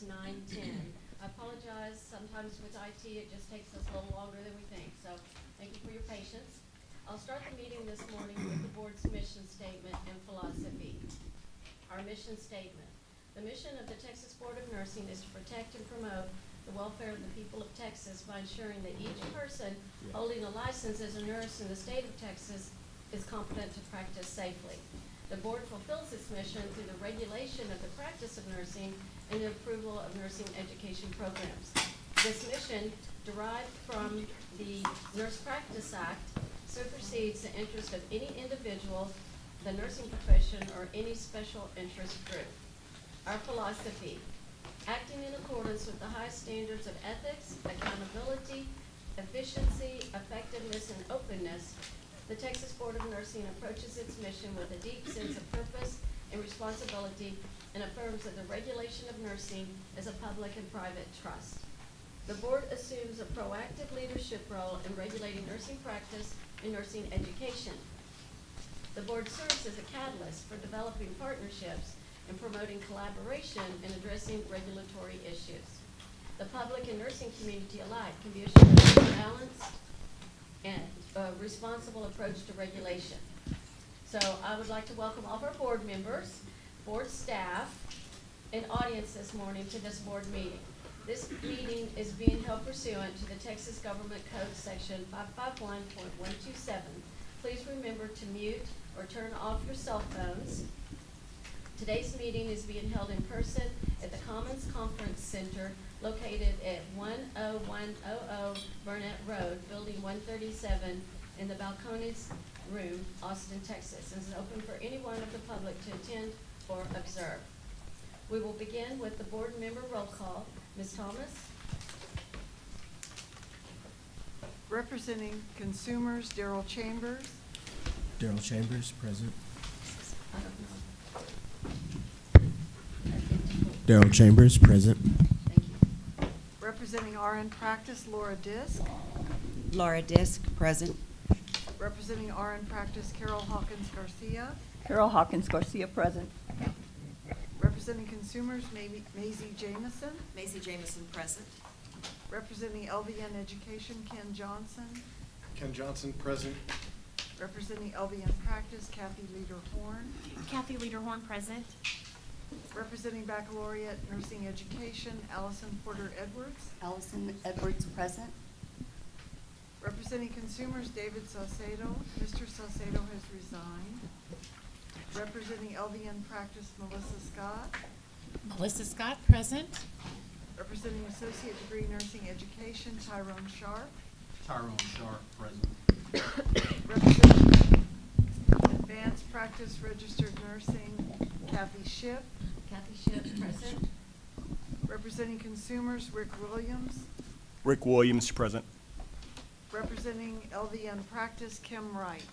9:10. I apologize, sometimes with IT, it just takes us a little longer than we think, so thank you for your patience. I'll start the meeting this morning with the board's mission statement and philosophy. Our mission statement. The mission of the Texas Board of Nursing is to protect and promote the welfare of the people of Texas by ensuring that each person holding a license as a nurse in the state of Texas is competent to practice safely. The board fulfills its mission through the regulation of the practice of nursing and the approval of nursing education programs. This mission, derived from the Nurse Practice Act, supersedes the interest of any individual, the nursing profession, or any special interest group. Our philosophy: acting in accordance with the highest standards of ethics, accountability, efficiency, effectiveness, and openness, the Texas Board of Nursing approaches its mission with a deep sense of purpose and responsibility and affirms that the regulation of nursing is a public and private trust. The board assumes a proactive leadership role in regulating nursing practice and nursing education. The board serves as a catalyst for developing partnerships and promoting collaboration in addressing regulatory issues. The public and nursing community alike can be assured of a balanced and responsible approach to regulation. So I would like to welcome all of our board members, board staff, and audience this morning to this board meeting. This meeting is being held pursuant to the Texas Government Code Section 551.127. Please remember to mute or turn off your cell phones. Today's meeting is being held in person at the Commons Conference Center located at 10100 Burnett Road, Building 137 in the Balcones Room, Austin, Texas. This is open for anyone of the public to attend or observe. We will begin with the board member roll call. Ms. Thomas? Representing Consumers, Daryl Chambers. Daryl Chambers, present. I don't know. Daryl Chambers, present. Thank you. Representing RN Practice, Laura Disk. Laura Disk, present. Representing RN Practice, Carol Hawkins Garcia. Carol Hawkins Garcia, present. Representing Consumers, Maisie Jamison. Macy Jamison, present. Representing LVN Education, Ken Johnson. Ken Johnson, present. Representing LVN Practice, Kathy Leader-Horn. Kathy Leader-Horn, present. Representing Baccalaureate Nursing Education, Allison Porter Edwards. Allison Edwards, present. Representing Consumers, David Saucedo. Mr. Saucedo has resigned. Representing LVN Practice, Melissa Scott. Melissa Scott, present. Representing Associate Degree Nursing Education, Tyrone Sharp. Tyrone Sharp, present. Representing Advanced Practice Registered Nursing, Kathy Shipp. Kathy Shipp, present. Representing Consumers, Rick Williams. Rick Williams, present. Representing LVN Practice, Kim Wright.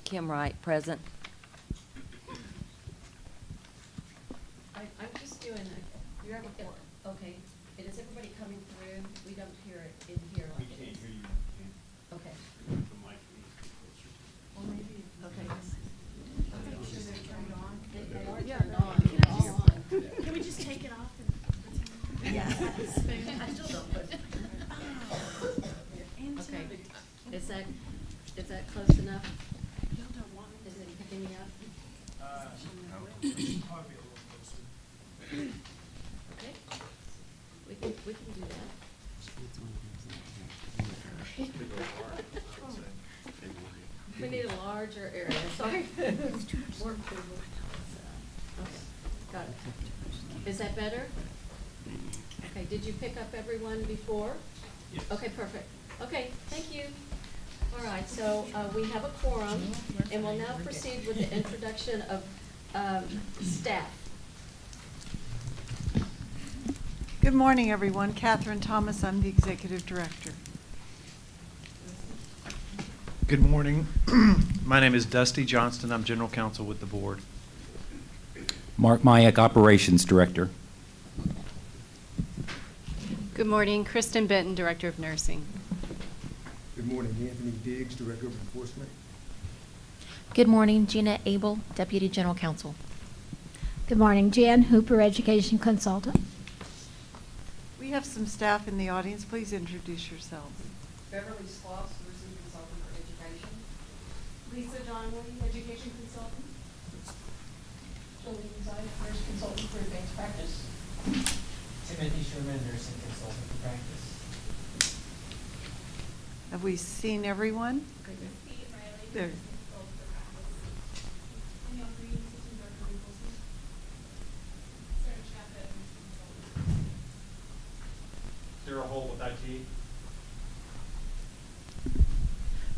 Kim Wright, present. I'm just doing a, You have a four. okay, and is everybody coming through? We don't hear it in here We like it can't is. hear you. Okay, The mic needs to be closer. Well, maybe. okay. Should they turn it on? They are Yeah. turned on, Can I they're all just- on. Can we just take it off and pretend? Yeah. Spoon. I still don't put. Oh. Okay, is that close enough? Y'all don't want me Is it picking me up? Probably a little closer. Okay, we can do that. We need a larger area, sorry. More people. Okay, got it. Is that better? Okay, did you pick up everyone before? Yes. Okay, perfect. Okay, thank you. All right, so we have a quorum, and we'll now proceed with the introduction of staff. Good morning, everyone. Catherine Thomas, I'm the Executive Director. Good morning. My name is Dusty Johnston. I'm General Counsel with the Board. Mark Mayak, Operations Director. Good morning, Kristen Benton, Director of Nursing. Good morning, Anthony Diggs, Director of Enforcement. Good morning, Gina Abel, Deputy General Counsel. Good morning, Jan Hooper, Education Consultant. We have some staff in the audience. Please introduce yourselves. Beverly Sloss, Nursing Consultant for Education. Lisa Donnelly, Education Consultant. Jolene Zion, Nurse Consultant for Advanced Practice. Timothy Sherman, Nursing Consultant for Practice. Have we seen everyone? Steve Riley, There. Nursing Consultant for Practice. Danielle Green, Assistant Director of Nicholson. Sarah Chapman, Nursing Consultant. Daryl Holt with IT.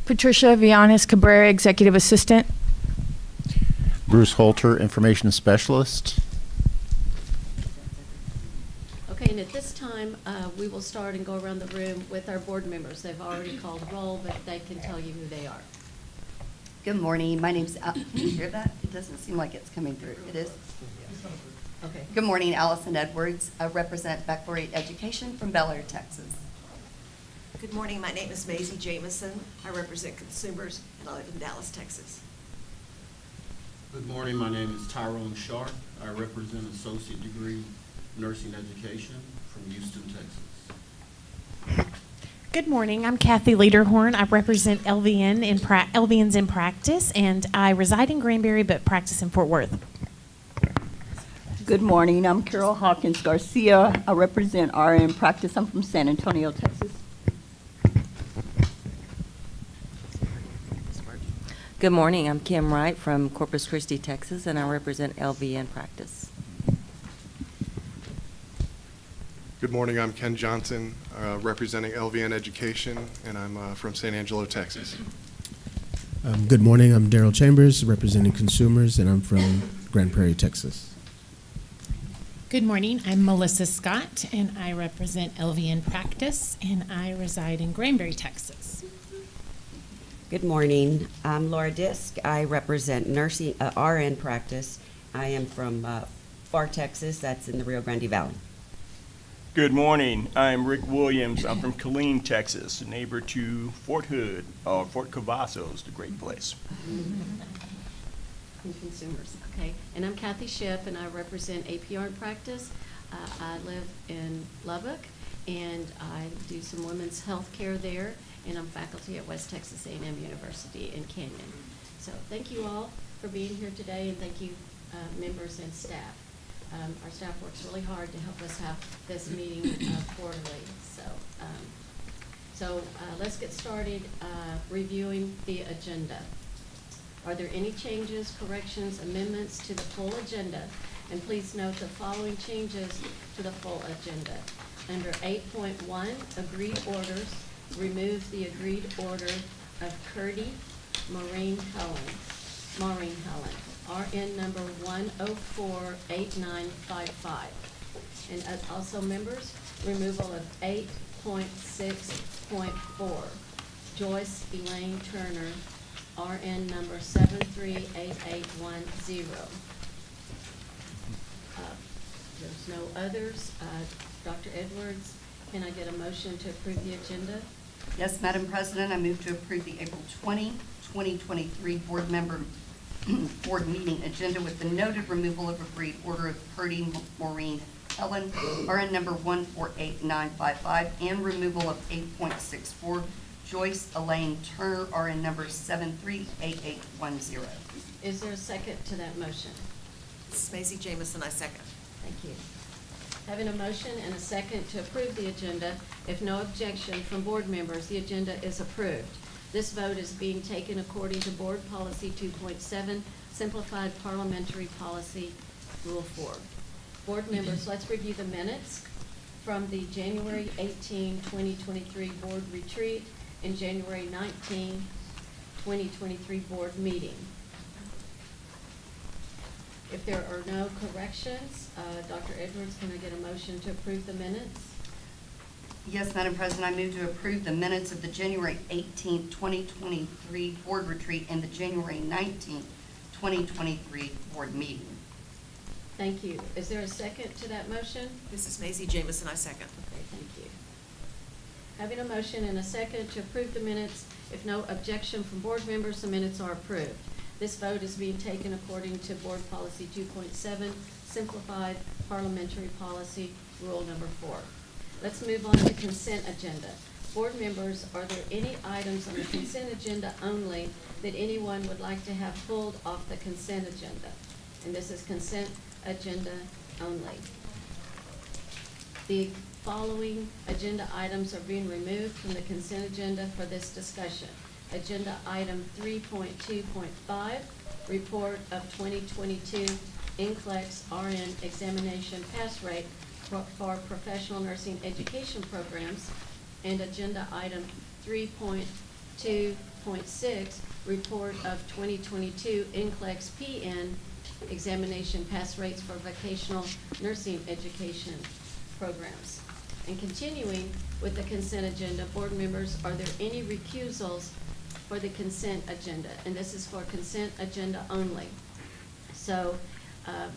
Patricia Vianis Cabrera, Executive Assistant. Bruce Holter, Information Specialist. Okay, and at this time, we will start and go around the room with our board members. They've already called roll, but they can tell you who they are. Good morning. My name's, can you hear that? It doesn't seem like it's coming through. It is? Okay. Good morning, Allison Edwards. I represent Baccalaureate Education from Bel Air, Texas. Good morning, my name is Maisie Jamison. I represent consumers and I live in Dallas, Texas. Good morning, my name is Tyrone Sharp. I represent Associate Degree Nursing Education from Houston, Texas. Good morning. I'm Kathy Lederhorn. I represent LVNs in practice, and I reside in Granbury but practice in Fort Worth. Good morning. I'm Carol Hawkins Garcia. I represent RN Practice. I'm from San Antonio, Texas. Good morning, I'm Kim Wright from Corpus Christi, Texas, and I represent LVN Practice. Good morning, I'm Ken Johnson, representing LVN Education, and I'm from San Angelo, Texas. Good morning, I'm Daryl Chambers, representing Consumers, and I'm from Grand Prairie, Texas. Good morning. I'm Melissa Scott, and I represent LVN Practice, and I reside in Granbury, Texas. Good morning, I'm Laura Disk. I represent nursing RN Practice. I am from Far, Texas. That's in the Rio Grande Valley. Good morning. I'm Rick Williams. I'm from Killeen, Texas, neighbor to Fort Hood, or Fort Cavazos, the great place. And consumers. Okay, and I'm Kathy Shipp, and I represent APR in practice. I live in Lubbock, and I do some women's health care there, and I'm faculty at West Texas A&M University in Canyon. So thank you all for being here today, and thank you, members and staff. Our staff works really hard to help us have this meeting quarterly. So let's get started reviewing the agenda. Are there any changes, corrections, amendments to the full agenda? And please note the following changes to the full agenda. Under 8.1, agreed orders, remove the agreed order of Curdy Maureen Helen, RN number 1048955. And also members, removal of 8.6.4, Joyce Elaine Turner, RN number 738810. There's no others. Dr. Edwards, can I get a motion to approve the agenda? Yes, Madam President, I move to approve the April 20, 2023 board meeting agenda with the noted removal of agreed order of Purdy Maureen Helen, RN number 148955, and removal of 8.64, Joyce Elaine Turner, RN number 738810. Is there a second to that motion? This is Maisie Jamison, I second. Thank you. Having a motion and a second to approve the agenda, if no objection from board members, the agenda is approved. This vote is being taken according to Board Policy 2.7, Simplified Parliamentary Policy, Rule 4. Board members, let's review the minutes from the January 18, 2023 board retreat and January 19, 2023 board meeting. If there are no corrections, Dr. Edwards, can I get a motion to approve the minutes? Yes, Madam President, I move to approve the minutes of the January 18, 2023 board retreat and the January 19, 2023 board meeting. Thank you. Is there a second to that motion? This is Maisie Jamison, I second. Okay, thank you. Having a motion and a second to approve the minutes, if no objection from board members, the minutes are approved. This vote is being taken according to Board Policy 2.7, simplified parliamentary policy, rule number 4. Let's move on to consent agenda. Board members, are there any items on the consent agenda only that anyone would like to have pulled off the consent agenda? And this is consent agenda only. The following agenda items are being removed from the consent agenda for this discussion. Agenda item 3.2.5, report of 2022 NCLEX RN examination pass rate for professional nursing education programs. And agenda item 3.2.6, report of 2022 NCLEX PN examination pass rates for vocational nursing education programs. And continuing with the consent agenda, board members, are there any recusals for the consent agenda? And this is for consent agenda only. So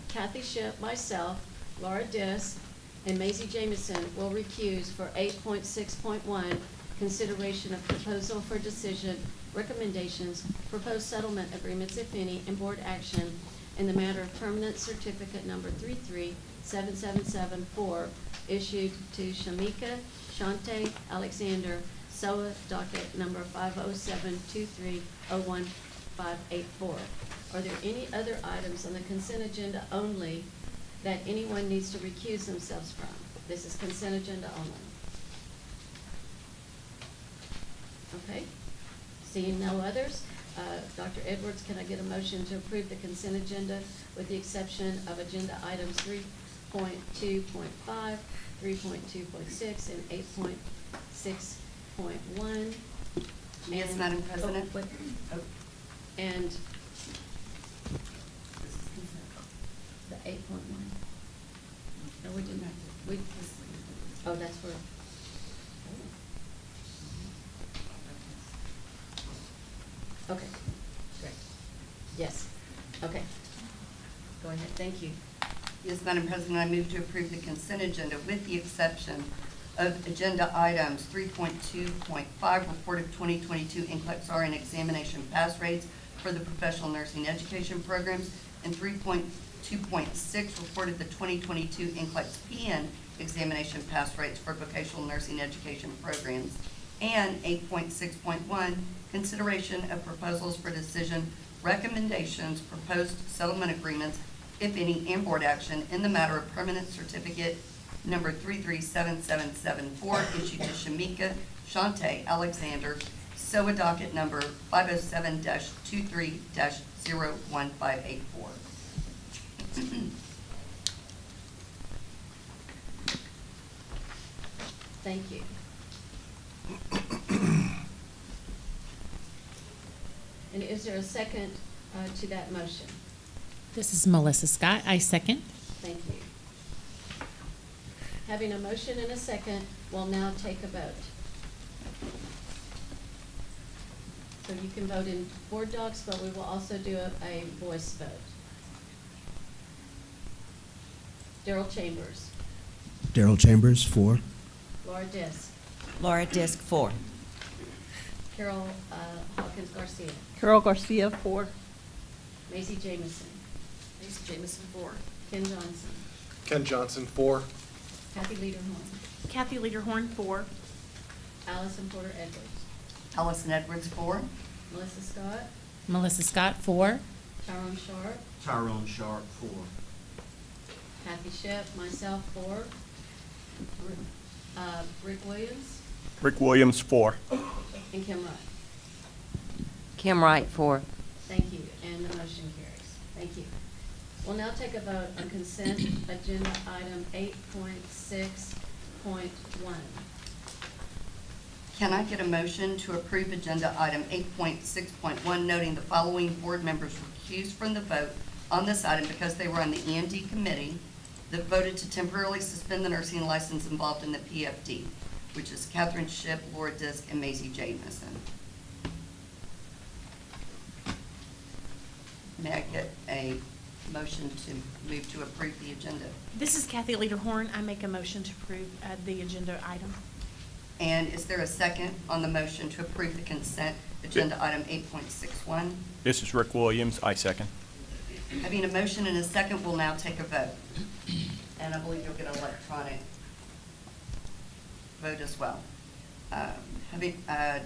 Kathy Shipp, myself, Laura Disk, and Maisie Jamison will recuse for 8.6.1, consideration of proposal for decision, recommendations, proposed settlement agreements, if any, and board action in the matter of permanent certificate number 3377774, issued to Shamika Shante Alexander, SOA docket number 50723015584. Are there any other items on the consent agenda only that anyone needs to recuse themselves from? This is consent agenda only. Okay, seeing no others, Dr. Edwards, can I get a motion to approve the consent agenda with the exception of agenda items 3.2.5, 3.2.6, and 8.6.1? Yes, Madam President. And the 8.1? No, we didn't. Oh, that's for. Okay, great. Yes, okay. Go ahead, thank you. Yes, Madam President, I move to approve the consent agenda with the exception of agenda items 3.2.5, report of 2022 NCLEX RN examination pass rates for the professional nursing education programs, and 3.2.6, report of the 2022 NCLEX PN examination pass rates for vocational nursing education programs, and 8.6.1, consideration of proposals for decision, recommendations, proposed settlement agreements, if any, and board action in the matter of permanent certificate number 337774, issued to Shamika Shante Alexander, SOA docket number 507-23-01584. Thank you. And is there a second to that motion? This is Melissa Scott. I second. Thank you. Having a motion and a second, we'll now take a vote. So you can vote in board docs, but we will also do a voice vote. Darrell Chambers. Darrell Chambers, 4. Laura Disk. Laura Disk, 4. Carol Hawkins Garcia. Carol Garcia, 4. Maisie Jamison. Maisie Jamison, 4. Ken Johnson. Ken Johnson, 4. Kathy Lederhorn. Kathy Lederhorn, 4. Allison Porter Edwards. Allison Edwards, 4. Melissa Scott. Melissa Scott, 4. Tyrone Sharp. Tyrone Sharp, 4. Kathy Shipp, myself, 4. Rick Williams Rick Williams, 4. and Kim Wright. Kim Wright, 4. Thank you, and the motion carries. Thank you. We'll now take a vote on consent agenda item 8.6.1. Can I get a motion to approve agenda item 8.6.1, noting the following board members recused from the vote on this item because they were on the E&D committee that voted to temporarily suspend the nursing license involved in the PFD, which is Catherine Shipp, Laura Disk, and Maisie Jamison. May I get a motion to move to approve the agenda? This is Kathy Lederhorn. I make a motion to approve the agenda item. And is there a second on the motion to approve the consent agenda item 8.61? This is Rick Williams. I second. Having a motion and a second, we'll now take a vote. And I believe you'll get an electronic vote as well.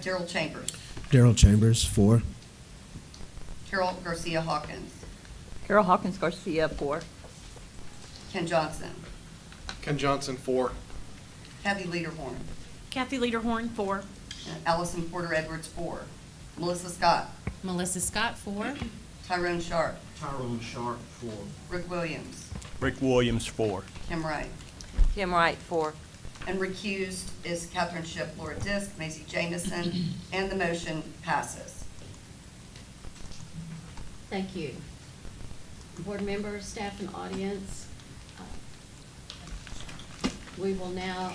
Gerald Chambers. Daryl Chambers, 4. Carol Garcia Hawkins. Carol Hawkins Garcia, 4. Ken Johnson. Ken Johnson, 4. Kathy Lederhorn. Kathy Lederhorn, 4. And Allison Porter Edwards, 4. Melissa Scott. Melissa Scott, 4. Tyrone Sharp. Tyrone Sharp, 4. Rick Williams. Rick Williams, 4. Kim Wright. Kim Wright, 4. And recused is Catherine Shipp, Laura Disk, Maisie Jamison, and the motion passes. Thank you. Board members, staff, and audience, we will now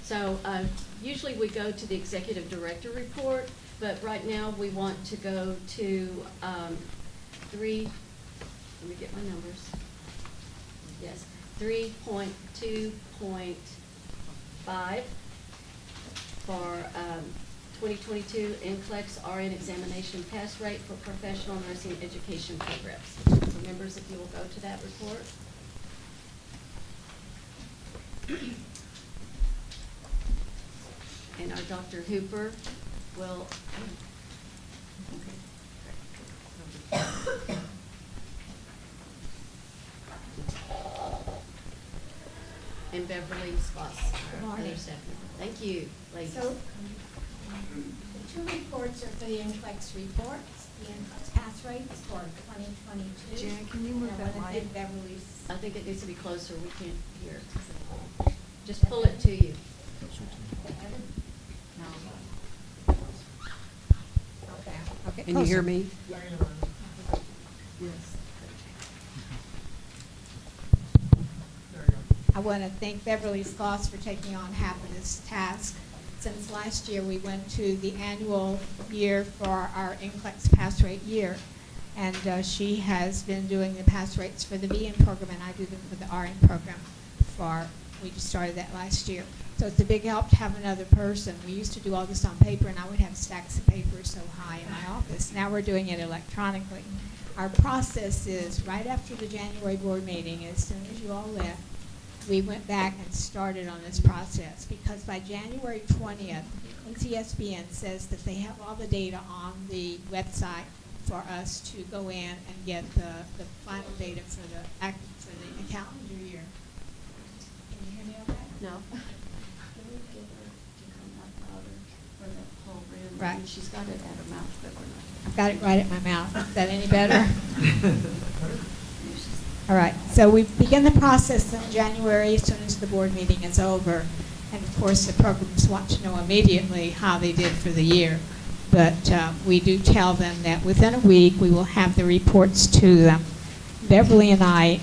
So usually we go to the executive director report, but right now we want to go to let me get my numbers. Yes, 3.2.5 for 2022 NCLEX RN examination pass rate for professional nursing education programs. So members, if you will go to that report. And our Dr. Hooper will, and Beverly Sposs, our other staff member. Thank you, ladies. So, the 2 reports are for the NCLEX reports, the NCLEX pass rates for 2022. Jan, can you move And I that wanna mic? thank Beverly's. I think it needs to be closer, we can't hear. Just pull it to you. Okay, Can you hear closer. me? I want to thank Beverly Scott for taking on half of this task. Since last year, we went to the annual year for our NCLEX pass rate year. And she has been doing the pass rates for the VN program, and I do them for the RN program. We just started that last year. So it's a big help to have another person. We used to do all this on paper, and I would have stacks of paper so high in my office. Now we're doing it electronically. Our process is right after the January board meeting, as soon as you all left, we went back and started on this process, because by January 20th, NCSBN says that they have all the data on the website for us to go in and get the final data for the calendar year. Can you hear me okay? No. Can we get her to come up louder for the whole room? Right. She's got it at her mouth, but we're not. I've got it right at my mouth. Is that any better? All right, so we begin the process in January as soon as the board meeting is over. And of course, the programs want to know immediately how they did for the year. But we do tell them that within a week, we will have the reports to them. Beverly and I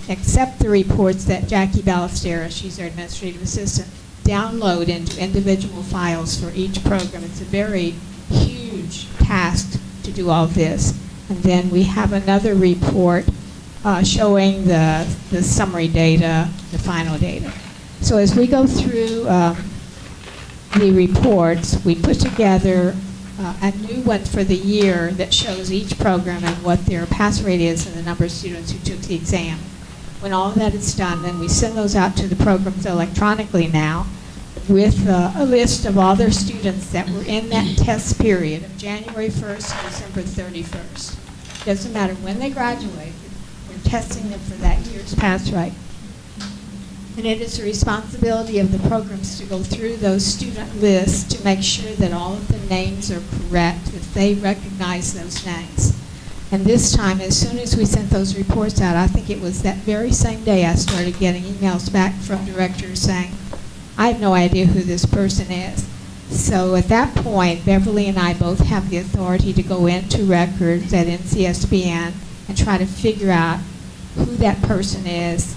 accept the reports that Jackie Ballestera, she's our administrative assistant, download into individual files for each program. It's a very huge task to do all this. And then we have another report showing the summary data, the final data. So as we go through the reports, we put together a new one for the year that shows each program and what their pass rate is and the number of students who took the exam. When all of that is done, then we send those out to the programs electronically now with a list of all their students that were in that test period of January 1st to December 31st. Doesn't matter when they graduate, we're testing them for that year's pass rate. And it is the responsibility of the programs to go through those student lists to make sure that all of the names are correct, that they recognize those names. And this time, as soon as we sent those reports out, I think it was that very same day I started getting emails back from directors saying, I have no idea who this person is. So at that point, Beverly and I both have the authority to go into records at NCSBN and try to figure out who that person is,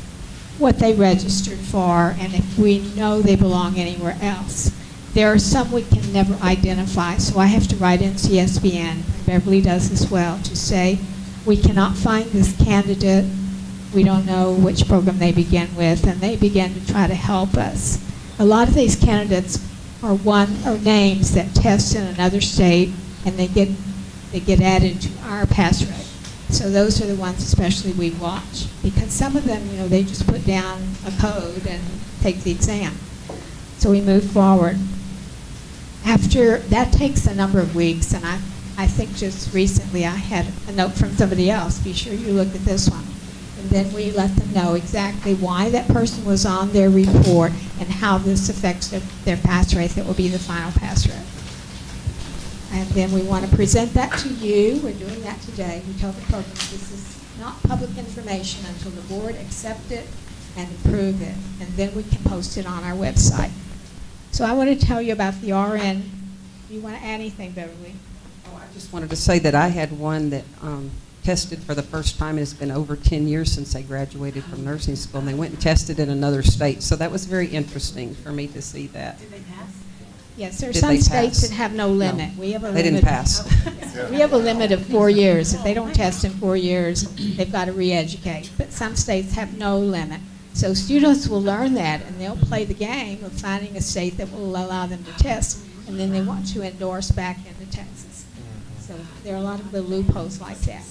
what they registered for, and if we know they belong anywhere else. There are some we can never identify, so I have to write NCSBN, and Beverly does as well, to say we cannot find this candidate We don't know which program they begin with, and they begin to try to help us. A lot of these candidates are names that test in another state, and they get added to our pass rate. So those are the ones especially we watch, because some of them, they just put down a code and take the exam. So we move forward. After, that takes a number of weeks, and I think just recently I had a note from somebody else, be sure you look at this one. And then we let them know exactly why that person was on their report and how this affects their pass rate that will be the final pass rate. And then we want to present that to you. We're doing that today. We tell the program this is not public information until the board accepts it and approve it. And then we can post it on our website. So I want to tell you about the RN. Do you want to add anything, Beverly? Oh, I just wanted to say that I had one that tested for the first time. It's been over 10 years since they graduated from nursing school, and they went and tested in another state. So that was very interesting for me to see that. Did they pass? Yes, there are Did some they states pass? that have no limit. No, We have a they limit. didn't pass. We have a limit of 4 years. If they don't test in 4 years, they've got to re-educate. But some states have no limit. So students will learn that, and they'll play the game of finding a state that will allow them to test, and then they want to endorse back into Texas. So there are a lot of little loopholes like that.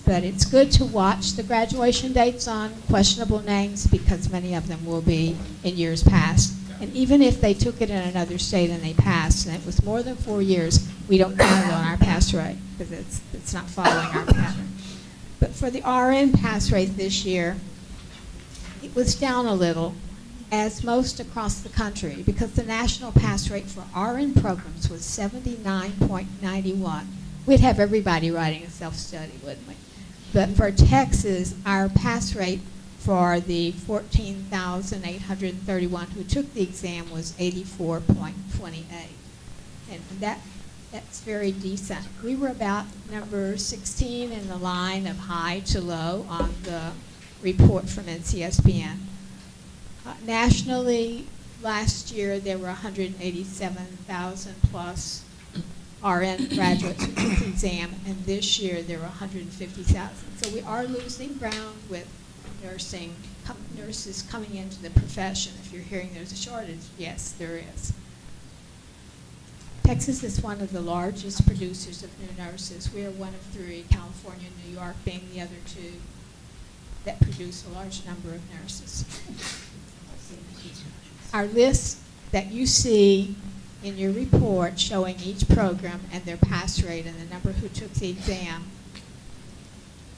But it's good to watch the graduation dates on questionable names, because many of them will be in years past. And even if they took it in another state and they passed, and it was more than 4 years, we don't count it on our pass rate, because it's not following our pattern. But for the RN pass rate this year, it was down a little, as most across the country, because the national pass rate for RN programs was 79.91. We'd have everybody writing a self-study, wouldn't we? But for Texas, our pass rate for the 14,831 who took the exam was 84.28. And that's very decent. We were about number 16 in the line of high to low on the report from NCSBN. Nationally, last year there were 187,000 plus RN graduates who took the exam, and this year there were 150,000. So we are losing ground with nurses coming into the profession. If you're hearing there's a shortage, yes, there is. Texas is one of the largest producers of new nurses. We are one of 3, California and New York being the other 2 that produce a large number of nurses. Our list that you see in your report showing each program and their pass rate and the number who took the exam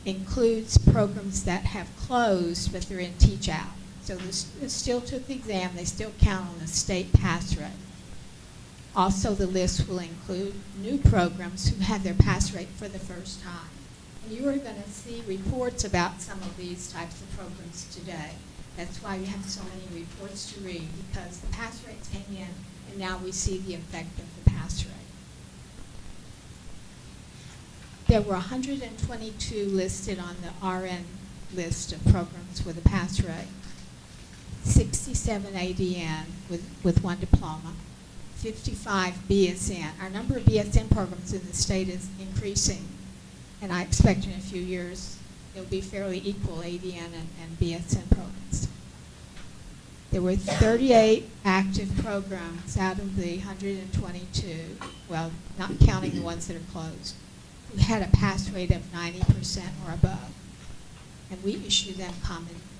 includes programs that have closed but they're in teach out. So they still took the exam, they still count on the state pass rate. Also, the list will include new programs who had their pass rate for the first time. And you are going to see reports about some of these types of programs today. That's why we have so many reports to read, because the pass rates came in and now we see the effect of the pass rate. There were 122 listed on the RN list of programs with a pass rate, 67 ADN with 1 diploma, 55 BSN. Our number of BSN programs in the state is increasing, and I expect in a few years it'll be fairly equal, ADN and BSN programs. There were 38 active programs out of the 122, well, not counting the ones that are closed, who had a pass rate of 90% or above. And we issue them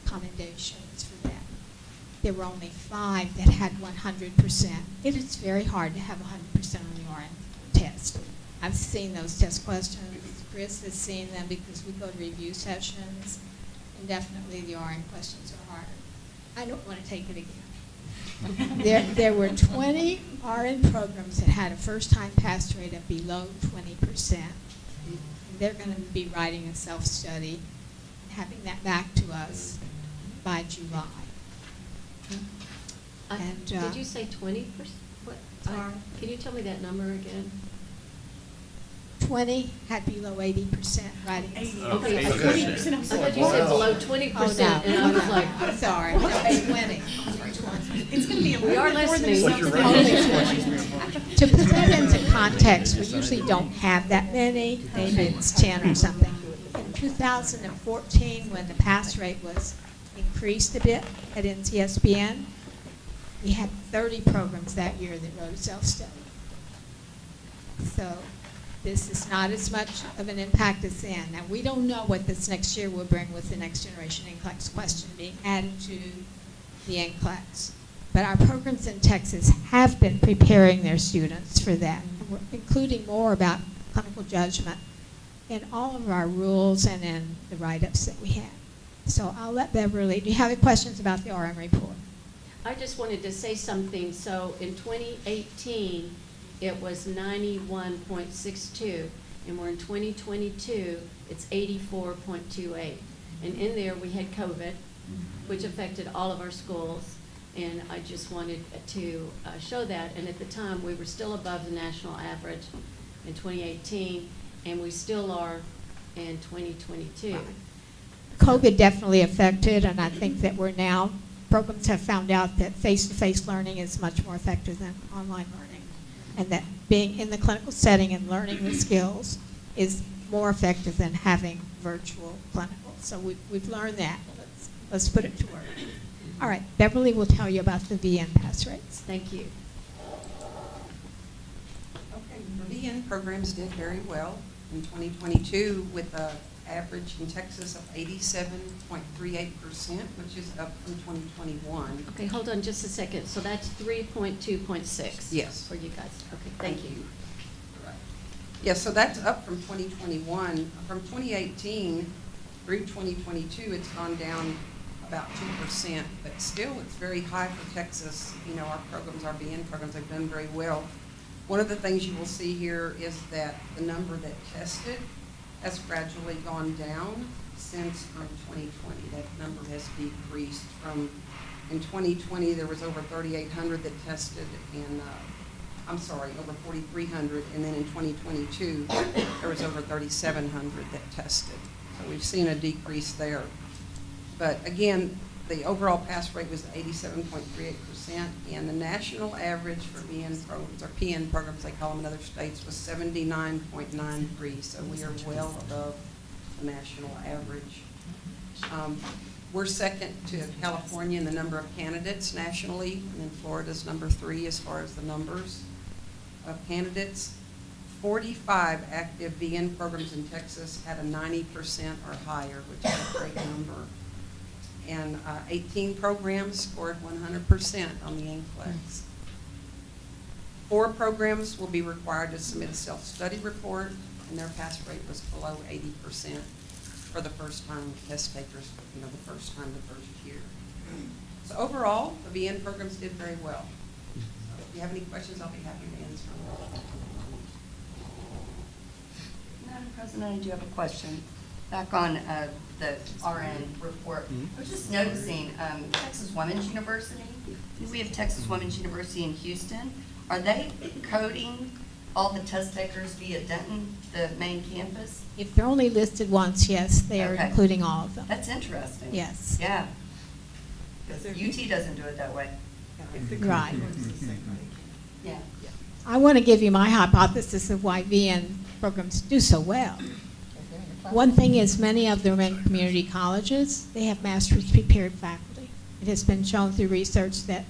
commendations for that. There were only 5 that had 100%. It is very hard to have 100% on the RN test. I've seen those test questions. Chris has seen them because we go to review sessions, and definitely the RN questions are harder. I don't want to take it again. There were 20 RN programs that had a first-time pass rate of below 20%. And they're going to be writing a self-study and having that back to us by July. And, did you say 20%? What? Can you tell me that number again? 20 had below 80% writing. Okay, 20%. I thought you said below 20%, Oh, no. and I was like, I'm sorry, no, 20. It's going to be. We are listening. To put that into context, we usually don't have that many. Maybe it's 10 or something. 2014, when the pass rate was increased a bit at NCSBN, we had 30 programs that year that wrote a self-study. So this is not as much of an impact as then. Now, we don't know what this next year will bring with the next generation NCLEX question being added to the NCLEX. But our programs in Texas have been preparing their students for that, and we're including more about clinical judgment in all of our rules and in the write-ups that we have. So I'll let Beverly, do you have any questions about the RM report? I just wanted to say something. So in 2018, it was 91.62, and we're in 2022, it's 84.28. And in there, we had COVID, which affected all of our schools, and I just wanted to show that. And at the time, we were still above the national average in 2018, and we still are in 2022. COVID definitely affected, and I think that we're now, programs have found out that face-to-face learning is much more effective than online learning, and that being in the clinical setting and learning the skills is more effective than having virtual clinical. So we've learned that. Let's put it to work. All right, Beverly will tell you about the VN pass rates. Thank you. Okay, the VN programs did very well in 2022 with an average in Texas of 87.38%, which is up from 2021. Okay, hold on just a second. So that's 3.2.6. Yes. For you guys. Okay, thank you. Right. Yeah, so that's up from 2021. From 2018 through 2022, it's gone down about 2%, but still it's very high for Texas. You know, our programs, our BN programs, have done very well. One of the things you will see here is that the number that tested has gradually gone down since 2020. That number has decreased from, in 2020, there was over 3,800 that tested, and over 4,300, and then in 2022, there was over 3,700 that tested. So we've seen a decrease there. But again, the overall pass rate was 87.38%, and the national average for BN programs, or PN programs, they call them in other states, was 79.93. So we are well above the national average. We're second to California in the number of candidates nationally, and then Florida's number 3 as far as the numbers of candidates. 45 active VN programs in Texas had a 90% or higher, which is a great number. And 18 programs scored 100% on the NCLEX. 4 programs will be required to submit a self-study report, and their pass rate was below 80% for the first time test takers, the first time, the first year. So overall, the VN programs did very well. So if you have any questions, I'll be happy to answer them. Madam President, I do have a question. Back on the RN report, I was just noticing Texas Women's University. We have Texas Women's University in Houston. Are they coding all the test takers via Denton, the main campus? If they're only listed once, yes, they are Okay. including all of them. That's interesting. Yes. Yeah. Because UT doesn't do it that way. Right. Yeah. I want to give you my hypothesis of why VN programs do so well. One thing is many of them in community colleges, they have master's prepared faculty. It has been shown through research that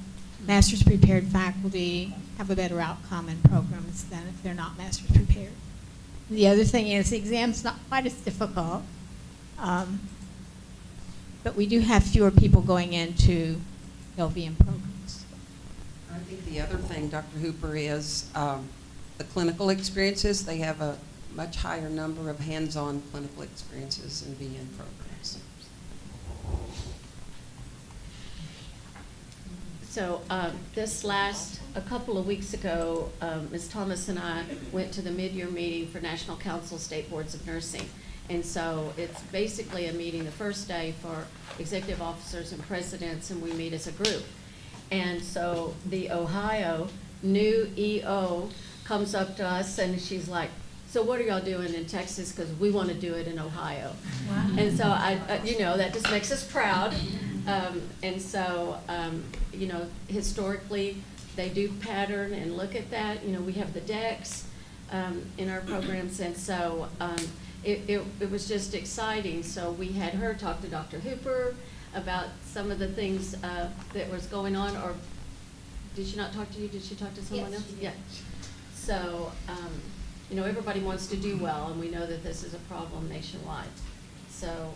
master's prepared faculty have a better outcome in programs than if they're not master's prepared. The other thing is the exam's not quite as difficult, but we do have fewer people going into LVM programs. I think the other thing, Dr. Hooper, is the clinical experiences. They have a much higher number of hands-on clinical experiences in VN programs. So a couple of weeks ago, Ms. Thomas and I went to the mid-year meeting for National Council State Boards of Nursing. And so it's basically a meeting the first day for executive officers and presidents, and we meet as a group. And so the Ohio new EO comes up to us and she's like, so what are y'all doing in Texas? Because we want to do it in Ohio. Wow. And so that just makes us proud. And so, historically, they do pattern and look at that. We have the decks in our programs. And so it was just exciting. So we had her talk to Dr. Hooper about some of the things that was going on, or did she not talk to you? Did she talk to someone Yes, else? she did. Yeah. So, you know, everybody wants to do well, and we know that this is a problem nationwide. So,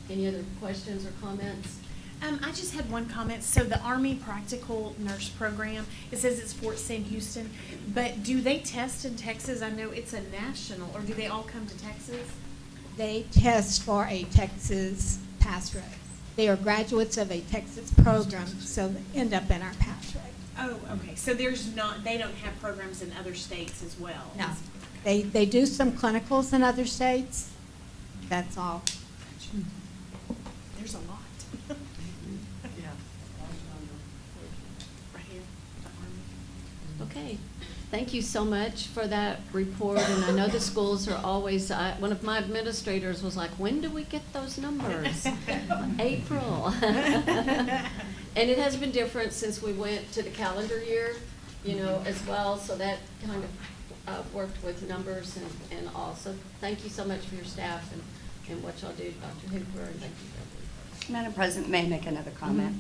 any other questions or comments? I just had one comment. So the Army Practical Nurse Program, it says it's Fort Sam Houston, but do they test in Texas? I know it's a national, or do they all come to Texas? They test for a Texas pass rate. They are graduates of a Texas program, so they end up in our pass rate. Oh, okay. So there's not, they don't have programs in other states as well? No. They do some clinicals in other states. That's all. There's a lot. Yeah. Right here, the Army. Okay, thank you so much for that report, and I know the schools are always, one of my administrators was like, when do we get those numbers? April. And it has been different since we went to the calendar year, you know, as well, so that kind of worked with numbers and all. So thank you so much for your staff and what y'all do, Dr. Hooper, and thank you, Beverly. Madam President, may I make another comment?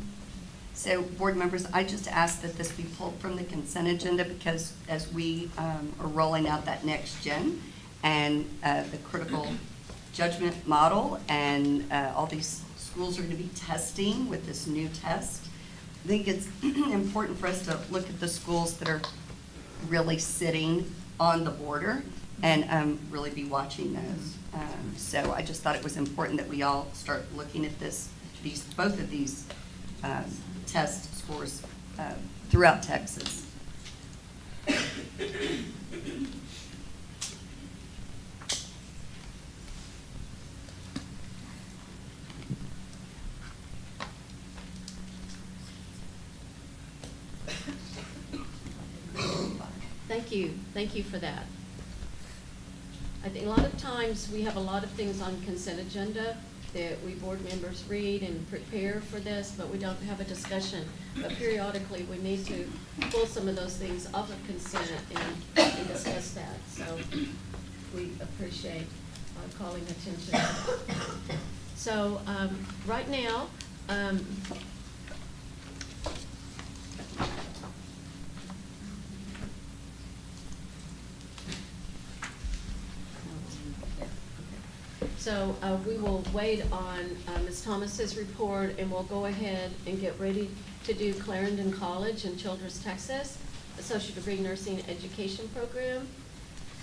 So, board members, I just ask that this be pulled from the consent agenda because as we are rolling out that next gen and the critical judgment model and all these schools are going to be testing with this new test, I think it's important for us to look at the schools that are really sitting on the border and really be watching those. So I just thought it was important that we all start looking at both of these test scores throughout Texas. Thank you for that. I think a lot of times we have a lot of things on consent agenda that we board members read and prepare for this, but we don't have a discussion. But periodically, we need to pull some of those things off of consent and discuss that. So we appreciate calling attention to that. So right now, so we will wait on Ms. Thomas's report, and we'll go ahead and get ready to do Clarendon College in Childress, Texas, Associate Degree Nursing Education Program.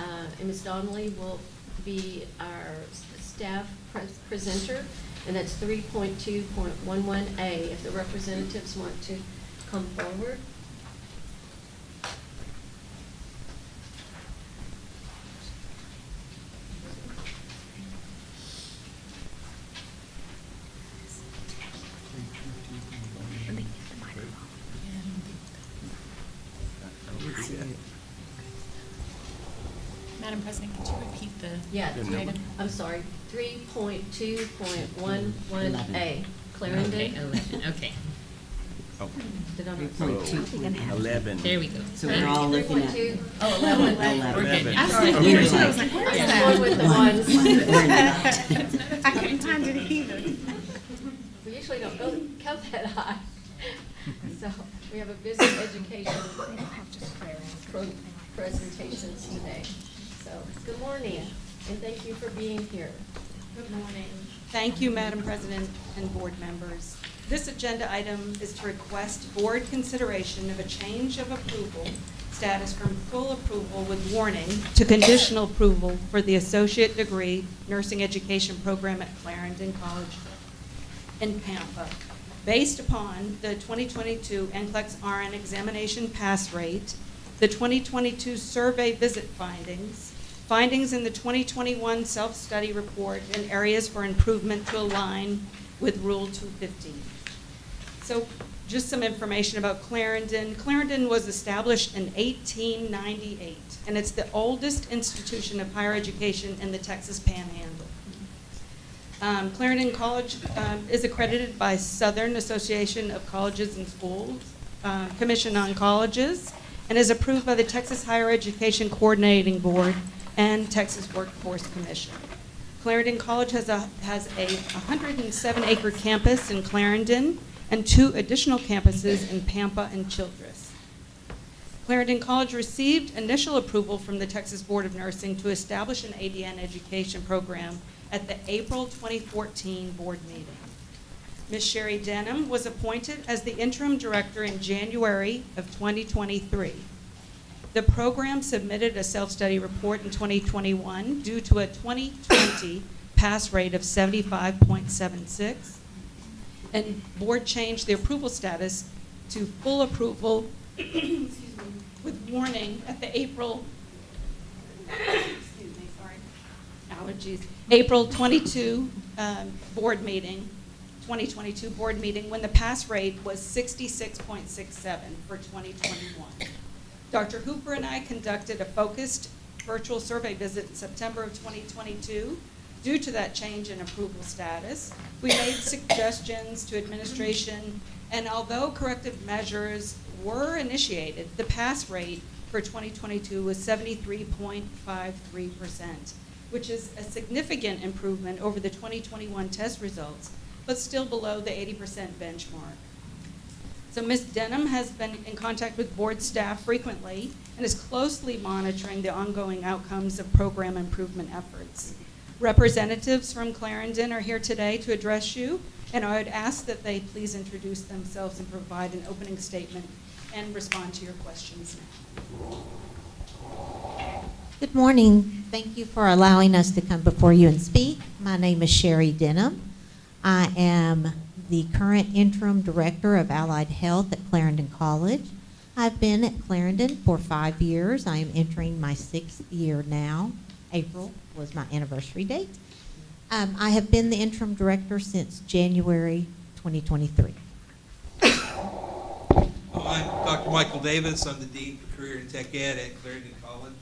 And Ms. Donnelly will be our staff presenter, and that's 3.2.11A, if the representatives want to come forward. Madam President, could you repeat the item? I'm sorry, 3.2.11A, Clarendon. Okay. Oh. Did I not- 11. There we go. So we're all looking at. 3.2, oh, 11. We're good. I was Okay. thinking, I was like, where's Yeah, that? going with the ones. I couldn't find it either. We usually don't go that high. So we have a busy education presentations today. So, good morning, and thank you for being here. Good morning. Thank you, Madam President and board members. This agenda item is to request board consideration of a change of approval status from full approval with warning to conditional approval for the Associate Degree Nursing Education Program at Clarendon College in Pampa. Based upon the 2022 NCLEX RN examination pass rate, the 2022 survey visit findings in the 2021 self-study report, and areas for improvement to align with Rule 215. So just some information about Clarendon. Clarendon was established in 1898, and it's the oldest institution of higher education in the Texas Panhandle. Clarendon College is accredited by Southern Association of Colleges and Schools, Commission on Colleges, and is approved by the Texas Higher Education Coordinating Board and Texas Workforce Commission. Clarendon College has a 107-acre campus in Clarendon and 2 additional campuses in Pampa and Childress. Clarendon College received initial approval from the Texas Board of Nursing to establish an ADN education program at the April 2014 board meeting. Ms. Sherry Denham was appointed as the interim director in January of 2023. The program submitted a self-study report in 2021 due to a 2020 pass rate of 75.76, and board changed the approval status to full approval excuse me, with warning at the April excuse me, sorry, allergies, April 22 board meeting, 2022 board meeting, when the pass rate was 66.67 for 2021. Dr. Hooper and I conducted a focused virtual survey visit in September of 2022. Due to that change in approval status, we made suggestions to administration, and although corrective measures were initiated, the pass rate for 2022 was 73.53%, which is a significant improvement over the 2021 test results, but still below the 80% benchmark. So Ms. Denham has been in contact with board staff frequently and is closely monitoring the ongoing outcomes of program improvement efforts. Representatives from Clarendon are here today to address you, and I would ask that they please introduce themselves and provide an opening statement and respond to your questions now. Good morning. Thank you for allowing us to come before you and speak. My name is Sherry Denham. I am the current interim director of Allied Health at Clarendon College. I've been at Clarendon for 5 years. I am entering my 6th year now. April was my anniversary date. I have been the interim director since January 2023. I'm Dr. Michael Davis. I'm the Dean for Career and Tech Ed at Clarendon College.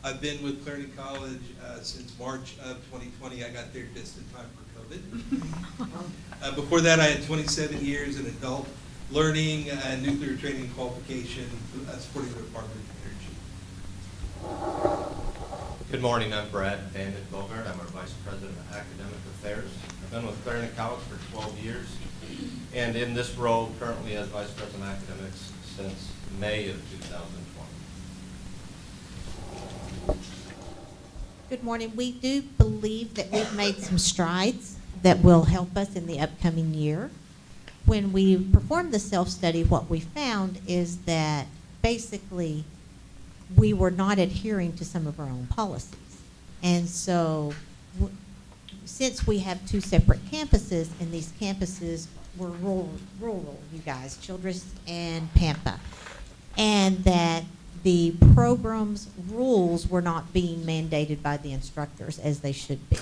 I've been with Clarendon College since March of 2020. I got there just in time for COVID. Before that, I had 27 years in adult learning and nuclear training and qualification supporting the Department of Energy. Good morning, I'm Brad Vandenbogart. I'm our Vice President of Academic Affairs. I've been with Clarendon College for 12 years, and in this role currently as Vice President of Academics since May of 2020. Good morning. We do believe that we've made some strides that will help us in the upcoming year. When we performed the self-study, what we found is that basically we were not adhering to some of our own policies. And so since we have 2 separate campuses, and these campuses were rural, you guys, Childress and Pampa, and that the program's rules were not being mandated by the instructors as they should be.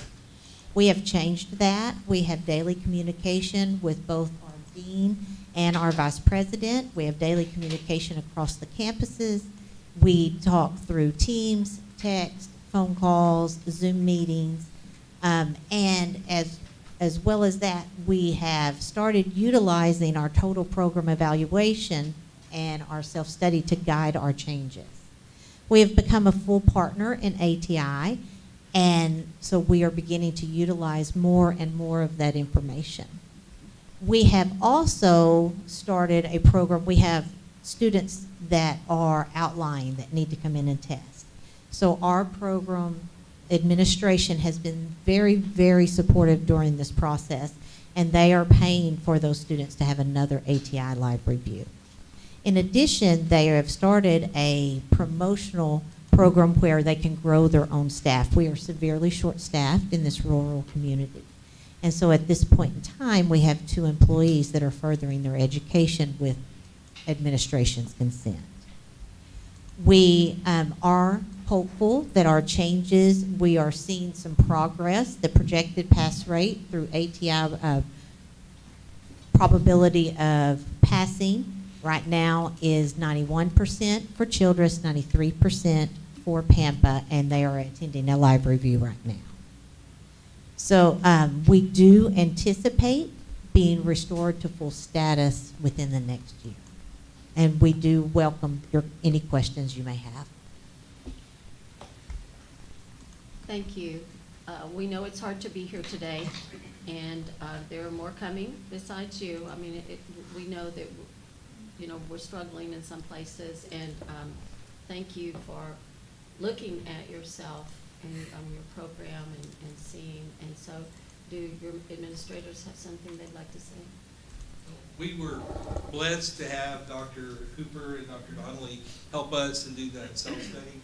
We have changed that. We have daily communication with both our dean and our vice president. We have daily communication across the campuses. We talk through Teams, text, phone calls, Zoom meetings, and as well as that, we have started utilizing our total program evaluation and our self-study to guide our changes. We have become a full partner in ATI, and so we are beginning to utilize more and more of that information. We have also started a program. We have students that are outlying that need to come in and test. So our program administration has been very, very supportive during this process, and they are paying for those students to have another ATI live review. In addition, they have started a promotional program where they can grow their own staff. We are severely short-staffed in this rural community. And so at this point in time, we have 2 employees that are furthering their education with administration's consent. We are hopeful that our changes, we are seeing some progress. The projected pass rate through ATI probability of passing right now is 91% for Childress, 93% for Pampa, and they are attending a live review right now. So we do anticipate being restored to full status within the next year. And we do welcome any questions you may have. Thank you. We know it's hard to be here today, and there are more coming besides you. I mean, we know that, you know, we're struggling in some places, and thank you for looking at yourself and your program and seeing. And so, do your administrators have something they'd like to say? We were blessed to have Dr. Hooper and Dr. Donnelly help us and do that self-study,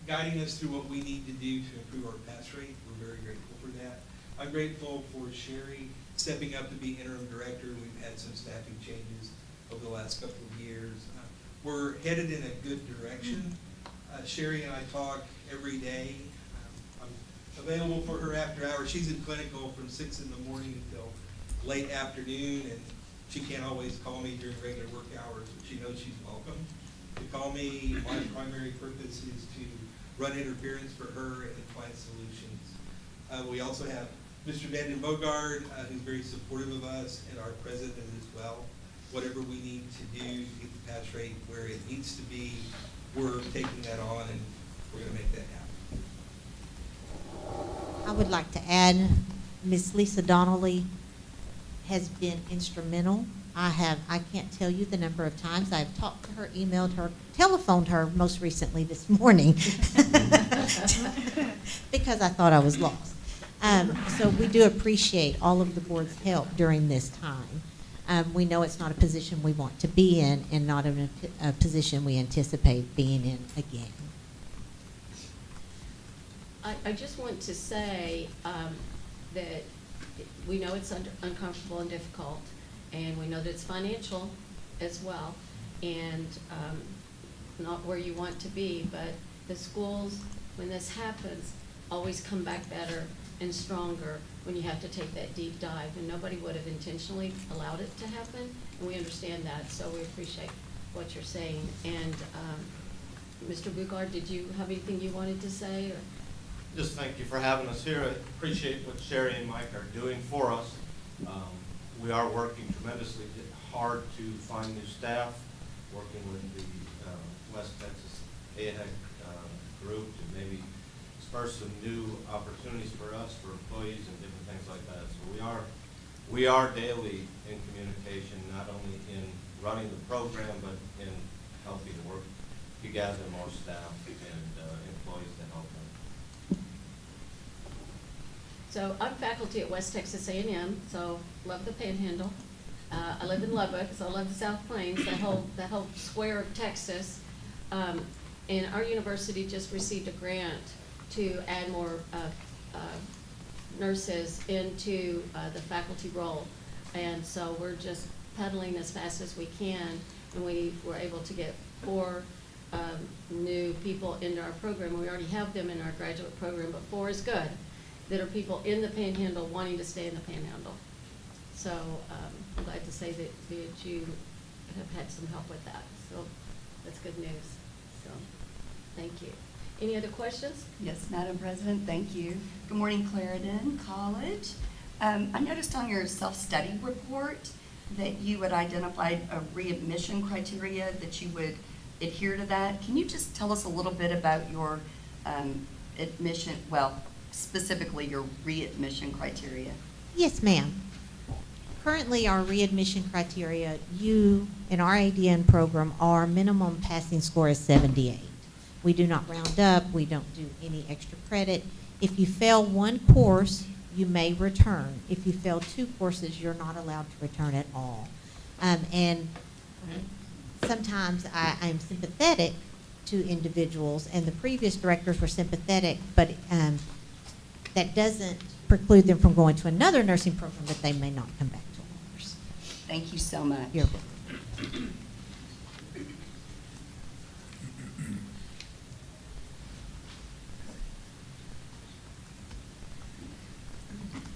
guiding us through what we need to do to improve our pass rate. We're very grateful for that. I'm grateful for Sherry stepping up to be interim director. We've had some staffing changes over the last couple of years. We're headed in a good direction. Sherry and I talk every day. I'm available for her after hours. She's in clinical from 6 in the morning until late afternoon, and she can't always call me during regular work hours, but she knows she's welcome to call me. My primary purpose is to run interference for her and find solutions. We also have Mr. Vanden Bogard, who's very supportive of us, and our president as well. Whatever we need to do to get the pass rate where it needs to be, we're taking that on, and we're going to make that happen. I would like to add, Ms. Lisa Donnelly has been instrumental. I can't tell you the number of times I've talked to her, emailed her, telephoned her most recently this morning because I thought I was lost. So we do appreciate all of the board's help during this time. We know it's not a position we want to be in and not a position we anticipate being in again. I just want to say that we know it's uncomfortable and difficult, and we know that it's financial as well, and not where you want to be, but the schools, when this happens, always come back better and stronger when you have to take that deep dive, and nobody would have intentionally allowed it to happen, and we understand that, so we appreciate what you're saying. And Mr. Bugard, did you have anything you wanted to say? Or? Just thank you for having us here. I appreciate what Sherry and Mike are doing for us. We are working tremendously hard to find new staff, working with the West Texas AHEC group to maybe spur some new opportunities for us, for employees and different things like that. So we are daily in communication, not only in running the program, but in helping to work to gather more staff and employees to help them. So I'm faculty at West Texas A&M, so love the Panhandle. I live in Lubbock, so I love the South Plains, that whole square of Texas. And our university just received a grant to add more nurses into the faculty role. And so we're just pedaling as fast as we can, and we were able to get 4 new people into our program. We already have them in our graduate program, but 4 is good, that are people in the Panhandle wanting to stay in the Panhandle. So I'm glad to say that you have had some help with that. So that's good news. So thank you. Any other questions? Yes, Madam President, thank you. Good morning, Clarendon College. I noticed on your self-study report that you had identified a readmission criteria, that you would adhere to that. Can you just tell us a little bit about your admission, well, specifically your readmission criteria? Yes, ma'am. Currently, our readmission criteria, you in our ADN program, our minimum passing score is 78. We do not round up. We don't do any extra credit. If you fail 1 course, you may return. If you fail 2 courses, you're not allowed to return at all. And sometimes I'm sympathetic to individuals, and the previous directors were sympathetic, but that doesn't preclude them from going to another nursing program that they may not come back to ours. Thank you so much. You're welcome.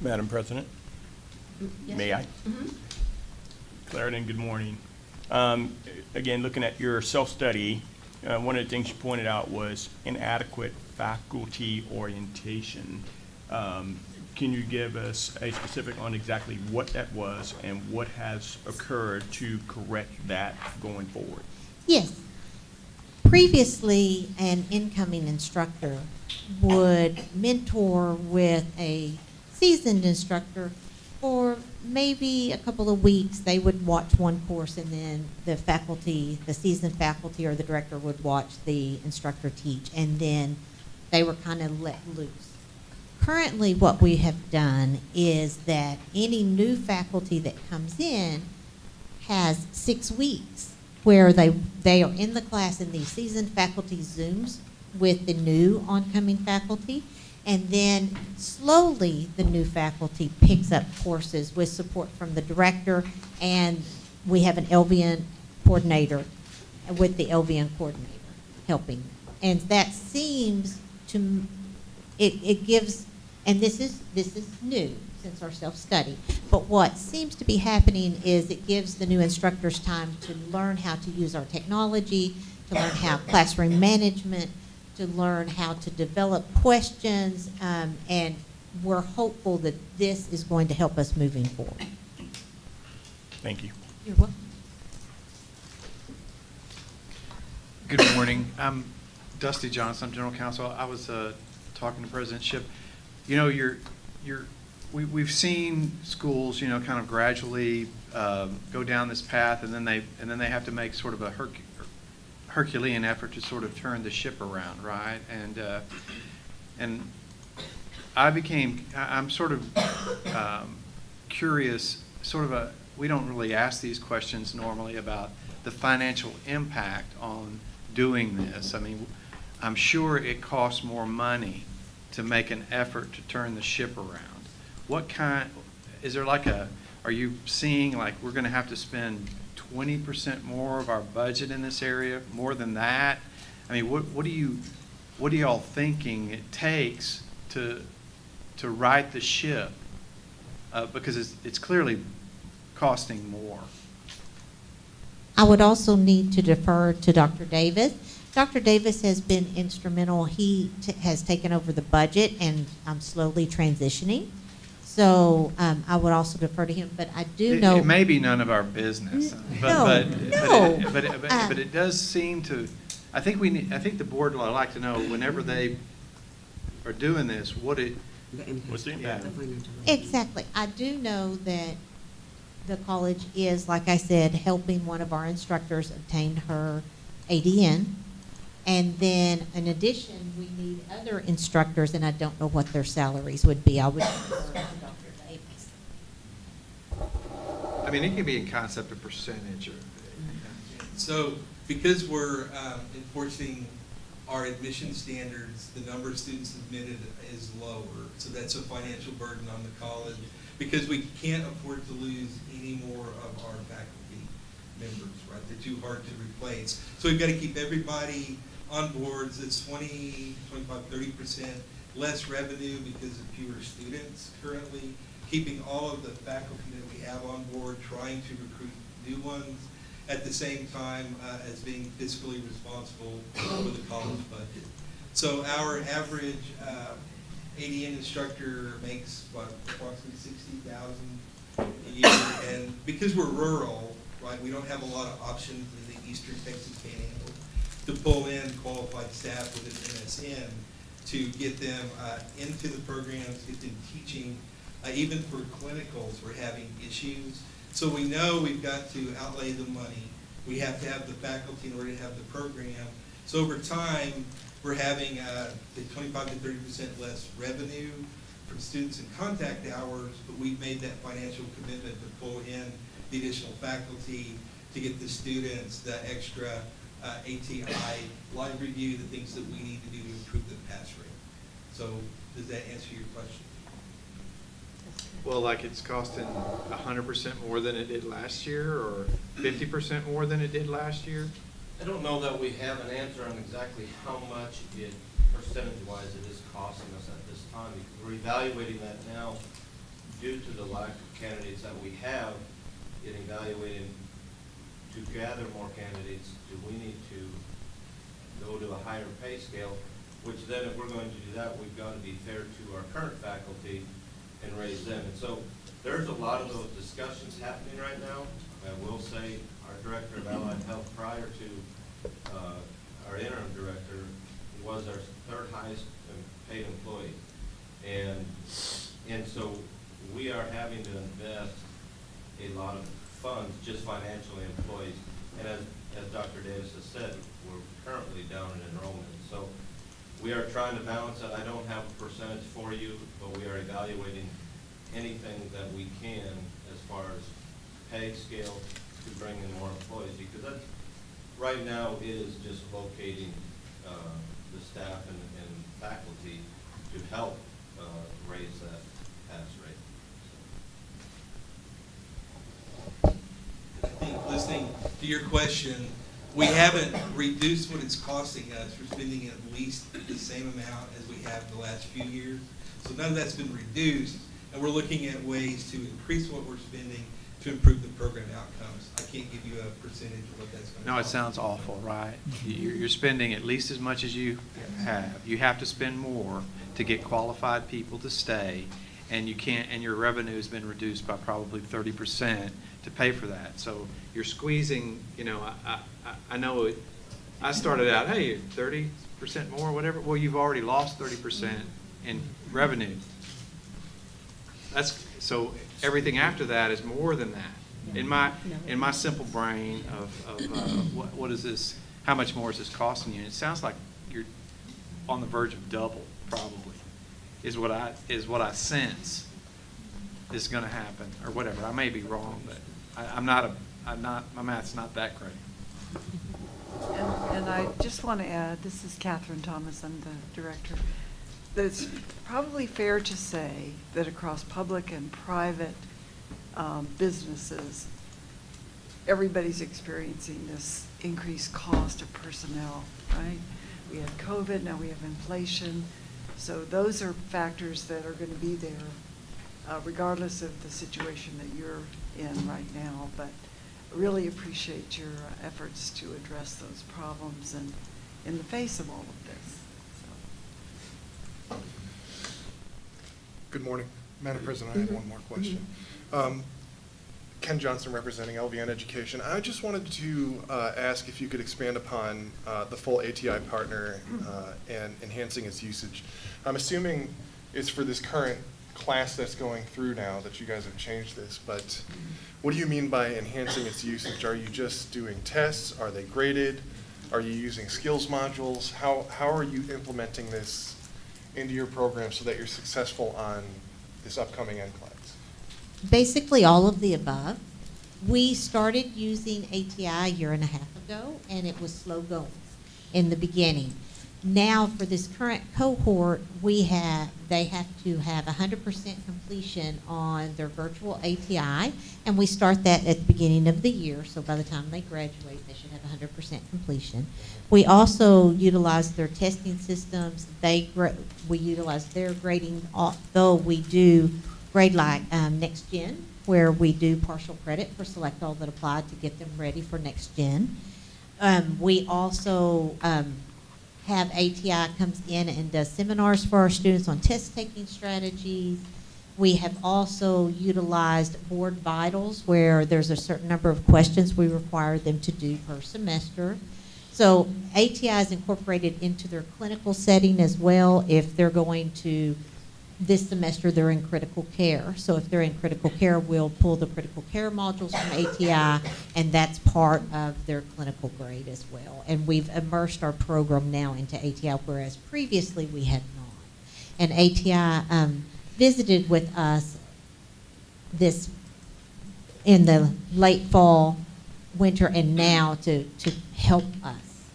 Madam President, Yes. may I? Mm-hmm. Clarendon, good morning. Again, looking at your self-study, one of the things you pointed out was inadequate faculty orientation. Can you give us a specific on exactly what that was and what has occurred to correct that going forward? Yes. Previously, an incoming instructor would mentor with a seasoned instructor for maybe a couple of weeks. They would watch one course, and then the faculty, the seasoned faculty or the director would watch the instructor teach, and then they were kind of let loose. Currently, what we have done is that any new faculty that comes in has 6 weeks where they are in the class in these seasoned faculty Zooms with the new oncoming faculty, and then slowly the new faculty picks up courses with support from the director, and we have an LVN coordinator with the LVN coordinator helping. And that seems to, it gives, and this is new since our self-study, but what seems to be happening is it gives the new instructors time to learn how to use our technology, to learn how classroom management, to learn how to develop questions, and we're hopeful that this is going to help us moving forward. Thank you. You're welcome. Good morning. I'm Dusty Johnson. I'm General Counsel. I was talking to President Shipp. You know, we've seen schools, you know, kind of gradually go down this path, and then they have to make sort of a Herculean effort to sort of turn the ship around, right? And I'm sort of curious, we don't really ask these questions normally about the financial impact on doing this. I mean, I'm sure it costs more money to make an effort to turn the ship around. Is there like are you seeing like we're going to have to spend 20% more of our budget in this area, more than that? I mean, what are y'all thinking it takes to right the ship? Because it's clearly costing more. I would also need to defer to Dr. Davis. Dr. Davis has been instrumental. He has taken over the budget, and I'm slowly transitioning. So I would also defer to him, but I do know. It may be none of our business, but it does seem to. I think the board would like to know whenever they are doing this, what's the impact? Exactly. I do know that the college is, like I said, helping one of our instructors obtain her ADN. And then, in addition, we need other instructors, and I don't know what their salaries would be. I would defer to Dr. Davis. I mean, it can be in concept of percentage. So because we're enforcing our admission standards, the number of students admitted is lower. So that's a financial burden on the college because we can't afford to lose any more of our faculty members, right? They're too hard to replace. So we've got to keep everybody on boards. It's 20, 25, 30% less revenue because of fewer students currently, keeping all of the faculty that we have on board, trying to recruit new ones, at the same time as being fiscally responsible for the college budget. So our average ADN instructor makes, approximately $60,000 a year, and because we're rural, right, we don't have a lot of options in the Eastern Texas Panhandle to pull in qualified staff with an MSN to get them into the programs, get them teaching. Even for clinicals, we're having issues. So we know we've got to outlay the money. We have to have the faculty in order to have the program. So over time, we're having 25 to 30% less revenue from students in contact hours, but we've made that financial commitment to pull in the additional faculty to get the students the extra ATI live review, the things that we need to do to improve the pass rate. So does that answer your question? Well, like it's costing 100% more than it did last year, or 50% more than it did last year? I don't know that we have an answer on exactly how much percentage-wise it is costing us at this time, because we're evaluating that now due to the lack of candidates that we have, getting evaluated to gather more candidates. Do we need to go to a higher pay scale, which then if we're going to do that, we've got to be fair to our current faculty and raise them. And so there's a lot of those discussions happening right now. I will say our Director of Allied Health prior to our interim director, was our third highest paid employee. And so we are having to invest a lot of funds, just financially employees. And as Dr. Davis has said, we're currently down in enrollment. So we are trying to balance it. I don't have a percentage for you, but we are evaluating anything that we can as far as pay scale to bring in more employees, because that's, right now it is just locating the staff and faculty to help raise that pass rate. I think listening to your question, we haven't reduced what it's costing us. We're spending at least the same amount as we have the last few years. So none of that's been reduced, and we're looking at ways to increase what we're spending to improve the program outcomes. I can't give you a percentage of what that's going to No, it cost. sounds awful, right? You're spending at least as much as you have. You have to spend more to get qualified people to stay, and you can't, and your revenue has been reduced by probably 30% to pay for that. So you're squeezing, you know, I know it, I started out, hey, 30% more, whatever. Well, you've already lost 30% in revenue. That's, so everything after that is more than that. In my simple brain of what is this, how much more is this costing you? It sounds like you're on the verge of double, probably, is what I sense is going to happen, or whatever. I may be wrong, but my math's not that great. And I just want to add, this is Catherine Thomas, I'm the director, that it's probably fair to say that across public and private businesses, everybody's experiencing this increased cost of personnel, right? We had COVID, now we have inflation. So those are factors that are going to be there regardless of the situation that you're in right now. But I really appreciate your efforts to address those problems and in the face of all of this. Good morning. Madam President, I have one more question. Ken Johnson, representing LVN Education. I just wanted to ask if you could expand upon the full ATI partner and enhancing its usage. I'm assuming it's for this current class that's going through now that you guys have changed this, but what do you mean by enhancing its usage? Are you just doing tests? Are they graded? Are you using skills modules? How are you implementing this into your program so that you're successful on this upcoming NCLEX? Basically all of the above. We started using ATI a year and a half ago, and it was slow going in the beginning. Now for this current cohort, they have to have 100% completion on their virtual ATI, and we start that at the beginning of the year, so by the time they graduate, they should have 100% completion. We also utilize their testing systems. We utilize their grading, although we do grade like Next Gen, where we do partial credit for Select All that applied to get them ready for Next Gen. We also have ATI comes in and does seminars for our students on test-taking strategies. We have also utilized Board Vitals, where there's a certain number of questions we require them to do per semester. So ATI is incorporated into their clinical setting as well if they're going to, this semester they're in critical care. So if they're in critical care, we'll pull the critical care modules from ATI, and that's part of their clinical grade as well. And we've immersed our program now into ATI, whereas previously we had not. And ATI visited with us this in the late fall, winter, and now to help us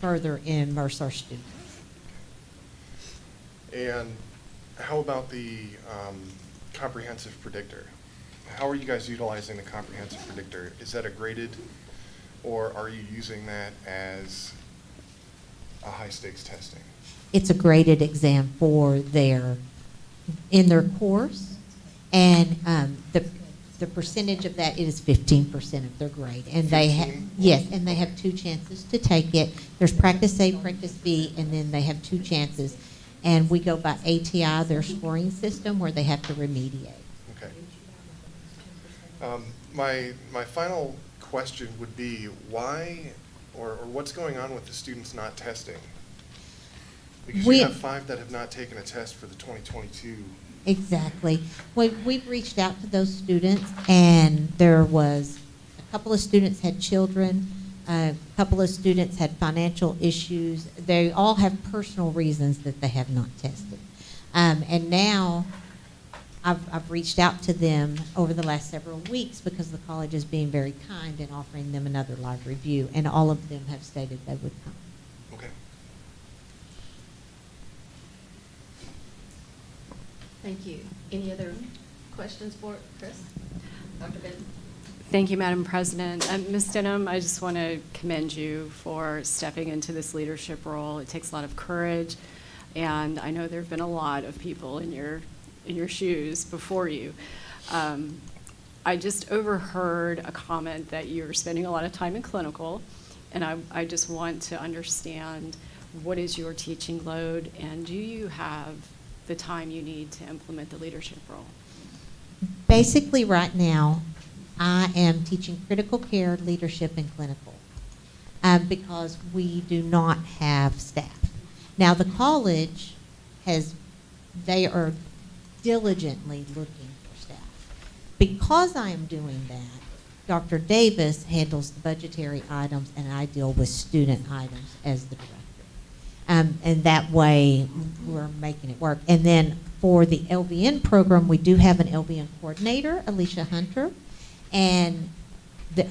further immerse our students. And how about the comprehensive predictor? How are you guys utilizing the comprehensive predictor? Is that a graded, or are you using that as a high-stakes testing? It's a graded exam in their course, and the percentage of that is 15% of their grade. And they have 2 chances to take it. There's practice A, practice B, and then they have 2 chances. And we go by ATI, their scoring system, where they have to remediate. Okay. My final question would be, why or what's going on with the students not testing? Because We- you have 5 that have not taken a test for the 2022. Exactly. We've reached out to those students, and there was a couple of students had children, a couple of students had financial issues. They all have personal reasons that they have not tested. And now I've reached out to them over the last several weeks because the college is being very kind and offering them another live review, and all of them have stated they would come. Okay. Thank you. Any other questions for Chris? Dr. Benton? Thank you, Madam President. Ms. Denham, I just want to commend you for stepping into this leadership role. It takes a lot of courage, and I know there have been a lot of people in your shoes before you. I just overheard a comment that you're spending a lot of time in clinical, and I just want to understand what is your teaching load, and do you have the time you need to implement the leadership role? Basically, right now, I am teaching critical care, leadership, and clinical because we do not have staff. Now, the college they are diligently looking for staff. Because I am doing that, Dr. Davis handles the budgetary items, and I deal with student items as the director. And that way, we're making it work. And then for the LVN program, we do have an LVN coordinator, Alicia Hunter, and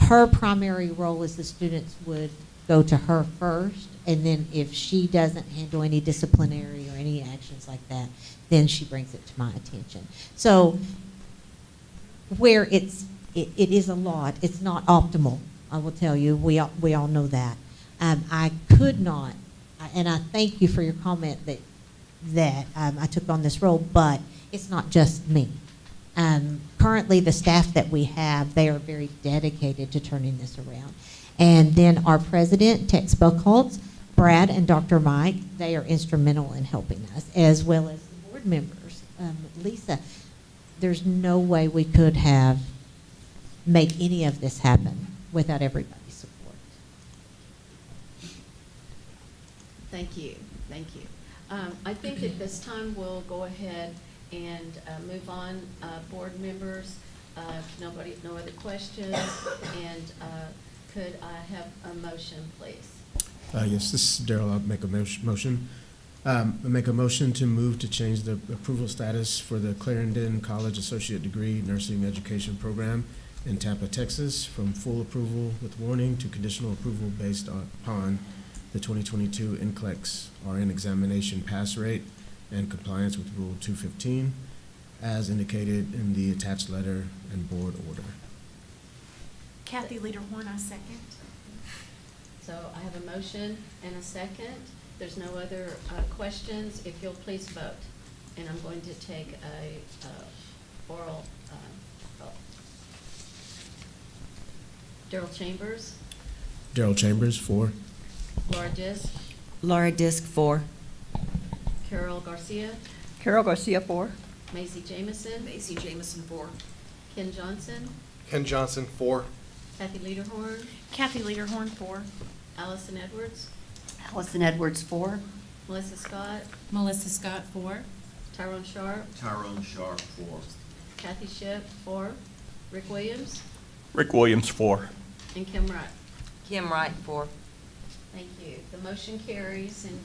her primary role is the students would go to her first, and then if she doesn't handle any disciplinary or any actions like that, then she brings it to my attention. So where it is a lot, it's not optimal, I will tell you. We all know that. I could not, and I thank you for your comment that I took on this role, but it's not just me. Currently, the staff that we have, they are very dedicated to turning this around. And then our president, Tex Buckholtz, Brad, and Dr. Mike, they are instrumental in helping us, as well as the board members. Lisa, there's no way we could have made any of this happen without everybody's support. Thank you. Thank you. I think at this time we'll go ahead and move on. Board members, no other questions, and could I have a motion, please? Yes, this is Daryl. I'll make a motion. I make a motion to move to change the approval status for the Clarendon College Associate Degree Nursing Education Program in Tampa, Texas, from full approval with warning to conditional approval based upon the 2022 NCLEX RN examination pass rate and compliance with Rule 215, as indicated in the attached letter and board order. Kathy Lederhorn, I second. So I have a motion and a second. There's no other questions. If you'll please vote. And I'm going to take a oral vote. Daryl Chambers, Daryl Chambers, 4. Laura Disk, Laura Disk, 4. Carol Garcia, Carol Garcia, 4. Macy Jamison, Macy Jamison, 4. Ken Johnson, Ken Johnson, 4. Kathy Lederhorn, Kathy Lederhorn, 4. Allison Edwards, Allison Edwards, 4. Melissa Scott, Melissa Scott, 4. Tyrone Sharp, Tyrone Sharp, 4. Kathy Shipp, 4. Rick Williams, Rick Williams, 4. and Kim Wright. Kim Wright, 4. Thank you. The motion carries, and,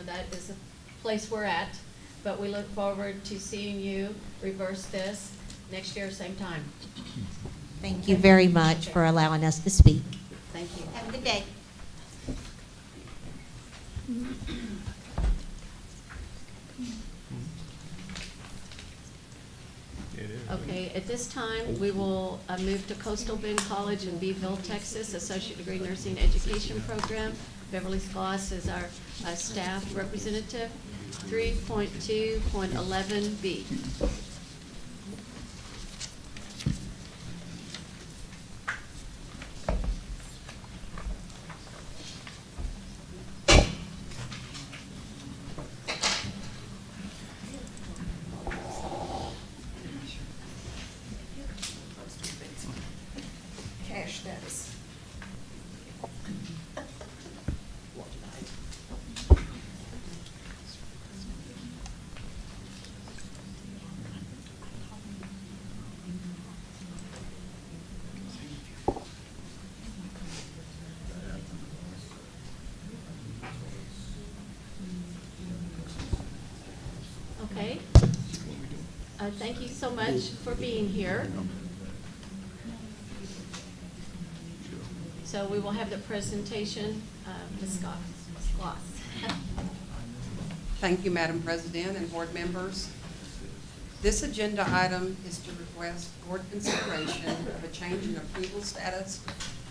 that is the place we're at, but we look forward to seeing you reverse this next year, same time. Thank you very much for allowing us to speak. Thank you. Have a good day. Okay, at this time, we will move to Coastal Bend College in Beeville, Texas, Associate Degree Nursing Education Program. Beverly Sloss is our staff representative. 3.2.11B. Cash status. Thank you so much for being here. So we will have the presentation, Ms. Scott, Ms. Gloss. Thank you, Madam President and board members. This agenda item is to request board consideration of a change in approval status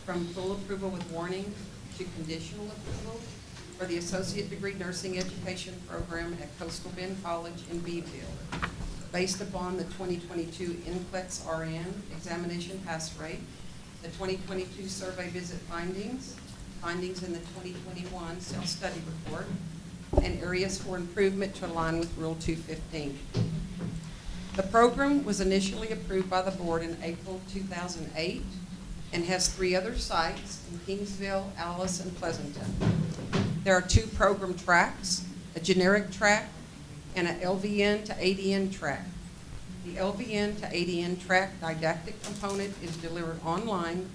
from full approval with warning to conditional approval for the Associate Degree Nursing Education Program at Coastal Bend College in Beeville, based upon the 2022 NCLEX RN examination pass rate, the 2022 survey visit findings, findings in the 2021 self-study report, and areas for improvement to align with Rule 215. The program was initially approved by the board in April 2008 and has 3 other sites in Kingsville, Alice, and Pleasanton. There are 2 program tracks, a generic track and an LVN to ADN track. The LVN to ADN track didactic component is delivered online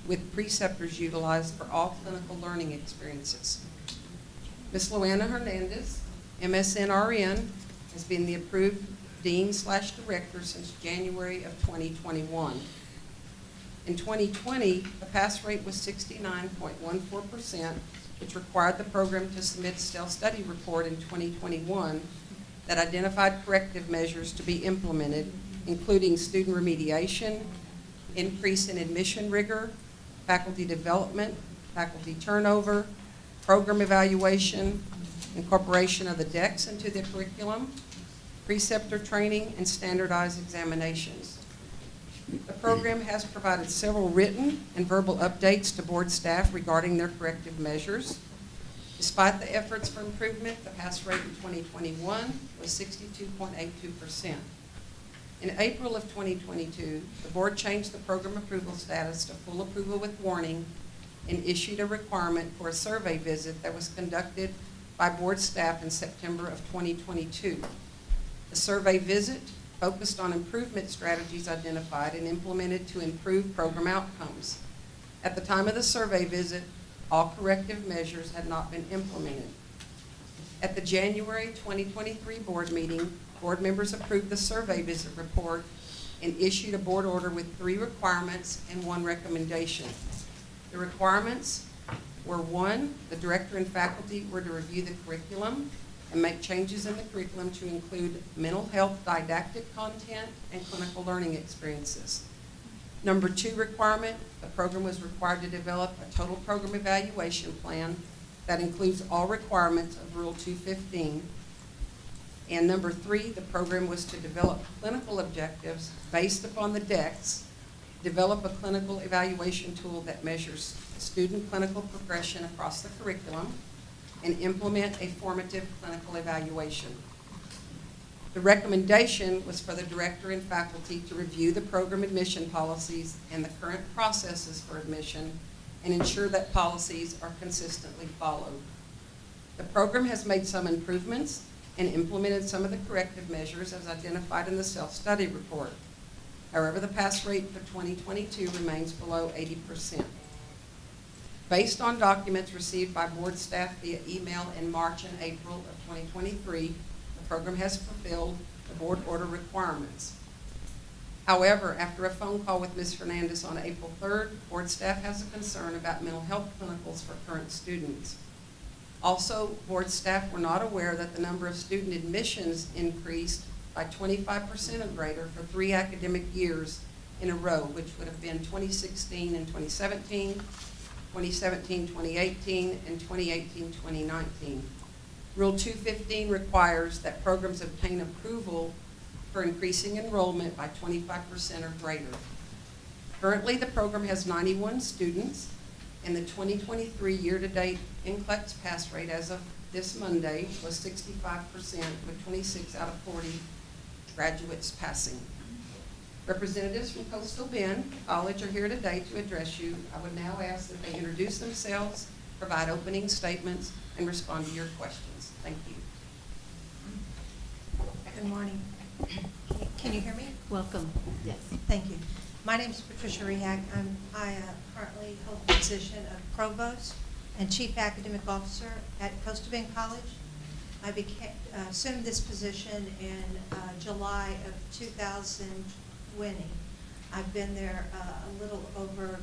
with preceptors utilized for all clinical learning experiences. Ms. Luana Hernandez, MSN RN, has been the approved Dean/Director since January of 2021. In 2020, the pass rate was 69.14%, which required the program to submit a self-study report in 2021 that identified corrective measures to be implemented, including student remediation, increase in admission rigor, faculty development, faculty turnover, program evaluation, incorporation of the DEX into the curriculum, preceptor training, and standardized examinations. The program has provided several written and verbal updates to board staff regarding their corrective measures. Despite the efforts for improvement, the pass rate in 2021 was 62.82%. In April of 2022, the board changed the program approval status to full approval with warning and issued a requirement for a survey visit that was conducted by board staff in September of 2022. The survey visit focused on improvement strategies identified and implemented to improve program outcomes. At the time of the survey visit, all corrective measures had not been implemented. At the January 2023 board meeting, board members approved the survey visit report and issued a board order with 3 requirements and 1 recommendation. The requirements were 1, the director and faculty were to review the curriculum and make changes in the curriculum to include mental health didactic content and clinical learning experiences. Number 2 requirement, the program was required to develop a total program evaluation plan that includes all requirements of Rule 215. And number 3, the program was to develop clinical objectives based upon the DEX, develop a clinical evaluation tool that measures student clinical progression across the curriculum, and implement a formative clinical evaluation. The recommendation was for the director and faculty to review the program admission policies and the current processes for admission and ensure that policies are consistently followed. The program has made some improvements and implemented some of the corrective measures as identified in the self-study report. However, the pass rate for 2022 remains below 80%. Based on documents received by board staff via email in March and April of 2023, the program has fulfilled the board order requirements. However, after a phone call with Ms. Fernandez on April 3rd, board staff has a concern about mental health clinicals for current students. Also, board staff were not aware that the number of student admissions increased by 25% or greater for 3 academic years in a row, which would have been 2016 and 2017, 2017-2018, and 2018-2019. Rule 215 requires that programs obtain approval for increasing enrollment by 25% or greater. Currently, the program has 91 students, and the 2023 year-to-date NCLEX pass rate as of this Monday was 65%, with 26 out of 40 graduates passing. Representatives from Coastal Bend College are here today to address you. I would now ask that they introduce themselves, provide opening statements, and respond to your questions. Thank you. Good morning. Can you hear me? Welcome. Yes. Thank you. My name is Patricia Rehak. I currently hold the position of Provost and Chief Academic Officer at Coastal Bend College. I assumed this position in July of 2020. I've been there a little over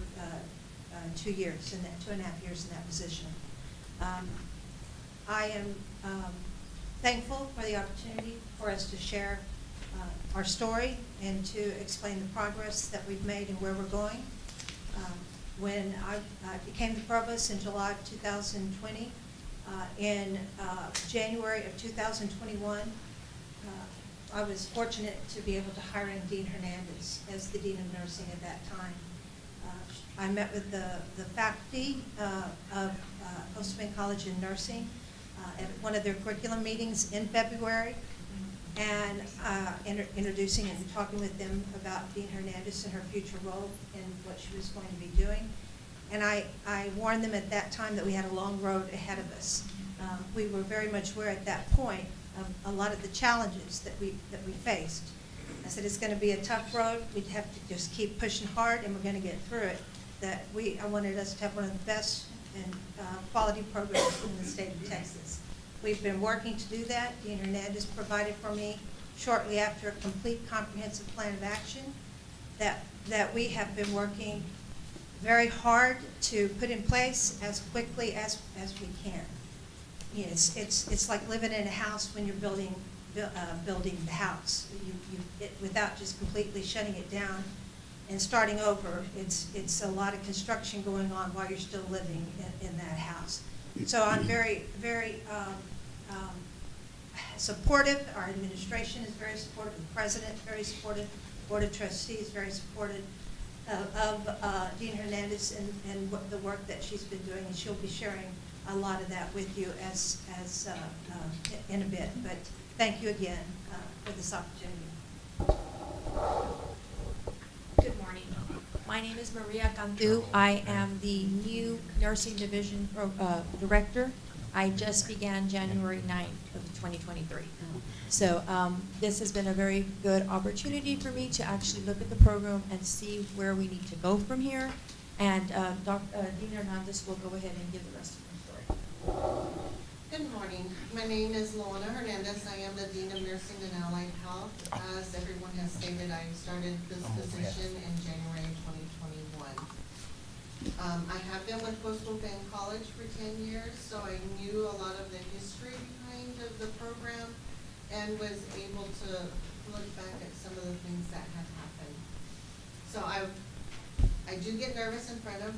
2 years, 2.5 years in that position. I am thankful for the opportunity for us to share our story and to explain the progress that we've made and where we're going. When I became the provost in July of 2020, in January of 2021, I was fortunate to be able to hire in Dean Hernandez as the Dean of Nursing at that time. I met with the faculty of Coastal Bend College in Nursing at one of their curriculum meetings in February, and introducing and talking with them about Dean Hernandez and her future role and what she was going to be doing. And I warned them at that time that we had a long road ahead of us. We were very much aware at that point of a lot of the challenges that we faced. I said it's going to be a tough road. We'd have to just keep pushing hard, and we're going to get through it. I wanted us to have one of the best and quality programs in the state of Texas. We've been working to do that. Dean Hernandez provided for me shortly after a complete comprehensive plan of action that we have been working very hard to put in place as quickly as we can. You know, it's like living in a house when you're building the house. Without just completely shutting it down and starting over, it's a lot of construction going on while you're still living in that house. So I'm very, very supportive. Our administration is very supportive. The president is very supportive. Board of Trustees is very supportive of Dean Hernandez and the work that she's been doing, and she'll be sharing a lot of that with you as in a bit. But thank you again for this opportunity. Good morning. My name is Maria Cantu. I am the new Nursing Division Director. I just began January 9th of 2023. So this has been a very good opportunity for me to actually look at the program and see where we need to go from here. And Dean Hernandez will go ahead and give the rest of the story. Good morning. My name is Luana Hernandez. I am the Dean of Nursing and Allied Health. As everyone has stated, I started this position in January 2021. I have been with Coastal Bend College for 10 years, so I knew a lot of the history behind the program and was able to look back at some of the things that had happened. So I do get nervous in front of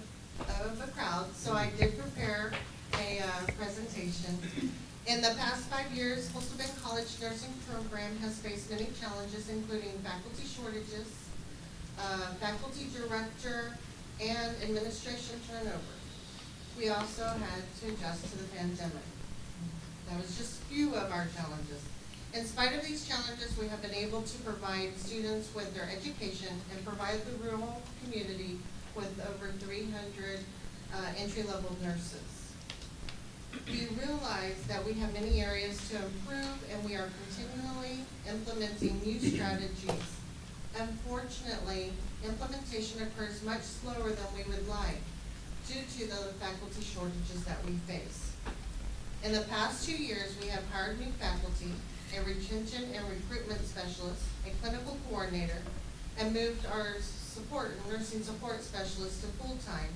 a crowd, so I did prepare a presentation. In the past 5 years, Coastal Bend College Nursing Program has faced many challenges, including faculty shortages, faculty director, and administration turnover. We also had to adjust to the pandemic. That was just a few of our challenges. In spite of these challenges, we have been able to provide students with their education and provide the rural community with over 300 entry-level nurses. We realize that we have many areas to improve, and we are continually implementing new strategies. Unfortunately, implementation occurs much slower than we would like due to the faculty shortages that we face. In the past 2 years, we have hired new faculty, a retention and recruitment specialist, a clinical coordinator, and moved our nursing support specialist to full-time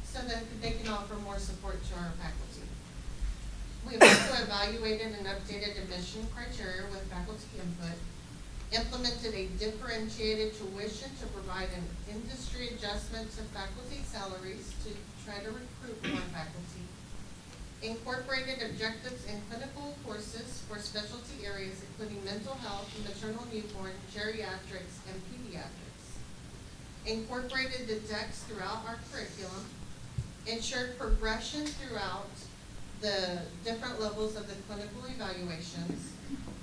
so that they can offer more support to our faculty. We've also evaluated and updated admission criteria with faculty input, implemented a differentiated tuition to provide an industry adjustment to faculty salaries to try to recruit more faculty, incorporated objectives in clinical courses for specialty areas including mental health, maternal newborn, geriatrics, and pediatrics, incorporated the DEX throughout our curriculum, ensured progression throughout the different levels of the clinical evaluations,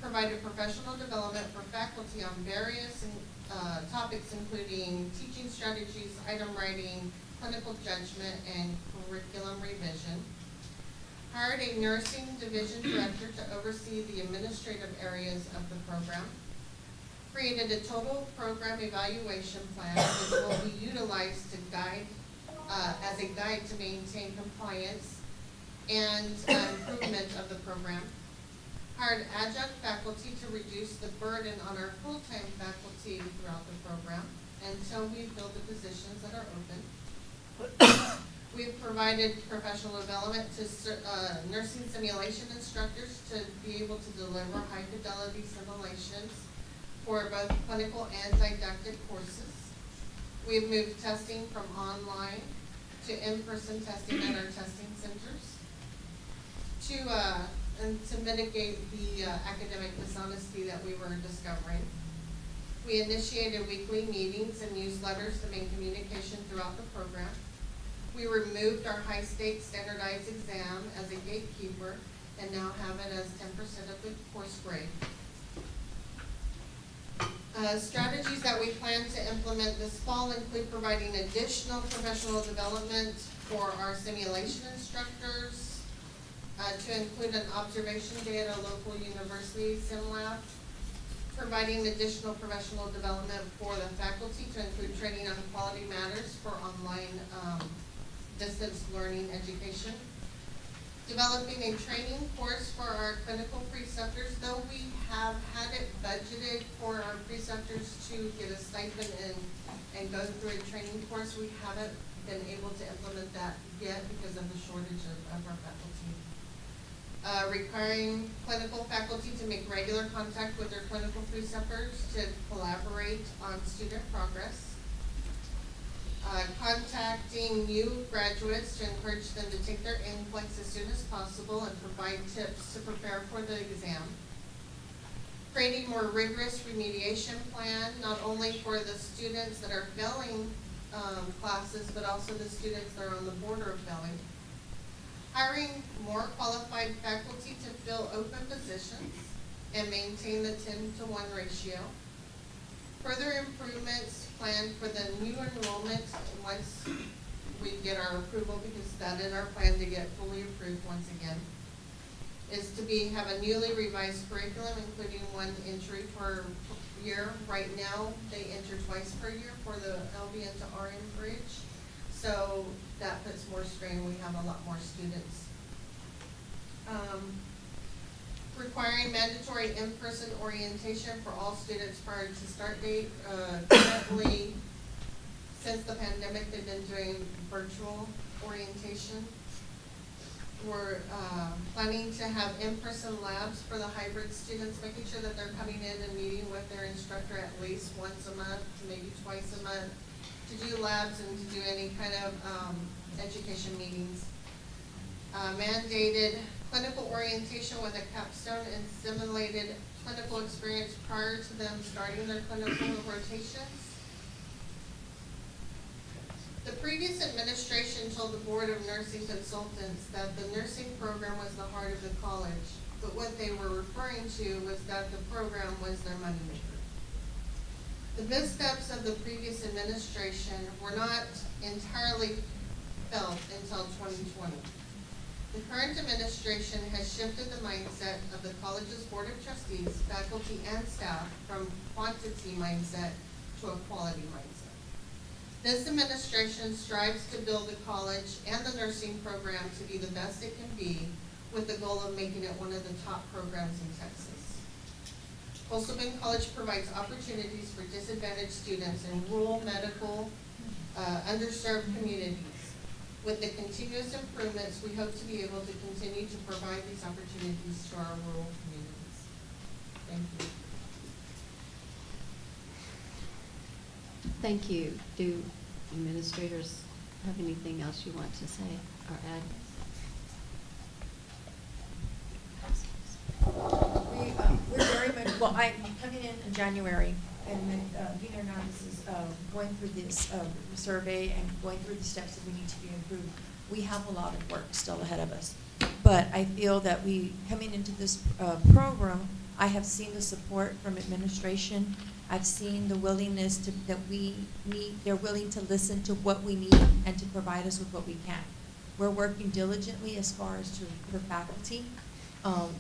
provided professional development for faculty on various topics including teaching strategies, item writing, clinical judgment, and curriculum revision, hired a nursing division director to oversee the administrative areas of the program, created a total program evaluation plan which will be utilized to guide as a guide to maintain compliance and improvement of the program, hired adjunct faculty to reduce the burden on our full-time faculty throughout the program until we fill the positions that are open. We've provided professional development to nursing simulation instructors to be able to deliver high-fidelity simulations for both clinical and didactic courses. We've moved testing from online to in-person testing at our testing centers to mitigate the academic dishonesty that we were discovering. We initiated weekly meetings and newsletters to make communication throughout the program. We removed our high-stakes standardized exam as a gatekeeper and now have it as 10% of the course grade. Strategies that we plan to implement this fall include providing additional professional development for our simulation instructors, to include an observation day at a local university sim lab, providing additional professional development for the faculty to include training on quality matters for online distance learning education, developing a training course for our clinical preceptors. Though we have had it budgeted for our preceptors to get a stipend and go through a training course, we haven't been able to implement that yet because of the shortage of our faculty. Requiring clinical faculty to make regular contact with their clinical preceptors to collaborate on student progress. Contacting new graduates to encourage them to take their NCLEX as soon as possible and provide tips to prepare for the exam. Creating more rigorous remediation plan, not only for the students that are failing classes, but also the students that are on the border of failing. Hiring more qualified faculty to fill open positions and maintain the 10-to-1 ratio. Further improvements planned for the new enrollment once we get our approval, because that is our plan to get fully approved once again, is to have a newly revised curriculum, including one entry per year. Right now, they enter twice per year for the LV into RN bridge. So that puts more strain. We have a lot more students. Requiring mandatory in-person orientation for all students prior to start date. Currently, since the pandemic, they've been doing virtual orientation. We're planning to have in-person labs for the hybrid students, making sure that they're coming in and meeting with their instructor at least once a month, maybe twice a month, to do labs and to do any kind of education meetings. Mandated clinical orientation with a capstone and simulated clinical experience prior to them starting their clinical rotations. The previous administration told the Board of Nursing Consultants that the nursing program was the heart of the college, but what they were referring to was that the program was their moneymaker. The missteps of the previous administration were not entirely felt until 2020. The current administration has shifted the mindset of the college's Board of Trustees, faculty, and staff from quantity mindset to a quality mindset. This administration strives to build the college and the nursing program to be the best it can be, with the goal of making it one of the top programs in Texas. Coastal Bend College provides opportunities for disadvantaged students in rural, medical, underserved communities. With the continuous improvements, we hope to be able to continue to provide these opportunities to our rural communities. Thank you. Thank you. Do administrators have anything else you want to say or add? We're very much, well, I'm coming in January, and then Dean Hernandez is going through this survey and going through the steps that we need to be improved. We have a lot of work still ahead of us. But I feel that coming into this program, I have seen the support from administration. I've seen the willingness that we need, they're willing to listen to what we need and to provide us with what we can. We're working diligently as far as to recruit faculty.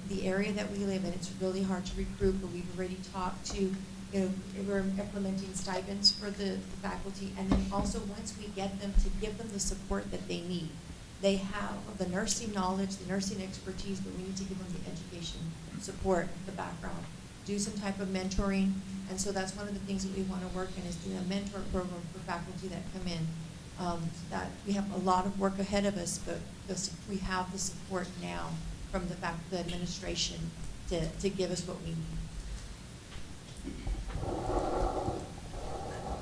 The area that we live in, it's really hard to recruit, but we've already talked to, we're implementing stipends for the faculty, and then also once we get them, to give them the support that they need. They have the nursing knowledge, the nursing expertise, but we need to give them the education, support, the background, do some type of mentoring. And so that's one of the things that we want to work in, is do a mentor program for faculty that come in. That we have a lot of work ahead of us, but we have the support now from the administration to give us what we need.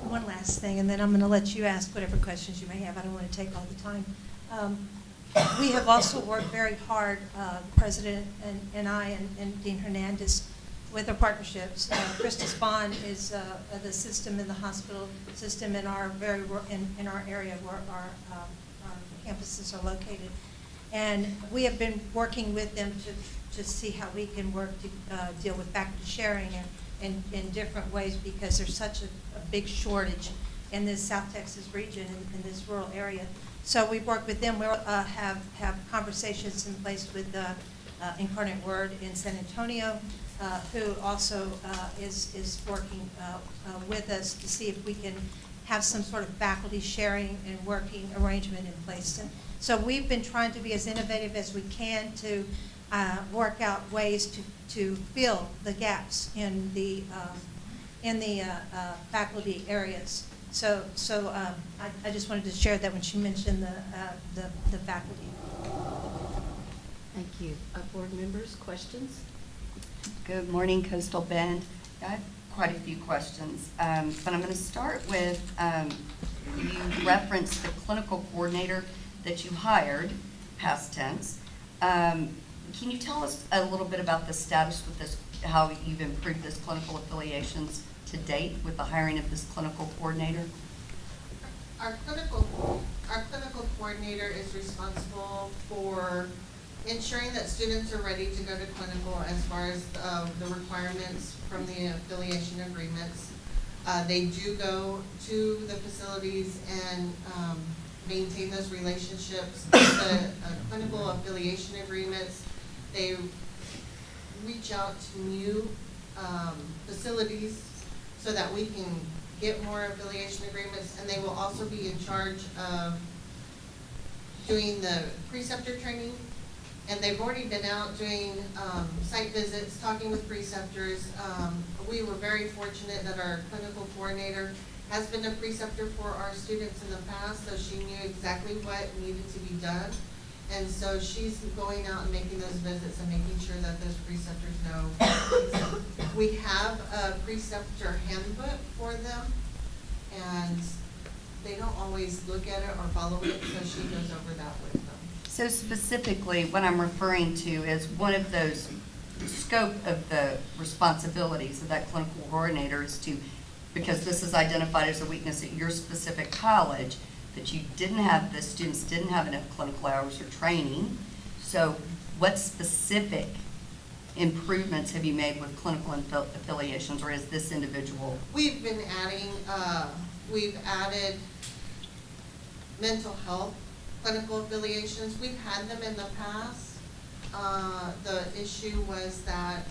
One last thing, and then I'm going to let you ask whatever questions you may have. I don't want to take all the time. We have also worked very hard, the President and I and Dean Hernandez, with our partnerships. Krista Spahn is the system in the hospital system in our in our area where our campuses are located, and we have been working with them to see how we can work to deal with faculty sharing and in different ways, because there's such a big shortage in this South Texas region, in this rural area. So we've worked with them. We have conversations in place with Incarnate Word in San Antonio, who also is working with us to see if we can have some sort of faculty sharing and working arrangement in place. And so we've been trying to be as innovative as we can to work out ways to fill the gaps in the faculty areas. So I just wanted to share that when she mentioned the faculty. Thank you. Board members, questions? Good morning, Coastal Bend. I have quite a few questions, but I'm going to start with, you referenced the clinical coordinator that you hired, past tense. Can you tell us a little bit about the status with this, how you've improved this clinical affiliations to date with the hiring of this clinical coordinator? Our clinical coordinator is responsible for ensuring that students are ready to go to clinical as far as the requirements from the affiliation agreements. They do go to the facilities and maintain those relationships. The clinical affiliation agreements, they reach out to new facilities so that we can get more affiliation agreements, and they will also be in charge of doing the preceptor training. And they've already been out doing site visits, talking with preceptors. We were very fortunate that our clinical coordinator has been a preceptor for our students in the past, so she knew exactly what needed to be done. And so she's going out and making those visits and making sure that those preceptors know. We have a preceptor handbook for them, and they don't always look at it or follow it, so she goes over that with them. So specifically, what I'm referring to is one of those scope of the responsibilities of that clinical coordinator is to, because this is identified as a weakness at your specific college, that you didn't have, the students didn't have enough clinical hours or training. So what specific improvements have you made with clinical affiliations, or is this individual? We've been adding, we've added mental health clinical affiliations. We've had them in the past. The issue was that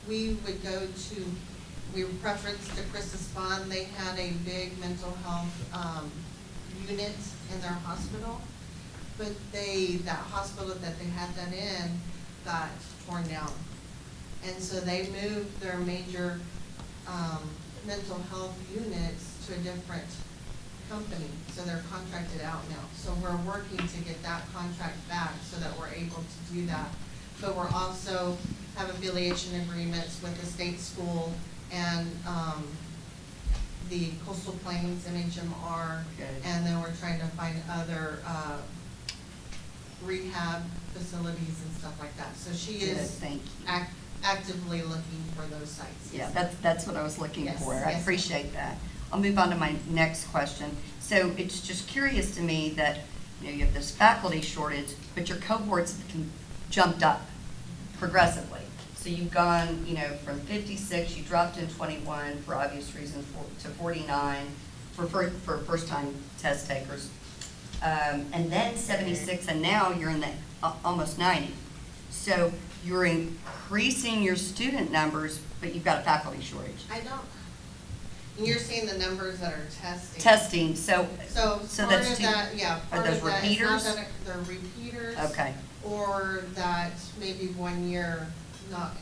we would go to, we referenced to Krista Spahn. They had a big mental health unit in their hospital, but that hospital that they had that in got torn down. And so they moved their major mental health units to a different company, so they're contracted out now. So we're working to get that contract back so that we're able to do that. But we're also have affiliation agreements with the state school and the Coastal Plains MHMR, and then we're trying to find other rehab facilities and stuff like that. So she is actively looking for those sites. Yeah, that's what I was looking for. I Yes. appreciate that. I'll move on to my next question. So it's just curious to me that you have this faculty shortage, but your cohorts have jumped up progressively. So you've gone, from 56, you dropped in 21 for obvious reasons, to 49 for first-time test takers, and then 76, and now you're in the almost 90. So you're increasing your student numbers, but you've got a faculty shortage. And you're seeing the numbers that are testing. Testing, so So part that's of two. that, yeah, Are part those of that is not repeaters? that they're repeaters. Okay. Or that maybe 1 year, not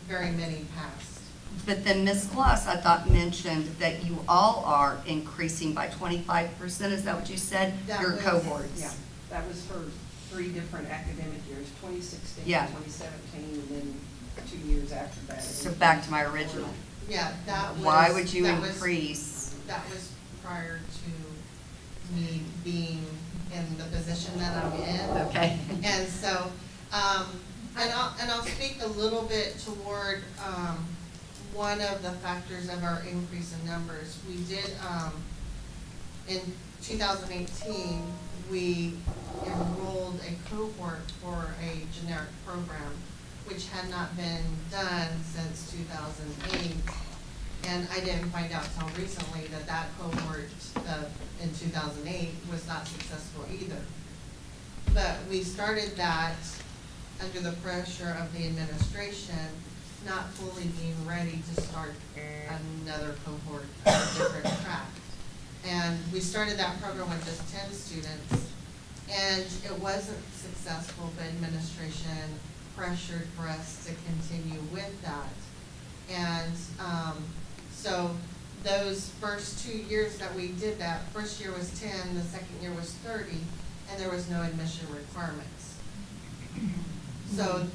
very many passed. But then Ms. Gloss, I thought, mentioned that you all are increasing by 25%, is that what you said? That Your was- cohorts? Yeah, that was for 3 different academic years, 2016, Yeah. 2017, and then 2 years after that. So back to my original. Yeah, that was. Why would you that was- increase? That was prior to me being in the position that I'm in. Okay. And so, and I'll speak a little bit toward, one of the factors of our increase in numbers. We did, in 2018, we enrolled a cohort for a generic program, which had not been done since 2008. And I didn't find out till recently that that cohort in 2008 was not successful either. But we started that under the pressure of the administration, not fully being ready to start another cohort of a different track. And we started that program with just 10 students, and it wasn't successful, but administration pressured for us to continue with that. And so those first 2 years that we did that, first year was 10, the second year was 30, and there was no admission requirements. So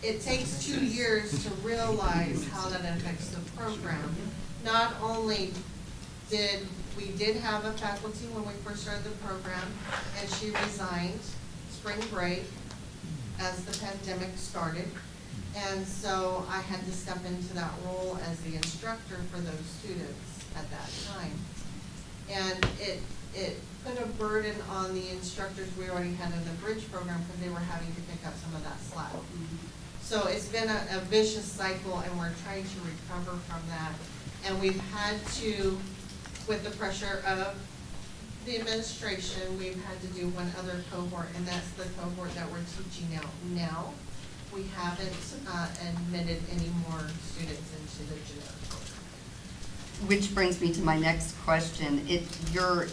it takes 2 years to realize how that affects the program. Not only did we have a faculty when we first started the program, and she resigned spring break as the pandemic started. And so I had to step into that role as the instructor for those students at that time. And it put a burden on the instructors we already had in the bridge program because they were having to pick up some of that slack. So it's been a vicious cycle, and we're trying to recover from that. And we've had to, with the pressure of the administration, we've had to do one other cohort, and that's the cohort that we're teaching out now. We haven't admitted any more students into the generic program. Which brings me to my next question. Your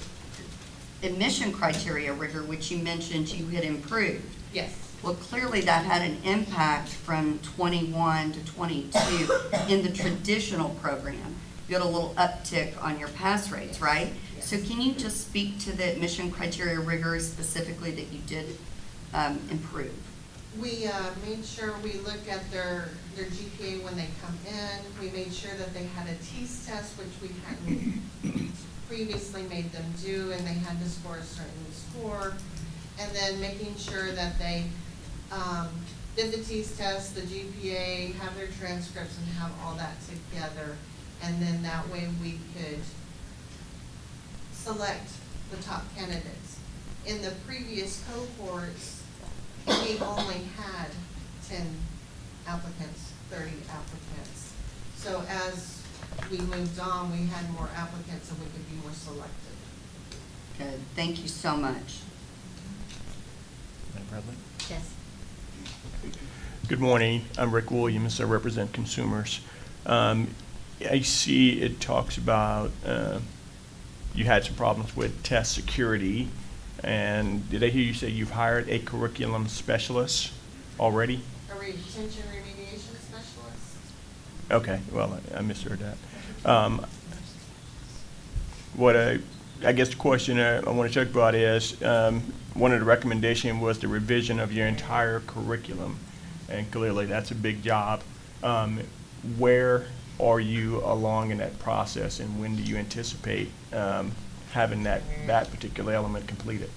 admission criteria rigor, which you mentioned you had improved. Yes. Well, clearly that had an impact from 21 to 22 in the traditional program. You had a little uptick on your pass rates, right? Yes. So can you just speak to the admission criteria rigor specifically that you did improve? We made sure we looked at their GPA when they come in. We made sure that they had a TEAS test, which we hadn't previously made them do, and they had to score a certain score. And then making sure that they did the TEAS test, the GPA, have their transcripts, and have all that together. And then that way we could select the top candidates. In the previous cohorts, we only had 10 applicants, 30 applicants. So as we moved on, we had more applicants and we could be more selective. Good, thank you so much. Madam President? Yes. Good morning. I'm Rick Williams. I represent consumers. I see it talks about you had some problems with test security. And did I hear you say you've hired a curriculum specialist already? A retention remediation specialist? Okay, well, I misheard that. I guess the question I want to talk about is, one of the recommendations was the revision of your entire curriculum. And clearly that's a big job. Where are you along in that process, and when do you anticipate having that particular element completed?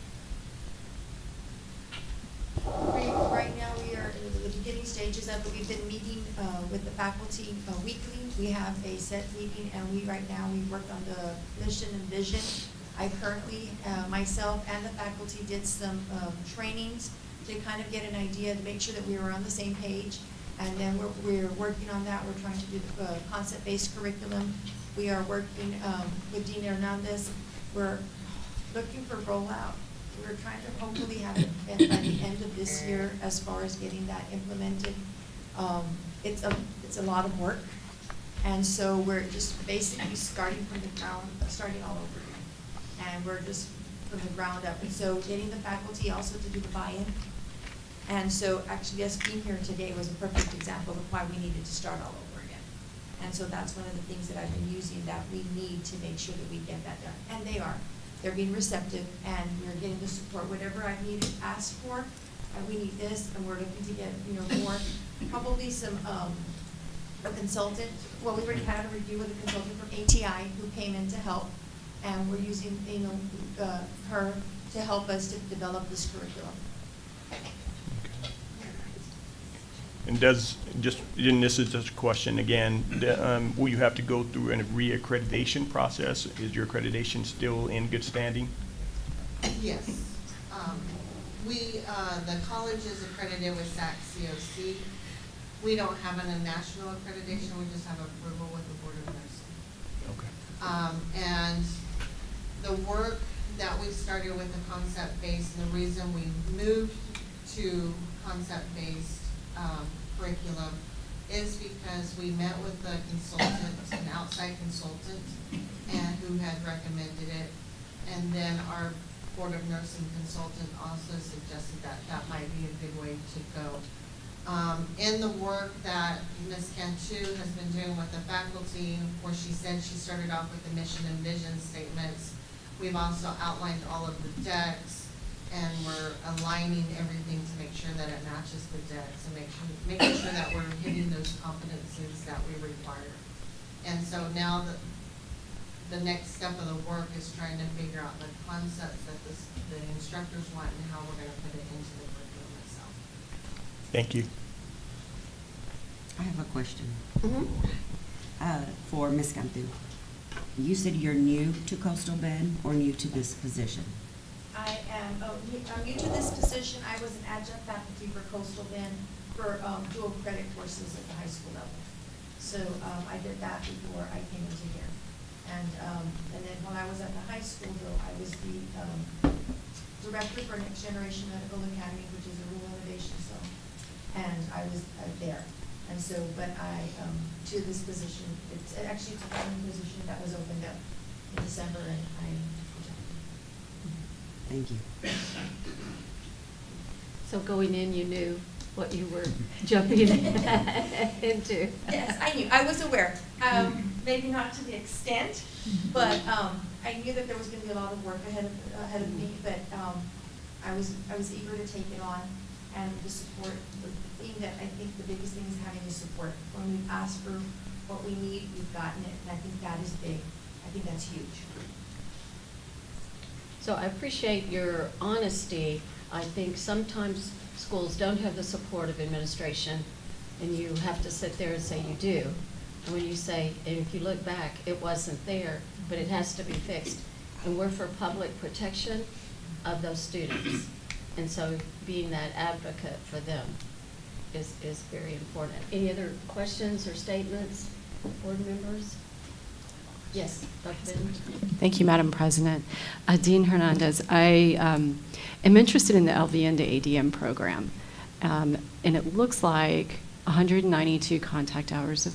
Right now, we are in the beginning stages of it. We've been meeting with the faculty weekly. We have a set meeting, and we worked on the mission and vision. I currently, myself and the faculty did some trainings to kind of get an idea, to make sure that we were on the same page. And then we're working on that. We're trying to do the concept-based curriculum. We are working with Dean Hernandez. We're looking for rollout. We're trying to hopefully have it by the end of this year as far as getting that implemented. It's a lot of work, And so we're just basically starting from the ground, starting all over again. And we're just from the ground up. And so getting the faculty also to do the buy-in. And so actually us being here today was a perfect example of why we needed to start all over again. And so that's one of the things that I've been using, that we need to make sure that we get that done. And they are. They're being receptive, and we're getting the support. Whatever I've needed, asked for, we need this, and we're looking to get, more, probably some, a consultant. Well, we already had a review with a consultant from ATI who came in to help, and we're using, her to help us to develop this curriculum. And this is just a question again, will you have to go through a reaccreditation process? Is your accreditation still in good standing? Yes. The college is accredited with SAC-COC. We don't have a national accreditation, we just have approval with the Board of Nursing. Okay. And the work that we started with the concept-based, and the reason we moved to concept-based curriculum is because we met with a consultant, an outside consultant, and who had recommended it. And then our Board of Nursing consultant also suggested that that might be a good way to go. In the work that Ms. Cantu has been doing with the faculty, of course, she said she started off with the mission and vision statements. We've also outlined all of the decks, and we're aligning everything to make sure that it matches the decks, and making sure that we're hitting those competencies that we require. And so now the next step of the work is trying to figure out the concepts that the instructors want and how we're going to put it into the curriculum itself. Thank you. I have a question for Ms. Cantu. You said you're new to Coastal Bend or new to this position? I'm new to this position. I was an adjunct faculty for Coastal Bend for dual credit courses at the high school level. So I did that before I came into here. And then when I was at the high school, though, I was the director for Next Generation Medical Academy, which is a rural innovation zone. And I was there. And so, but to this position, it's actually a permanent position that was opened up in December, and I Thank you. So going in, you knew what you were jumping into? Yes, I knew. I was aware. Maybe not to the extent, but I knew that there was going to be a lot of work ahead of me. But I was eager to take it on, and the support. The thing that I think the biggest thing is having the support. When we ask for what we need, we've gotten it, and I think that is big. I think that's huge. So I appreciate your honesty. I think sometimes schools don't have the support of administration, and you have to sit there and say you do. And when you say, and if you look back, it wasn't there, but it has to be fixed. And we're for public protection of those students. And so being that advocate for them is very important. Any other questions or statements, board members? Yes, Dr. Benton. Thank you, Madam President. Dean Hernandez, I am interested in the LVN to ADM program. And it looks like 192 contact hours of,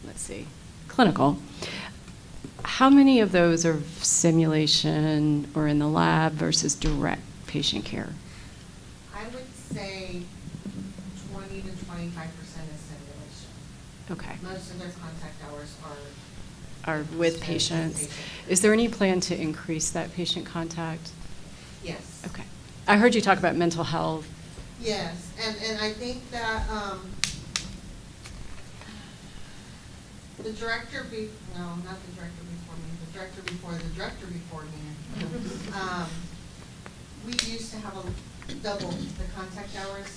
let's see, clinical. How many of those are simulation or in the lab versus direct patient care? I would say 20 to 25% is simulation. Okay. Most of their contact hours Are with patients. Is there any plan to increase that patient contact? Yes. Okay. I heard you talk about mental health. Yes, and I think that the director not the director before me, the director before me, we used to have double the contact hours,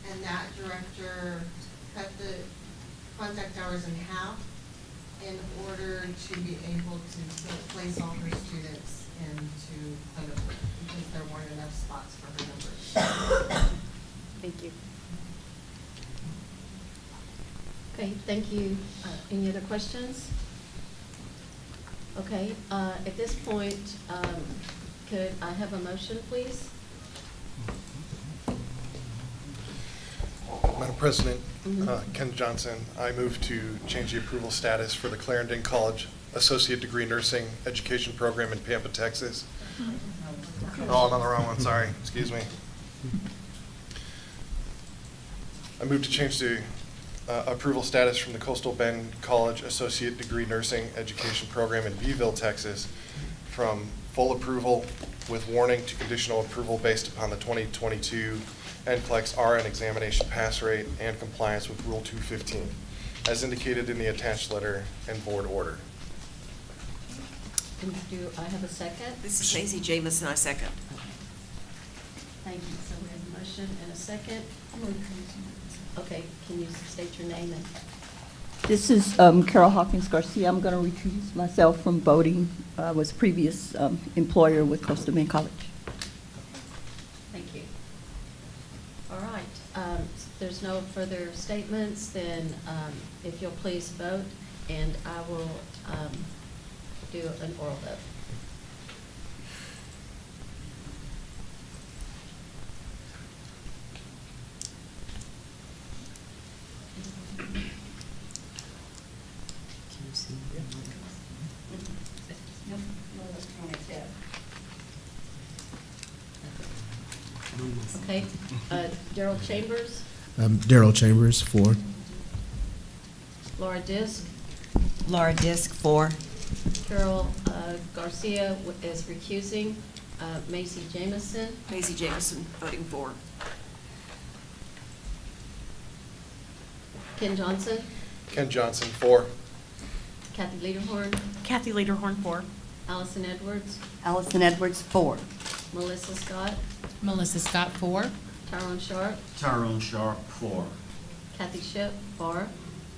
and that director cut the contact hours in half in order to be able to place all her students into clinical, because there weren't enough spots for her numbers. Thank you. Okay, thank you. Any other questions? Okay, at this point, could I have a motion, please? Madam President, Mhm. Ken Johnson, I move to change the approval status for the Clarendon College Associate Degree Nursing Education Program in Pampa, Texas. Oh, I'm on the wrong one, sorry, excuse me. I move to change the approval status from the Coastal Bend College Associate Degree Nursing Education Program in Beeville, Texas, from full approval with warning to conditional approval based upon the 2022 NCLEX RN examination pass rate and compliance with Rule 215, as indicated in the attached letter and board order. And do I have a second? This is Stacey Jamison, I second. Thank you. So we have a motion and a second. Okay, can you state your name and? This is Carol Hawkins Garcia. I'm going to recuse myself from voting. I was previous employer with Coastal Bend College. Thank you. All right, there's no further statements, then if you'll please vote, and I will do an oral vote. Okay, Daryl Chambers, Daryl Chambers, 4. Laura Disk, Laura Disk, 4. Carol Garcia is recusing, Macy Jamison, Maisie Jamison, voting for. Ken Johnson, Ken Johnson, 4. Kathy Lederhorn, Kathy Lederhorn, 4. Allison Edwards, Allison Edwards, 4. Melissa Scott, Melissa Scott, 4. Tyrone Sharp, Tyrone Sharp, 4. Kathy Ship, 4.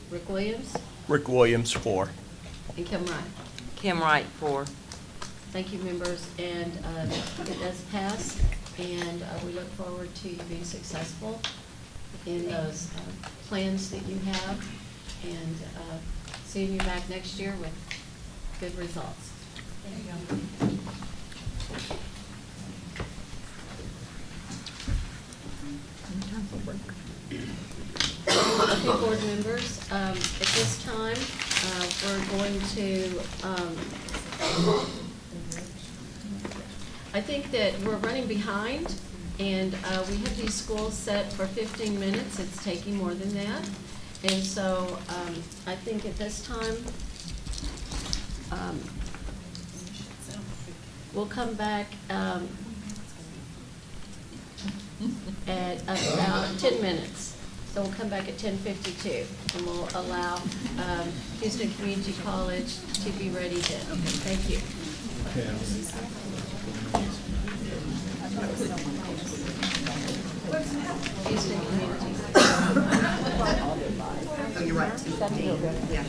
Rick Williams, Rick Williams, 4. and Kim Wright. Kim Wright, 4. Thank you, members, and it does pass, and we look forward to you being successful in those plans that you have, and seeing you back next year with good results. Okay, board members, at this time, we're going to, I think that we're running behind, and we have these schools set for 15 minutes. It's taking more than that. And so I think at this time, we'll come back at about 10 minutes. So we'll come back at 10:52, and we'll allow Houston Community College to be ready then. Okay, thank you. Houston Community. Oh, you're right. Yeah.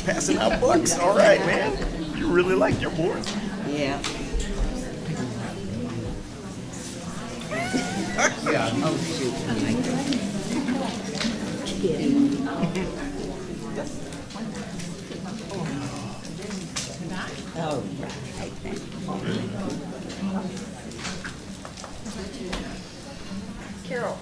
Passing out books, all right, man. You really like your board. Yeah. Yeah. Oh, shoot. Oh, right. Carol.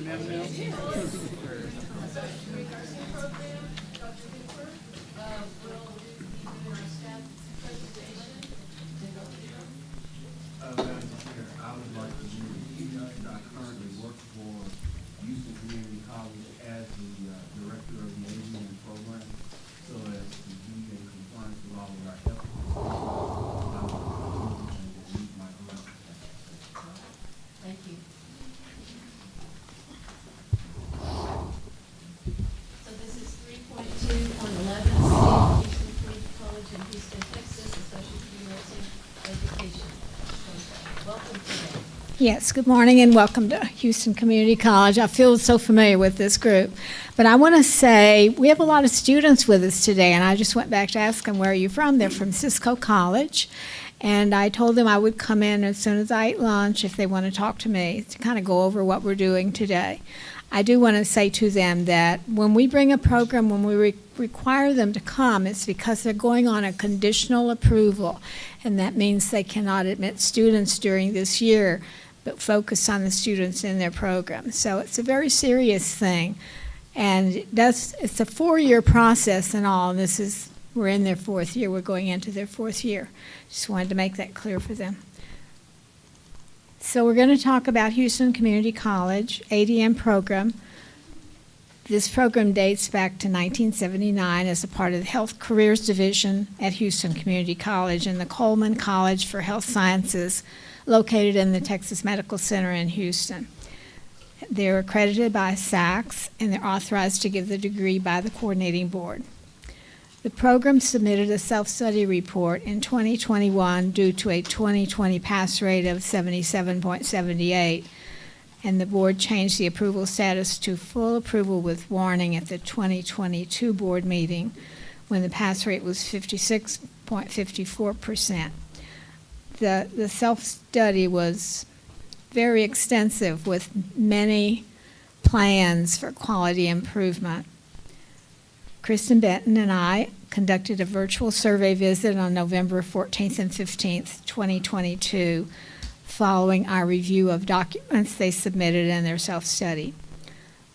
Madam Chair, I would like to move, I currently work for Houston Community College as the director of the AVN program, so as to be in compliance with all of our ethical and meet my grant. Thank you. So this is 3.2.11, Houston Community College in Houston, Texas, Associate Degree Nursing Education. Welcome today. Yes, good morning and welcome to Houston Community College. I feel so familiar with this group. But I want to say we have a lot of students with us today, and I just went back to ask them, where are you from? They're from Cisco College. And I told them I would come in as soon as I ate lunch if they want to talk to me to kind of go over what we're doing today. I do want to say to them that when we bring a program, when we require them to come, it's because they're going on a conditional approval. And that means they cannot admit students during this year, but focus on the students in their program. So it's a very serious thing. And it's a 4-year process and all, and we're in their 4th year. We're going into their 4th year. Just wanted to make that clear for them. So we're going to talk about Houston Community College ADM program. This program dates back to 1979 as a part of the Health Careers Division at Houston Community College and the Coleman College for Health Sciences, located in the Texas Medical Center in Houston. They're accredited by SACS, and they're authorized to give the degree by the coordinating board. The program submitted a self-study report in 2021 due to a 2020 pass rate of 77.78, and the board changed the approval status to full approval with warning at the 2022 board meeting when the pass rate was 56.54%. The self-study was very extensive with many plans for quality improvement. Kristen Benton and I conducted a virtual survey visit on November 14th and 15th, 2022, following our review of documents they submitted in their self-study.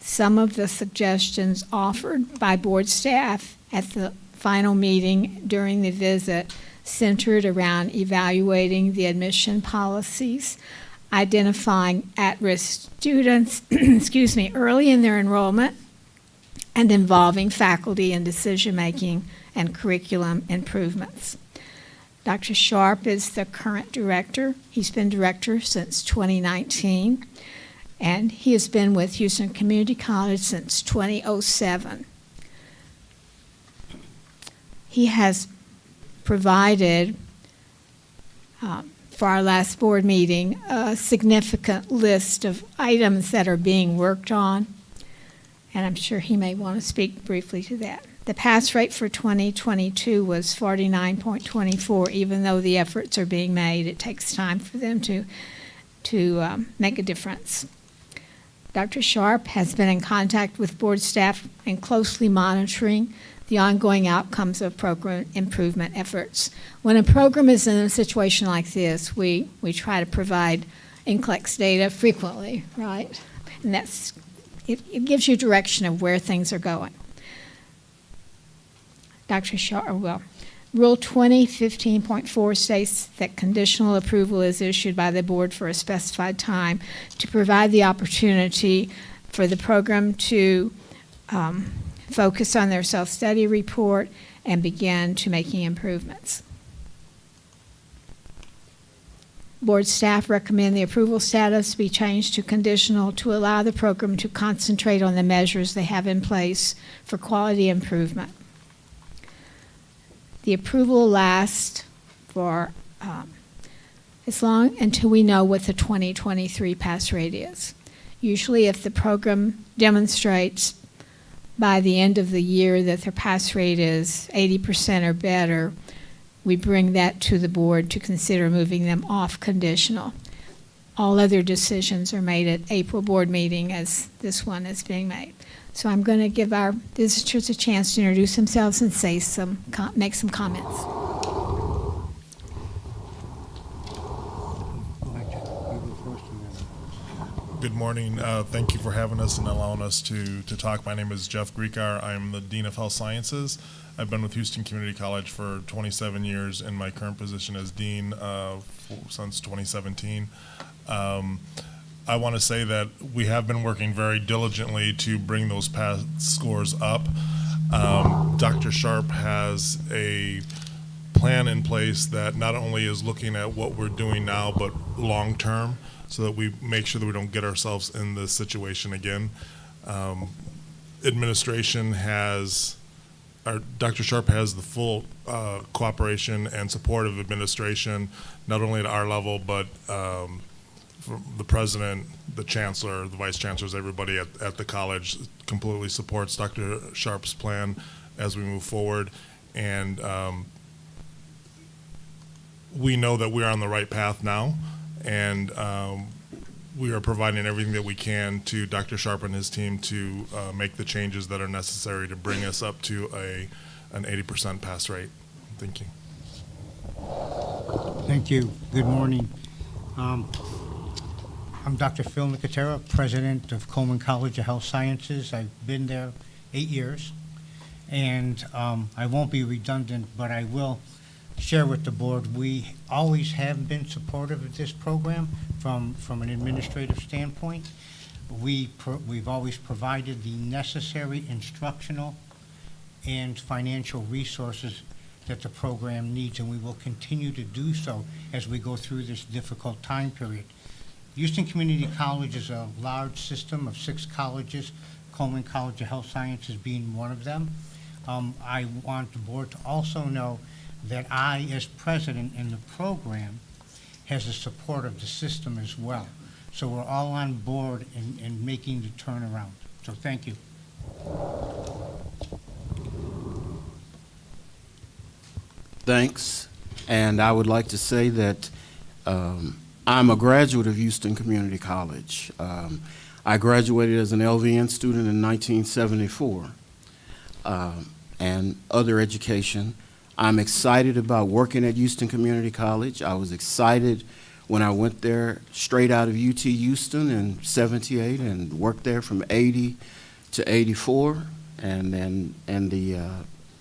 Some of the suggestions offered by board staff at the final meeting during the visit centered around evaluating the admission policies, identifying at-risk students, early in their enrollment, and involving faculty in decision-making and curriculum improvements. Dr. Sharp is the current director. He's been director since 2019, and he has been with Houston Community College since 2007. He has provided, for our last board meeting, a significant list of items that are being worked on, and I'm sure he may want to speak briefly to that. The pass rate for 2022 was 49.24. Even though the efforts are being made, it takes time for them to make a difference. Dr. Sharp has been in contact with board staff and closely monitoring the ongoing outcomes of program improvement efforts. When a program is in a situation like this, we try to provide NCLEX data frequently, right? And it gives you direction of where things are going. Dr. Sharp, Rule 2015.4 states that conditional approval is issued by the board for a specified time to provide the opportunity for the program to focus on their self-study report and begin to making improvements. Board staff recommend the approval status be changed to conditional to allow the program to concentrate on the measures they have in place for quality improvement. The approval lasts for as long until we know what the 2023 pass rate is. Usually if the program demonstrates by the end of the year that their pass rate is 80% or better, we bring that to the board to consider moving them off conditional. All other decisions are made at April board meeting as this one is being made. So I'm going to give our visitors a chance to introduce themselves and make some comments. Good morning. Thank you for having us and allowing us to talk. My name is Jeff Greekar. I'm the Dean of Health Sciences. I've been with Houston Community College for 27 years in my current position as Dean since 2017. I want to say that we have been working very diligently to bring those pass scores up. Dr. Sharp has a plan in place that not only is looking at what we're doing now, but long term, so that we make sure that we don't get ourselves in this situation again. Administration has, Dr. Sharp has the full cooperation and support of administration, not only at our level, but from the president, the chancellor, the vice chancellors, everybody at the college completely supports Dr. Sharp's plan as we move forward. And we know that we're on the right path now, and we are providing everything that we can to Dr. Sharp and his team to make the changes that are necessary to bring us up to an 80% pass rate. Thank you. Thank you. Good morning. I'm Dr. Phil Nicotera, president of Coleman College of Health Sciences. I've been there 8 years, and I won't be redundant, but I will share with the board, we always have been supportive of this program from an administrative standpoint. We've always provided the necessary instructional and financial resources that the program needs, and we will continue to do so as we go through this difficult time period. Houston Community College is a large system of 6 colleges, Coleman College of Health Sciences being one of them. I want the board to also know that I, as president in the program, has the support of the system as well. So we're all on board in making the turnaround. So thank you. Thanks. And I would like to say that I'm a graduate of Houston Community College. I graduated as an LVN student in 1974 and other education. I'm excited about working at Houston Community College. I was excited when I went there straight out of UT Houston in '78 and worked there from '80 to '84, and then the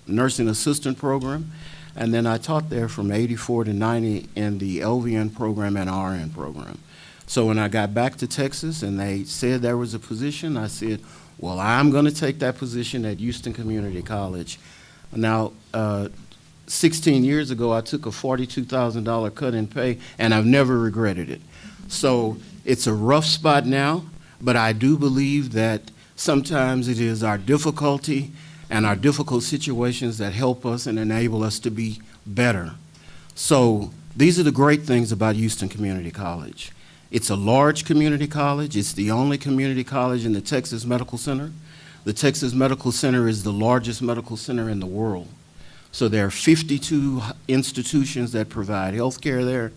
nursing assistant program. And then I taught there from '84 to '90 in the LVN program and RN program. So when I got back to Texas and they said there was a position, I said, well, I'm going to take that position at Houston Community College. Now, 16 years ago, I took a $42,000 cut in pay, and I've never regretted it. So it's a rough spot now, but I do believe that sometimes it is our difficulty and our difficult situations that help us and enable us to be better. So these are the great things about Houston Community College. It's a large community college. It's the only community college in the Texas Medical Center. The Texas Medical Center is the largest medical center in the world. So there are 52 institutions that provide health care there,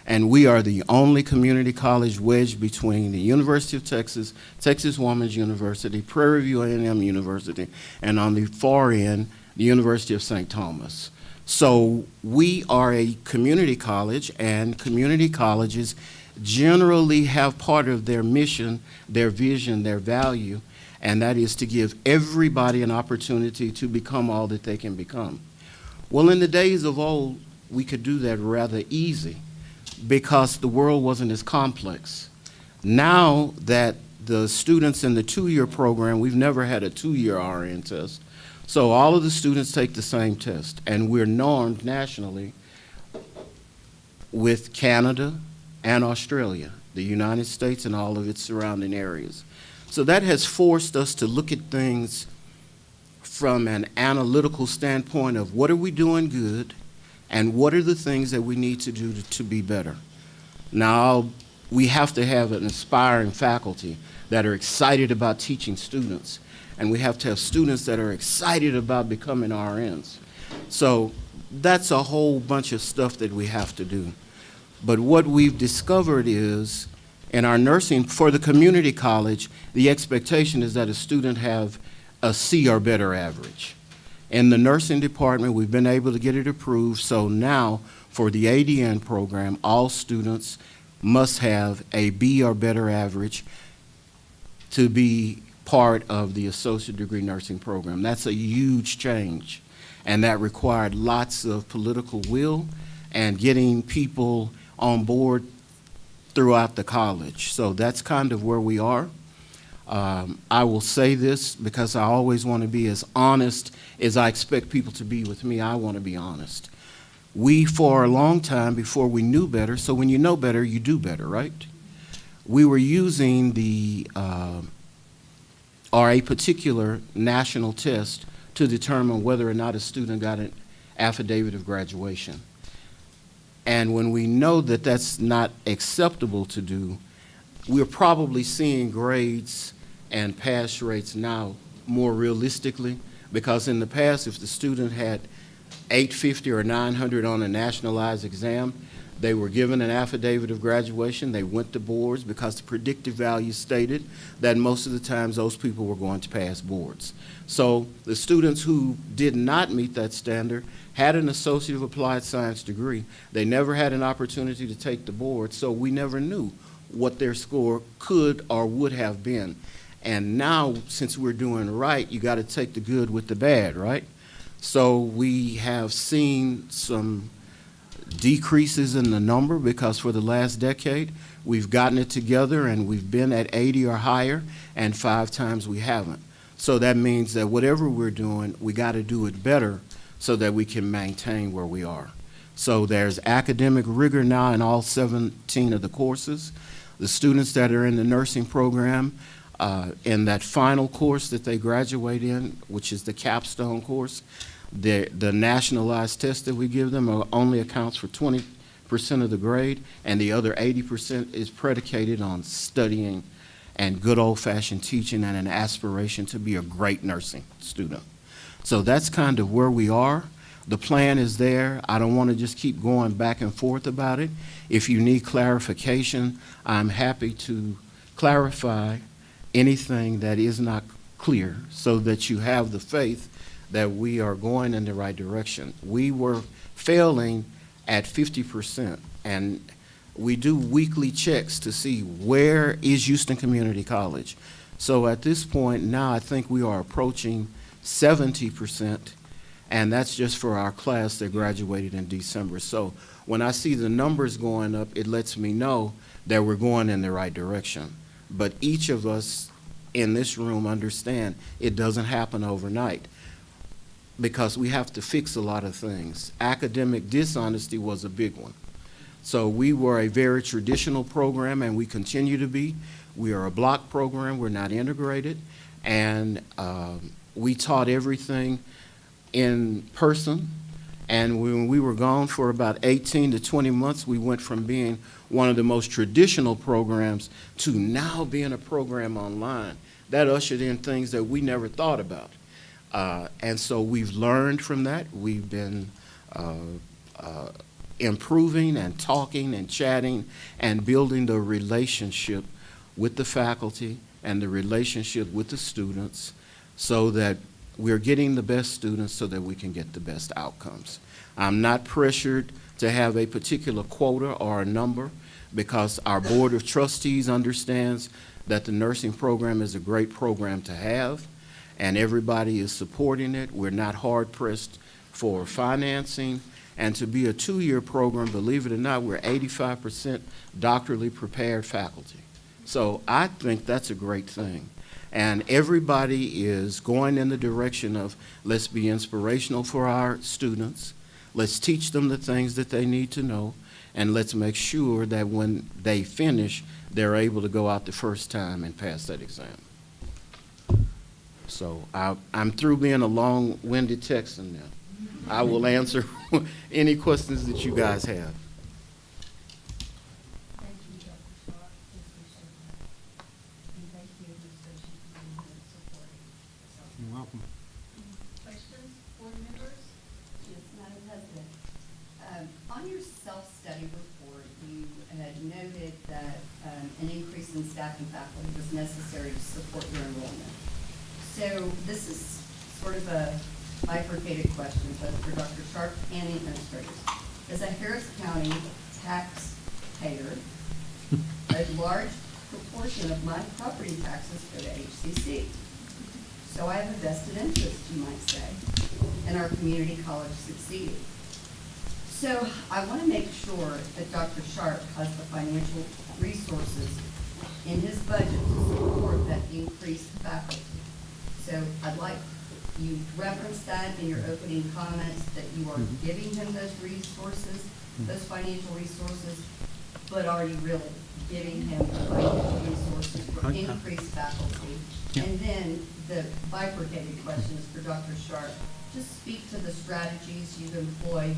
and we are the only community college wedged between the University of Texas, Texas Woman's University, Prairie View A&M University, and on the far end, the University of St. Thomas. So we are a community college, and community colleges generally have part of their mission, their vision, their value, and that is to give everybody an opportunity to become all that they can become. Well, in the days of old, we could do that rather easy because the world wasn't as complex. Now that the students in the 2-year program, we've never had a 2-year RN test, so all of the students take the same test, and we're normed nationally with Canada and Australia, the United States and all of its surrounding areas. So that has forced us to look at things from an analytical standpoint of what are we doing good and what are the things that we need to do to be better. Now, we have to have an aspiring faculty that are excited about teaching students, and we have to have students that are excited about becoming RNs. So that's a whole bunch of stuff that we have to do. But what we've discovered is in our nursing, for the community college, the expectation is that a student have a C or better average. In the nursing department, we've been able to get it approved, so now for the ADN program, all students must have a B or better average. to be part of the associate degree nursing program. That's a huge change, and that required lots of political will and getting people on board throughout the college. So that's kind of where we are. I will say this because I always want to be as honest as I expect people to be with me. I want to be honest. We, for a long time before we knew better, so when you know better, you do better, right? We were using the, or a particular national test to determine whether or not a student got an affidavit of graduation. And when we know that that's not acceptable to do, we're probably seeing grades and pass rates now more realistically, because in the past, if the student had 850 or 900 on a nationalized exam, they were given an affidavit of graduation, they went to boards because the predictive value stated that most of the times those people were going to pass boards. So the students who did not meet that standard had an Associate of Applied Science degree. They never had an opportunity to take the board, so we never knew what their score could or would have been. And now, since we're doing right, you got to take the good with the bad, right? So we have seen some decreases in the number because for the last decade, we've gotten it together and we've been at 80 or higher, and 5 times we haven't. So that means that whatever we're doing, we got to do it better so that we can maintain where we are. So there's academic rigor now in all 17 of the courses. The students that are in the nursing program, in that final course that they graduate in, which is the capstone course, the nationalized test that we give them only accounts for 20% of the grade, and the other 80% is predicated on studying and good old-fashioned teaching and an aspiration to be a great nursing student. So that's kind of where we are. The plan is there. I don't want to just keep going back and forth about it. If you need clarification, I'm happy to clarify anything that is not clear so that you have the faith that we are going in the right direction. We were failing at 50%, and we do weekly checks to see where is Houston Community College. So at this point now, I think we are approaching 70%, and that's just for our class that graduated in December. So when I see the numbers going up, it lets me know that we're going in the right direction. But each of us in this room understand it doesn't happen overnight, because we have to fix a lot of things. Academic dishonesty was a big one. So we were a very traditional program, and we continue to be. We are a block program, we're not integrated, and we taught everything in person. And when we were gone for about 18 to 20 months, we went from being one of the most traditional programs to now being a program online. That ushered in things that we never thought about. And so we've learned from that. We've been improving and talking and chatting and building the relationship with the faculty and the relationship with the students so that we're getting the best students so that we can get the best outcomes. I'm not pressured to have a particular quota or a number because our Board of Trustees understands that the nursing program is a great program to have, and everybody is supporting it. We're not hard-pressed for financing. And to be a 2-year program, believe it or not, we're 85% doctorally prepared faculty. So I think that's a great thing. And everybody is going in the direction of let's be inspirational for our students, let's teach them the things that they need to know, and let's make sure that when they finish, they're able to go out the first time and pass that exam. So I'm through being a long-winded Texan now. I will answer any questions that you guys have. Thank you, Dr. Stark. And thank you, Administration, for supporting. You're welcome. Questions, board members? Yes, Madam President. On your self-study report, you had noted that an increase in staff and faculty was necessary to support your enrollment. So this is sort of a bifurcated question, both for Dr. Sharp and the administrators. As a Harris County taxpayer, a large proportion of my property taxes go to HCC. So I have a vested interest, you might say, in our community college succeeding. So I want to make sure that Dr. Sharp has the financial resources in his budget to support that increased faculty. So I'd like, you referenced that in your opening comments, that you are giving him those resources, those financial resources, but are you really giving him the financial resources for increased faculty? And then the bifurcated question is for Dr. Sharp. Just speak to the strategies you've employed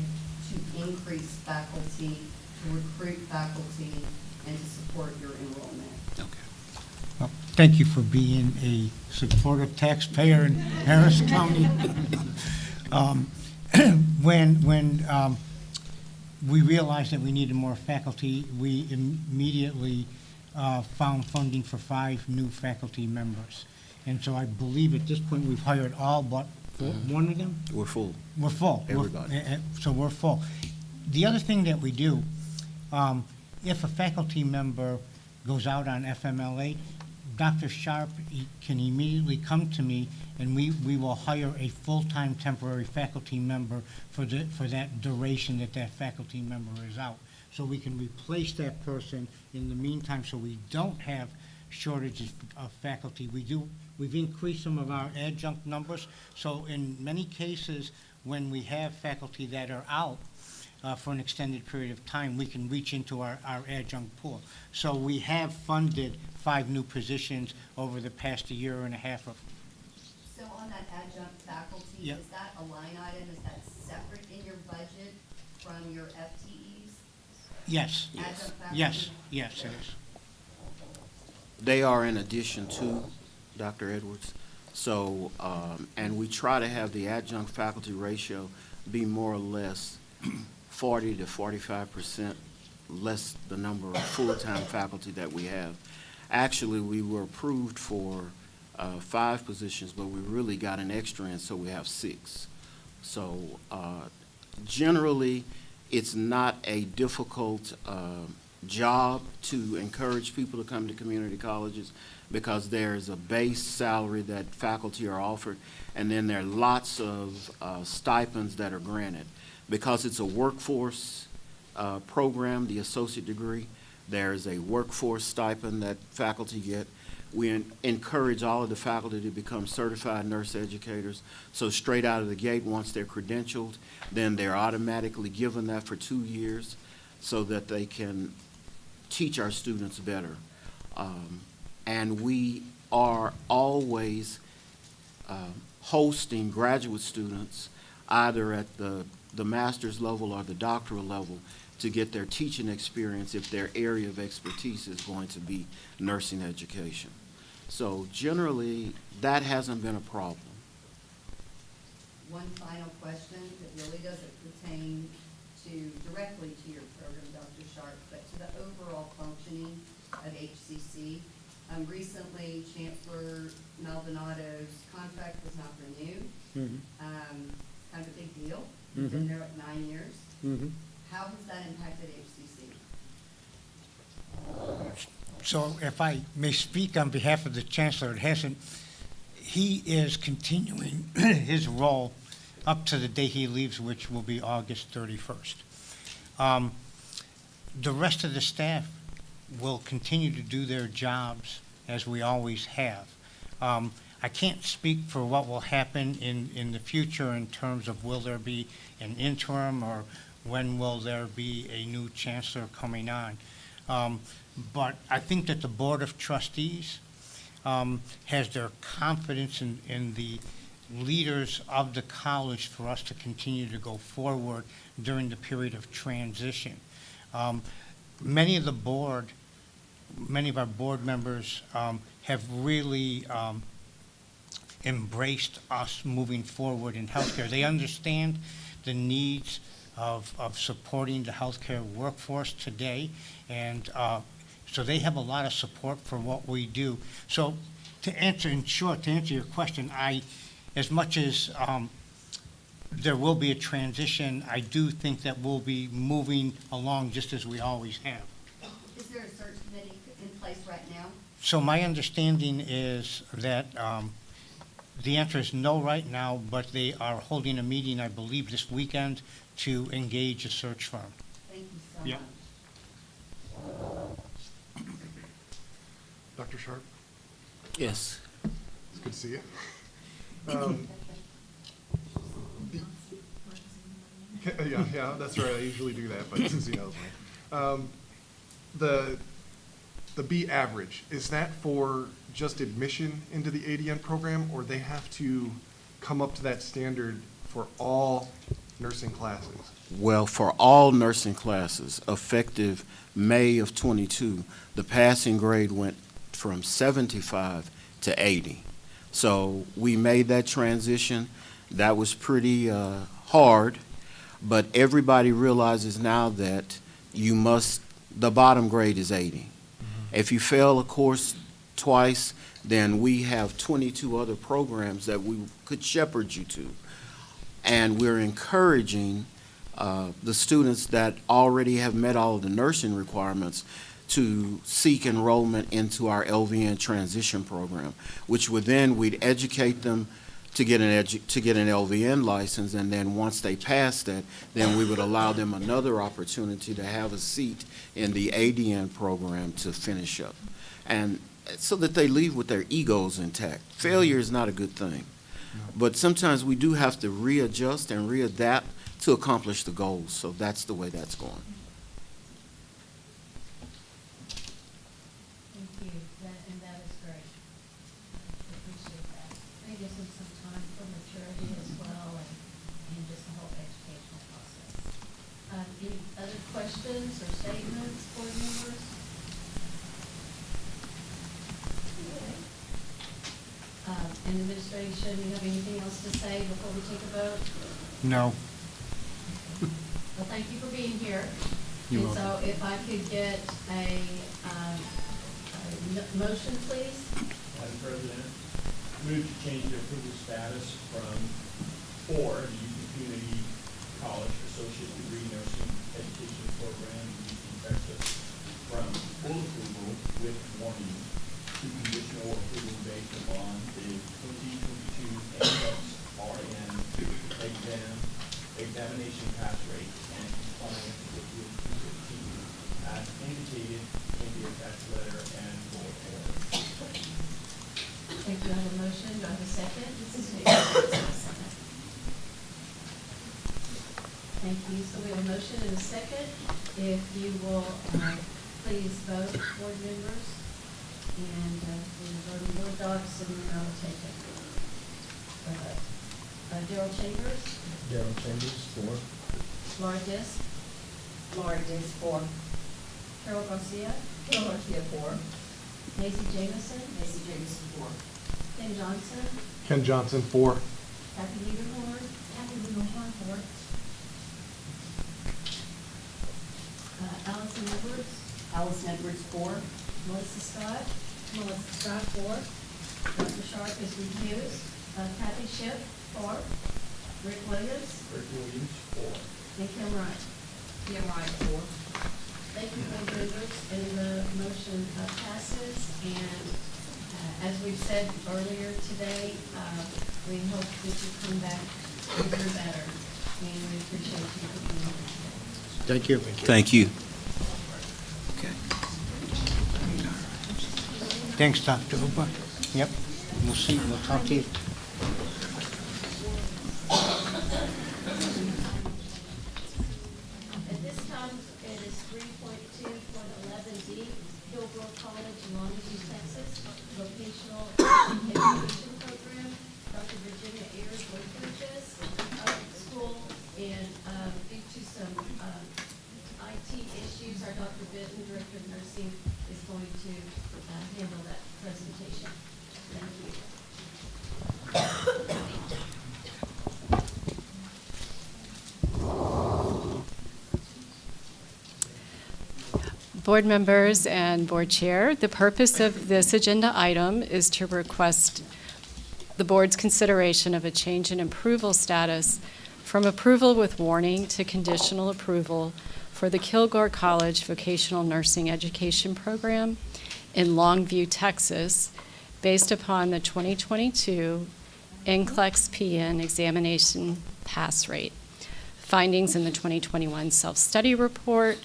to increase faculty, to recruit faculty, and to support your enrollment. Well, thank you for being a supportive taxpayer in Harris County. When we realized that we needed more faculty, we immediately found funding for 5 new faculty members. And so I believe at this point we've hired all but one of them? We're full. We're full. Everybody. So we're full. The other thing that we do, if a faculty member goes out on FMLA, Dr. Sharp can immediately come to me and we will hire a full-time temporary faculty member for that duration that that faculty member is out. So we can replace that person in the meantime so we don't have shortages of faculty. We've increased some of our adjunct numbers. So in many cases, when we have faculty that are out for an extended period of time, we can reach into our adjunct pool. So we have funded 5 new positions over the past year and a half. So on that adjunct faculty, Yep. is that a line item? Is that separate in your budget from your FTEs? Yes. Adjunct faculty? Yes, yes, it is. They are in addition to Dr. Edwards. So, and we try to have the adjunct faculty ratio be more or less 40 to 45% less the number of full-time faculty that we have. Actually, we were approved for 5 positions, but we really got an extra in, so we have 6. So generally, it's not a difficult job to encourage people to come to community colleges because there's a base salary that faculty are offered, and then there are lots of stipends that are granted. Because it's a workforce program, the associate degree, there's a workforce stipend that faculty get. We encourage all of the faculty to become certified nurse educators. So straight out of the gate, once they're credentialed, then they're automatically given that for 2 years so that they can teach our students better. And we are always hosting graduate students either at the master's level or the doctoral level to get their teaching experience if their area of expertise is going to be nursing education. So generally, that hasn't been a problem. One final question that really doesn't pertain directly to your program, Dr. Sharp, but to the overall functioning of HCC. Recently, Chancellor Maldonado's contract was not renewed. Kind of a big deal. He's been there 9 years. How has that impacted HCC? So if I may speak on behalf of the Chancellor, it hasn't. He is continuing his role up to the day he leaves, which will be August 31st. The rest of the staff will continue to do their jobs as we always have. I can't speak for what will happen in the future in terms of will there be an interim or when will there be a new chancellor coming on. But I think that the Board of Trustees has their confidence in the leaders of the college for us to continue to go forward during the period of transition. Many of our board members have really embraced us moving forward in healthcare. They understand the needs of supporting the healthcare workforce today, and so they have a lot of support for what we do. So to answer your question, as much as there will be a transition, I do think that we'll be moving along just as we always have. Is there a search committee in place right now? So my understanding is that the answer is no right now, but they are holding a meeting, I believe, this weekend to engage a search firm. Thank you so Yeah. much. Dr. Sharp? Yes. It's good to see you. The- yeah, that's right. I usually do that, but since he knows me. The B average, is that for just admission into the ADN program, or they have to come up to that standard for all nursing classes? Well, for all nursing classes, effective May of '22, the passing grade went from 75 to 80. So we made that transition. That was pretty hard, but everybody realizes now that the bottom grade is 80. If you fail a course twice, then we have 22 other programs that we could shepherd you to. And we're encouraging the students that already have met all of the nursing requirements to seek enrollment into our LVN transition program, which would then, we'd educate them to get an LVN license, and then once they pass that, then we would allow them another opportunity to have a seat in the ADN program to finish up. And so that they leave with their egos intact. Failure is not a good thing. But sometimes we do have to readjust and readapt to accomplish the goals. So that's the way that's going. Thank you, and that is great. I appreciate that. It gives them some time for maturity as well, and just the whole educational process. Any other questions or statements, board members? Okay. And administration, you have anything else to say before we take a vote? No. Well, thank you for being here. You're And so if I could get a motion, please? Madam President, move to change the approval status from for the Houston Community College Associate Degree Nursing Education Program in Houston, Texas, from full approval with warning to conditional approval based upon the 2022 NCLEX RN examination pass rate and compliance with the 215 as indicated in the attached letter and board order. Thank you. I have a motion. Do I have a second? This is me. Thank you. So we have a motion and a second. If you will, please vote, board members. And we'll vote in board docs, and then I'll take it. Daryl Chambers? Daryl Chambers, 4. Laura Disk? Laura Disk, 4. Carol Garcia? Carol Garcia, 4. Macy Jamison? Macy Jameson, 4. Ken Johnson? Ken Johnson, 4. Kathy Lieberhorn? Kathy Lieberhorn, 4. Allison Edwards? Allison Edwards, 4. Melissa Scott? Melissa Scott, 4. Dr. Sharp is recused. Kathy Schiff, 4. Rick Williams? Rick Williams, 4. And Kim Wright? Kim Wright, 4. Thank you, board members, and the motion passes. And as we've said earlier today, we hope that you come back bigger, better, and we appreciate you for being here today. Thank you. Thank you. Thanks, Dr. Hooper. Yep, we'll see, we'll talk to you. At this time, it is 3.2.11D, Hillgrove College in Longview, Texas, vocational education program. Dr. Virginia Ayers will teach us school, and due to some IT issues, our Dr. Benton, Director of Nursing, is going to handle that presentation. Thank you. Board members and board chair, the purpose of this agenda item is to request the board's consideration of a change in approval status from approval with warning to conditional approval for the Kilgore College Vocational Nursing Education Program in Longview, Texas, based upon the 2022 NCLEX PN examination pass rate, findings in the 2021 self-study report,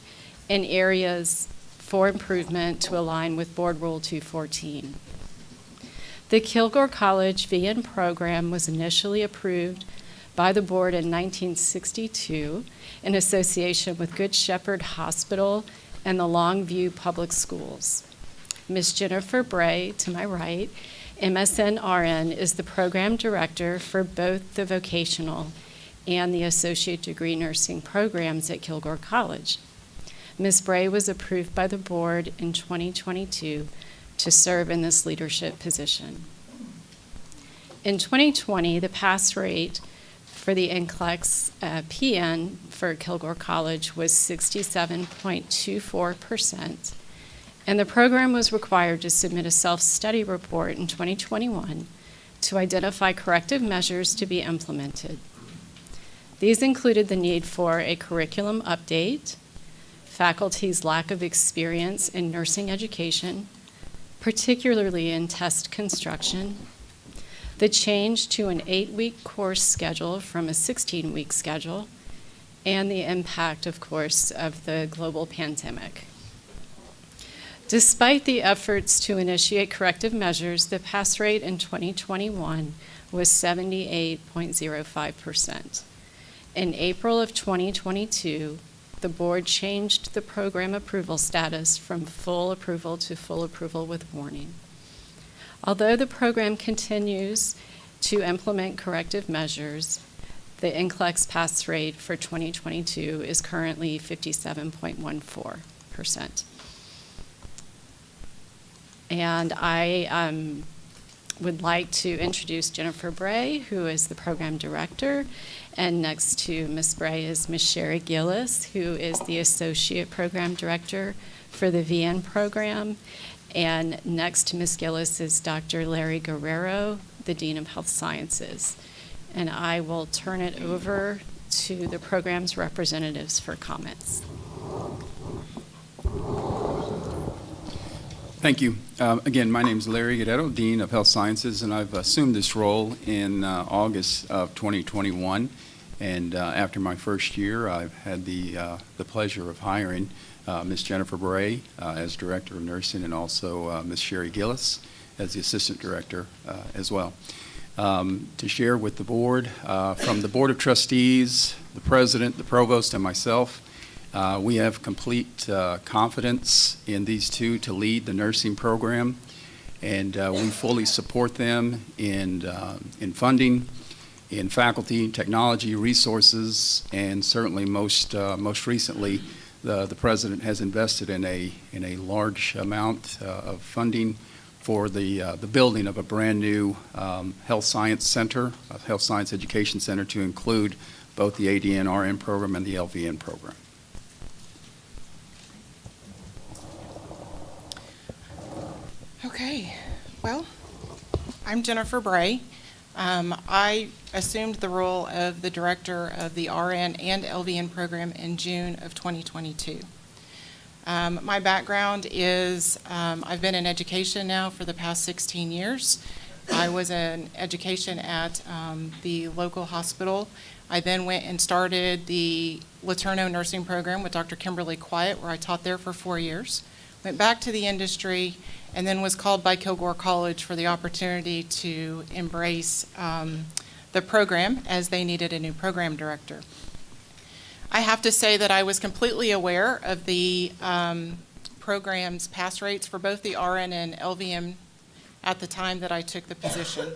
and areas for improvement to align with Board Rule 214. The Kilgore College VN program was initially approved by the board in 1962 in association with Good Shepherd Hospital and the Longview Public Schools. Ms. Jennifer Bray, to my right, MSN RN, is the program director for both the vocational and the associate degree nursing programs at Kilgore College. Ms. Bray was approved by the board in 2022 to serve in this leadership position. In 2020, the pass rate for the NCLEX PN for Kilgore College was 67.24%, and the program was required to submit a self-study report in 2021 to identify corrective measures to be implemented. These included the need for a curriculum update, faculty's lack of experience in nursing education, particularly in test construction, the change to an 8-week course schedule from a 16-week schedule, and the impact, of course, of the global pandemic. Despite the efforts to initiate corrective measures, the pass rate in 2021 was 78.05%. In April of 2022, the board changed the program approval status from full approval to full approval with warning. Although the program continues to implement corrective measures, the NCLEX pass rate for 2022 is currently 57.14%. And I would like to introduce Jennifer Bray, who is the program director, and next to Ms. Bray is Ms. Sherry Gillis, who is the associate program director for the VN program. And next to Ms. Gillis is Dr. Larry Guerrero, the Dean of Health Sciences. And I will turn it over to the program's representatives for comments. Thank you. Again, my name is Larry Guerrero, Dean of Health Sciences, and I've assumed this role in August of 2021. And after my first year, I've had the pleasure of hiring Ms. Jennifer Bray as Director of Nursing, and also Ms. Sherry Gillis as the Assistant Director as well. To share with the board, from the Board of Trustees, the President, the Provost, and myself, we have complete confidence in these two to lead the nursing program, and we fully support them in funding, in faculty, technology, resources, and certainly most recently, the President has invested in a large amount of funding for the building of a brand new health science center, a health science education center, to include both the ADN RN program and the LVN program. Okay, well, I'm Jennifer Bray. I assumed the role of the director of the RN and LVN program in June of 2022. My background is I've been in education now for the past 16 years. I was in education at the local hospital. I then went and started the Laterno nursing program with Dr. Kimberly Quiet, where I taught there for 4 years. Went back to the industry, and then was called by Kilgore College for the opportunity to embrace the program, as they needed a new program director. I have to say that I was completely aware of the program's pass rates for both the RN and LVM at the time that I took the position.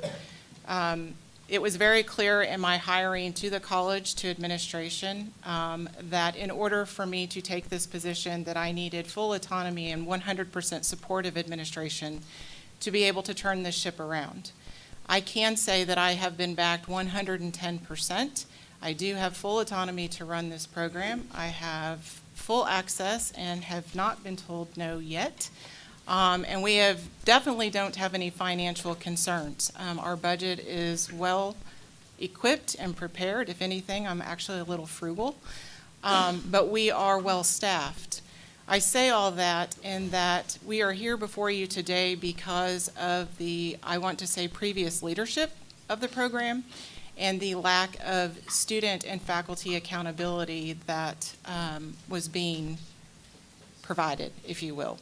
It was very clear in my hiring to the college, to administration, that in order for me to take this position, that I needed full autonomy and 100% support of administration to be able to turn this ship around. I can say that I have been backed 110%. I do have full autonomy to run this program. I have full access and have not been told no yet. And we definitely don't have any financial concerns. Our budget is well equipped and prepared. If anything, I'm actually a little frugal, but we are well staffed. I say all that in that we are here before you today because of the, I want to say, previous leadership of the program and the lack of student and faculty accountability that was being provided, if you will.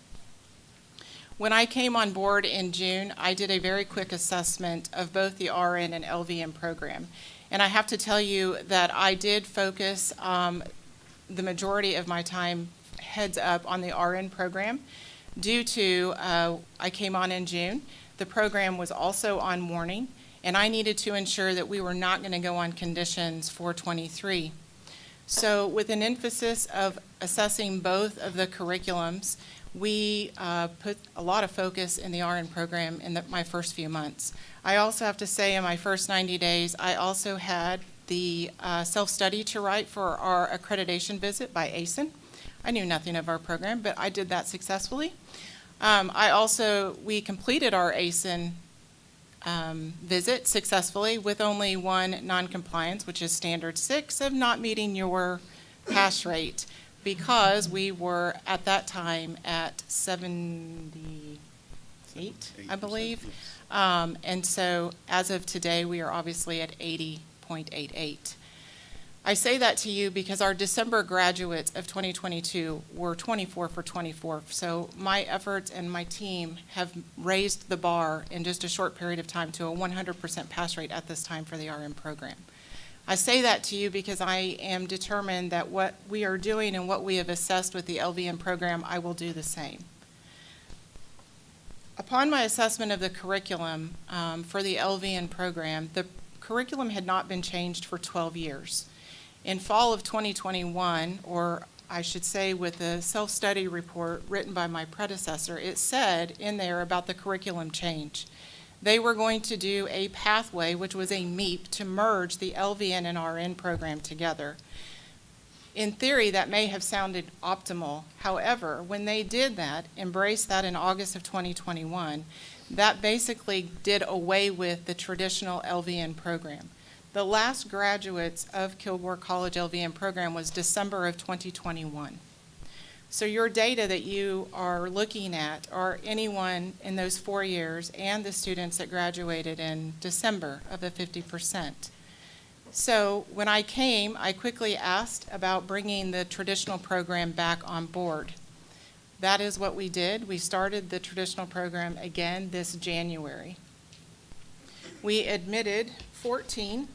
When I came on board in June, I did a very quick assessment of both the RN and LVN program. And I have to tell you that I did focus the majority of my time heads up on the RN program due to, I came on in June. The program was also on morning, and I needed to ensure that we were not going to go on conditions for 23. So with an emphasis of assessing both of the curriculums, we put a lot of focus in the RN program in my first few months. I also have to say in my first 90 days, I also had the self-study to write for our accreditation visit by ASIN. I knew nothing of our program, but I did that successfully. We completed our ASIN visit successfully with only one non-compliance, which is standard 6 of not meeting your pass rate, because we were at that time at 78, I believe. And so as of today, we are obviously at 80.88. I say that to you because our December graduates of 2022 were 24 for 24. So my efforts and my team have raised the bar in just a short period of time to a 100% pass rate at this time for the RN program. I say that to you because I am determined that what we are doing and what we have assessed with the LVN program, I will do the same. Upon my assessment of the curriculum for the LVN program, the curriculum had not been changed for 12 years. In fall of 2021, or I should say with the self-study report written by my predecessor, it said in there about the curriculum change. They were going to do a pathway, which was a MEP, to merge the LVN and RN program together. In theory, that may have sounded optimal. However, when they did that, embraced that in August of 2021, that basically did away with the traditional LVN program. The last graduates of Kilgore College LVN program was December of 2021. So your data that you are looking at are anyone in those 4 years and the students that graduated in December of the 50%. So when I came, I quickly asked about bringing the traditional program back on board. That is what we did. We started the traditional program again this January. We admitted 14.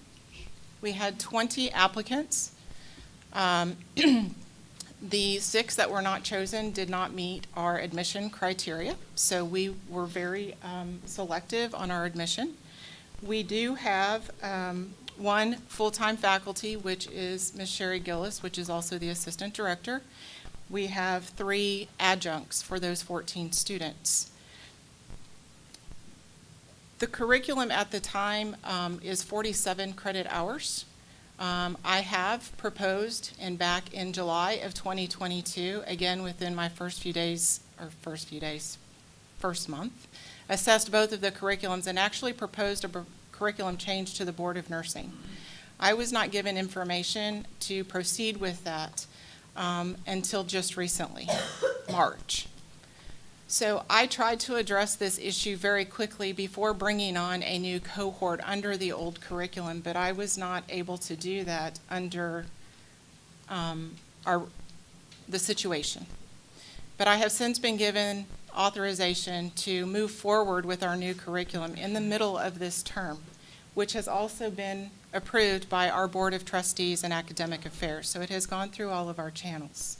We had 20 applicants. The 6 that were not chosen did not meet our admission criteria, so we were very selective on our admission. We do have one full-time faculty, which is Ms. Sherry Gillis, which is also the assistant director. We have 3 adjuncts for those 14 students. The curriculum at the time is 47 credit hours. I have proposed, and back in July of 2022, again within my first month, assessed both of the curriculums and actually proposed a curriculum change to the Board of Nursing. I was not given information to proceed with that until just recently, March. So I tried to address this issue very quickly before bringing on a new cohort under the old curriculum, but I was not able to do that under the situation. But I have since been given authorization to move forward with our new curriculum in the middle of this term, which has also been approved by our Board of Trustees and Academic Affairs. So it has gone through all of our channels.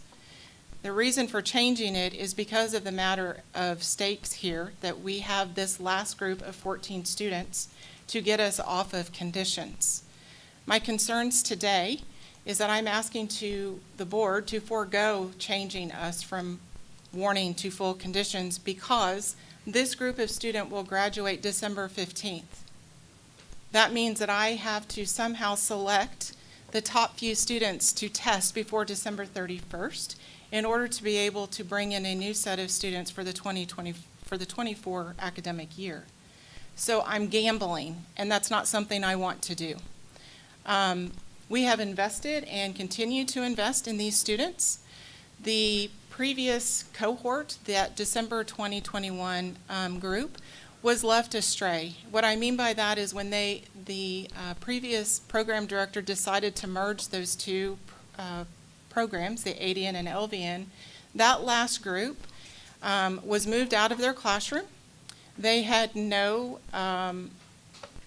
The reason for changing it is because of the matter of stakes here, that we have this last group of 14 students to get us off of conditions. My concerns today is that I'm asking to the board to forego changing us from warning to full conditions because this group of student will graduate December 15th. That means that I have to somehow select the top few students to test before December 31st in order to be able to bring in a new set of students for the 24 academic year. So I'm gambling, and that's not something I want to do. We have invested and continue to invest in these students. The previous cohort, that December 2021 group, was left astray. What I mean by that is when the previous program director decided to merge those two programs, the ADN and LVN, that last group was moved out of their classroom. They had no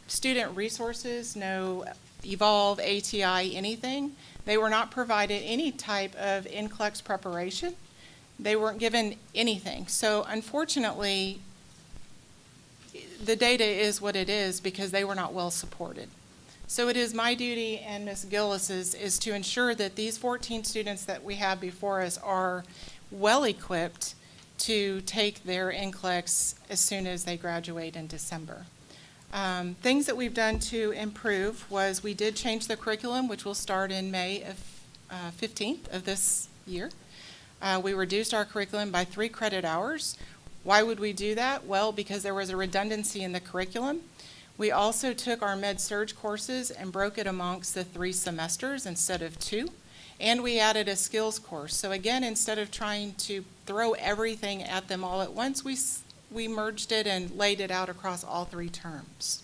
student resources, no Evolve, ATI, anything. They were not provided any type of NCLEX preparation. They weren't given anything. So unfortunately, the data is what it is because they were not well supported. So it is my duty and Ms. Gillis's is to ensure that these 14 students that we have before us are well equipped to take their NCLEX as soon as they graduate in December. Things that we've done to improve was we did change the curriculum, which will start in May of 15th of this year. We reduced our curriculum by 3 credit hours. Why would we do that? Well, because there was a redundancy in the curriculum. We also took our med-surg courses and broke it amongst the 3 semesters instead of 2. And we added a skills course. So again, instead of trying to throw everything at them all at once, we merged it and laid it out across all 3 terms.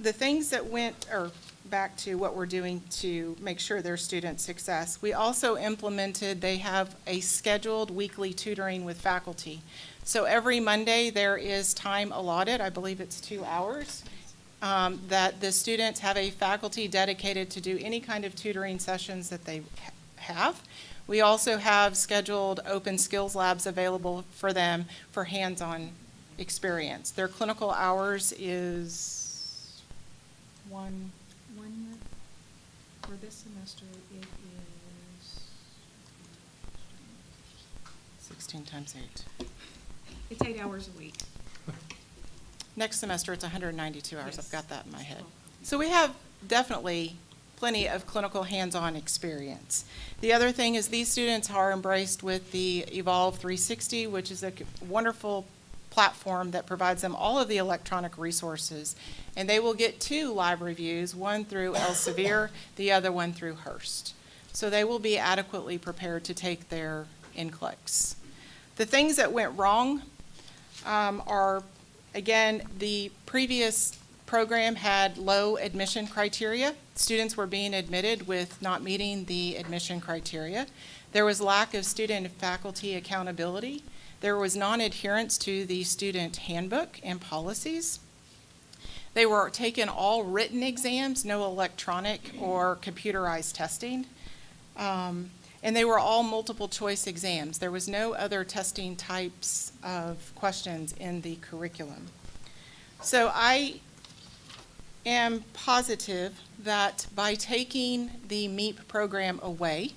The things that went, or back to what we're doing to make sure their student success, we also implemented, they have a scheduled weekly tutoring with faculty. So every Monday there is time allotted, I believe it's 2 hours, that the students have a faculty dedicated to do any kind of tutoring sessions that they have. We also have scheduled open skills labs available for them for hands-on experience. Their clinical hours is one for this semester. It is 16 times 8. It's 8 hours a week. Next semester, it's 192 hours. Yes. I've got that in my head. So we have definitely plenty of clinical hands-on experience. The other thing is these students are embraced with the Evolve 360, which is a wonderful platform that provides them all of the electronic resources. And they will get 2 live reviews, one through Elsevier, the other one through Hearst. So they will be adequately prepared to take their NCLEX. The things that went wrong are, again, the previous program had low admission criteria. Students were being admitted with not meeting the admission criteria. There was lack of student and faculty accountability. There was non-adherence to the student handbook and policies. They were taking all written exams, no electronic or computerized testing. And they were all multiple choice exams. There was no other testing types of questions in the curriculum. So I am positive that by taking the MEEP program away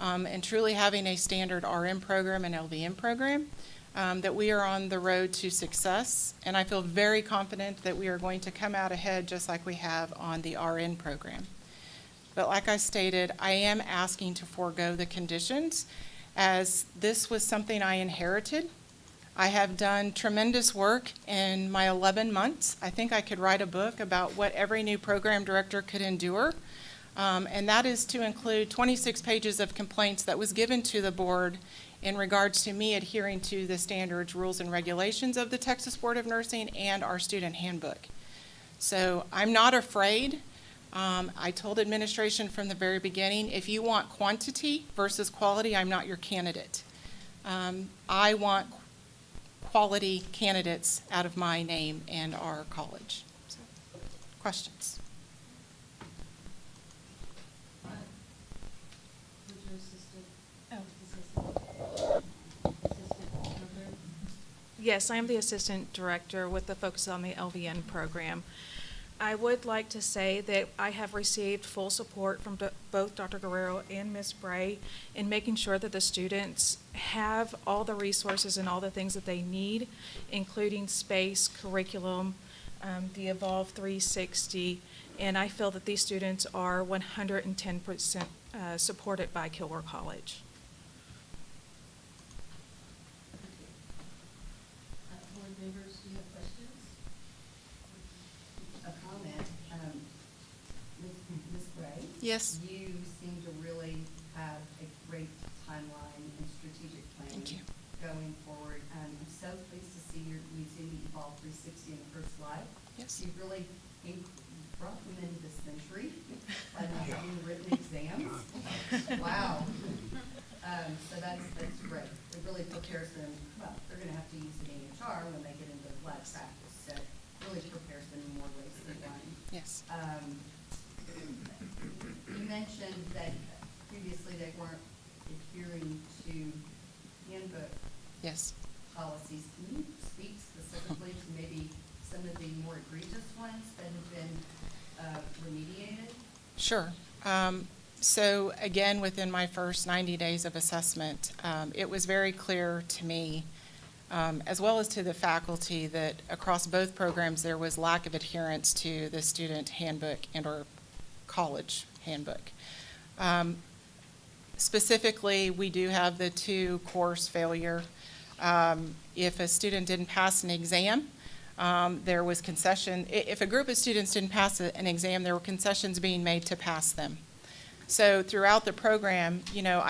and truly having a standard RM program and LVN program, that we are on the road to success. And I feel very confident that we are going to come out ahead just like we have on the RN program. But like I stated, I am asking to forego the conditions as this was something I inherited. I have done tremendous work in my 11 months. I think I could write a book about what every new program director could endure. And that is to include 26 pages of complaints that was given to the board in regards to me adhering to the standards, rules, and regulations of the Texas Board of Nursing and our student handbook. So I'm not afraid. I told administration from the very beginning, if you want quantity versus quality, I'm not your candidate. I want quality candidates out of my name and our college. So, questions? Yes, I am the assistant director with the focus on the LVN program. I would like to say that I have received full support from both Dr. Guerrero and Ms. Bray in making sure that the students have all the resources and all the things that they need, including space, curriculum, the Evolve 360, and I feel that these students are 110% supported by Kilgore College. Board members, do you have questions? A comment. Yes. You seem to really have a great timeline and strategic planning Thank you. going forward. I'm so pleased to see you're using the Evolve 360 in the first slide. Yes. You've really brought them into this century by not having written exams. Wow. So that's great. It really prepares them, well, they're gonna have to use it in HR when they get into lab practice, so it really prepares them in more ways than one. Yes. You mentioned that previously they weren't adhering to handbook Yes. policies. Can you speak specifically to maybe some of the more egregious ones that have been remediated? Sure. So again, within my first 90 days of assessment, it was very clear to me, as well as to the faculty, that across both programs there was lack of adherence to the student handbook and or college handbook. Specifically, we do have the 2 course failure. If a student didn't pass an exam, there was concession. If a group of students didn't pass an exam, there were concessions being made to pass them. So throughout the program, you know,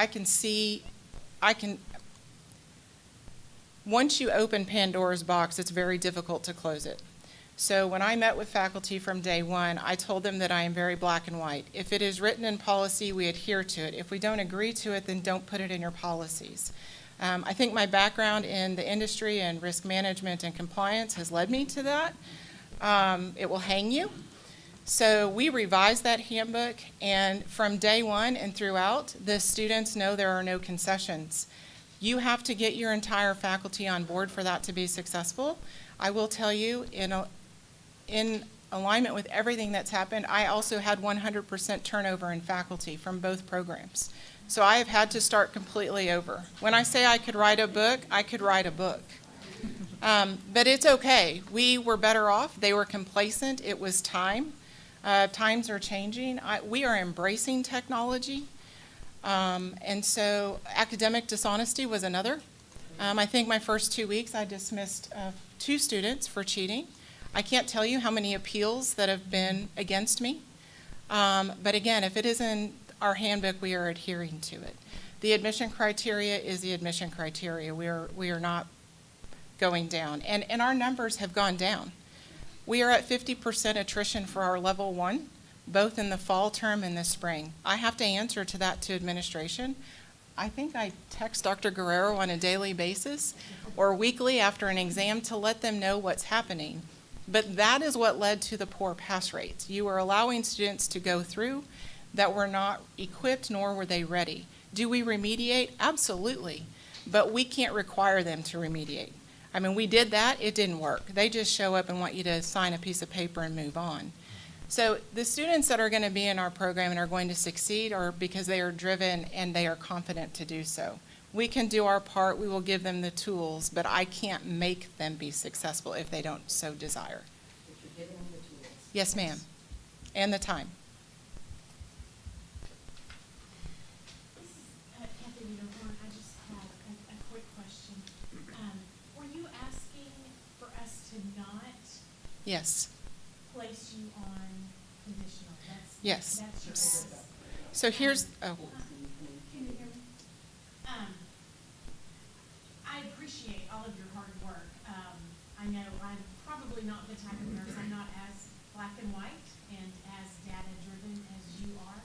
once you open Pandora's box, it's very difficult to close it. So when I met with faculty from day one, I told them that I am very black and white. If it is written in policy, we adhere to it. If we don't agree to it, then don't put it in your policies. I think my background in the industry and risk management and compliance has led me to that. It will hang you. So we revised that handbook, and from day one and throughout, the students know there are no concessions. You have to get your entire faculty on board for that to be successful. I will tell you, in alignment with everything that's happened, I also had 100% turnover in faculty from both programs. So I have had to start completely over. When I say I could write a book, I could write a book. But it's okay. We were better off. They were complacent. It was time. Times are changing. We are embracing technology. And so academic dishonesty was another. I think my first 2 weeks I dismissed 2 students for cheating. I can't tell you how many appeals that have been against me. But again, if it is in our handbook, we are adhering to it. The admission criteria is the admission criteria. We are not going down. And our numbers have gone down. We are at 50% attrition for our level 1, both in the fall term and the spring. I have to answer to that to administration. I think I text Dr. Guerrero on a daily basis or weekly after an exam to let them know what's happening. But that is what led to the poor pass rates. You are allowing students to go through that were not equipped, nor were they ready. Do we remediate? Absolutely. But we can't require them to remediate. I mean, we did that, it didn't work. They just show up and want you to sign a piece of paper and move on. So the students that are going to be in our program and are going to succeed are because they are driven and they are confident to do so. We can do our part, we will give them the tools, but I can't make them be successful if they don't so desire. If you're giving them the tools. Yes, ma'am. And the time. I just have a quick question. Were you asking for us to not Yes. place you on conditional? Yes. That's your. So here's, Can you hear me? I appreciate all of your hard work. I know I'm probably not the type of nurse, I'm not as black and white and as data-driven as you are.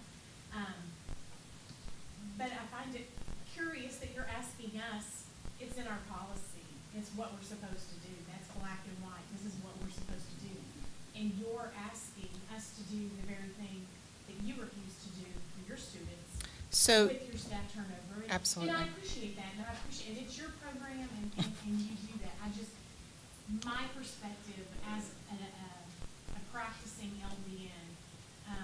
But I find it curious that you're asking us, it's in our policy, it's what we're supposed to do, that's black and white, this is what we're supposed to do. And you're asking us to do the very thing that you refuse to do for your students So- with your staff turnover. Absolutely. And I appreciate that, and it's your program, and you do that. My perspective as a practicing LVN, I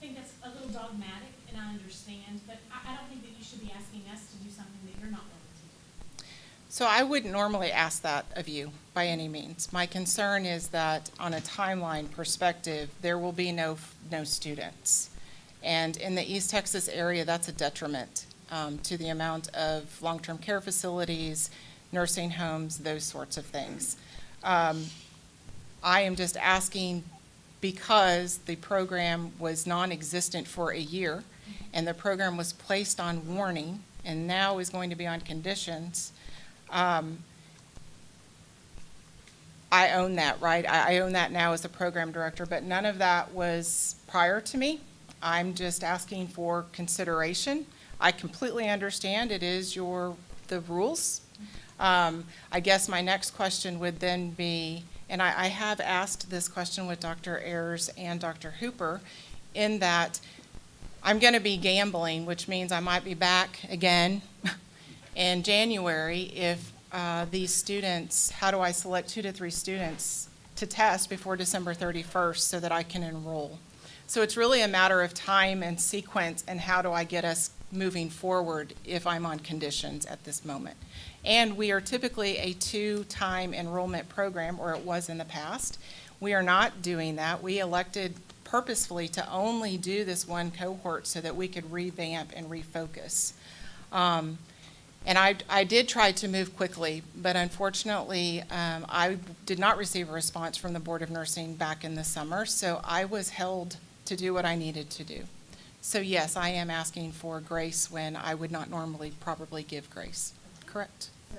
think that's a little dogmatic, and I understand, but I don't think that you should be asking us to do something that you're not willing to do. So I wouldn't normally ask that of you by any means. My concern is that on a timeline perspective, there will be no students. And in the East Texas area, that's a detriment to the amount of long-term care facilities, nursing homes, those sorts of things. I am just asking because the program was non-existent for a year, and the program was placed on warning, and now is going to be on conditions, I own that, right? I own that now as the program director, but none of that was prior to me. I'm just asking for consideration. I completely understand it is the rules. I guess my next question would then be, and I have asked this question with Dr. Ayers and Dr. Hooper, in that I'm going to be gambling, which means I might be back again in January if these students, how do I select 2 to 3 students to test before December 31st so that I can enroll? So it's really a matter of time and sequence, and how do I get us moving forward if I'm on conditions at this moment. And we are typically a 2-time enrollment program, or it was in the past. We are not doing that. We elected purposefully to only do this one cohort so that we could revamp and refocus. And I did try to move quickly, but unfortunately, I did not receive a response from the Board of Nursing back in the summer, so I was held to do what I needed to do. So yes, I am asking for grace when I would not normally probably give grace. Correct. So,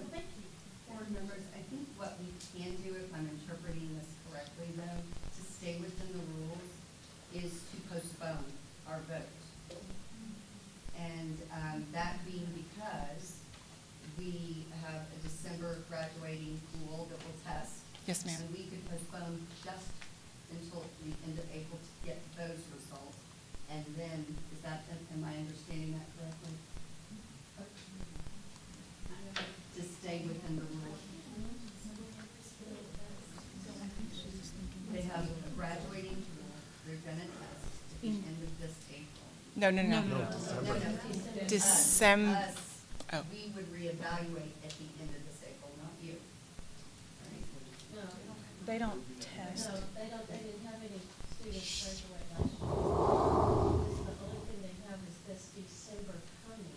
board members, I think what we can do, if I'm interpreting this correctly though, to stay within the rules, is to postpone our vote. And that being because we have a December graduating pool that will test. Yes, ma'am. And we could postpone just until the end of April to get those results. And then, am I understanding that correctly? To stay within the rules. They have a graduating pool, they're gonna test at the end of this April. No. December. Us, Oh. we would reevaluate at the end of this April, not you. No, They don't test. no, they didn't have any students graduate last year. The only thing they have is this December coming.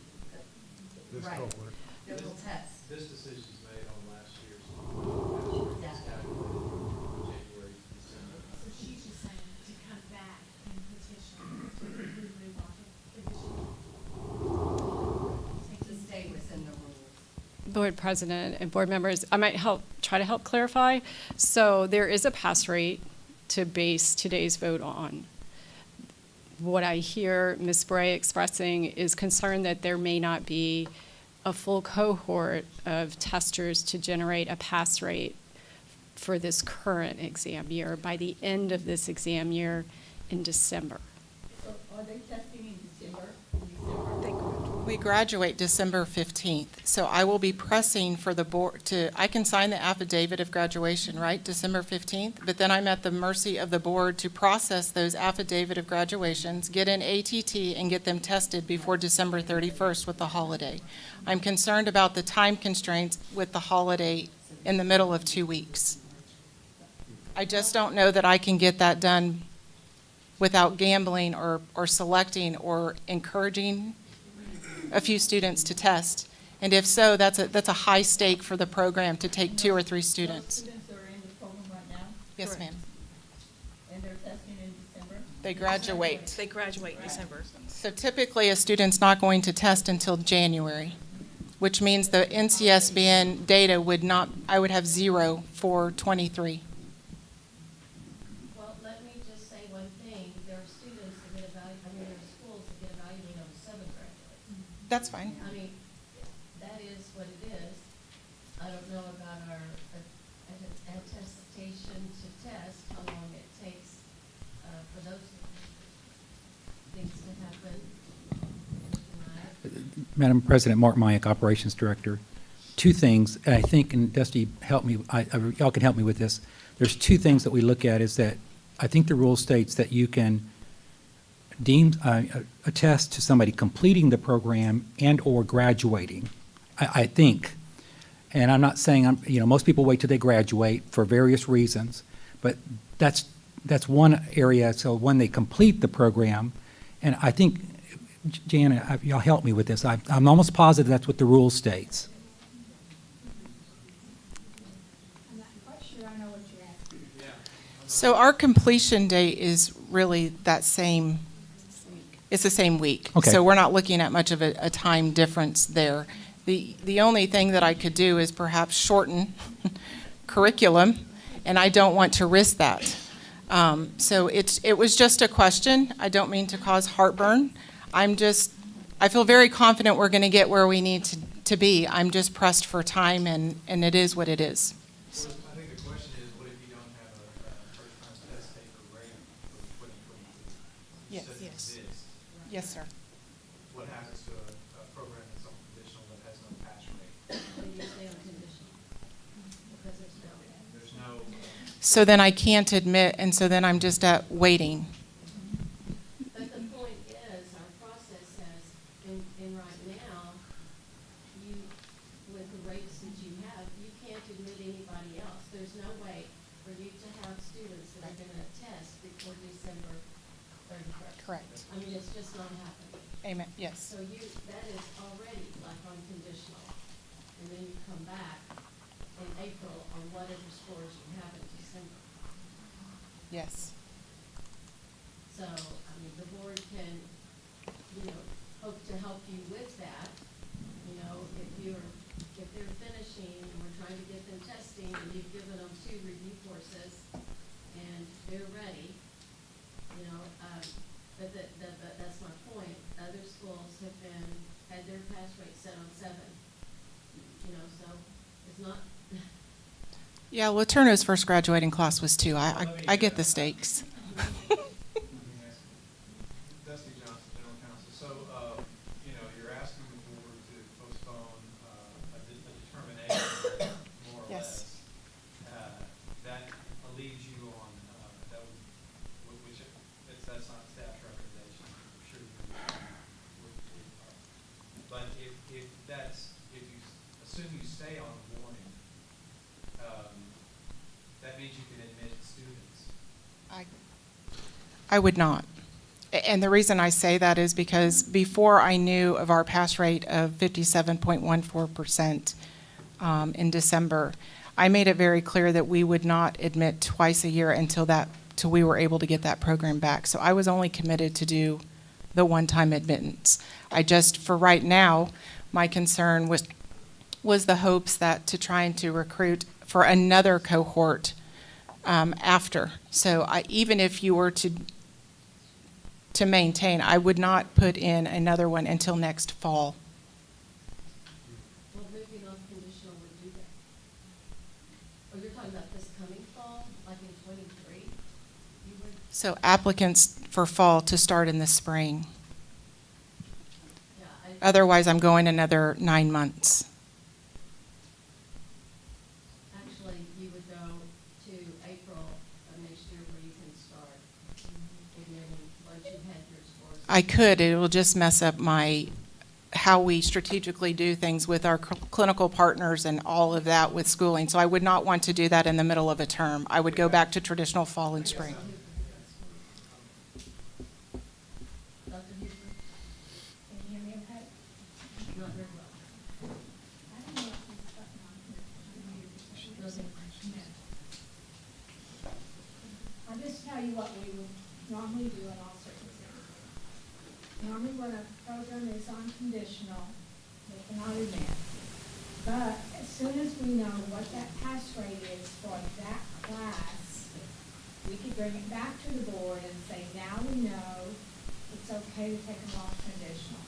This Right. cohort. They will test. This decision's made on last year's. January, December. So she's just saying to come back and petition to remove our condition. To stay within the rules. Board President and board members, I might try to help clarify. So there is a pass rate to base today's vote on. What I hear Ms. Bray expressing is concern that there may not be a full cohort of testers to generate a pass rate for this current exam year by the end of this exam year in December. So are they testing in December? We graduate December 15th, so I will be pressing for the board I can sign the affidavit of graduation, right, December 15th, but then I'm at the mercy of the board to process those affidavit of graduations, get an ATT, and get them tested before December 31st with the holiday. I'm concerned about the time constraints with the holiday in the middle of 2 weeks. I just don't know that I can get that done without gambling or selecting or encouraging a few students to test. And if so, that's a high stake for the program to take 2 or 3 students. Students are in the program right now? Yes, ma'am. And they're testing in December? They graduate. They graduate in December. So typically, a student's not going to test until January, which means the NCSBN data I would have 0 for 23. Well, let me just say one thing. There are students that get there are schools that get evaluated on 7 graduates. That's fine. I mean, that is what it is. I don't know about our attestation to test, how long it takes for those things to happen. Madam President, Mark Mayak, Operations Director. 2 things, I think, and Dusty, help me, y'all can help me with this. There's 2 things that we look at is that I think the rule states that you can deem, attest to somebody completing the program and/or graduating, I think. And I'm not saying, most people wait till they graduate for various reasons, but that's one area. So when they complete the program, and I think, Jana, y'all help me with this. I'm almost positive that's what the rule states. I'm not quite sure I know what you're asking. So our completion date is really that same, it's the same week. Okay. So we're not looking at much of a time difference there. The only thing that I could do is perhaps shorten curriculum, and I don't want to risk that. So it was just a question. I don't mean to cause heartburn. I feel very confident we're going to get where we need to be. I'm just pressed for time, and it is what it is. I think the question is, what if you don't have a first-time test taker rate for 2022? Yes. It doesn't exist. Yes, sir. What happens to a program that's on conditional that has no pass rate? Then you stay on conditional, because There's no, So then I can't admit, and so then I'm just at waiting. But the point is, our process says, in right now, you, with the rates that you have, you can't admit anybody else. There's no way for you to have students that are gonna test before December 31st. Correct. I mean, it's just not happening. Amen, yes. So that is already like on conditional. And then you come back in April on whatever scores you have in December. Yes. So, I mean, the board can, hope to help you with that. If they're finishing and we're trying to get them testing and you've given them 2 review courses and they're ready, but that's my point. Other schools have had their pass rate set on 7, so it's not. Yeah, Laterno's first graduating class was 2. I get the stakes. Dusty Johnson, General Counsel. So, you're asking the board to postpone a determination, more or Yes. less. That leaves you on, that's not staff's recommendation, I'm sure but if you assume you stay on the warning, that means you can admit students. I would not. And the reason I say that is because before I knew of our pass rate of 57.14% in December, I made it very clear that we would not admit twice a year until we were able to get that program back. So I was only committed to do the one-time admittance. For right now, my concern was the hopes that to trying to recruit for another cohort after. So even if you were to maintain, I would not put in another one until next fall. Well, moving on conditional would do that. Oh, you're talking about this coming fall, like in 23? You would, So applicants for fall to start in the spring. yeah, Otherwise, I'm going another 9 months. actually, you would go to April of next year where you can start admitting once you've had your scores. I could, it will just mess up how we strategically do things with our clinical partners and all of that with schooling. So I would not want to do that in the middle of a term. I would go back to traditional fall and spring. Dr. Hoover? Can you hear me okay? Not very well. I don't know if this button on here. I'll just tell you what we would normally do in all circumstances. Normally when a program is on conditional, they cannot admit. But as soon as we know what that pass rate is for that class, we could bring it back to the board and say, now we know it's okay to take them off conditional.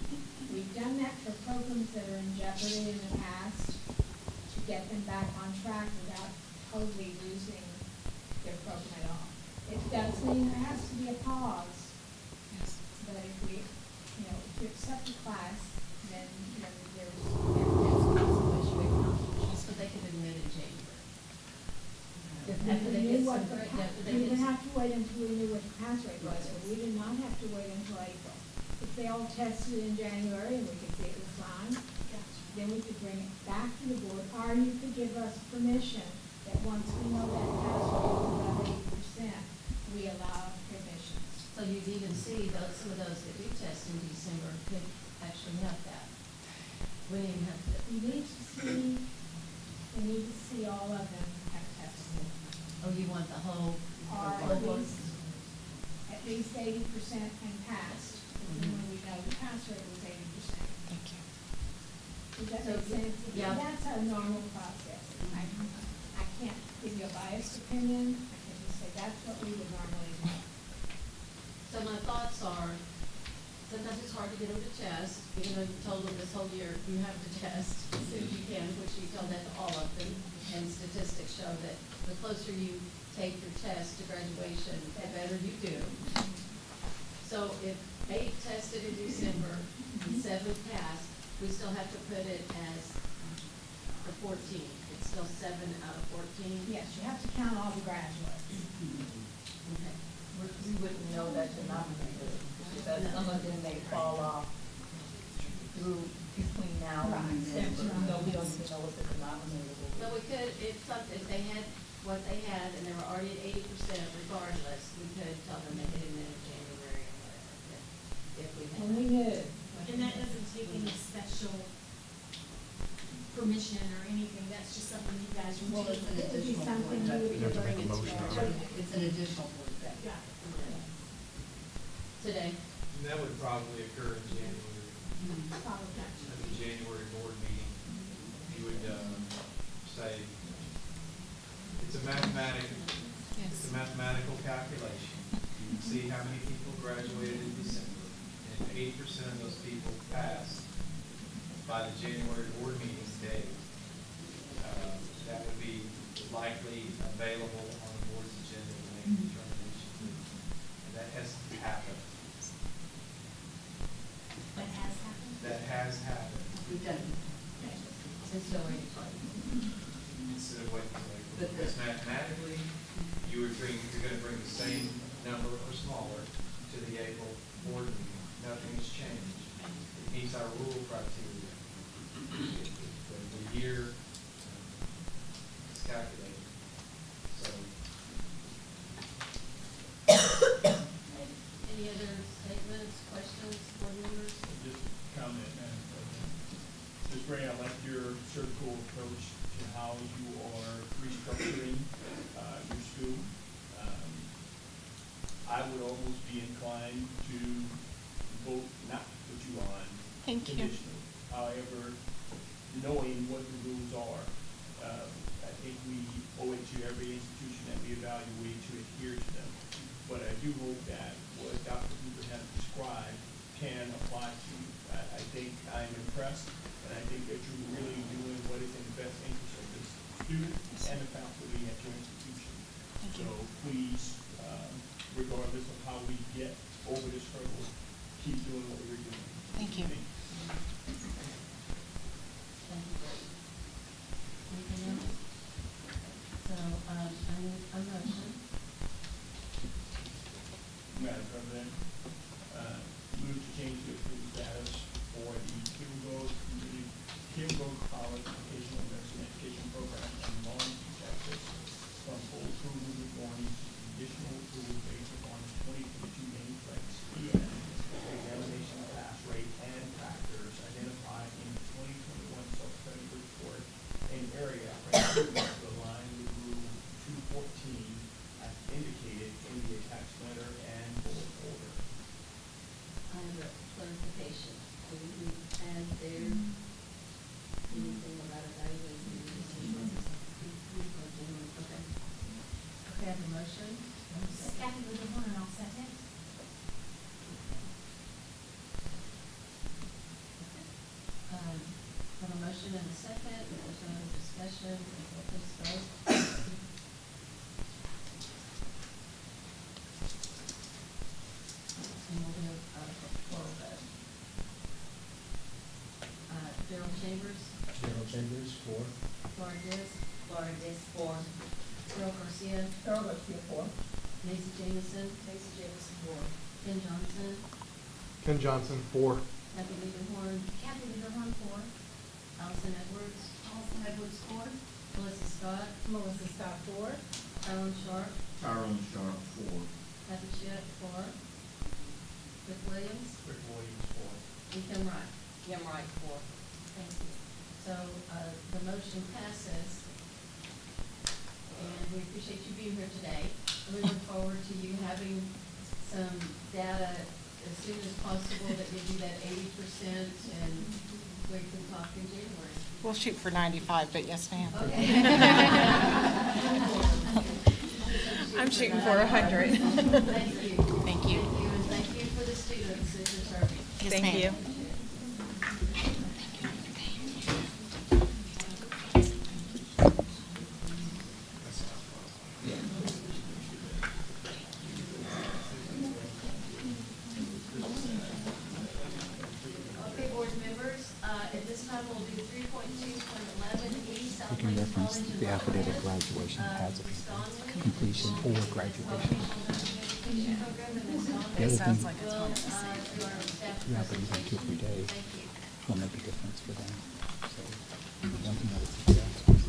We've done that for programs that are in jeopardy in the past to get them back on track without totally losing their program at all. It does mean there has to be a pause. But if if you accept the class, then, there's Which we acknowledge, so they could admit in January. After they get some, after they we get would some. have to wait until we knew what the pass rate was, but we did not have to wait until April. If they all tested in January and we could see it was fine, then we could bring it back to the board, or you could give us permission that once we know that pass rate is about 80%, we allow permissions. So you'd even see some of those that do test in December could actually have that. We didn't even have to. We need to see all of them have tested. Oh, you want the whole? Or at least 80% and passed. And when we know the pass rate was 80%. Thank you. Does that So, make sense? yeah. That's our normal process. I can't give you a biased opinion. I can just say that's what we would normally do. So my thoughts are, sometimes it's hard to get them to test, even though you told them this whole year, you have to test as soon as you can, which you tell that to all of them. And statistics show that the closer you take your test to graduation, the better you do. So if 8 tested in December and 7 passed, we still have to put it as the 14. It's still 7 out of 14. Yes, you have to count all the graduates. Okay. We wouldn't know that denominator, because some of them may fall off through between now and December, so we don't even know what the denominator will be. So we could, if they had what they had and they were already at 80% regardless, we could tell them they hit it in January or whatever, if we had. When we knew. And that doesn't take any special permission or anything, that's just something you guys are Well, it's an It would be additional something board you would that- bring it to. It's an additional board that. Yeah. Today. And that would probably occur in January, at the January board meeting. You would, say, it's a mathematical calculation. You can see how many people graduated in December, and 80% of those people passed by the January board meeting date. That would be likely available on the board's agenda to make a determination. And that has happened. That has happened. That has happened. We've done it. It's still 85. Instead of waiting till April. But the- Because mathematically, you're gonna bring the same number or smaller to the April board meeting. Nothing has changed. It meets our rule criteria. The year is calculated. So, Any other statements, questions, board members? Just a comment, Madam President. Ms. Gray, I like your surgical approach to how you are restructuring your school. I would almost be inclined to vote not to put you on Thank you. conditionally. However, knowing what the rules are, I think we owe it to every institution that we evaluate to adhere to them. But I do hope that what Dr. Hoover has described can apply to you. I think I'm impressed, and I think that you're really doing what is in the best interest of this student and the faculty at your institution. Thank you. So please, regardless of how we get over this hurdle, keep doing what you're doing. Thank you. Thank you, Greg. Anything else? So, I need a motion. Madam President, move to change the approved status for the Pickle College Vocational Nursing Education Program in Lawrence, Texas, from full approval this morning to conditional approval based upon 2022 nameplate and examination pass rate and factors identified in the 2021 self-study report in area to align with Rule 214 as indicated in the attached letter and board order. I have a clarification. Do we add there anything about evaluating? Okay. Okay, I have a motion. Kathy Littleton, and I'll second. Have a motion and a second. If there's no other discussion, please vote. And we'll do a roll vote. Gerald Chambers, Gerald Chambers, 4. Laura Diz, Laura Dis, 4. Earl Garcia, Earl Garcia, 4. Macy Jamison, Macy Jameson, 4. Ken Johnson, Ken Johnson, 4. Kathy Lieberhorn, Kathy Littleton, 4. Allison Edwards, Allison Edwards, 4. Melissa Scott, Melissa Scott, 4. Tyrone Sharp, Tyrone Sharp, 4. Kathy Shep, 4. Rick Williams, Rick Williams, 4. and Kim Wright. Kim Wright, 4. Thank you. So, the motion passes, and we appreciate you being here today. We look forward to you having some data as soon as possible that gives you that 80%, and we can talk in January. We'll shoot for 95, but yes, ma'am. Okay. I'm shooting for 100. Thank you. Thank you. Thank you, and thank you for the students that you're serving. Yes, Thank you. Okay, board members, at this time we'll do 3.2.11E, South You can Plains reference College the and affidavit of Wildlands, graduation as of Wisconsin. completion or graduation. Education program, and Ms. Dawn The other thing, will, do our staff you have to use in 2 or 3 days, Thank you. will make a difference for them. So, one thing I would suggest is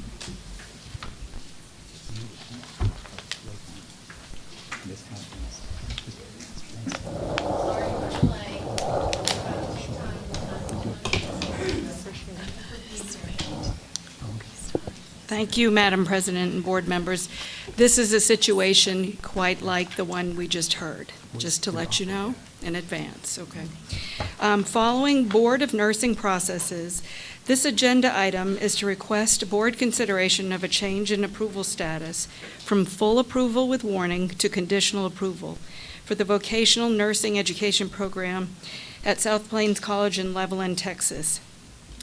this happens. Sorry for the delay. Thank you, Madam President and board members. This is a situation quite like the one we just heard, just to let you know in advance, okay? Following Board of Nursing processes, this agenda item is to request board consideration of a change in approval status from full approval with warning to conditional approval for the vocational nursing education program at South Plains College in Levelland, Texas,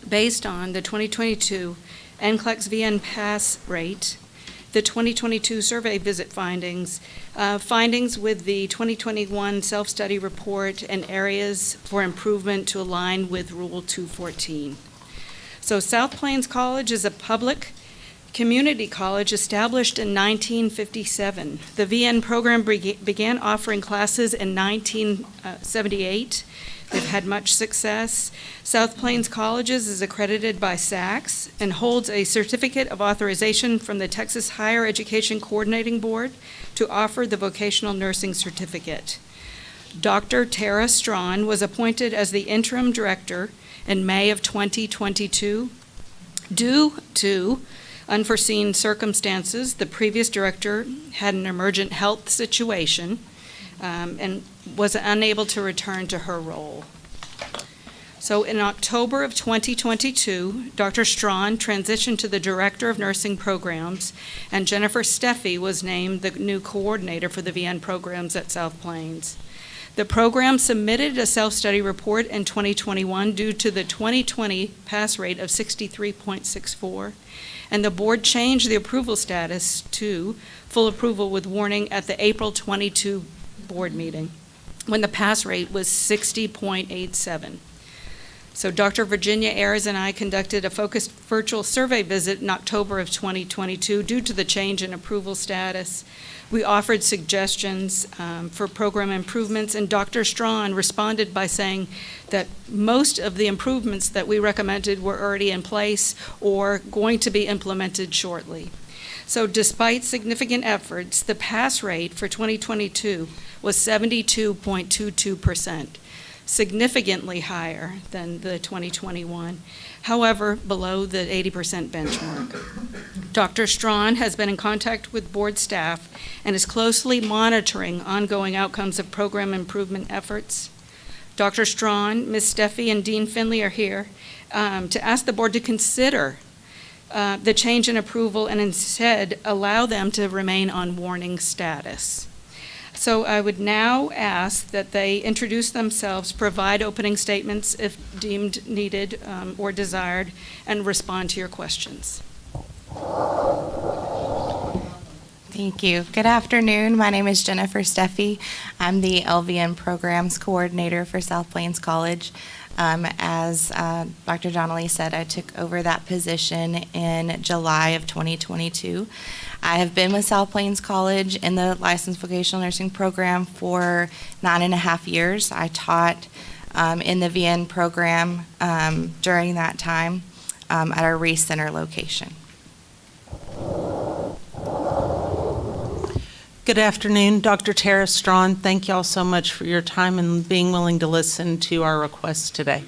based on the 2022 NCLEX VN pass rate, the 2022 survey visit findings, findings with the 2021 self-study report, and areas for improvement to align with Rule 214. So South Plains College is a public community college established in 1957. The VN program began offering classes in 1978. They've had much success. South Plains Colleges is accredited by SACS and holds a certificate of authorization from the Texas Higher Education Coordinating Board to offer the vocational nursing certificate. Dr. Tara Strawn was appointed as the interim director in May of 2022. Due to unforeseen circumstances, the previous director had an emergent health situation and was unable to return to her role. So in October of 2022, Dr. Strawn transitioned to the Director of Nursing Programs, and Jennifer Steffi was named the new coordinator for the VN programs at South Plains. The program submitted a self-study report in 2021 due to the 2020 pass rate of 63.64, and the board changed the approval status to full approval with warning at the April 22 board meeting, when the pass rate was 60.87. So Dr. Virginia Ayers and I conducted a focused virtual survey visit in October of 2022 due to the change in approval status. We offered suggestions for program improvements, and Dr. Strawn responded by saying that most of the improvements that we recommended were already in place or going to be implemented shortly. So despite significant efforts, the pass rate for 2022 was 72.22%, significantly higher than the 2021, however, below the 80% benchmark. Dr. Strawn has been in contact with board staff and is closely monitoring ongoing outcomes of program improvement efforts. Dr. Strawn, Ms. Steffi, and Dean Finley are here to ask the board to consider the change in approval and instead allow them to remain on warning status. So I would now ask that they introduce themselves, provide opening statements if deemed needed or desired, and respond to your questions. Thank you. Good afternoon. My name is Jennifer Steffi. I'm the LVN Programs Coordinator for South Plains College. As Dr. Donnelly said, I took over that position in July of 2022. I have been with South Plains College in the Licensed Vocational Nursing Program for 9.5 years. I taught in the VN program during that time at our Reese Center location. Good afternoon, Dr. Tara Strawn. Thank you all so much for your time and being willing to listen to our requests today.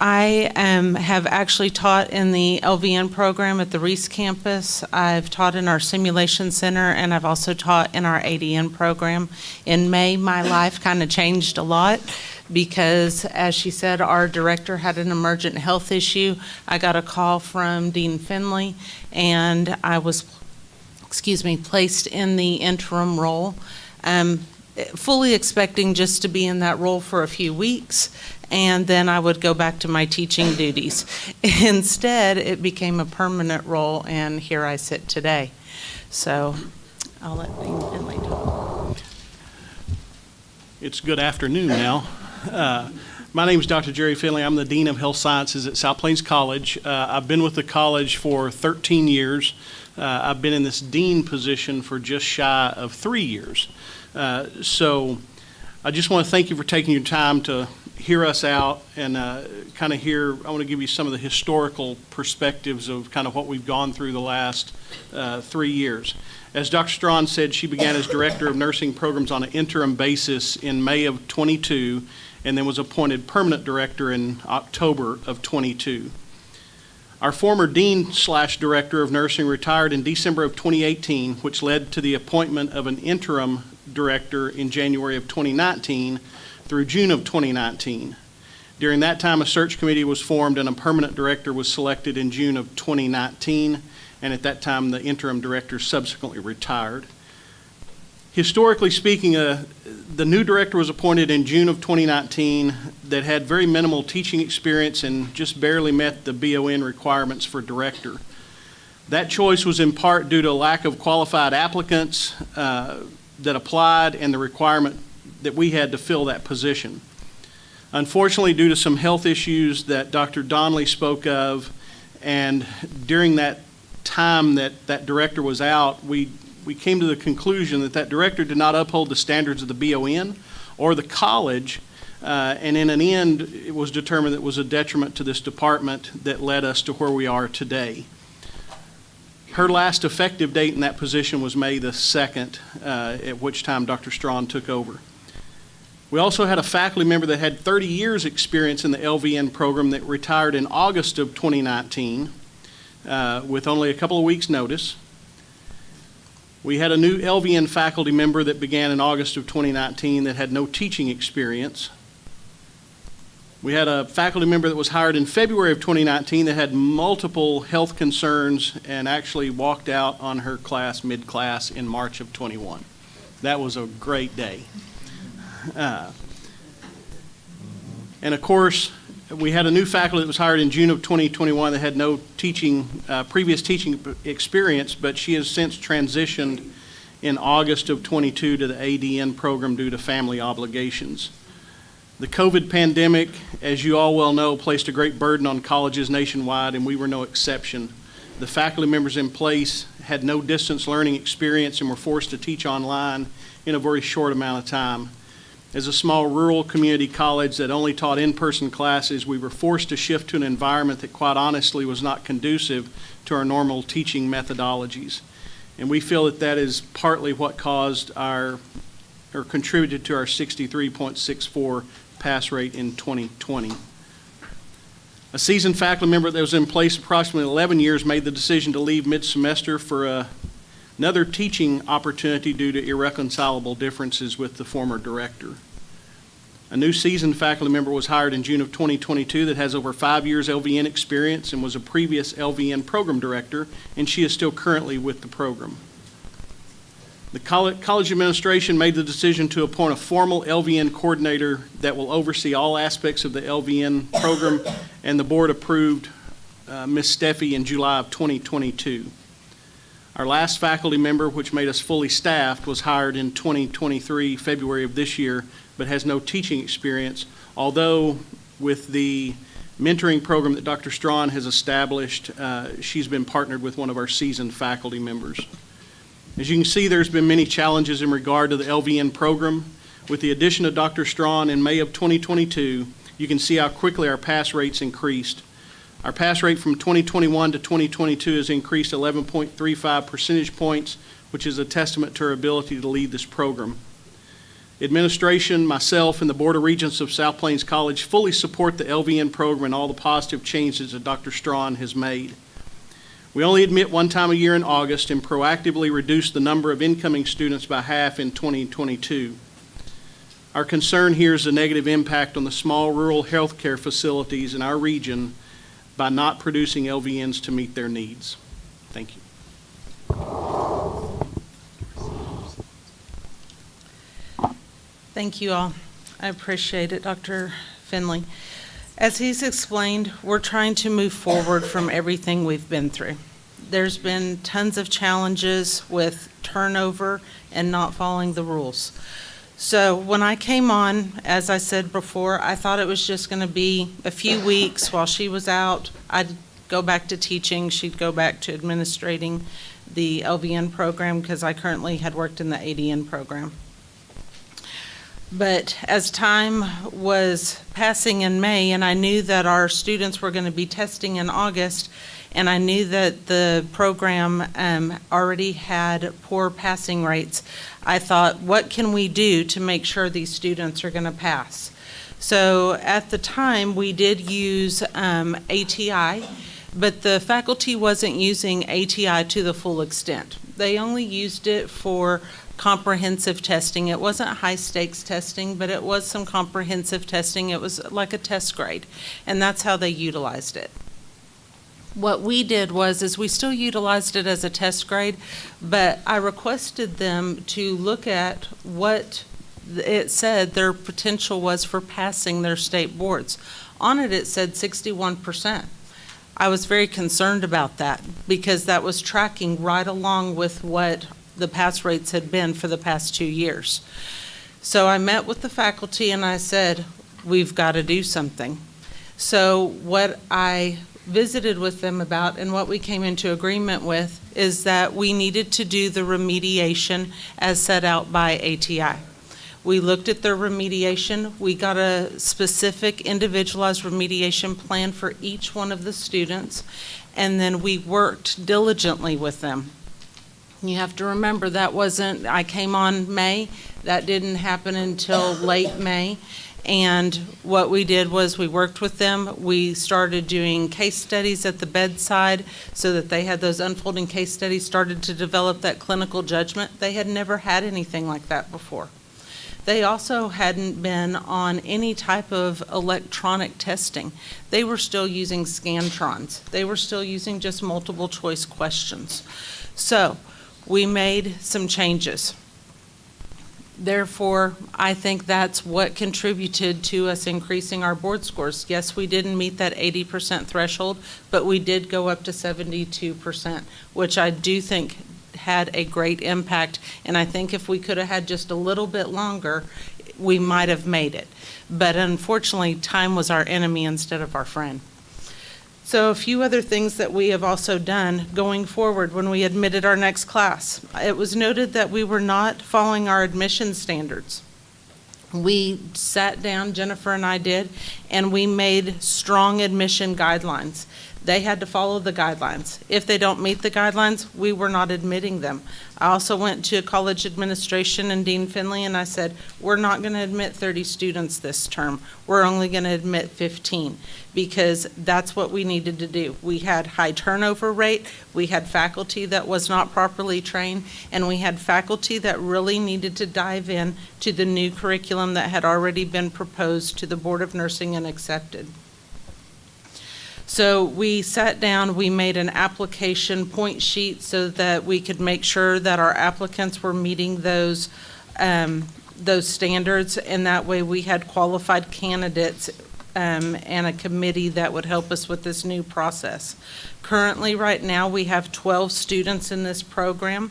I have actually taught in the LVN program at the Reese campus. I've taught in our simulation center, and I've also taught in our ADN program. In May, my life kind of changed a lot because, as she said, our director had an emergent health issue. I got a call from Dean Finley, and I was, placed in the interim role, fully expecting just to be in that role for a few weeks, and then I would go back to my teaching duties. Instead, it became a permanent role, and here I sit today. So I'll let Dean Finley talk. It's good afternoon now. My name is Dr. Jerry Finley. I'm the Dean of Health Sciences at South Plains College. I've been with the college for 13 years. I've been in this dean position for just shy of 3 years. So I just want to thank you for taking your time to hear us out and kind of hear. I want to give you some of the historical perspectives of kind of what we've gone through the last 3 years. As Dr. Strawn said, she began as Director of Nursing Programs on an interim basis in May of 22 and then was appointed Permanent Director in October of 22. Our former Dean/Director of Nursing retired in December of 2018, which led to the appointment of an interim director in January of 2019 through June of 2019. During that time, a search committee was formed and a permanent director was selected in June of 2019, and at that time the interim director subsequently retired. Historically speaking, the new director was appointed in June of 2019 that had very minimal teaching experience and just barely met the BON requirements for director. That choice was in part due to a lack of qualified applicants that applied and the requirement that we had to fill that position. Unfortunately, due to some health issues that Dr. Donnelly spoke of, and during that time that that director was out, we came to the conclusion that that director did not uphold the standards of the BON or the college, and in an end, it was determined that it was a detriment to this department that led us to where we are today. Her last effective date in that position was May the 2nd, at which time Dr. Strawn took over. We also had a faculty member that had 30 years experience in the LVN program that retired in August of 2019 with only a couple of weeks' notice. We had a new LVN faculty member that began in August of 2019 that had no teaching experience. We had a faculty member that was hired in February of 2019 that had multiple health concerns and actually walked out on her class mid-class in March of 21. That was a great day. And of course, we had a new faculty that was hired in June of 2021 that had no previous teaching experience, but she has since transitioned in August of 22 to the ADN program due to family obligations. The COVID pandemic, as you all well know, placed a great burden on colleges nationwide, and we were no exception. The faculty members in place had no distance learning experience and were forced to teach online in a very short amount of time. As a small rural community college that only taught in-person classes, we were forced to shift to an environment that quite honestly was not conducive to our normal teaching methodologies. And we feel that that is partly what caused contributed to our 63.64 pass rate in 2020. A seasoned faculty member that was in place approximately 11 years made the decision to leave mid-semester for another teaching opportunity due to irreconcilable differences with the former director. A new seasoned faculty member was hired in June of 2022 that has over 5 years LVN experience and was a previous LVN program director, and she is still currently with the program. The college administration made the decision to appoint a formal LVN coordinator that will oversee all aspects of the LVN program, and the board approved Ms. Steffi in July of 2022. Our last faculty member, which made us fully staffed, was hired in 2023, February of this year, but has no teaching experience, although with the mentoring program that Dr. Strawn has established, she's been partnered with one of our seasoned faculty members. As you can see, there's been many challenges in regard to the LVN program. With the addition of Dr. Strawn in May of 2022, you can see how quickly our pass rates increased. Our pass rate from 2021 to 2022 has increased 11.35 percentage points, which is a testament to our ability to lead this program. Administration, myself, and the Board of Regents of South Plains College fully support the LVN program and all the positive changes that Dr. Strawn has made. We only admit one time a year in August and proactively reduce the number of incoming students by half in 2022. Our concern here is the negative impact on the small rural healthcare facilities in our region by not producing LVNs to meet their needs. Thank you. Thank you all. I appreciate it, Dr. Finley. As he's explained, we're trying to move forward from everything we've been through. There's been tons of challenges with turnover and not following the rules. So when I came on, as I said before, I thought it was just going to be a few weeks while she was out. I'd go back to teaching. She'd go back to administrating the LVN program because I currently had worked in the ADN program. But as time was passing in May, and I knew that our students were going to be testing in August, and I knew that the program already had poor passing rates, I thought, what can we do to make sure these students are going to pass? So at the time, we did use ATI, but the faculty wasn't using ATI to the full extent. They only used it for comprehensive testing. It wasn't high stakes testing, but it was some comprehensive testing. It was like a test grade, and that's how they utilized it. What we did is we still utilized it as a test grade, but I requested them to look at what it said their potential was for passing their state boards. On it, it said 61%. I was very concerned about that because that was tracking right along with what the pass rates had been for the past 2 years. So I met with the faculty and I said, we've got to do something. So what I visited with them about and what we came into agreement with is that we needed to do the remediation as set out by ATI. We looked at their remediation. We got a specific individualized remediation plan for each one of the students, and then we worked diligently with them. You have to remember I came on May, that didn't happen until late May. And what we did was we worked with them. We started doing case studies at the bedside so that they had those unfolding case studies, started to develop that clinical judgment. They had never had anything like that before. They also hadn't been on any type of electronic testing. They were still using Scantrons. They were still using just multiple choice questions. So we made some changes. Therefore, I think that's what contributed to us increasing our board scores. Yes, we didn't meet that 80% threshold, but we did go up to 72%, which I do think had a great impact. And I think if we could have had just a little bit longer, we might have made it. But unfortunately, time was our enemy instead of our friend. So a few other things that we have also done going forward when we admitted our next class. It was noted that we were not following our admission standards. We sat down, Jennifer and I did, and we made strong admission guidelines. They had to follow the guidelines. If they don't meet the guidelines, we were not admitting them. I also went to college administration and Dean Finley and I said, we're not going to admit 30 students this term. We're only going to admit 15 because that's what we needed to do. We had high turnover rate, we had faculty that was not properly trained, and we had faculty that really needed to dive in to the new curriculum that had already been proposed to the Board of Nursing and accepted. So we sat down, we made an application point sheet so that we could make sure that our applicants were meeting those standards, and that way we had qualified candidates and a committee that would help us with this new process. Currently, right now, we have 12 students in this program.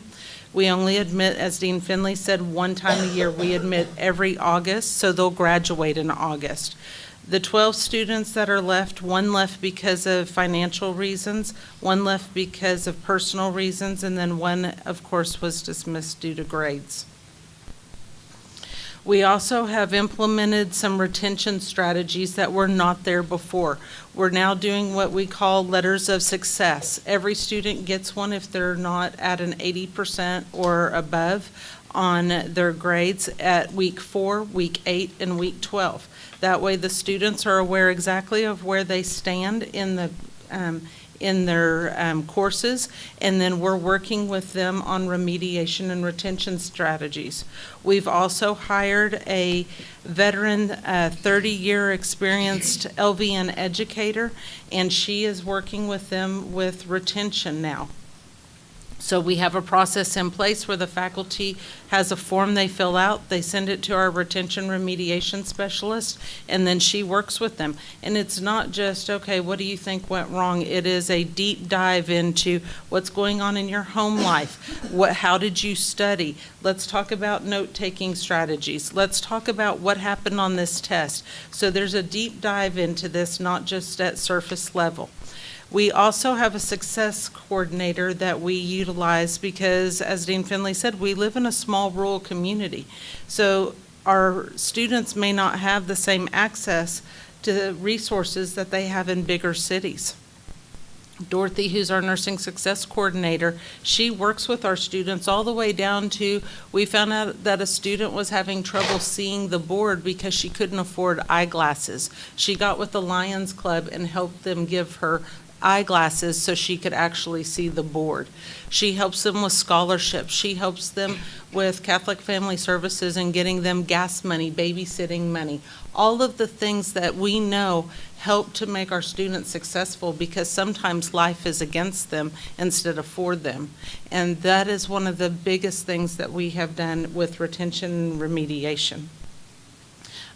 We only admit, as Dean Finley said, one time a year. We admit every August, so they'll graduate in August. The 12 students that are left, one left because of financial reasons, one left because of personal reasons, and then one, of course, was dismissed due to grades. We also have implemented some retention strategies that were not there before. We're now doing what we call letters of success. Every student gets one if they're not at an 80% or above on their grades at week 4, week 8, and week 12. That way the students are aware exactly of where they stand in their courses, and then we're working with them on remediation and retention strategies. We've also hired a veteran, 30-year experienced LVN educator, and she is working with them with retention now. So we have a process in place where the faculty has a form they fill out, they send it to our retention remediation specialist, and then she works with them. And it's not just, okay, what do you think went wrong? It is a deep dive into what's going on in your home life. How did you study? Let's talk about note-taking strategies. Let's talk about what happened on this test. So there's a deep dive into this, not just at surface level. We also have a success coordinator that we utilize because, as Dean Finley said, we live in a small rural community. So our students may not have the same access to resources that they have in bigger cities. Dorothy, who's our nursing success coordinator, she works with our students all the way down to, we found out that a student was having trouble seeing the board because she couldn't afford eyeglasses. She got with the Lions Club and helped them give her eyeglasses so she could actually see the board. She helps them with scholarships. She helps them with Catholic Family Services and getting them gas money, babysitting money, all of the things that we know help to make our students successful, because sometimes life is against them instead of for them. And that is one of the biggest things that we have done with retention and remediation.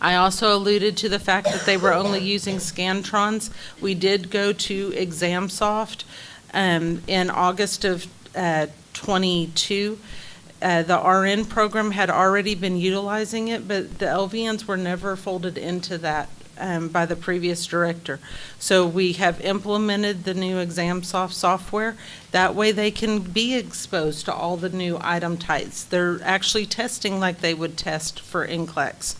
I also alluded to the fact that they were only using Scantrons. We did go to ExamSoft in August of 22. The RN program had already been utilizing it, but the LVNs were never folded into that by the previous director. So we have implemented the new ExamSoft software. That way they can be exposed to all the new item types. They're actually testing like they would test for NCLEX.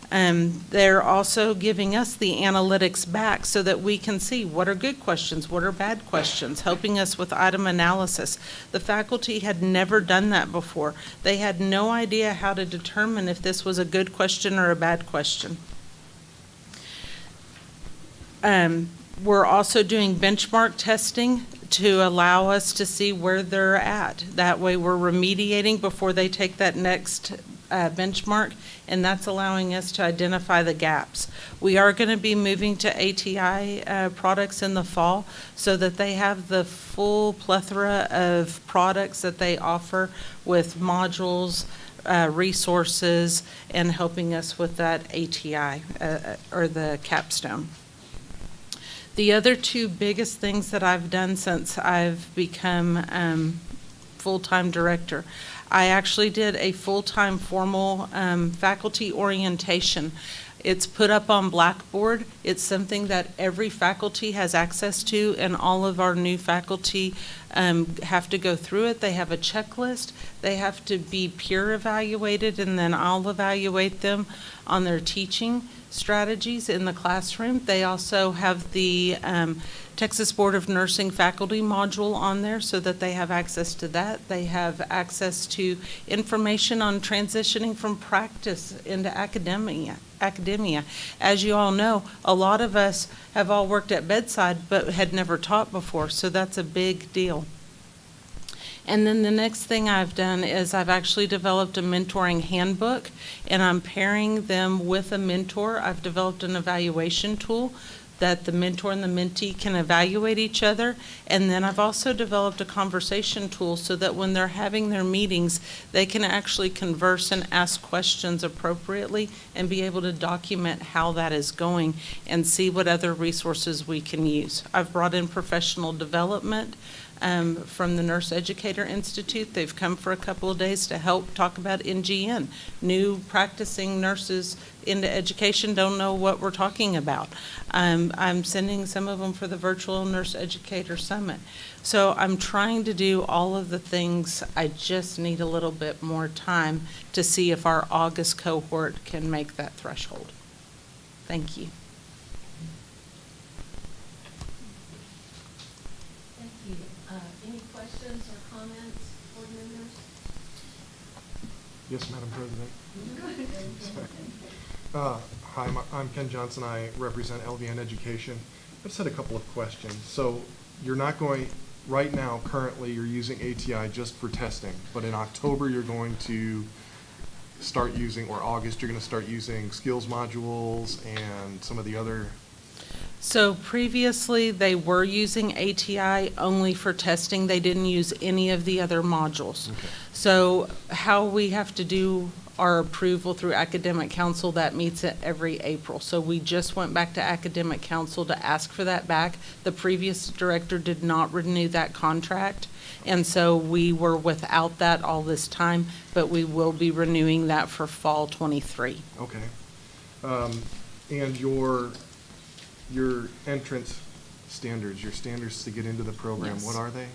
They're also giving us the analytics back so that we can see what are good questions, what are bad questions, helping us with item analysis. The faculty had never done that before. They had no idea how to determine if this was a good question or a bad question. We're also doing benchmark testing to allow us to see where they're at. That way we're remediating before they take that next benchmark, and that's allowing us to identify the gaps. We are going to be moving to ATI products in the fall so that they have the full plethora of products that they offer with modules, resources, and helping us with that ATI or the capstone. The other two biggest things that I've done since I've become full-time director, I actually did a full-time formal faculty orientation. It's put up on Blackboard. It's something that every faculty has access to, and all of our new faculty have to go through it. They have a checklist. They have to be peer evaluated, and then I'll evaluate them on their teaching strategies in the classroom. They also have the Texas Board of Nursing faculty module on there so that they have access to that. They have access to information on transitioning from practice into academia. As you all know, a lot of us have all worked at bedside but had never taught before, so that's a big deal. And then the next thing I've done is I've actually developed a mentoring handbook, and I'm pairing them with a mentor. I've developed an evaluation tool that the mentor and the mentee can evaluate each other. And then I've also developed a conversation tool so that when they're having their meetings, they can actually converse and ask questions appropriately and be able to document how that is going and see what other resources we can use. I've brought in professional development from the Nurse Educator Institute. They've come for a couple of days to help talk about NGN. New practicing nurses into education don't know what we're talking about. I'm sending some of them for the virtual Nurse Educator Summit. So I'm trying to do all of the things. I just need a little bit more time to see if our August cohort can make that threshold. Thank you. Any questions or comments, board members? Yes, Madam President. Hi, I'm Ken Johnson. I represent LVN Education. I just had a couple of questions. So you're not going, right now, currently, you're using ATI just for testing, but in October, you're going to start using, or August, you're going to start using skills modules and some of the other. So previously, they were using ATI only for testing. They didn't use any of the other modules. Okay. So how we have to do our approval through academic council, that meets it every April. So we just went back to academic council to ask for that back. The previous director did not renew that contract, and so we were without that all this time, but we will be renewing that for fall '23. Okay. And your entrance standards, your standards to get into the program, Yes. what are they?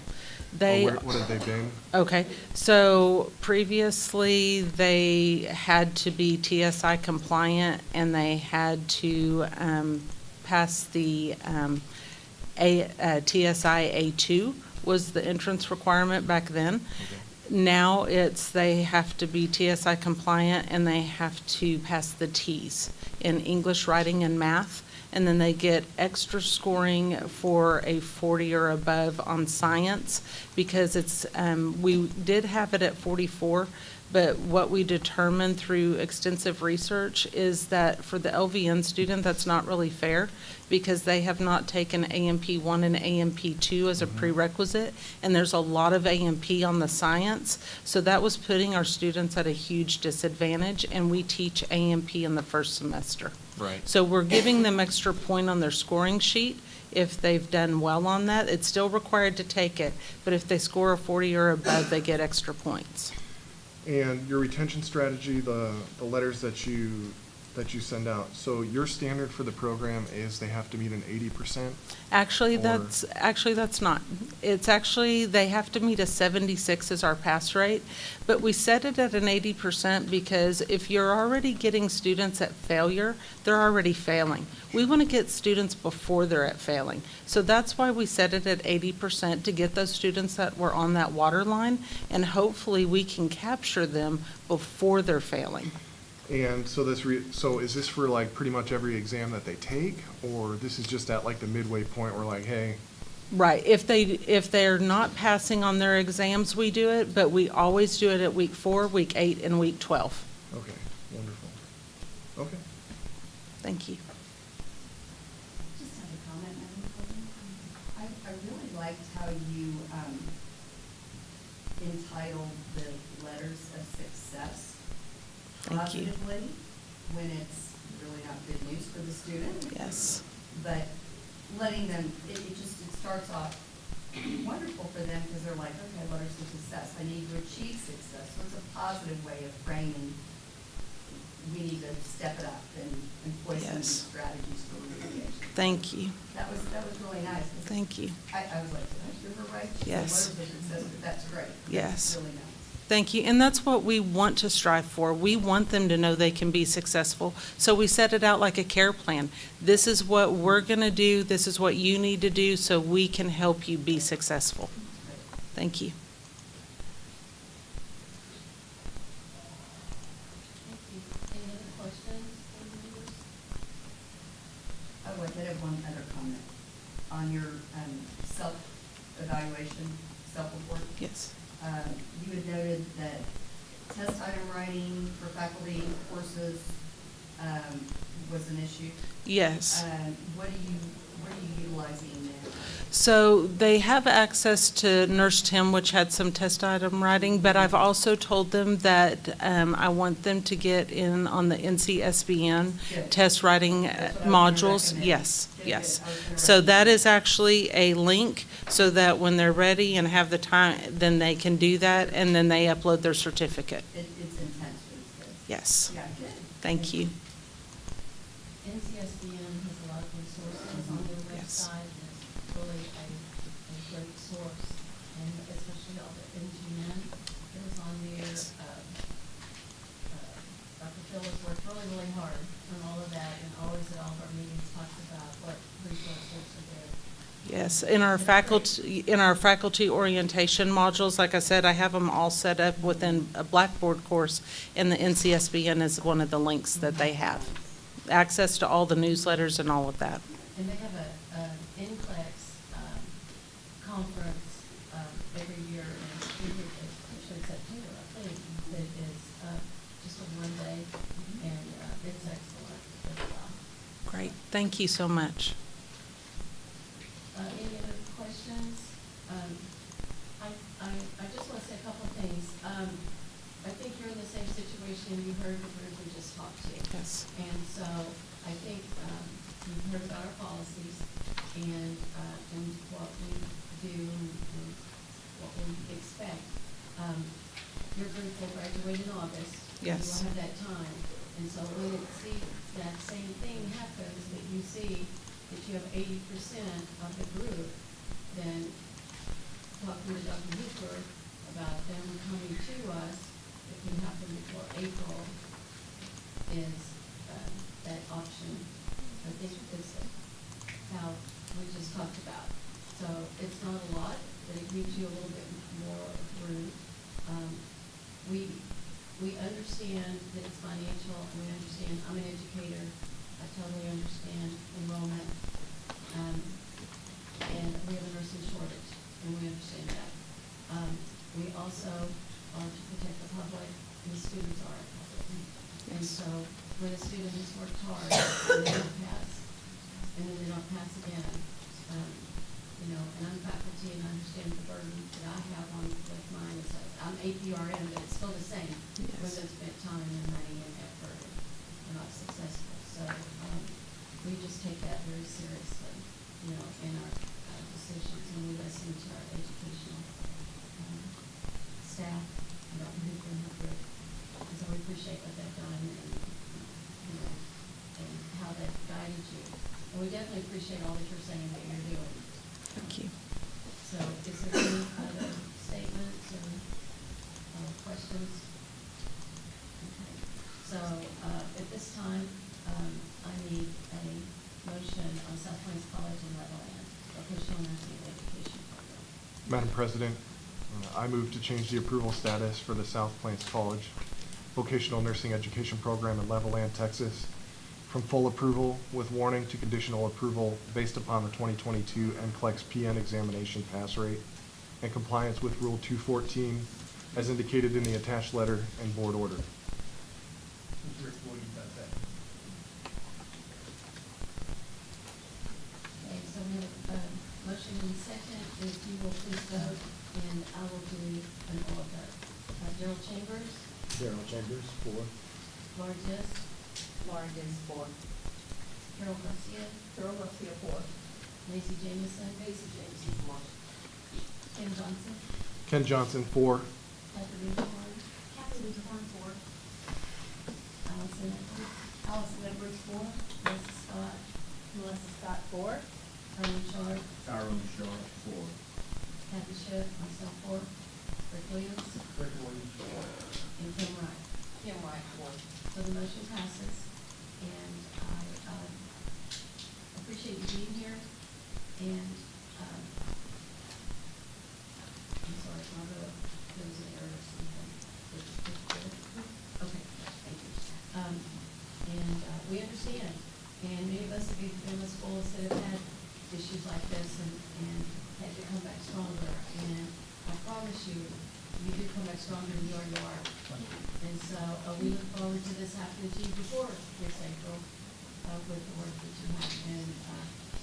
They, Or what have they been? okay, so previously, they had to be TSI compliant, and they had to pass the TSI A2 was the entrance requirement back then. Okay. Now it's they have to be TSI compliant, and they have to pass the Ts in English, writing, and math. And then they get extra scoring for a 40 or above on science, because it's, we did have it at 44, but what we determined through extensive research is that for the LVN student, that's not really fair, because they have not taken AMP1 and AMP2 as a prerequisite, and there's a lot of AMP on the science, so that was putting our students at a huge disadvantage, and we teach AMP in the first semester. Right. So we're giving them extra point on their scoring sheet if they've done well on that. It's still required to take it, but if they score a 40 or above, they get extra points. And your retention strategy, the letters that you send out, so your standard for the program is they have to meet an 80%? Actually, Or- that's not. It's actually, they have to meet a 76 as our pass rate, but we set it at an 80% because if you're already getting students at failure, they're already failing. We want to get students before they're at failing. So that's why we set it at 80% to get those students that were on that water line, and hopefully we can capture them before they're failing. And so so is this for like pretty much every exam that they take, or this is just at like the midway point where like, hey? Right, if they're not passing on their exams, we do it, but we always do it at week 4, week 8, and week 12. Okay, wonderful. Okay. Thank you. Just have a comment, Madam President. I really liked how you entitled the letters of success Thank you. positively, when it's really not good news for the student. Yes. But letting them, it starts off wonderful for them, because they're like, okay, letters of success, I need to achieve success. So it's a positive way of framing, we need to step it up and employ some of these Yes. strategies for remediation. Thank you. That was really nice. Thank you. I was like, did I hear her right? She said Yes. letters of success, but that's great. Yes. That's really nice. Thank you, and that's what we want to strive for. We want them to know they can be successful, so we set it out like a care plan. This is what we're going to do, this is what you need to do, so we can help you be successful. Thank you. Thank you. Any other questions, board members? Oh, I did have one other comment. On your self-evaluation, self-report. Yes. You had noted that test item writing for faculty courses was an issue. Yes. What are you utilizing now? So they have access to Nurse Tim, which had some test item writing, but I've also told them that I want them to get in on the NCSBN Good. test writing That's what I was gonna modules. recommend. Yes, Good, yes. good. I was gonna So that recommend is actually a link so that when they're ready and have the time, then they can do that, and then they upload their certificate. It's intense for these kids. Yes. Yeah, good. Thank you. NCSBN has a lot of resources on their Yes. website, and it's really a great source, and especially all the NGN. It was on there, Dr. Phil has worked really hard on all of that, and always at all of our meetings talks about what resources are there. Yes, in our faculty orientation modules, like I said, I have them all set up within a Blackboard course, and the NCSBN is one of the links that they have. Access to all the newsletters and all of that. And they have a NCLEX conference every year, and usually September, I think, that is just a one day, and it's excellent as well. Great, thank you so much. Any other questions? I just want to say a couple of things. I think you're in the same situation you heard the group we just talked to. Yes. And so I think you've heard about our policies and what we do and what we expect. Your group will graduate in August. Yes. You will have that time. And so when it see that same thing happens, that you see that you have 80% of the group, then talking to Dr. Hooper about them coming to us, if it can happen before April, is that option, I think is how we just talked about. So it's not a lot, but it gives you a little bit more room. We understand that it's financial, and we understand, I'm an educator, I totally understand enrollment, and we have a nursing shortage, and we understand that. We also are to protect the public, and the students are our public. And so when a student has worked hard and they don't pass, and then they don't pass again, and I'm faculty and I understand the burden that I have on with mine. I'm APRN, but it's still the same. Yes. When they've spent time and money and effort and are not successful. So we just take that very seriously, in our decisions, and we listen to our educational staff and Dr. Hooper and her group. And so we appreciate what they've done and how they've guided you. And we definitely appreciate all that you're saying that you're doing. Thank you. So is there any other statements or questions? Okay. So at this time, I need a motion on South Plains College and Levelland, vocational nursing education program. Madam President, I move to change the approval status for the South Plains College Vocational Nursing Education Program in Levelland, Texas, from full approval with warning to conditional approval based upon the 2022 NCLEX PN examination pass rate and compliance with Rule 214 as indicated in the attached letter and board order. Who's Rick Williams, that's that? Okay, so we have a motion and second. If you will please vote, and I will do an all vote. Gerald Chambers, Darrell Chambers, 4. Laura Gist, Lauren Dins, 4. Carol Garcia, Carol Garcia, 4. Lacey Jameson, Macy Jameson, 4. Ken Johnson, Ken Johnson, 4. Catherine Horn, Kathleen Horn, 4. Allison Edwards, Allison Edwards, 4. Melissa Scott, Melissa Scott, 4. Tyrone Sharp, Tyrone Sharp, 4. Kathy Schiff, myself 4. Rick Williams, Rick Williams, 4. and Kim Wright. Kim White, 4. So the motion passes, and I appreciate you being here, and I'm sorry, Margo, there was an error or something. Okay, thank you. And we understand, and many of us have been in the schools that have had issues like this and had to come back stronger, and I promise you, you do come back stronger than you already are. And so we look forward to this happening to you before this April with the work that you have. And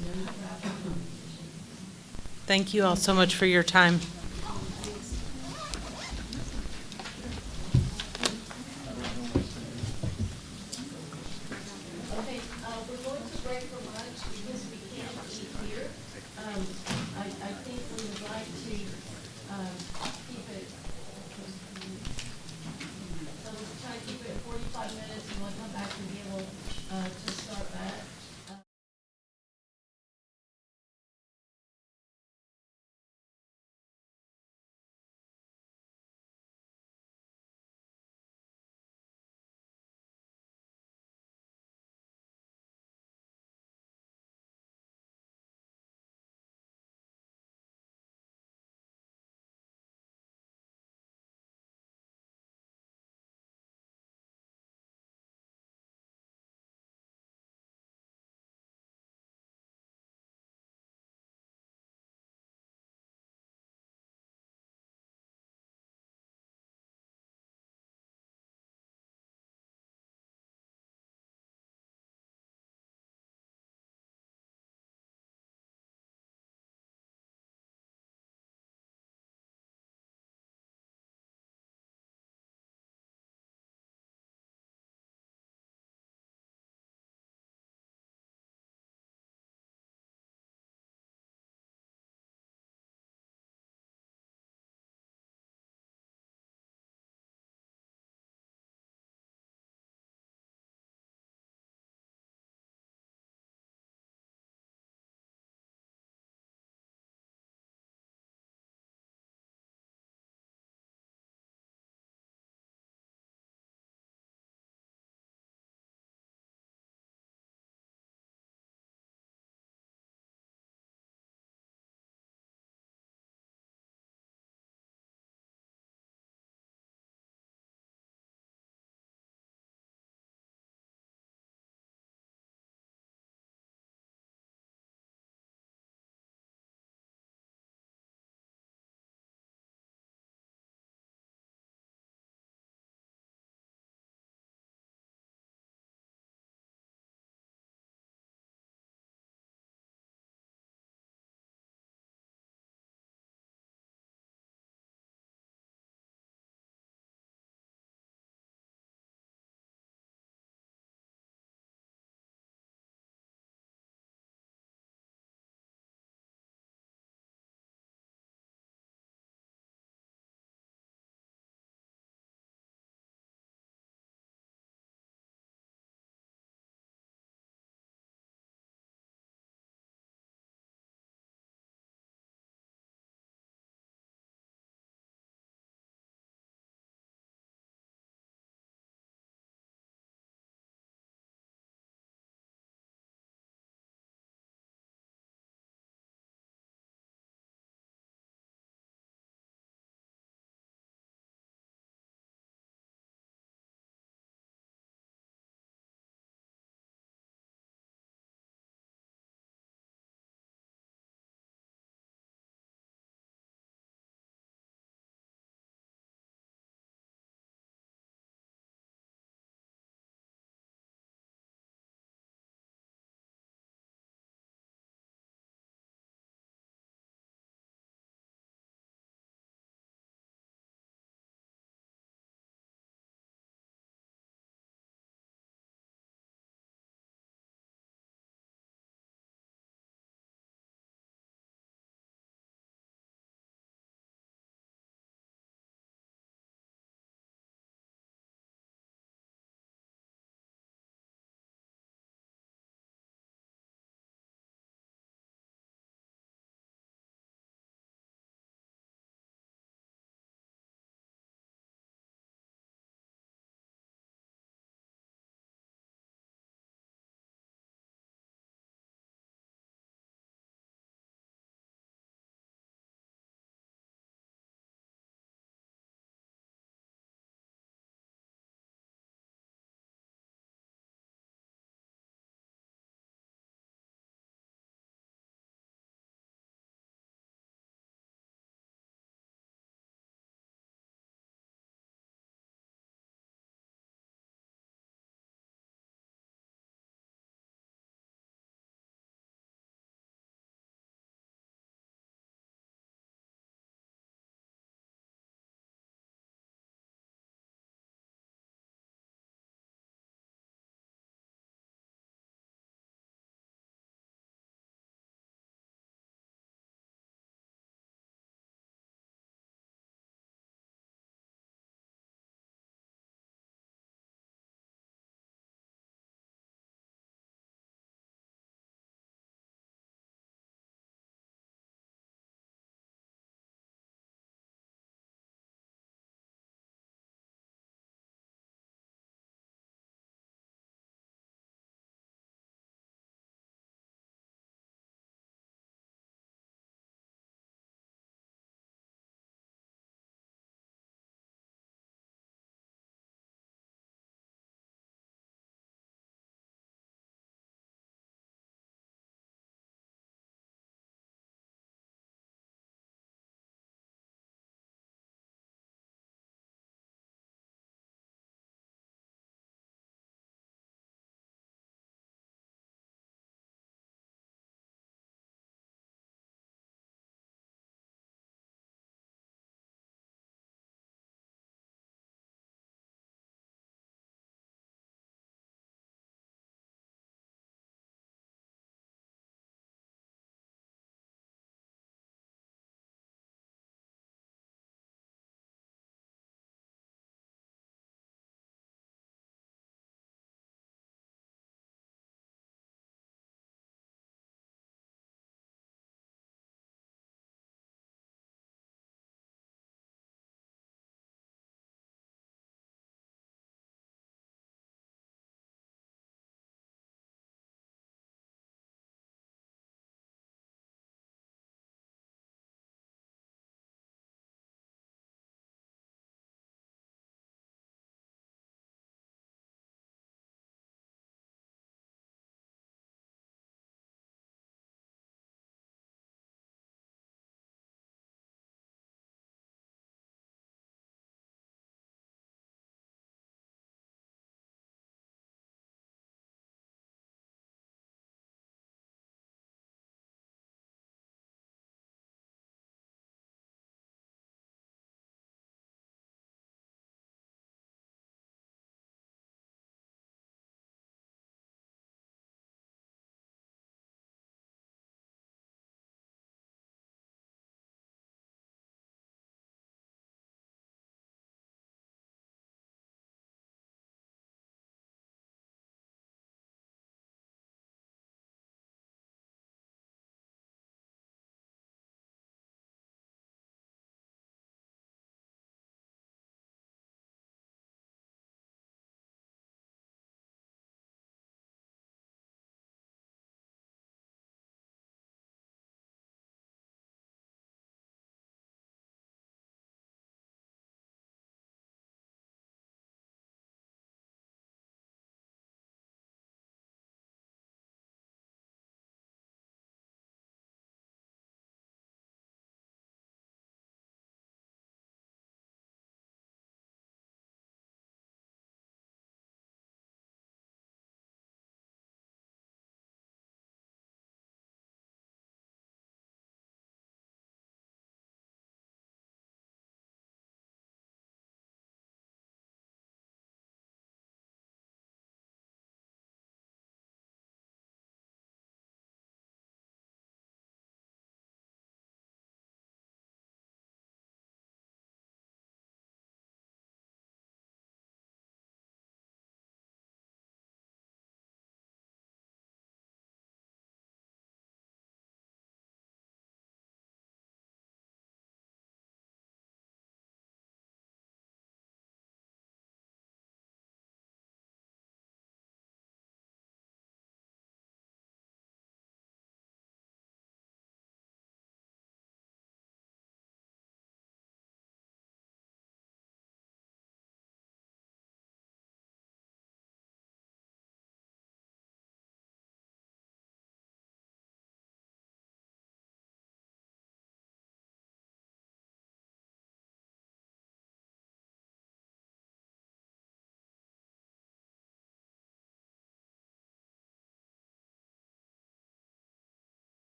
you're proud of your position. Thank you all so much for your time. Okay, we're going to break for lunch because we can't eat here. I think we would like to keep it, so we'll try to keep it at 45 minutes, and we'll come back and be able to start back.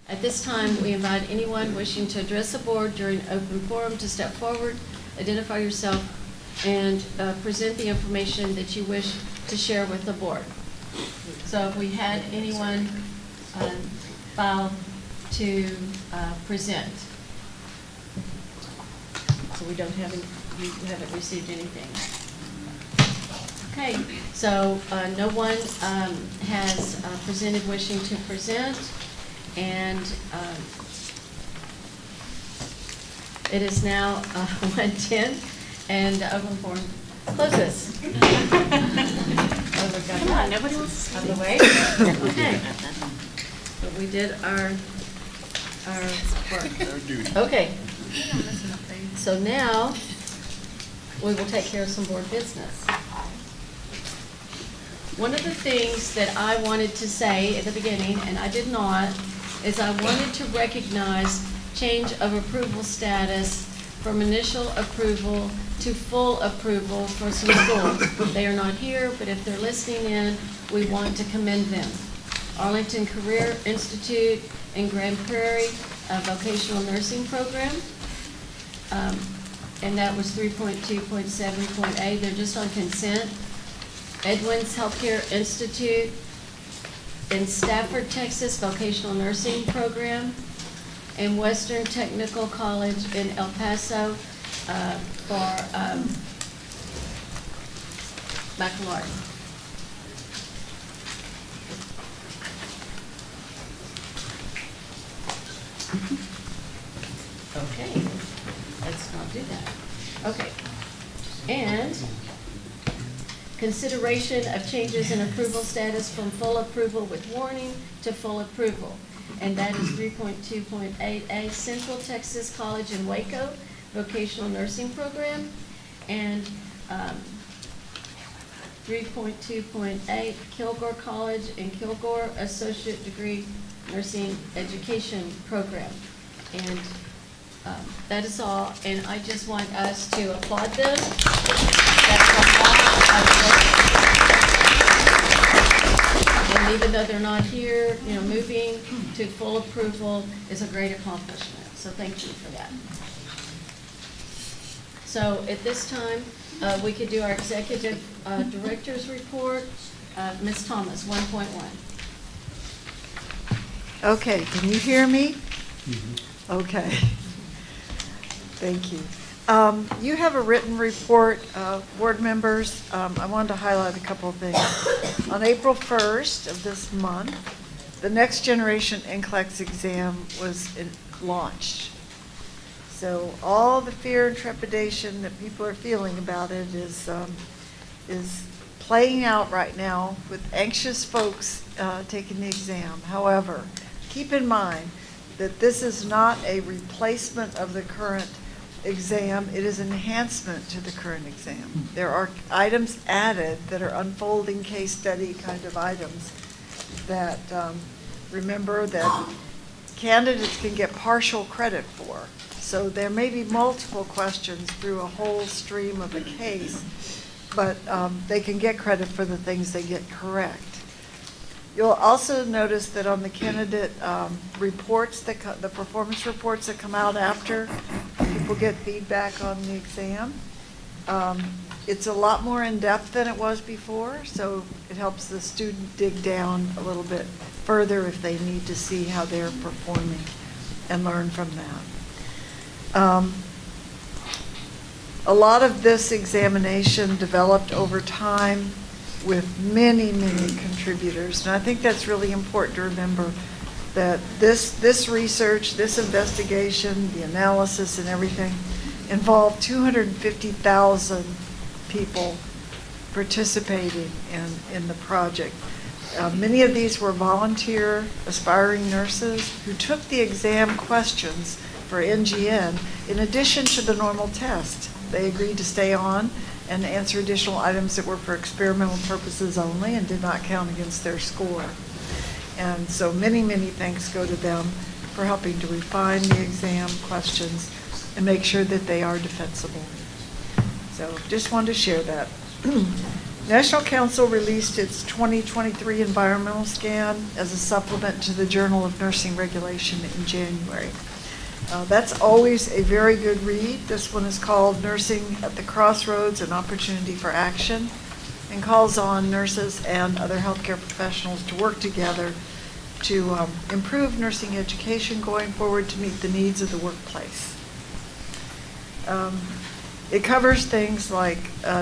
At this time, we invite anyone wishing to address the board during open forum to step forward, identify yourself, and present the information that you wish to share with the board. So if we had anyone file to present. So we don't have, we haven't received anything. Okay, so no one has presented wishing to present, and it is now 1:10, and open forum closes. Come on, nobody wants to out of the way. Okay, but we did our work. Okay, so now we will take care of some board business. One of the things that I wanted to say at the beginning, and I did not, is I wanted to recognize change of approval status from initial approval to full approval for some schools. They are not here, but if they're listening in, we want to commend them. Arlington Career Institute in Grand Prairie, a vocational nursing program, and that was 3.2.7.8. They're just on consent. Edwin's Healthcare Institute in Stafford, Texas, vocational nursing program, and Western Technical College in El Paso for baccalaureate. Okay, let's not do that. Okay, and consideration of changes in approval status from full approval with warning to full approval. And that is 3.2.8A, Central Texas College in Waco, vocational nursing program, and 3.2.8, Kilgore College in Kilgore, associate degree nursing education program. And that is all, and I just want us to applaud them. And even though they're not here, you know, moving to full approval is a great accomplishment. So thank you for that. So at this time, we could do our executive director's report. Ms. Thomas, 1.1. Okay, can you hear me? Okay. Thank you. You have a written report, board members. I wanted to highlight a couple of things. On April 1st of this month, the Next Generation NCLEX exam was launched. So all the fear and trepidation that people are feeling about it is playing out right now with anxious folks taking the exam. However, keep in mind that this is not a replacement of the current exam. It is enhancement to the current exam. There are items added that are unfolding case study kind of items that remember that candidates can get partial credit for. So there may be multiple questions through a whole stream of a case, but they can get credit for the things they get correct. You'll also notice that on the candidate reports, the performance reports that come out after people get feedback on the exam, it's a lot more in-depth than it was before, so it helps the student dig down a little bit further if they need to see how they're performing and learn from that. A lot of this examination developed over time with many, many contributors. And I think that's really important to remember that this research, this investigation, the analysis and everything involved 250,000 people participating in the project. Many of these were volunteer aspiring nurses who took the exam questions for NGN in addition to the normal test. They agreed to stay on and answer additional items that were for experimental purposes only and did not count against their score. And so many, many thanks go to them for helping to refine the exam questions and make sure that they are defensible. So just wanted to share that. National Council released its 2023 environmental scan as a supplement to the Journal of Nursing Regulation in January. That's always a very good read. This one is called Nursing at the Crossroads, an Opportunity for Action, and calls on nurses and other healthcare professionals to work together to improve nursing education going forward to meet the needs of the workplace. It covers things like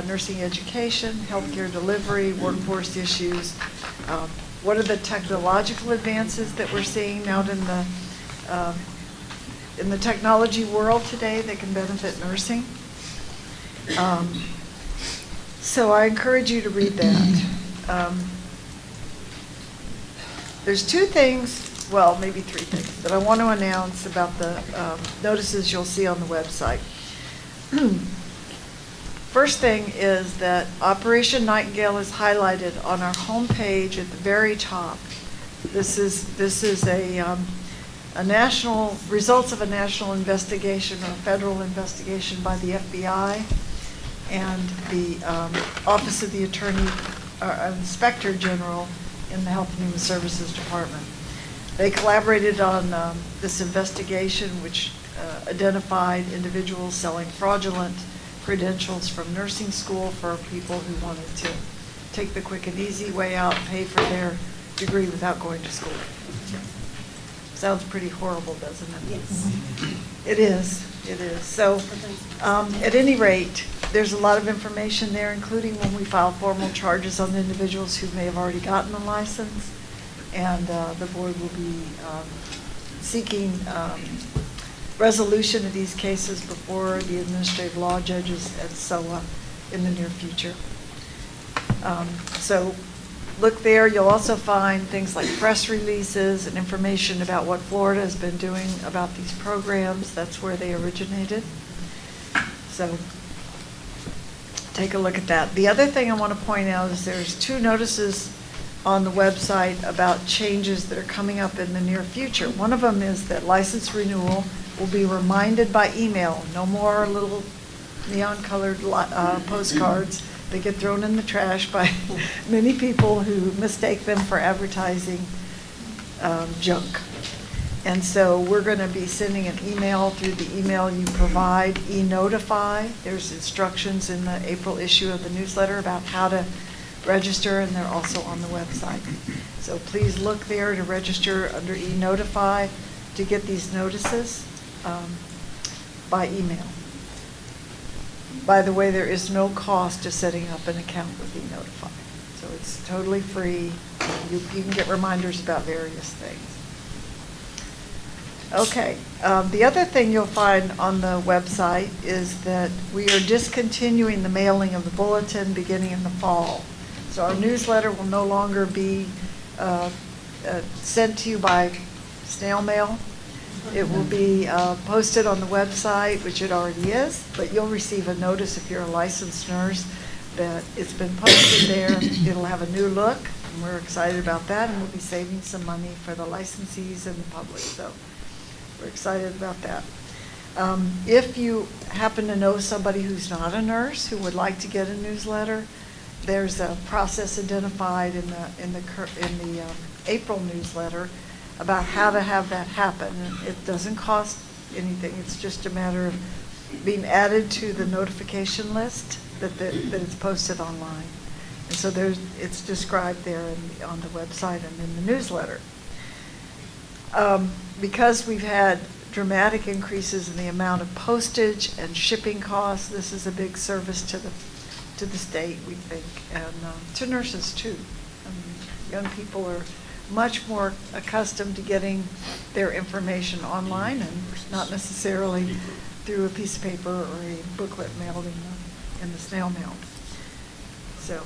nursing education, healthcare delivery, workforce issues. What are the technological advances that we're seeing out in the technology world today that can benefit nursing? So I encourage you to read that. There's two things, well, maybe three things, that I want to announce about the notices you'll see on the website. First thing is that Operation Nightingale is highlighted on our homepage at the very top. This is a national, results of a national investigation or a federal investigation by the FBI and the Office of the Inspector General in the Health and Human Services Department. They collaborated on this investigation, which identified individuals selling fraudulent credentials from nursing school for people who wanted to take the quick and easy way out, pay for their degree without going to school. Sounds pretty horrible, doesn't it? Yes. It is, it is. So, at any rate, there's a lot of information there, including when we file formal charges on individuals who may have already gotten a license, and the board will be seeking resolution of these cases before the administrative law judges and SOA in the near future. So look there. You'll also find things like press releases and information about what Florida has been doing about these programs. That's where they originated. So take a look at that. The other thing I want to point out is there's two notices on the website about changes that are coming up in the near future. One of them is that license renewal will be reminded by email. No more little neon-colored postcards that get thrown in the trash by many people who mistake them for advertising junk. And so we're going to be sending an email through the email you provide, e-notify. There's instructions in the April issue of the newsletter about how to register, and they're also on the website. So please look there to register under e-notify to get these notices by email. By the way, there is no cost to setting up an account with e-notify. So it's totally free. You can get reminders about various things. Okay, the other thing you'll find on the website is that we are discontinuing the mailing of the bulletin beginning in the fall. So our newsletter will no longer be sent to you by snail mail. It will be posted on the website, which it already is, but you'll receive a notice if you're a licensed nurse that it's been posted there. It'll have a new look, and we're excited about that, and we'll be saving some money for the licensees and the public. So we're excited about that. If you happen to know somebody who's not a nurse who would like to get a newsletter, there's a process identified in the April newsletter about how to have that happen. And it doesn't cost anything. It's just a matter of being added to the notification list that it's posted online. And so it's described there on the website and in the newsletter. Because we've had dramatic increases in the amount of postage and shipping costs, this is a big service to the state, we think, and to nurses too. Young people are much more accustomed to getting their information online and not necessarily through a piece of paper or a booklet mailed in the snail mail. So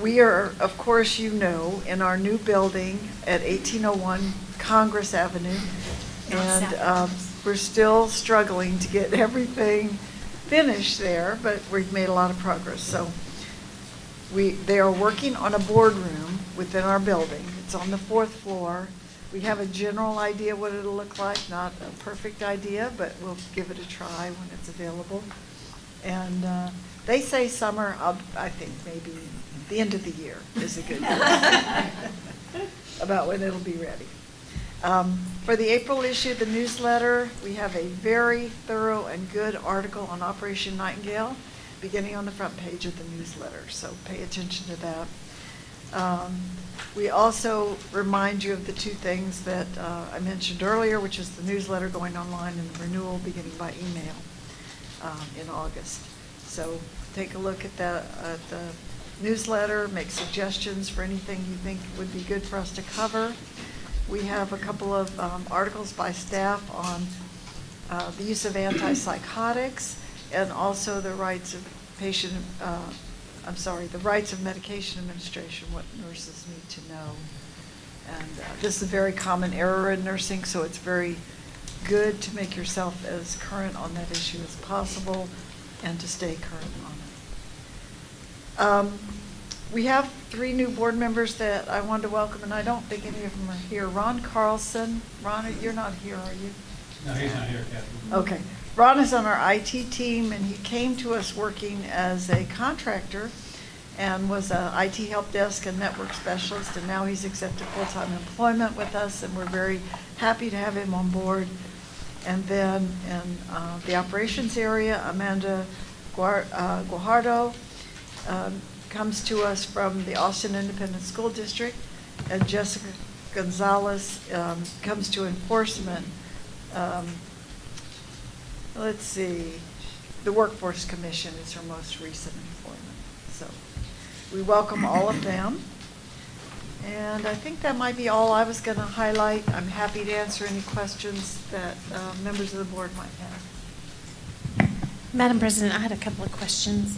we are, of course, in our new building at 1801 Congress Avenue, and we're still struggling to get everything finished there, but we've made a lot of progress. So they are working on a boardroom within our building. It's on the 4th floor. We have a general idea what it'll look like, not a perfect idea, but we'll give it a try when it's available. And They say summer, I think maybe the end of the year is a good guess about when it'll be ready. For the April issue of the newsletter, we have a very thorough and good article on Operation Nightingale, beginning on the front page of the newsletter, so pay attention to that. We also remind you of the two things that I mentioned earlier, which is the newsletter going online and the renewal beginning by email in August. So take a look at the newsletter, make suggestions for anything you think would be good for us to cover. We have a couple of articles by staff on the use of antipsychotics and also the rights of patient, the rights of medication administration, what nurses need to know. And this is a very common error in nursing, so it's very good to make yourself as current on that issue as possible and to stay current on it. We have 3 new board members that I wanted to welcome, and I don't think any of them are here. Ron Carlson. Ron, you're not here, are you? No, he's not here, Kathy. Okay. Ron is on our IT team, and he came to us working as a contractor and was a IT help desk and network specialist, and now he's accepted full-time employment with us, and we're very happy to have him on board. And then in the operations area, Amanda Guajardo comes to us from the Austin Independent School District, and Jessica Gonzalez comes to enforcement. Let's see, the Workforce Commission is her most recent employment. So we welcome all of them. And I think that might be all I was going to highlight. I'm happy to answer any questions that members of the board might have. Madam President, I had a couple of questions.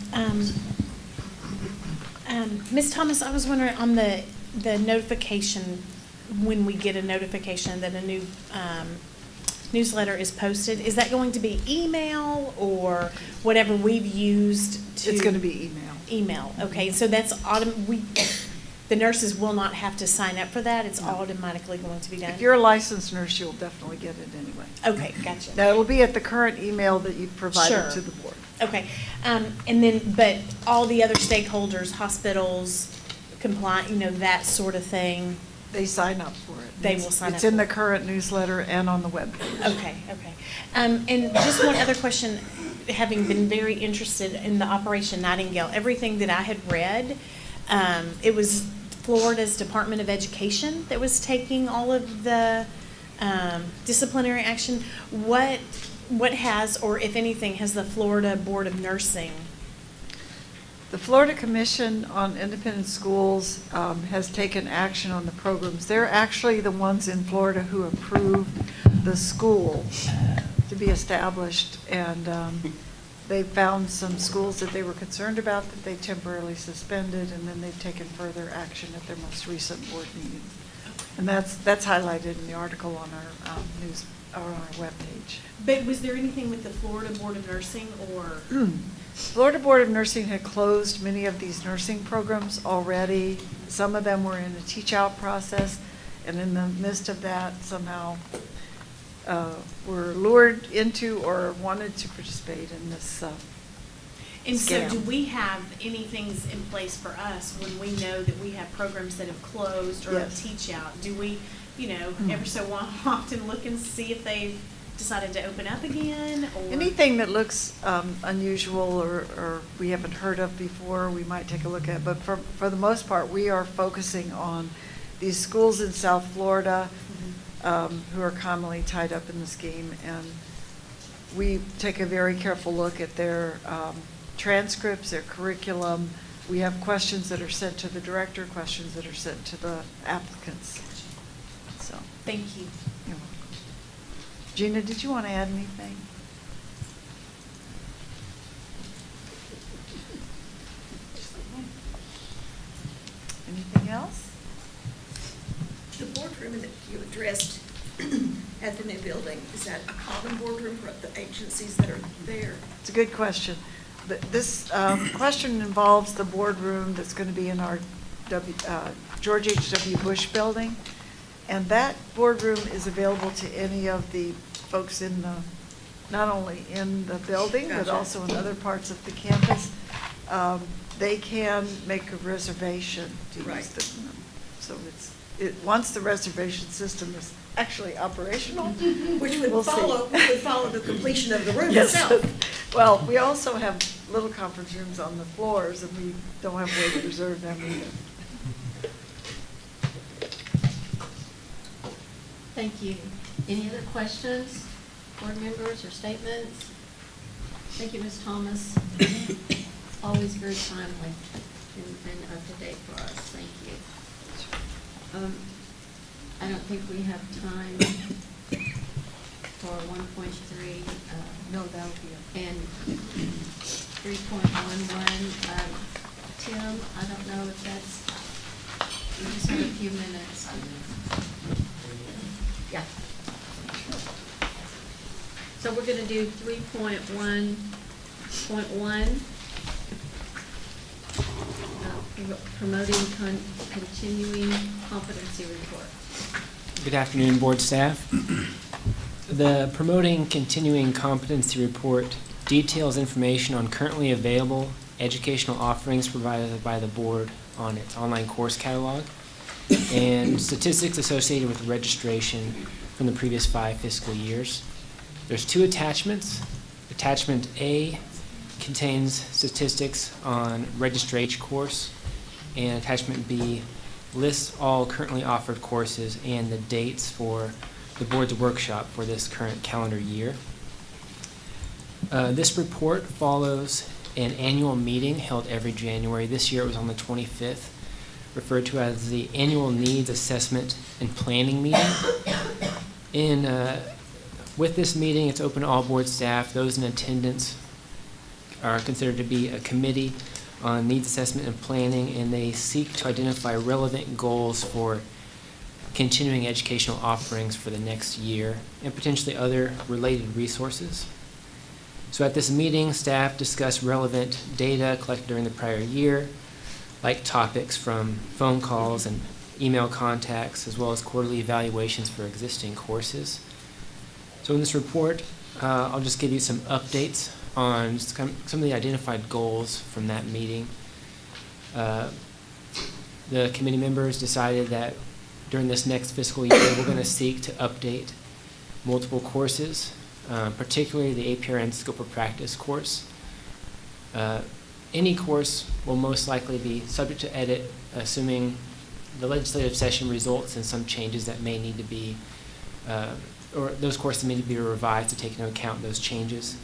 Ms. Thomas, I was wondering on the notification, when we get a notification that a new newsletter is posted, is that going to be email or whatever we've used to? It's going to be email. Email, okay. So that's the nurses will not have to sign up for that? It's automatically going to be done? If you're a licensed nurse, you'll definitely get it anyway. Okay, gotcha. Now, it'll be at the current email that you've provided Sure. to the board. Okay, and then, but all the other stakeholders, hospitals, compliant, that sort of thing? They sign up for it. They will sign up. It's in for the it. current newsletter and on the webpage. Okay. And just one other question, having been very interested in the Operation Nightingale, everything that I had read, it was Florida's Department of Education that was taking all of the disciplinary action. What has, or if anything, has the Florida Board of Nursing? The Florida Commission on Independent Schools has taken action on the programs. They're actually the ones in Florida who approved the school to be established, and they found some schools that they were concerned about that they temporarily suspended, and then they've taken further action at their most recent board meeting. And that's highlighted in the article on our news, or on our webpage. But was there anything with the Florida Board of Nursing, or? Florida Board of Nursing had closed many of these nursing programs already. Some of them were in a teach-out process, and in the midst of that, somehow were lured into or wanted to participate in this And so scam. do we have anything in place for us when we know that we have programs that have closed or Yes. a teach-out? Do we, every so often look and see if they've decided to open up again, or? Anything that looks unusual or we haven't heard of before, we might take a look at. But for the most part, we are focusing on these schools in South Florida who are commonly tied up in the scheme. And we take a very careful look at their transcripts, their curriculum. We have questions that are sent to the director, questions that are sent to the applicants. So. Thank you. You're welcome. Gina, did you want to add anything? Anything else? The boardroom that you addressed at the new building, is that a common boardroom for the agencies that are there? It's a good question. This question involves the boardroom that's going to be in our George H.W. Bush building. And that boardroom is available to any of the folks in the, not only in the building, but Gotcha. also in other parts of the campus. they can make a reservation to use Right. the room. So once the reservation system is actually operational. Which would we'll see. follow the completion of the room Yes. itself. Well, we also have little conference rooms on the floors, and we don't have a way to reserve them either. Thank you. Any other questions, board members, or statements? Thank you, Ms. Thomas. Always very timely and up to date for us. Thank you. I don't think we have time for 1.3. No, that would be okay. And 3.11. Tim, I don't know if that's, we just have a few minutes. Yeah. So we're gonna do 3.1.1. Promoting continuing competency report. Good afternoon, board staff. The Promoting Continuing Competency Report details information on currently available educational offerings provided by the board on its online course catalog and statistics associated with registration from the previous 5 fiscal years. There's 2 attachments. Attachment A contains statistics on registration course, and attachment B lists all currently offered courses and the dates for the board's workshop for this current calendar year. This report follows an annual meeting held every January. This year it was on the 25th, referred to as the Annual Needs Assessment and Planning Meeting. With this meeting, it's open to all board staff. Those in attendance are considered to be a committee on needs assessment and planning, and they seek to identify relevant goals for continuing educational offerings for the next year and potentially other related resources. So at this meeting, staff discuss relevant data collected during the prior year, like topics from phone calls and email contacts, as well as quarterly evaluations for existing courses. So in this report, I'll just give you some updates on some of the identified goals from that meeting. The committee members decided that during this next fiscal year, we're going to seek to update multiple courses, particularly the APRN Scope of Practice course. Any course will most likely be subject to edit, assuming the legislative session results in some changes that may need to be, or those courses may need to be revised to take into account those changes.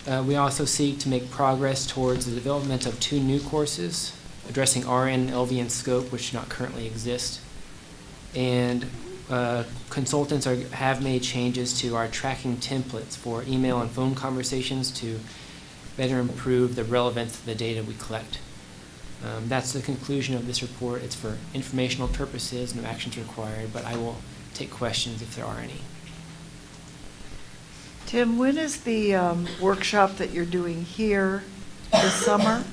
We also seek to make progress towards the development of 2 new courses addressing RN and LVN scope, which do not currently exist. And consultants have made changes to our tracking templates for email and phone conversations to better improve the relevance of the data we collect. That's the conclusion of this report. It's for informational purposes, no actions required, but I will take questions if there are any. Tim, when is the workshop that you're doing here this summer?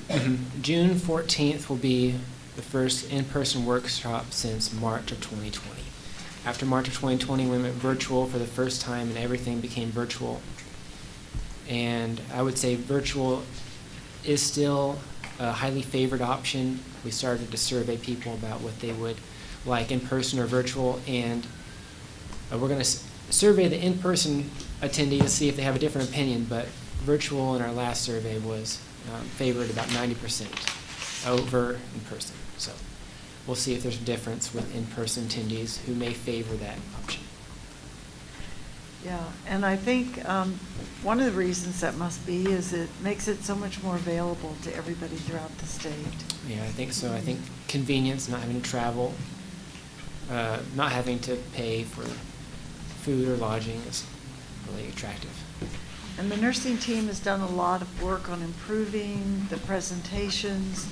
June 14th will be the first in-person workshop since March of 2020. After March of 2020, we went virtual for the first time and everything became virtual. And I would say virtual is still a highly favored option. We started to survey people about what they would like in person or virtual, and we're going to survey the in-person attendees to see if they have a different opinion, but virtual in our last survey was favored about 90% over in person. So we'll see if there's a difference with in-person attendees who may favor that option. Yeah, and I think one of the reasons that must be is it makes it so much more available to everybody throughout the state. Yeah, I think so. I think convenience, not having to travel, not having to pay for food or lodging is really attractive. And the nursing team has done a lot of work on improving the presentations,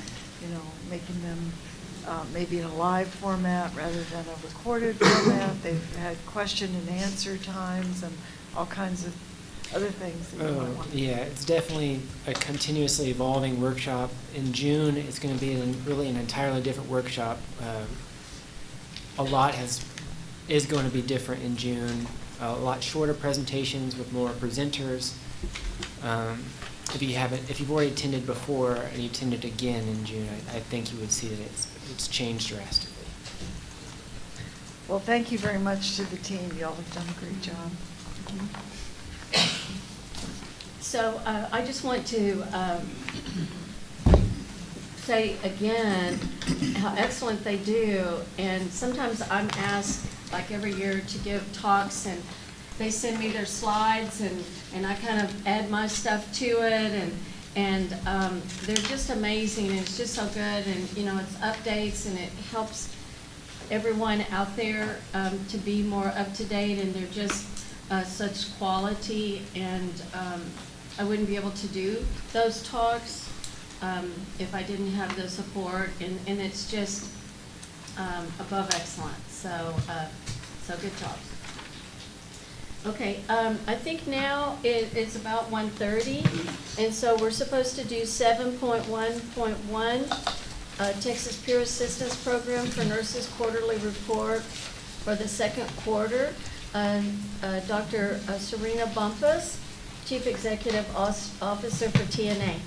making them maybe in a live format rather than a recorded format. They've had question and answer times and all kinds of other things that you might want to do. Yeah, it's definitely a continuously evolving workshop. In June, it's going to be really an entirely different workshop. A lot is going to be different in June. A lot shorter presentations with more presenters. if you've already attended before and you attended again in June, I think you would see that it's changed drastically. Well, thank you very much to the team. Y'all have done a great job. So I just want to say again how excellent they do. And sometimes I'm asked, like every year, to give talks, and they send me their slides, and I kind of add my stuff to it, and they're just amazing, and it's just so good, and you know, it's updates, and it helps everyone out there to be more up to date, and they're just such quality, and I wouldn't be able to do those talks if I didn't have the support, and it's just above excellent. So good job. Okay, I think now it's about 1:30, and so we're supposed to do 7.1.1, Texas Peer Assistance Program for Nurses Quarterly Report for the second quarter. Dr. Serena Bumpus, Chief Executive Officer for TNA.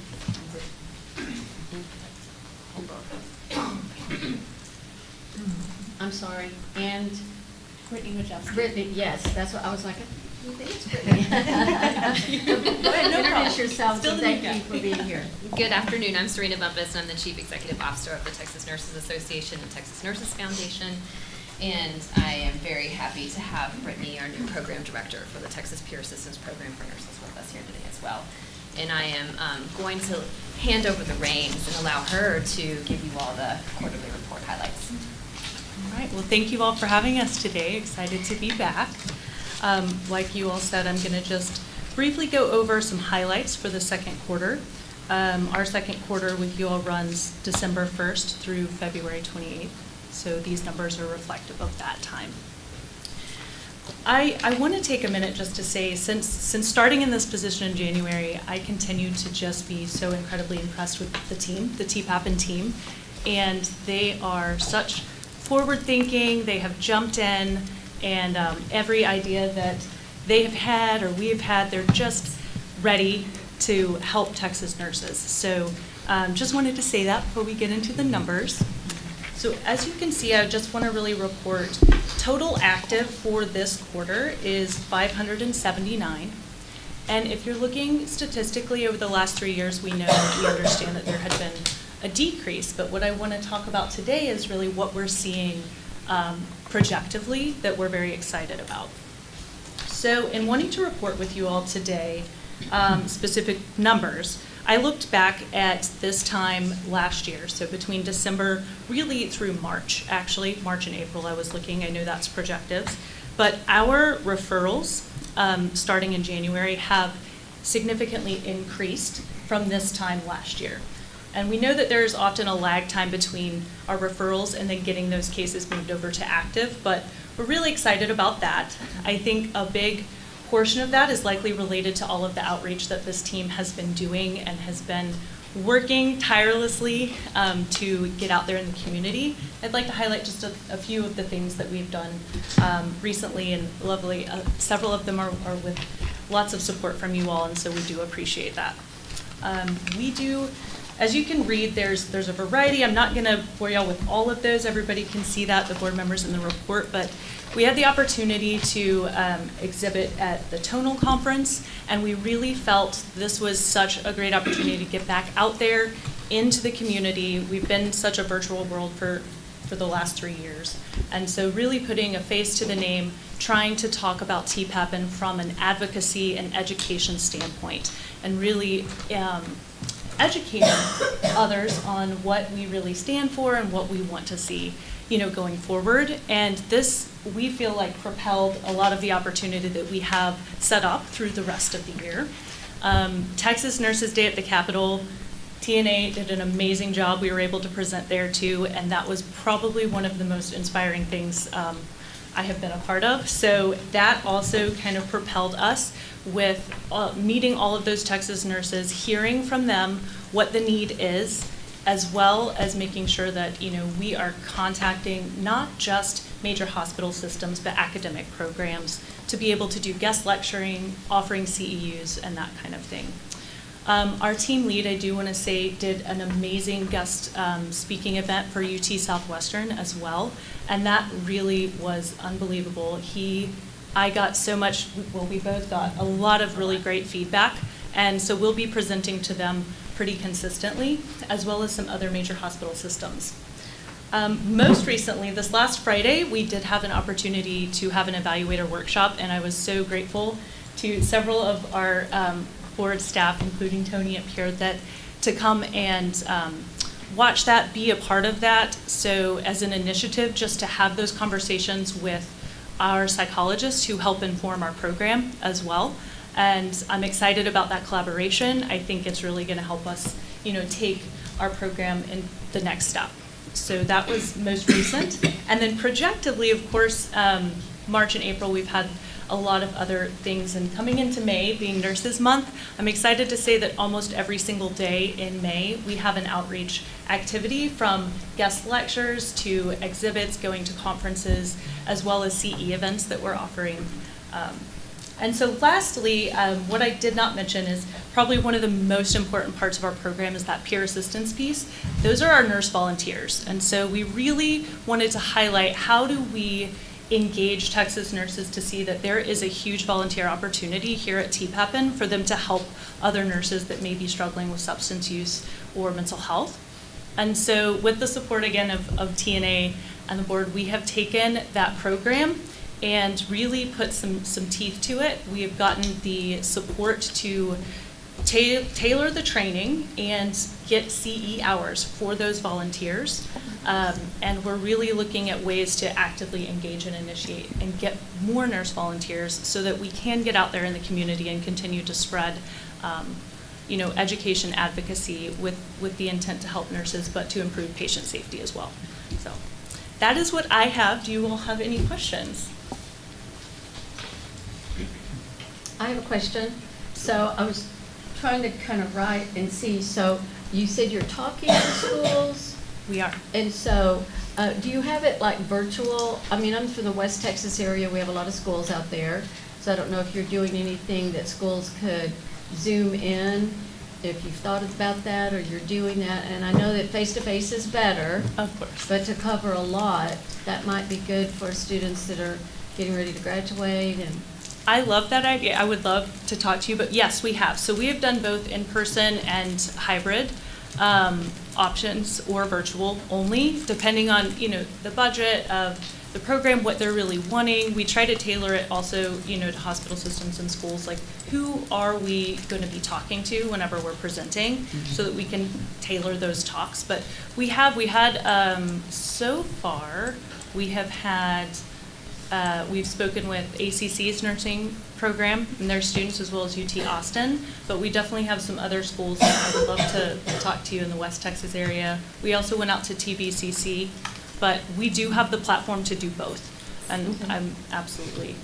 I'm sorry, and Brittany Wachowski. Brittany, yes, that's what I was like. I think it's Brittany. Go ahead and introduce yourself, and thank you for being here. Good afternoon. I'm Serena Bumpus, and I'm the Chief Executive Officer of the Texas Nurses Association and Texas Nurses Foundation. And I am very happy to have Brittany, our new program director for the Texas Peer Assistance Program for Nurses, with us here today as well. And I am going to hand over the reins and allow her to give you all the quarterly report highlights. All right, well, thank you all for having us today. Excited to be back. Like you all said, I'm going to just briefly go over some highlights for the second quarter. Our second quarter with you all runs December 1st through February 28th, so these numbers are reflective of that time. I want to take a minute just to say, since starting in this position in January, I continue to just be so incredibly impressed with the team, the TPAPN team, and they are such forward-thinking. They have jumped in, and every idea that they have had or we have had, they're just ready to help Texas nurses. So just wanted to say that before we get into the numbers. So as you can see, I just want to really report total active for this quarter is 579. And if you're looking statistically over the last 3 years, we understand that there had been a decrease. But what I want to talk about today is really what we're seeing projectively that we're very excited about. So in wanting to report with you all today specific numbers, I looked back at this time last year, so between December really through March, actually, March and April I was looking, I know that's projectives, but our referrals starting in January have significantly increased from this time last year. And we know that there's often a lag time between our referrals and then getting those cases moved over to active, but we're really excited about that. I think a big portion of that is likely related to all of the outreach that this team has been doing and has been working tirelessly to get out there in the community. I'd like to highlight just a few of the things that we've done recently, and lovely, several of them are with lots of support from you all, and so we do appreciate that. We do, as you can read, there's a variety. I'm not going to bore y'all with all of those. Everybody can see that, the board members in the report, but we had the opportunity to exhibit at the Tonal Conference, and we really felt this was such a great opportunity to get back out there into the community. We've been such a virtual world for the last 3 years, and so really putting a face to the name, trying to talk about TPAPN from an advocacy and education standpoint, and really educating others on what we really stand for and what we want to see, going forward. And this, we feel like, propelled a lot of the opportunity that we have set up through the rest of the year. Texas Nurses Day at the Capitol, TNA did an amazing job. We were able to present there too, and that was probably one of the most inspiring things I have been a part of. So that also kind of propelled us with meeting all of those Texas nurses, hearing from them what the need is, as well as making sure that we are contacting not just major hospital systems, but academic programs to be able to do guest lecturing, offering CEUs, and that kind of thing. Our team lead, I do want to say, did an amazing guest speaking event for UT Southwestern as well, and that really was unbelievable. I got so much, well, we both got a lot of really great feedback, and so we'll be presenting to them pretty consistently, as well as some other major hospital systems. Most recently, this last Friday, we did have an opportunity to have an evaluator workshop, and I was so grateful to several of our board staff, including Tony up here, to come and watch that, be a part of that. So as an initiative, just to have those conversations with our psychologists who help inform our program as well. And I'm excited about that collaboration. I think it's really going to help us, take our program in the next step. So that was most recent. And then projectively, of course, March and April, we've had a lot of other things. And coming into May, being Nurses Month, I'm excited to say that almost every single day in May, we have an outreach activity, from guest lectures to exhibits, going to conferences, as well as CE events that we're offering. And so lastly, what I did not mention is probably one of the most important parts of our program is that peer assistance piece. Those are our nurse volunteers. And so we really wanted to highlight, how do we engage Texas nurses to see that there is a huge volunteer opportunity here at TPAPN for them to help other nurses that may be struggling with substance use or mental health. And so with the support again of TNA and the board, we have taken that program and really put some teeth to it. We have gotten the support to tailor the training and get CE hours for those volunteers. And we're really looking at ways to actively engage and initiate and get more nurse volunteers so that we can get out there in the community and continue to spread education advocacy with the intent to help nurses, but to improve patient safety as well. So that is what I have. Do you all have any questions? I have a question. So I was trying to kind of write and see, so you said you're talking to schools? We are. And so do you have it like virtual? I mean, I'm from the West Texas area. We have a lot of schools out there. So I don't know if you're doing anything that schools could Zoom in, if you've thought about that or you're doing that. And I know that face-to-face is better. Of course. But to cover a lot, that might be good for students that are getting ready to graduate. And I love that idea. I would love to talk to you, but yes, we have. So we have done both in-person and hybrid options, or virtual only, depending on, the budget of the program, what they're really wanting. We try to tailor it also, to hospital systems and schools, like who are we going to be talking to whenever we're presenting, so that we can tailor those talks. But so far, we've spoken with ACC's nursing program and their students, as well as UT Austin, but we definitely have some other schools that I would love to talk to you in the West Texas area. We also went out to TVCC, but we do have the platform to do both, and I'm absolutely.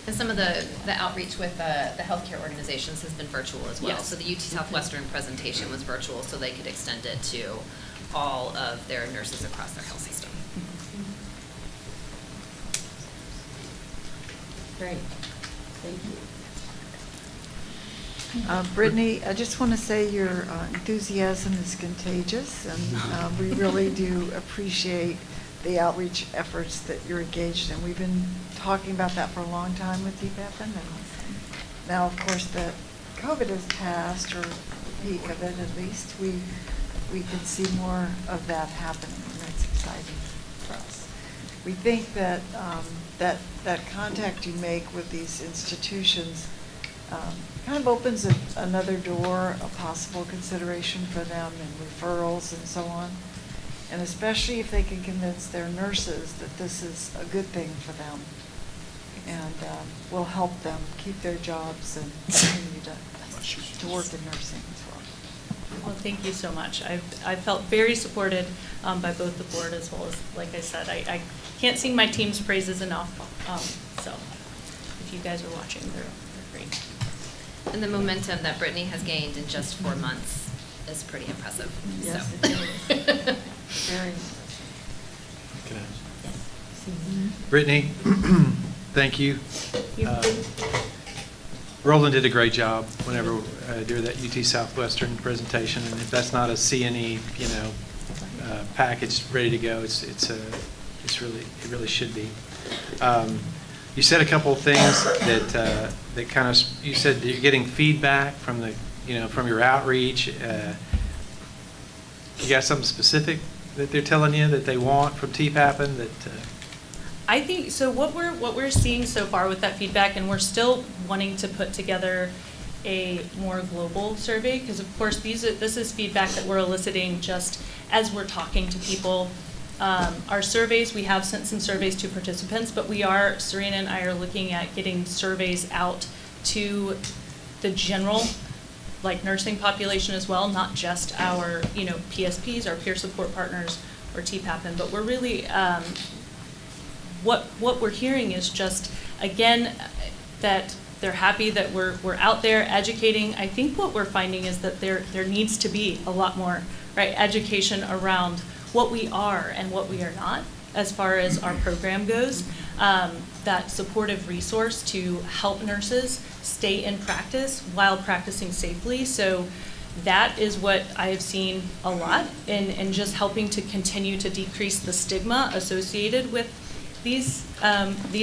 And some of the outreach with the healthcare organizations has been virtual as well. Yes. So the UT Southwestern presentation was virtual, so they could extend it to all of their nurses across their health system. great. Thank you. Brittany, I just want to say your enthusiasm is contagious, and we really do appreciate the outreach efforts that you're engaged in. We've been talking about that for a long time with TPAPN, and now, of course, that COVID has passed, or the peak of it at least, we can see more of that happening, and that's exciting for us. We think that that contact you make with these institutions kind of opens another door, a possible consideration for them, and referrals and so on. And especially if they can convince their nurses that this is a good thing for them, and will help them keep their jobs and continue to work in nursing as well. Well, thank you so much. I felt very supported by both the board, as well as, like I said, I can't sing my team's praises enough. So if you guys are watching, they're great. And the momentum that Brittany has gained in just 4 months is pretty impressive. Yes, So. it is. Very impressive. Can I? Brittany, thank you. Roland did a great job whenever during that UT Southwestern presentation, and if that's not a CNE, package ready to go, it really should be. You said a couple of things that kind of, you said that you're getting feedback from from your outreach. You got something specific that they're telling you that they want from TPAPN that? I think so. What we're seeing so far with that feedback, and we're still wanting to put together a more global survey, because of course this is feedback that we're eliciting just as we're talking to people. Our surveys, we have sent some surveys to participants, but Serena and I are looking at getting surveys out to the general nursing population as well, not just our PSPs, our peer support partners, or TPAPN, but we're really what we're hearing is just, again, that they're happy that we're out there educating. I think what we're finding is that there needs to be a lot more education around what we are and what we are not as far as our program goes. That supportive resource to help nurses stay in practice while practicing safely. So that is what I have seen a lot in just helping to continue to decrease the stigma associated with these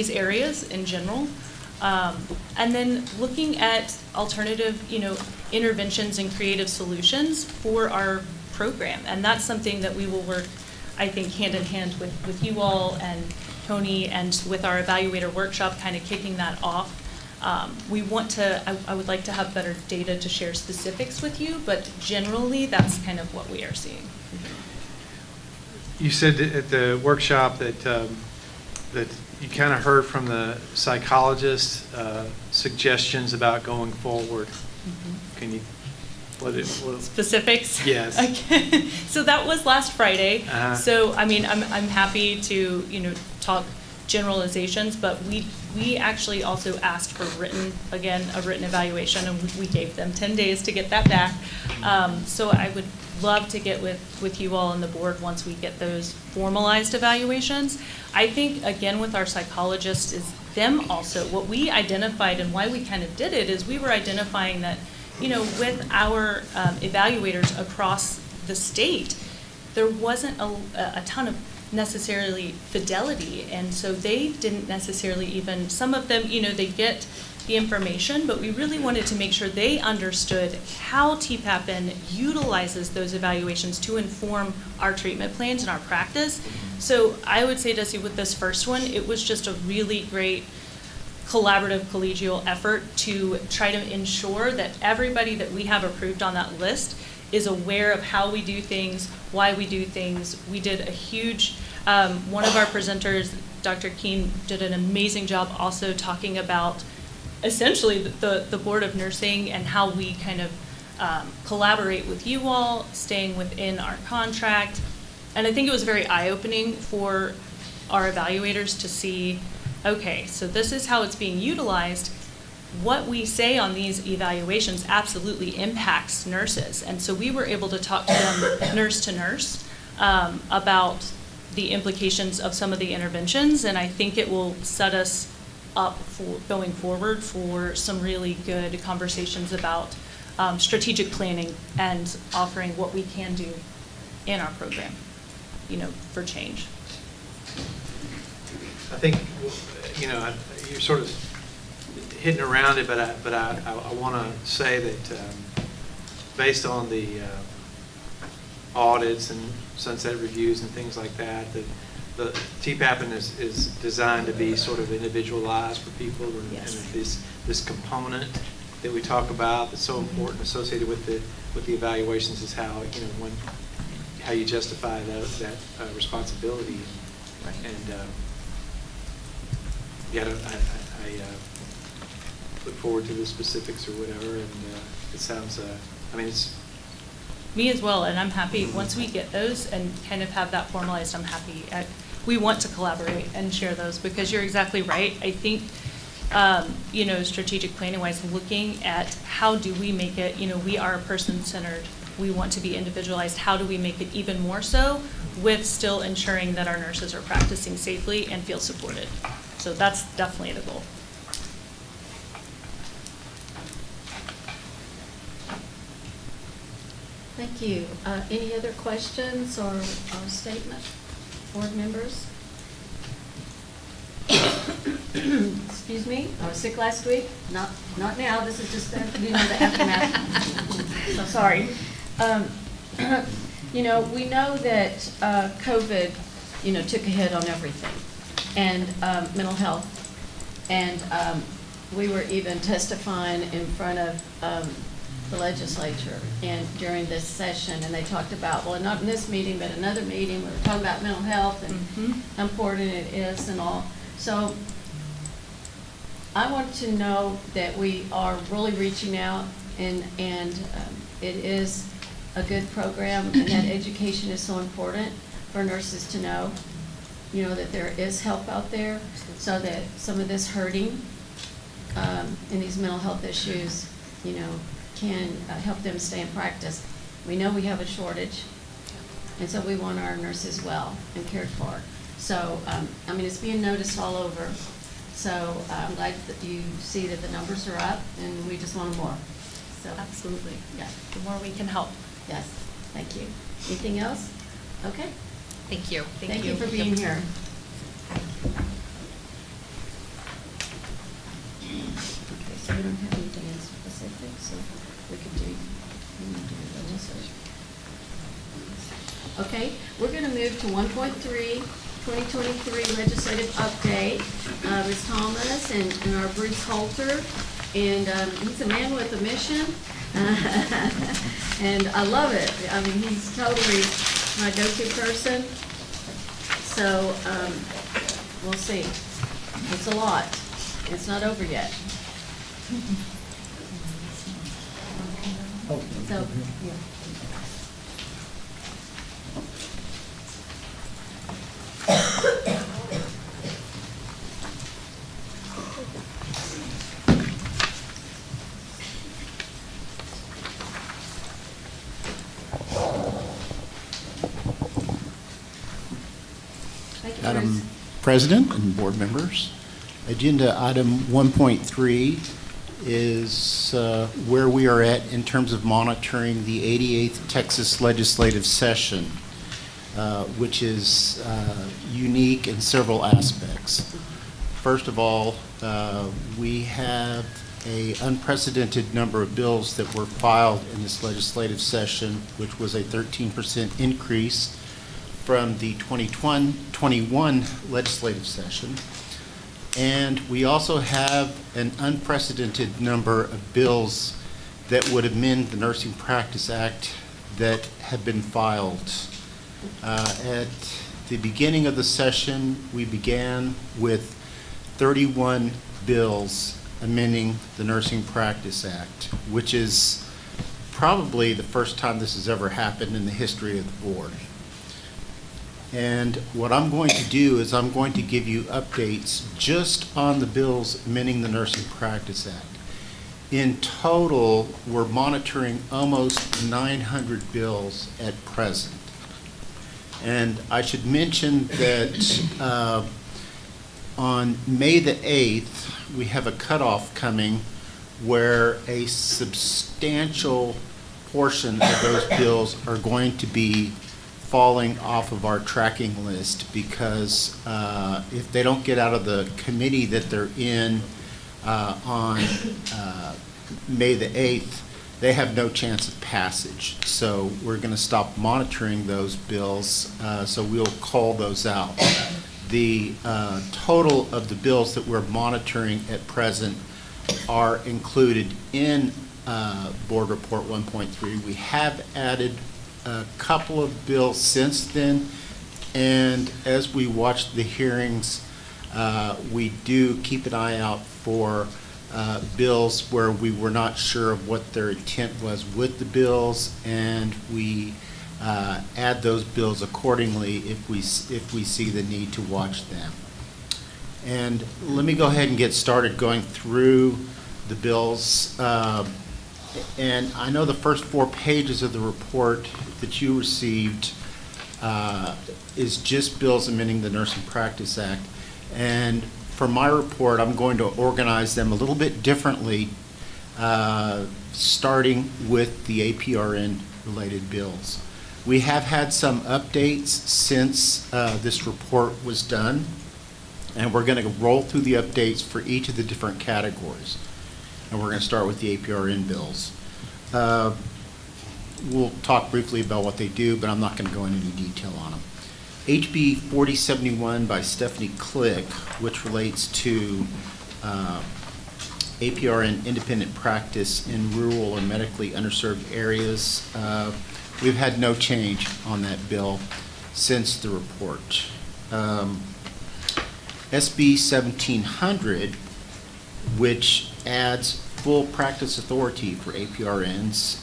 areas in general. And then looking at alternative, interventions and creative solutions for our program. And that's something that we will work, I think, hand in hand with you all and Tony, and with our evaluator workshop kind of kicking that off. We want to, I would like to have better data to share specifics with you, but generally that's kind of what we are seeing. You said at the workshop that you kind of heard from the psychologist suggestions about going forward. Mm-hmm. Can you, what specifics? Yes. Okay. So that was last Friday. Uh-huh. So I mean, I'm happy to talk generalizations, but we actually also asked for a written evaluation, and we gave them 10 days to get that back. So I would love to get with you all on the board once we get those formalized evaluations. I think, again, with our psychologists, is them also, what we identified and why we kind of did it is we were identifying that, with our evaluators across the state, there wasn't a ton of necessarily fidelity, and so they didn't necessarily even, some of them, they get the information, but we really wanted to make sure they understood how TPAPN utilizes those evaluations to inform our treatment plans and our practice. So I would say, Desi, with this first one, it was just a really great collaborative collegial effort to try to ensure that everybody that we have approved on that list is aware of how we do things, why we do things. We did a huge, one of our presenters, Dr. Keene, did an amazing job also talking about essentially the Board of Nursing and how we kind of collaborate with you all, staying within our contract. And I think it was very eye-opening for our evaluators to see, okay, so this is how it's being utilized. What we say on these evaluations absolutely impacts nurses. And so we were able to talk to them nurse to nurse about the implications of some of the interventions. And I think it will set us up for going forward for some really good conversations about strategic planning and offering what we can do in our program, for change. I think, you're sort of hitting around it, but I want to say that based on the audits and sunset reviews and things like that, the TPAPN is designed to be sort of individualized for people, and this component that we talk about that's so important associated with the evaluations is how how you justify that responsibility. Right. And I look forward to the specifics or whatever, and it sounds, it's... Me as well, and I'm happy, once we get those and kind of have that formalized, I'm happy. We want to collaborate and share those, because you're exactly right. I think, strategic planning-wise, looking at how do we make it, we are person-centered. We want to be individualized. How do we make it even more so with still ensuring that our nurses are practicing safely and feel supported? So that's definitely the goal. Thank you. Any other questions or statements, board members? Excuse me, I was sick last week, not now, this is just the aftermath. So sorry. You know, we know that COVID, you know, took a hit on everything, and mental health. And we were even testifying in front of the legislature and during this session, and they talked about, well, not in this meeting, but another meeting, we were talking about mental health and how important it is and all. So I want to know that we are really reaching out, and it is a good program, and that education is so important for nurses to know, you know, that there is help out there, so that some of this hurting and these mental health issues, you know, can help them stay in practice. We know we have a shortage, and so we want our nurses well and cared for. So, I mean, it's being noticed all over. So I'm glad that you see that the numbers are up, and we just want more. So Absolutely. yeah, The more we can help. yes, thank you. Anything else? Okay. Thank you. Thank you for being here. Okay, so we don't have anything in specific, so we can do legislation. Okay, we're going to move to 1.3, 2023 legislative update. Ms. Thomas and our Bruce Holter, and he's a man with a mission, and I love it. I mean, he's totally my go-to person. So we'll see. It's a lot. It's not over yet. So, yeah. Madam President and board members, agenda item 1.3 is where we are at in terms of monitoring the 88th Texas legislative session, which is unique in several aspects. First of all, we have an unprecedented number of bills that were filed in this legislative session, which was a 13% increase from the 2021 legislative session. And we also have an unprecedented number of bills that would amend the Nursing Practice Act that have been filed. At the beginning of the session, we began with 31 bills amending the Nursing Practice Act, which is probably the first time this has ever happened in the history of the board. And what I'm going to do is I'm going to give you updates just on the bills amending the Nursing Practice Act. In total, we're monitoring almost 900 bills at present. And I should mention that on May the 8th, we have a cutoff coming where a substantial portion of those bills are going to be falling off of our tracking list, because if they don't get out of the committee that they're in on May the 8th, they have no chance of passage. So we're going to stop monitoring those bills, so we'll call those out. The total of the bills that we're monitoring at present are included in Board Report 1.3. We have added a couple of bills since then, and as we watch the hearings, we do keep an eye out for bills where we were not sure of what their intent was with the bills, and we add those bills accordingly if we see the need to watch them. And let me go ahead and get started going through the bills. And I know the first 4 pages of the report that you received is just bills amending the Nursing Practice Act. And for my report, I'm going to organize them a little bit differently, starting with the APRN related bills. We have had some updates since this report was done, and we're going to roll through the updates for each of the different categories. And we're going to start with the APRN bills. We'll talk briefly about what they do, but I'm not going to go into any detail on them. HB 4071 by Stephanie Click, which relates to APRN independent practice in rural or medically underserved areas. We've had no change on that bill since the report. SB 1700, which adds full practice authority for APRNs.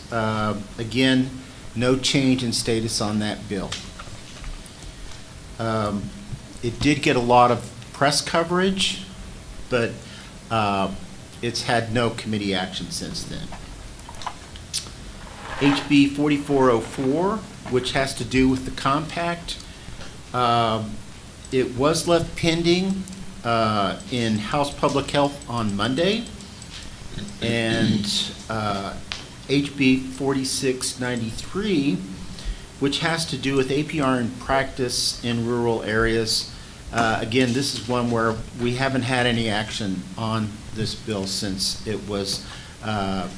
Again, no change in status on that bill. It did get a lot of press coverage, but it's had no committee action since then. HB 4404, which has to do with the compact. It was left pending in House Public Health on Monday, and HB 4693, which has to do with APRN practice in rural areas. Again, this is one where we haven't had any action on this bill since it was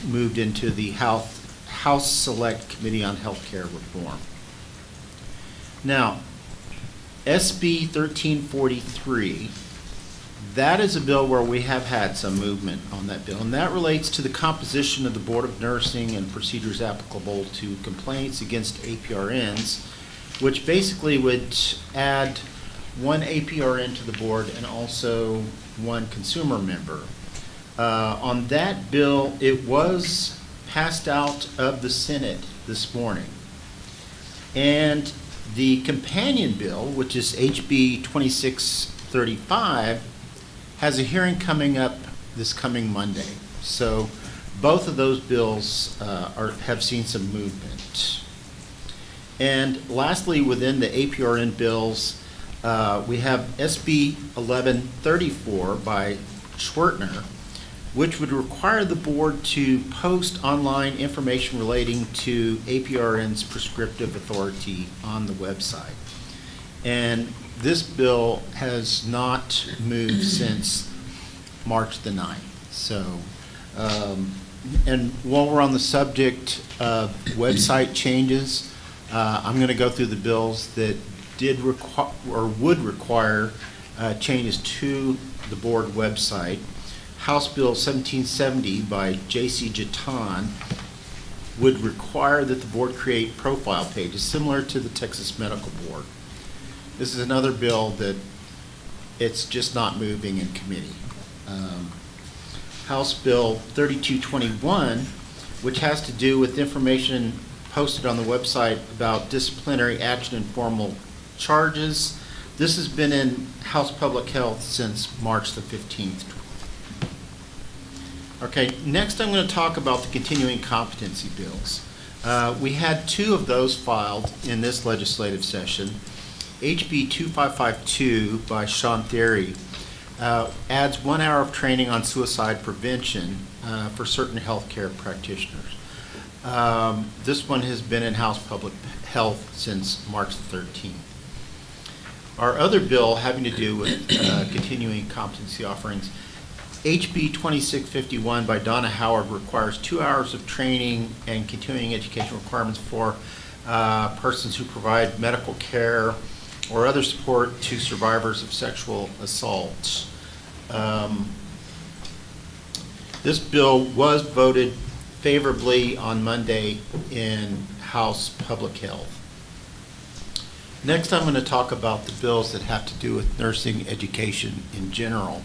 moved into the House Select Committee on Healthcare Reform. Now, SB 1343, that is a bill where we have had some movement on that bill, and that relates to the composition of the Board of Nursing and procedures applicable to complaints against APRNs, which basically would add one APRN to the board and also one consumer member. On that bill, it was passed out of the Senate this morning. And the companion bill, which is HB 2635, has a hearing coming up this coming Monday. So both of those bills have seen some movement. And lastly, within the APRN bills, we have SB 1134 by Schwertner, which would require the board to post online information relating to APRN's prescriptive authority on the website. And this bill has not moved since March the 9th. So, and while we're on the subject of website changes, I'm going to go through the bills that did require or would require changes to the board website. House Bill 1770 by J.C. Jatan would require that the board create profile pages similar to the Texas Medical Board. This is another bill that it's just not moving in committee. House Bill 3221, which has to do with information posted on the website about disciplinary action and formal charges. This has been in House Public Health since March the 15th. Okay, next I'm going to talk about the continuing competency bills. We had two of those filed in this legislative session. HB 2552 by Sean Theory adds 1 hour of training on suicide prevention for certain healthcare practitioners. This one has been in House Public Health since March the 13th. Our other bill having to do with continuing competency offerings, HB 2651 by Donna Howard requires 2 hours of training and continuing education requirements for persons who provide medical care or other support to survivors of sexual assault. This bill was voted favorably on Monday in House Public Health. Next, I'm going to talk about the bills that have to do with nursing education in general.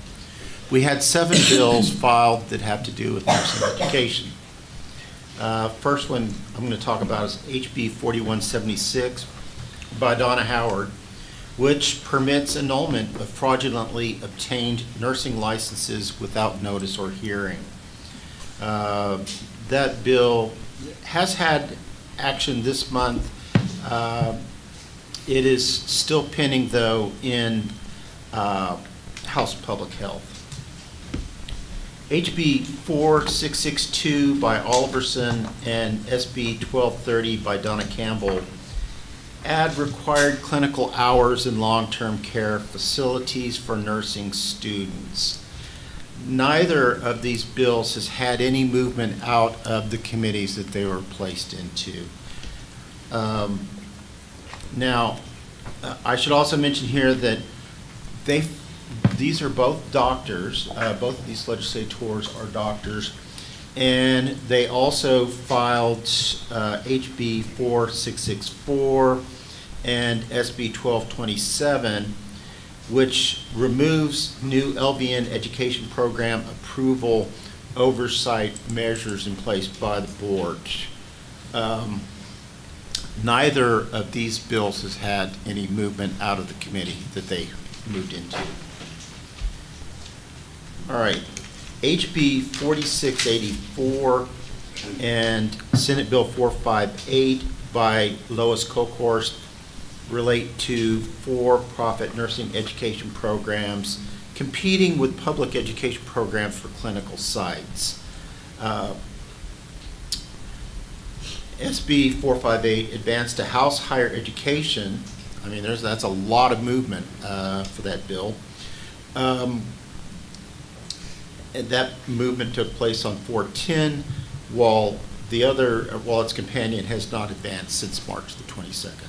We had 7 bills filed that have to do with nursing education. First one I'm going to talk about is HB 4176 by Donna Howard, which permits annulment of fraudulently obtained nursing licenses without notice or hearing. That bill has had action this month. It is still pending, though, in House Public Health. HB 4662 by Oliverson and SB 1230 by Donna Campbell add required clinical hours in long-term care facilities for nursing students. Neither of these bills has had any movement out of the committees that they were placed into. Now, I should also mention here that these are both doctors, both of these legislators are doctors, and they also filed HB 4664 and SB 1227, which removes new LVN education program approval oversight measures in place by the board. Neither of these bills has had any movement out of the committee that they moved into. All right, HB 4684 and Senate Bill 458 by Lois Kolkhorst relate to for-profit nursing education programs competing with public education programs for clinical sites. SB 458 advanced to house higher education. I mean, that's a lot of movement for that bill. And that movement took place on 410, while its companion has not advanced since March the 22nd.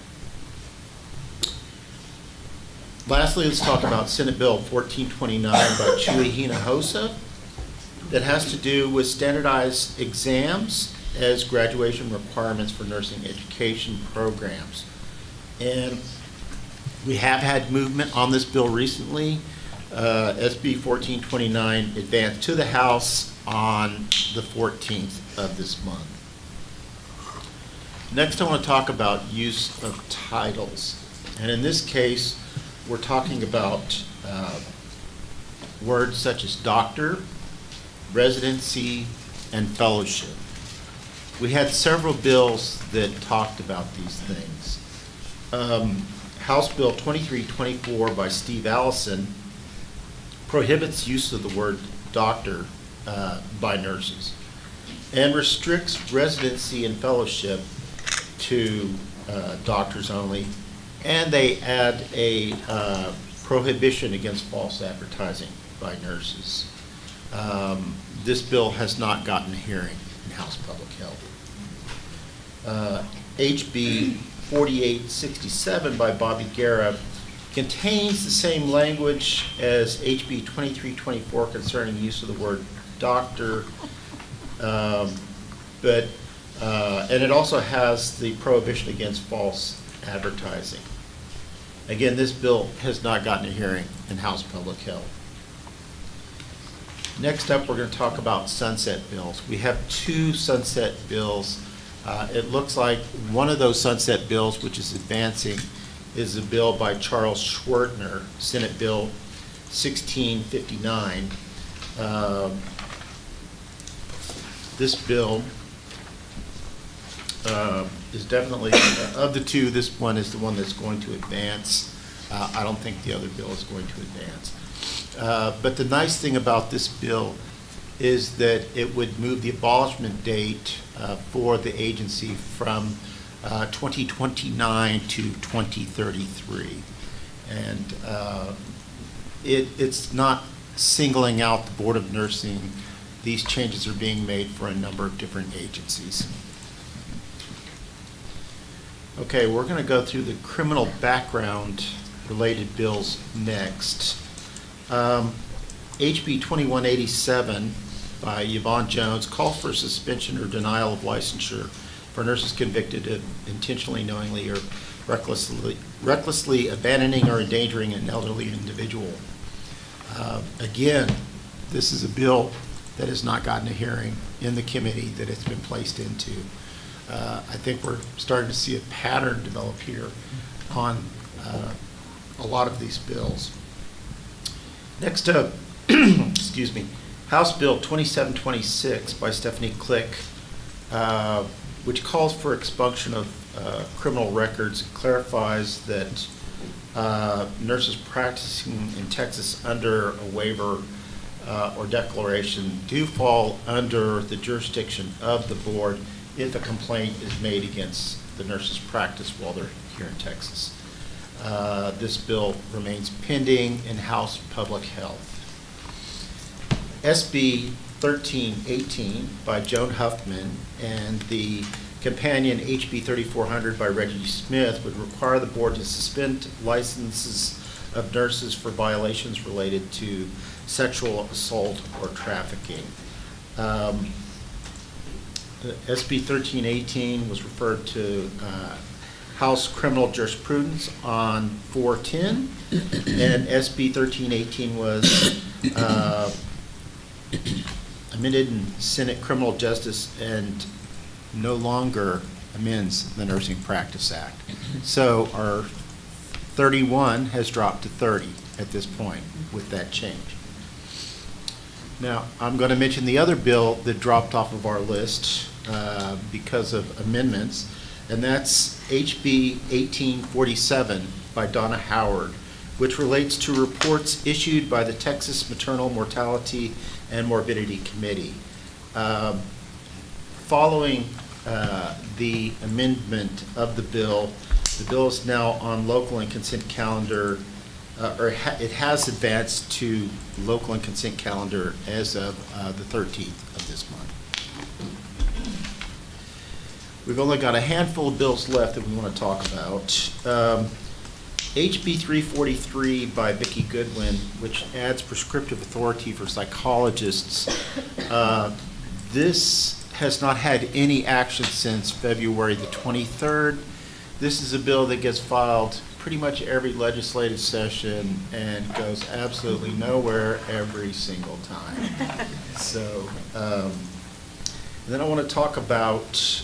Lastly, let's talk about Senate Bill 1429 by Chuy Hinojosa that has to do with standardized exams as graduation requirements for nursing education programs. And we have had movement on this bill recently. SB 1429 advanced to the House on the 14th of this month. Next, I want to talk about use of titles. And in this case, we're talking about words such as doctor, residency, and fellowship. We had several bills that talked about these things. House Bill 2324 by Steve Allison prohibits use of the word doctor by nurses and restricts residency and fellowship to doctors only, and they add a prohibition against false advertising by nurses. This bill has not gotten a hearing in House Public Health. HB 4867 by Bobby Guerra contains the same language as HB 2324 concerning use of the word doctor, and it also has the prohibition against false advertising. Again, this bill has not gotten a hearing in House Public Health. Next up, we're going to talk about sunset bills. We have two sunset bills. It looks like one of those sunset bills, which is advancing, is a bill by Charles Schwertner, Senate Bill 1659. This bill is definitely, of the two, this one is the one that's going to advance. I don't think the other bill is going to advance. But the nice thing about this bill is that it would move the abolishment date for the agency from 2029 to 2033. And it's not singling out the Board of Nursing. These changes are being made for a number of different agencies. Okay, we're going to go through the criminal background related bills next. HB 2187 by Yvonne Jones calls for suspension or denial of licensure for nurses convicted of intentionally, knowingly, or recklessly abandoning or endangering an elderly individual. Again, this is a bill that has not gotten a hearing in the committee that it's been placed into. I think we're starting to see a pattern develop here on a lot of these bills. Next up, excuse me, House Bill 2726 by Stephanie Click, which calls for expunction of criminal records, clarifies that nurses practicing in Texas under a waiver or declaration do fall under the jurisdiction of the board if a complaint is made against the nurse's practice while they're here in Texas. This bill remains pending in House Public Health. SB 1318 by Joan Huffman and the companion HB 3400 by Reggie Smith would require the board to suspend licenses of nurses for violations related to sexual assault or trafficking. SB 1318 was referred to House Criminal Jurisprudence on 410, and SB 1318 was amended in Senate Criminal Justice and no longer amends the Nursing Practice Act. So our 31 has dropped to 30 at this point with that change. Now, I'm going to mention the other bill that dropped off of our list because of amendments, and that's HB 1847 by Donna Howard, which relates to reports issued by the Texas Maternal Mortality and Morbidity Committee. Following the amendment of the bill is now on local and consent calendar, it has advanced to local and consent calendar as of the 13th of this month. We've only got a handful of bills left that we want to talk about. HB 343 by Vicki Goodwin, which adds prescriptive authority for psychologists. This has not had any action since February the 23rd. This is a bill that gets filed pretty much every legislative session and goes absolutely nowhere every single time. So, and then I want to talk about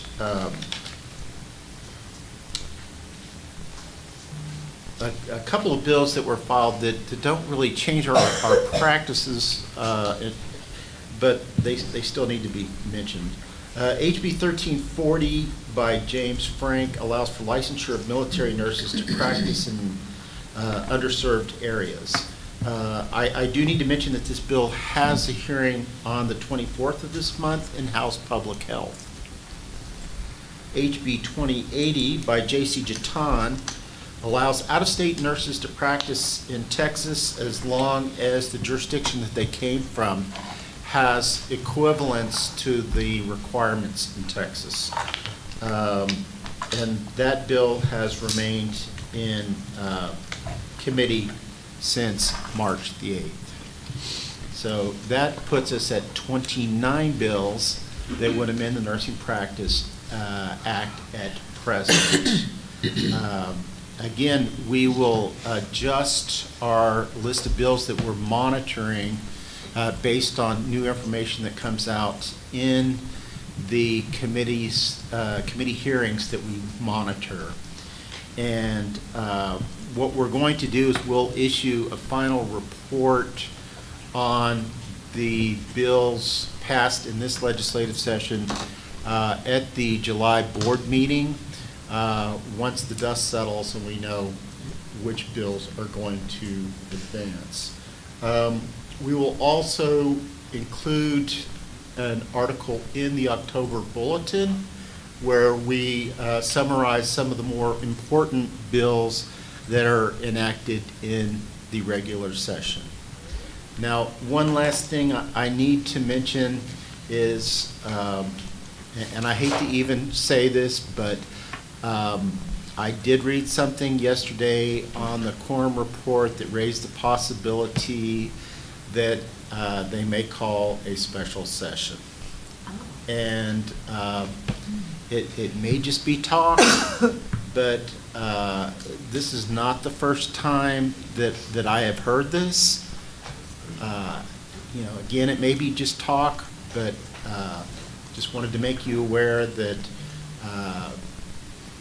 a couple of bills that were filed that don't really change our practices, but they still need to be mentioned. HB 1340 by James Frank allows for licensure of military nurses to practice in underserved areas. I do need to mention that this bill has a hearing on the 24th of this month in House Public Health. HB 2080 by J.C. Jatan allows out-of-state nurses to practice in Texas as long as the jurisdiction that they came from has equivalence to the requirements in Texas. And that bill has remained in committee since March the 8th. So that puts us at 29 bills that would amend the Nursing Practice Act at present. Again, we will adjust our list of bills that we're monitoring based on new information that comes out in the committee hearings that we monitor. And what we're going to do is we'll issue a final report on the bills passed in this legislative session at the July board meeting once the dust settles and we know which bills are going to advance. We will also include an article in the October bulletin where we summarize some of the more important bills that are enacted in the regular session. Now, one last thing I need to mention is, and I hate to even say this, but I did read something yesterday on the quorum report that raised the possibility that they may call a special session. And it may just be talk, but this is not the first time that I have heard this. Again, it may be just talk, but just wanted to make you aware that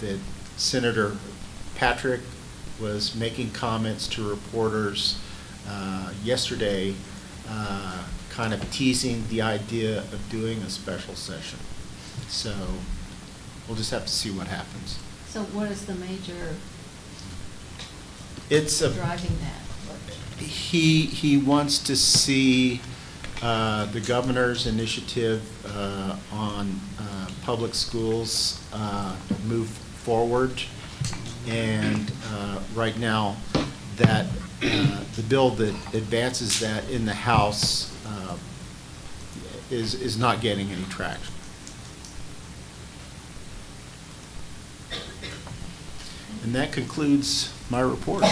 that Senator Patrick was making comments to reporters yesterday, kind of teasing the idea of doing a special session. So we'll just have to see what happens. So what is the major It's driving that? he wants to see the governor's initiative on public schools move forward. And right now, that the bill that advances that in the House is not getting any traction. And that concludes my report.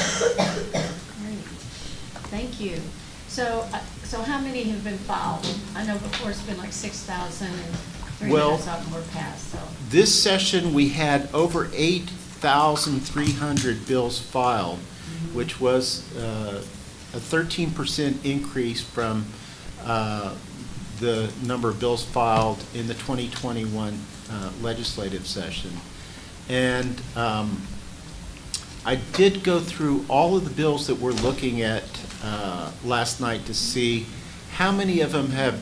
Thank you. So how many have been filed? I know before it's been like 6,300 Well, something were passed, so. This session, we had over 8,300 bills filed, which was a 13% increase from the number of bills filed in the 2021 legislative session. And I did go through all of the bills that we're looking at last night to see how many of them have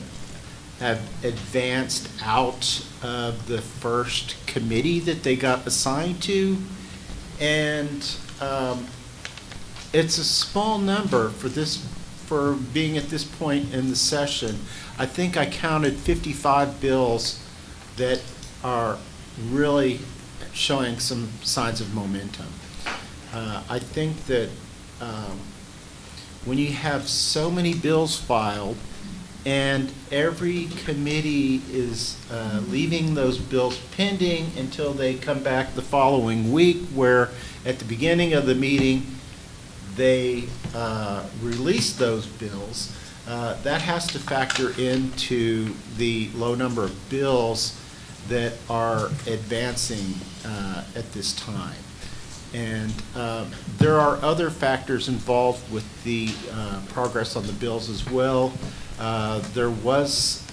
advanced out of the first committee that they got assigned to. And it's a small number for being at this point in the session. I think I counted 55 bills that are really showing some signs of momentum. I think that when you have so many bills filed and every committee is leaving those bills pending until they come back the following week, where at the beginning of the meeting they release those bills, that has to factor into the low number of bills that are advancing at this time. And there are other factors involved with the progress on the bills as well. There was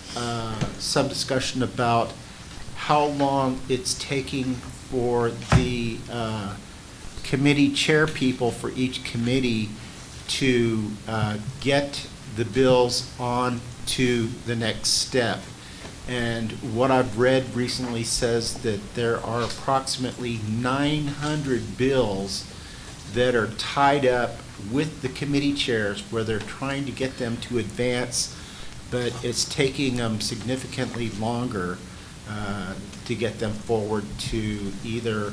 some discussion about how long it's taking for the committee chair people for each committee to get the bills on to the next step. And what I've read recently says that there are approximately 900 bills that are tied up with the committee chairs where they're trying to get them to advance, but it's taking them significantly longer to get them forward to either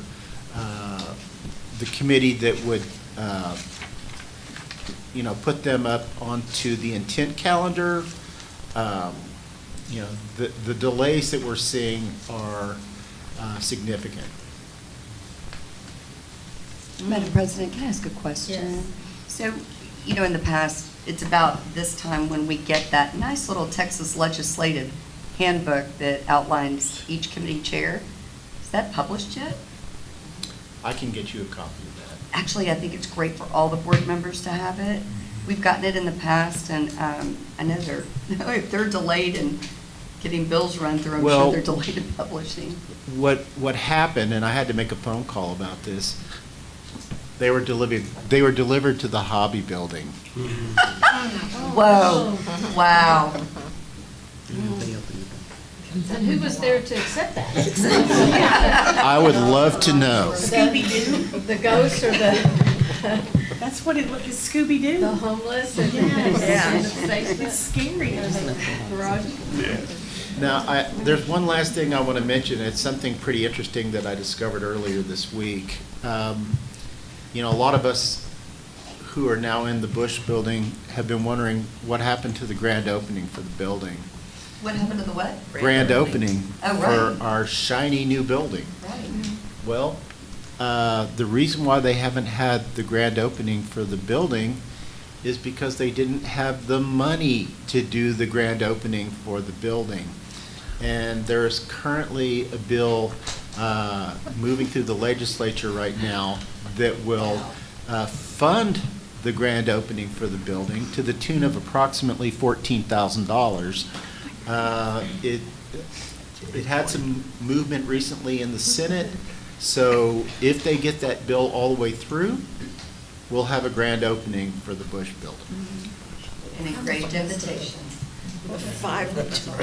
the committee that would put them up onto the intent calendar. The delays that we're seeing are significant. Madam President, can I ask a question? Yes. So, in the past, it's about this time when we get that nice little Texas legislative handbook that outlines each committee chair. Is that published yet? I can get you a copy of that. Actually, I think it's great for all the board members to have it. We've gotten it in the past, and I know if they're delayed in getting bills run through, I'm sure they're delayed in publishing. What happened, and I had to make a phone call about this, they were delivered to the hobby building. Whoa, wow. And who was there to accept that? I would love to know. Scooby-Doo? The ghosts or the... That's what it looked, is Scooby-Doo. The homeless and Yes. in the basement. It's scary. Garage. Now, there's one last thing I want to mention. It's something pretty interesting that I discovered earlier this week. A lot of us who are now in the Bush building have been wondering what happened to the grand opening for the building. What happened to the what? Grand opening Oh, for right. our shiny new building. Right. Well, the reason why they haven't had the grand opening for the building is because they didn't have the money to do the grand opening for the building. And there's currently a bill moving through the legislature right now that will fund the grand opening for the building to the tune of approximately $14,000. It had some movement recently in the Senate, so if they get that bill all the way through, we'll have a grand opening for the Bush building. An engraved invitation. The 5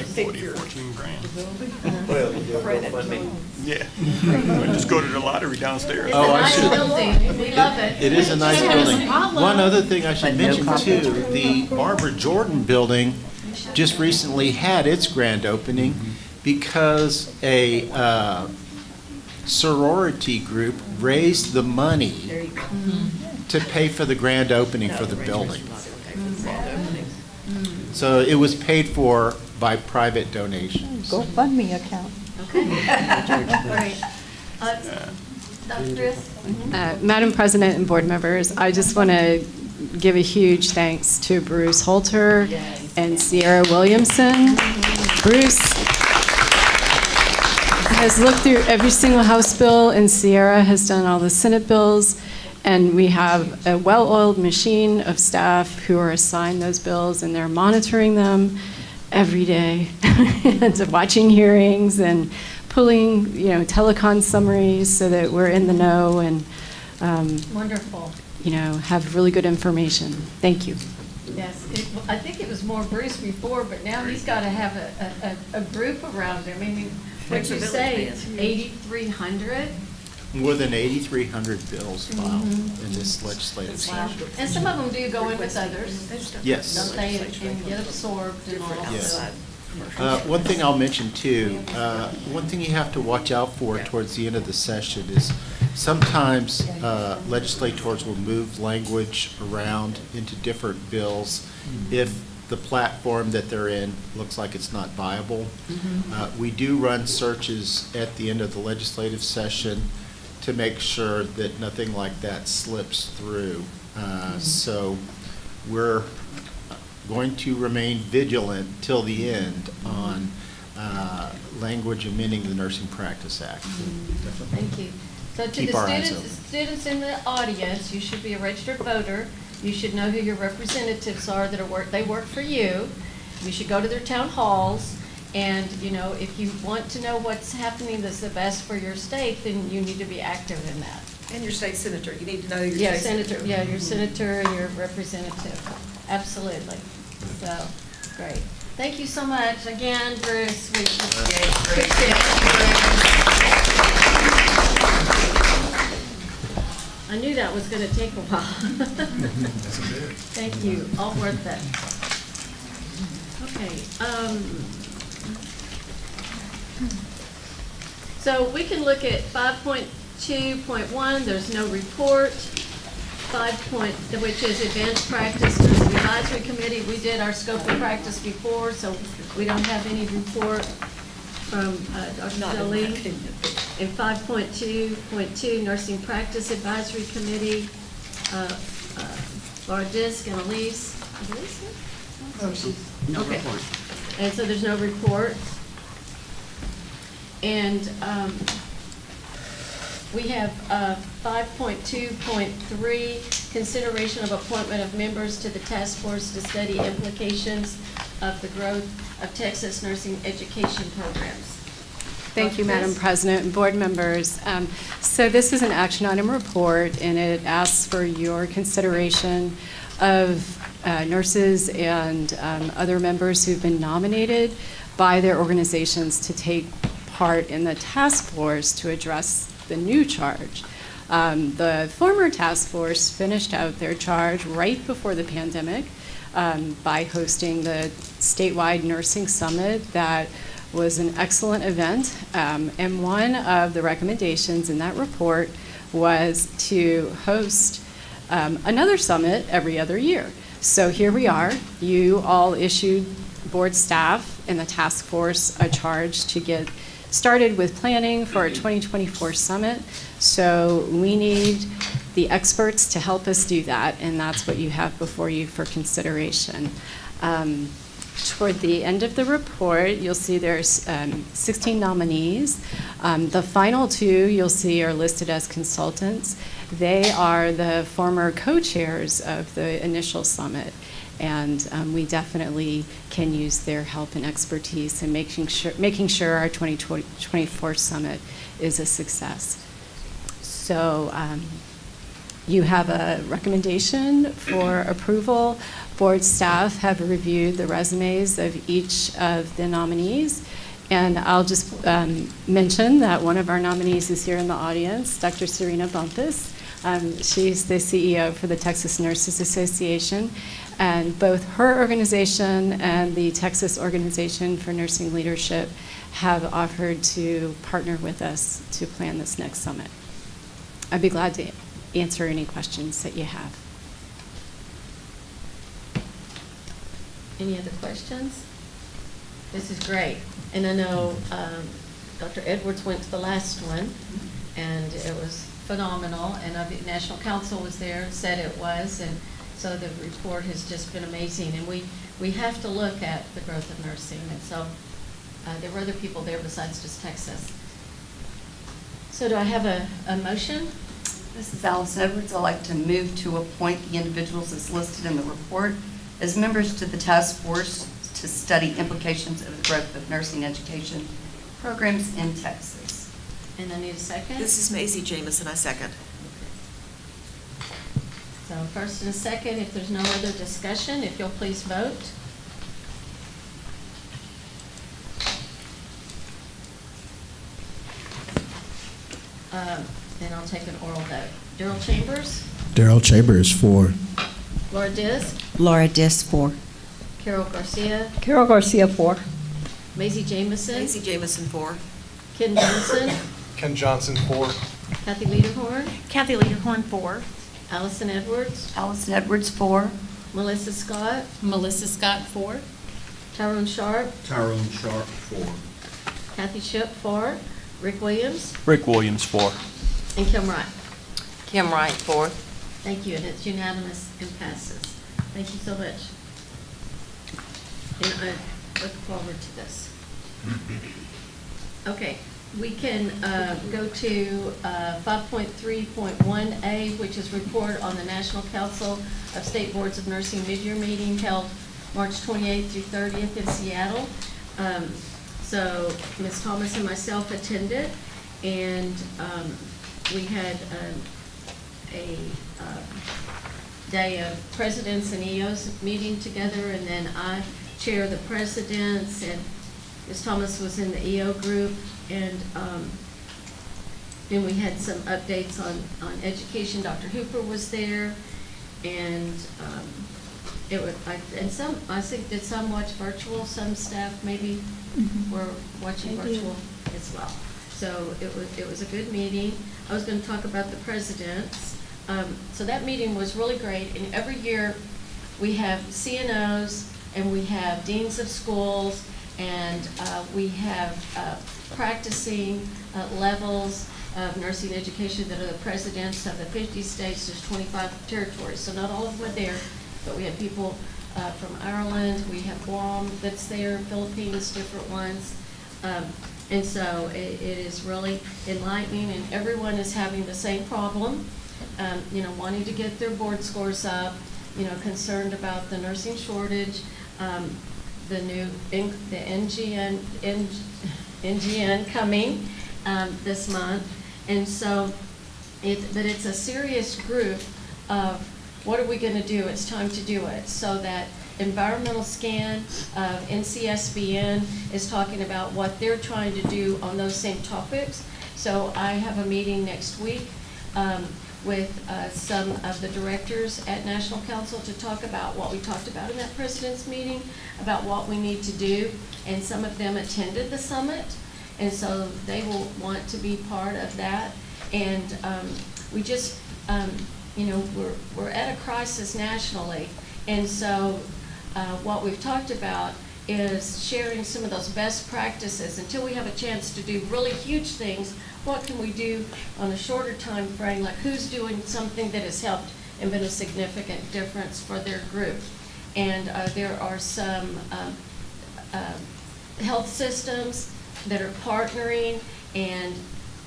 figure. 14 grand. Well, Yeah. Just go to the lottery downstairs. It's Oh, a I nice should- building. We love it. It is a nice building. One other thing I should But no mention coffee. too, the Barbara Jordan building just recently had its grand opening because a sorority group raised the money to pay for the grand opening for the building. So it was paid for by private donations. GoFundMe account. Okay. All right. Dr. Chris? Madam President and board members, I just want to give a huge thanks to Bruce Holter and Sierra Williamson. Bruce has looked through every single House bill, and Sierra has done all the Senate bills, and we have a well-oiled machine of staff who are assigned those bills, and they're monitoring them every day, and watching hearings and pulling, telecon summaries so that we're in the know and, Wonderful. have really good information. Thank you. Yes, I think it was more Bruce before, but now he's got to have a group around him. I mean, what'd you say, 8,300? More than 8,300 bills filed in this legislative Wow. session. And some of them do go in with others. Yes. Don't they, and get absorbed and all. Yes. So- One thing I'll mention too, one thing you have to watch out for towards the end of the session is sometimes legislators will move language around into different bills if the platform that they're in looks like it's not viable. We do run searches at the end of the legislative session to make sure that nothing like that slips through. So we're going to remain vigilant till the end on language amending the Nursing Practice Act. Thank you. So to Keep the our eyes students in the audience, you should be a registered voter. You should know who your representatives are that they work for you. You should go to their town halls. And, if you want to know what's happening that's the best for your state, then you need to be active in that. And your state senator, you need to know your Yeah, state senator. Yeah, your senator and your representative. Absolutely. So, great. Thank you so much. Again, Bruce, we appreciate it. I knew that was going to take a while. Thank you. All worth it. Okay. So we can look at 5.2.1. There's no report. Which is advanced practice advisory committee. We did our scope of practice before, so we don't have any report from Dr. Jolie. In 5.2.2 nursing practice advisory committee, Laura Disk and Elise. Okay. And so there's no report. And we have 5.2.3, consideration of appointment of members to the task force to study implications of the growth of Texas nursing education programs. Thank you, Madam President and board members. So this is an action item report, and it asks for your consideration of nurses and other members who've been nominated by their organizations to take part in the task force to address the new charge. The former task force finished out their charge right before the pandemic by hosting the statewide nursing summit. That was an excellent event, and one of the recommendations in that report was to host another summit every other year. So here we are. You all issued board staff and the task force a charge to get started with planning for our 2024 summit. So we need the experts to help us do that, and that's what you have before you for consideration. Toward the end of the report, you'll see there's 16 nominees. The final two you'll see are listed as consultants. They are the former co-chairs of the initial summit, and we definitely can use their help and expertise in making sure our 2024 summit is a success. So you have a recommendation for approval. Board staff have reviewed the resumes of each of the nominees, and I'll just mention that one of our nominees is here in the audience, Dr. Serena Bumpus. She's the CEO for the Texas Nurses Association, and both her organization and the Texas Organization for Nursing Leadership have offered to partner with us to plan this next summit. I'd be glad to answer any questions that you have. Any other questions? This is great. And I know Dr. Edwards went to the last one, and it was phenomenal. And the National Council was there and said it was. And so the report has just been amazing. And we have to look at the growth of nursing. And so there were other people there besides just Texas. So do I have a motion? This is Allison Edwards. I'd like to move to appoint the individuals as listed in the report as members to the task force to study implications of the growth of nursing education programs in Texas. And I need a second. This is Maisie Jamison, I second. So first and a second, if there's no other discussion, if you'll please vote. Then I'll take an oral vote. Daryl Chambers? Daryl Chambers, 4. Laura Disk? Laura Dis, 4. Carol Garcia? Carol Garcia, 4. Maisie Jamison? Maisie Jamison, 4. Ken Johnson? Ken Johnson, 4. Kathy Lederhorn? Kathy Lederhorn, 4. Allison Edwards? Allison Edwards, 4. Melissa Scott? Melissa Scott, 4. Tyrone Sharp? Tyrone Sharp, 4. Kathy Ship, 4. Rick Williams? Rick Williams, 4. And Kim Wright? Kim Wright, 4. Thank you, and it's unanimous and passes. Thank you so much. And I look forward to this. Okay, we can go to 5.3.1A, which is report on the National Council of State Boards of Nursing mid-year meeting held March 28th through 30th in Seattle. So Ms. Thomas and myself attended, and we had a day of presidents and EOs meeting together, and then I chair the presidents, and Ms. Thomas was in the EO group, and then we had some updates on education. Dr. Hooper was there, and it was, I think that some watched virtual, some staff maybe were watching virtual as well. So it was a good meeting. I was going to talk about the presidents. So that meeting was really great, and every year we have CNOs and we have deans of schools, and we have practicing levels of nursing education that are the presidents of the 50 states. There's 25 territories, so not all of them are there, but we have people from Ireland, we have Guam that's there, Philippines, different ones. And so it is really enlightening, and everyone is having the same problem, wanting to get their board scores up, concerned about the nursing shortage, the new, the NGN coming this month. And so, but it's a serious group of what are we going to do? It's time to do it. So that environmental scan of NCSBN is talking about what they're trying to do on those same topics. So I have a meeting next week with some of the directors at National Council to talk about what we talked about in that president's meeting, about what we need to do. And some of them attended the summit, and so they will want to be part of that. And we just, we're at a crisis nationally, and so what we've talked about is sharing some of those best practices. Until we have a chance to do really huge things, what can we do on a shorter time frame, like who's doing something that has helped and been a significant difference for their group. And there are some health systems that are partnering and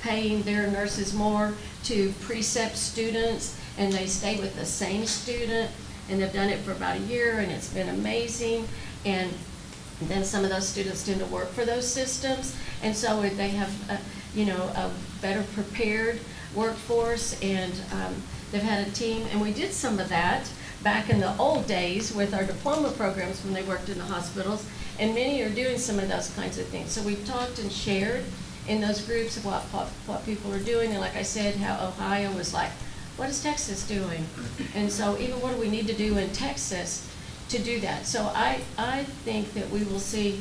paying their nurses more to precept students, and they stay with the same student, and they've done it for about a year, and it's been amazing. And then some of those students tend to work for those systems, and so they have a better prepared workforce, and they've had a team. And we did some of that back in the old days with our diploma programs when they worked in the hospitals, and many are doing some of those kinds of things. So we've talked and shared in those groups of what people are doing, and like I said, how Ohio was like what is Texas doing? And so even what do we need to do in Texas to do that? So I think that we will see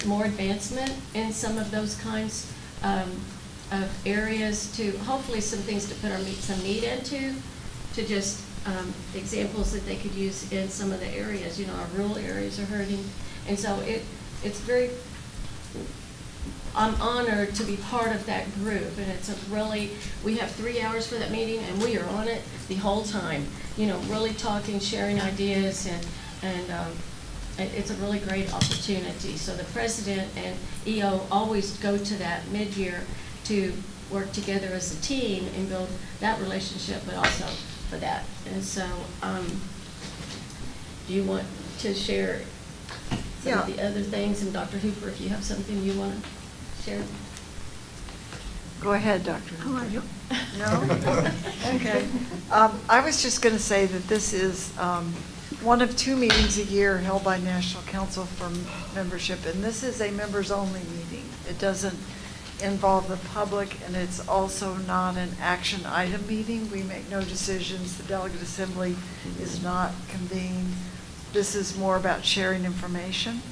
more advancement in some of those kinds of areas, to hopefully some things to put some meat into, to just examples that they could use in some of the areas. You know, our rural areas are hurting. And so it's very, I'm honored to be part of that group, and it's a really, we have 3 hours for that meeting, and we are on it the whole time, you know, really talking, sharing ideas, and it's a really great opportunity. So the president and EO always go to that mid-year to work together as a team and build that relationship, but also for that. And so, do you want to share some of the other things? And Dr. Hooper, if you have something you want to share. Go ahead, Dr. Hooper. No? Okay. I was just going to say that this is one of 2 meetings a year held by National Council for Membership, and this is a members-only meeting. It doesn't involve the public, and it's also not an action item meeting. We make no decisions. The Delegate Assembly is not convened. This is more about sharing information.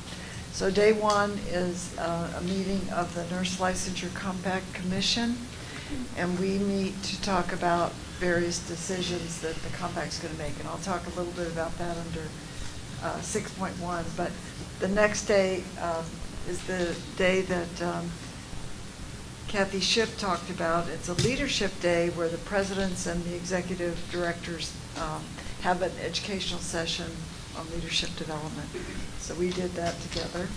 So day 1 is a meeting of the Nurse Licensure Compact Commission, and we meet to talk about various decisions that the compact's going to make, and I'll talk a little bit about that under 6.1. But the next day is the day that Kathy Shipp talked about. It's a leadership day where the presidents and the executive directors have an educational session on leadership development. So we did that together.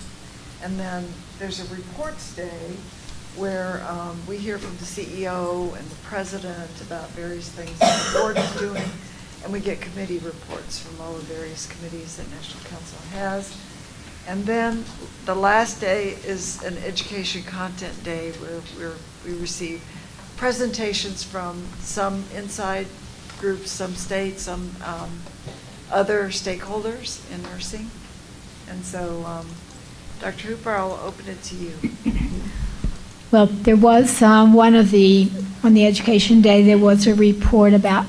And then there's a reports day where we hear from the CEO and the president about various things that the board is doing, and we get committee reports from all the various committees that National Council has. And then the last day is an education content day where we receive presentations from some inside groups, some states, some other stakeholders in nursing. And so, Dr. Hooper, I'll open it to you. Well, there was on the Education Day, there was a report about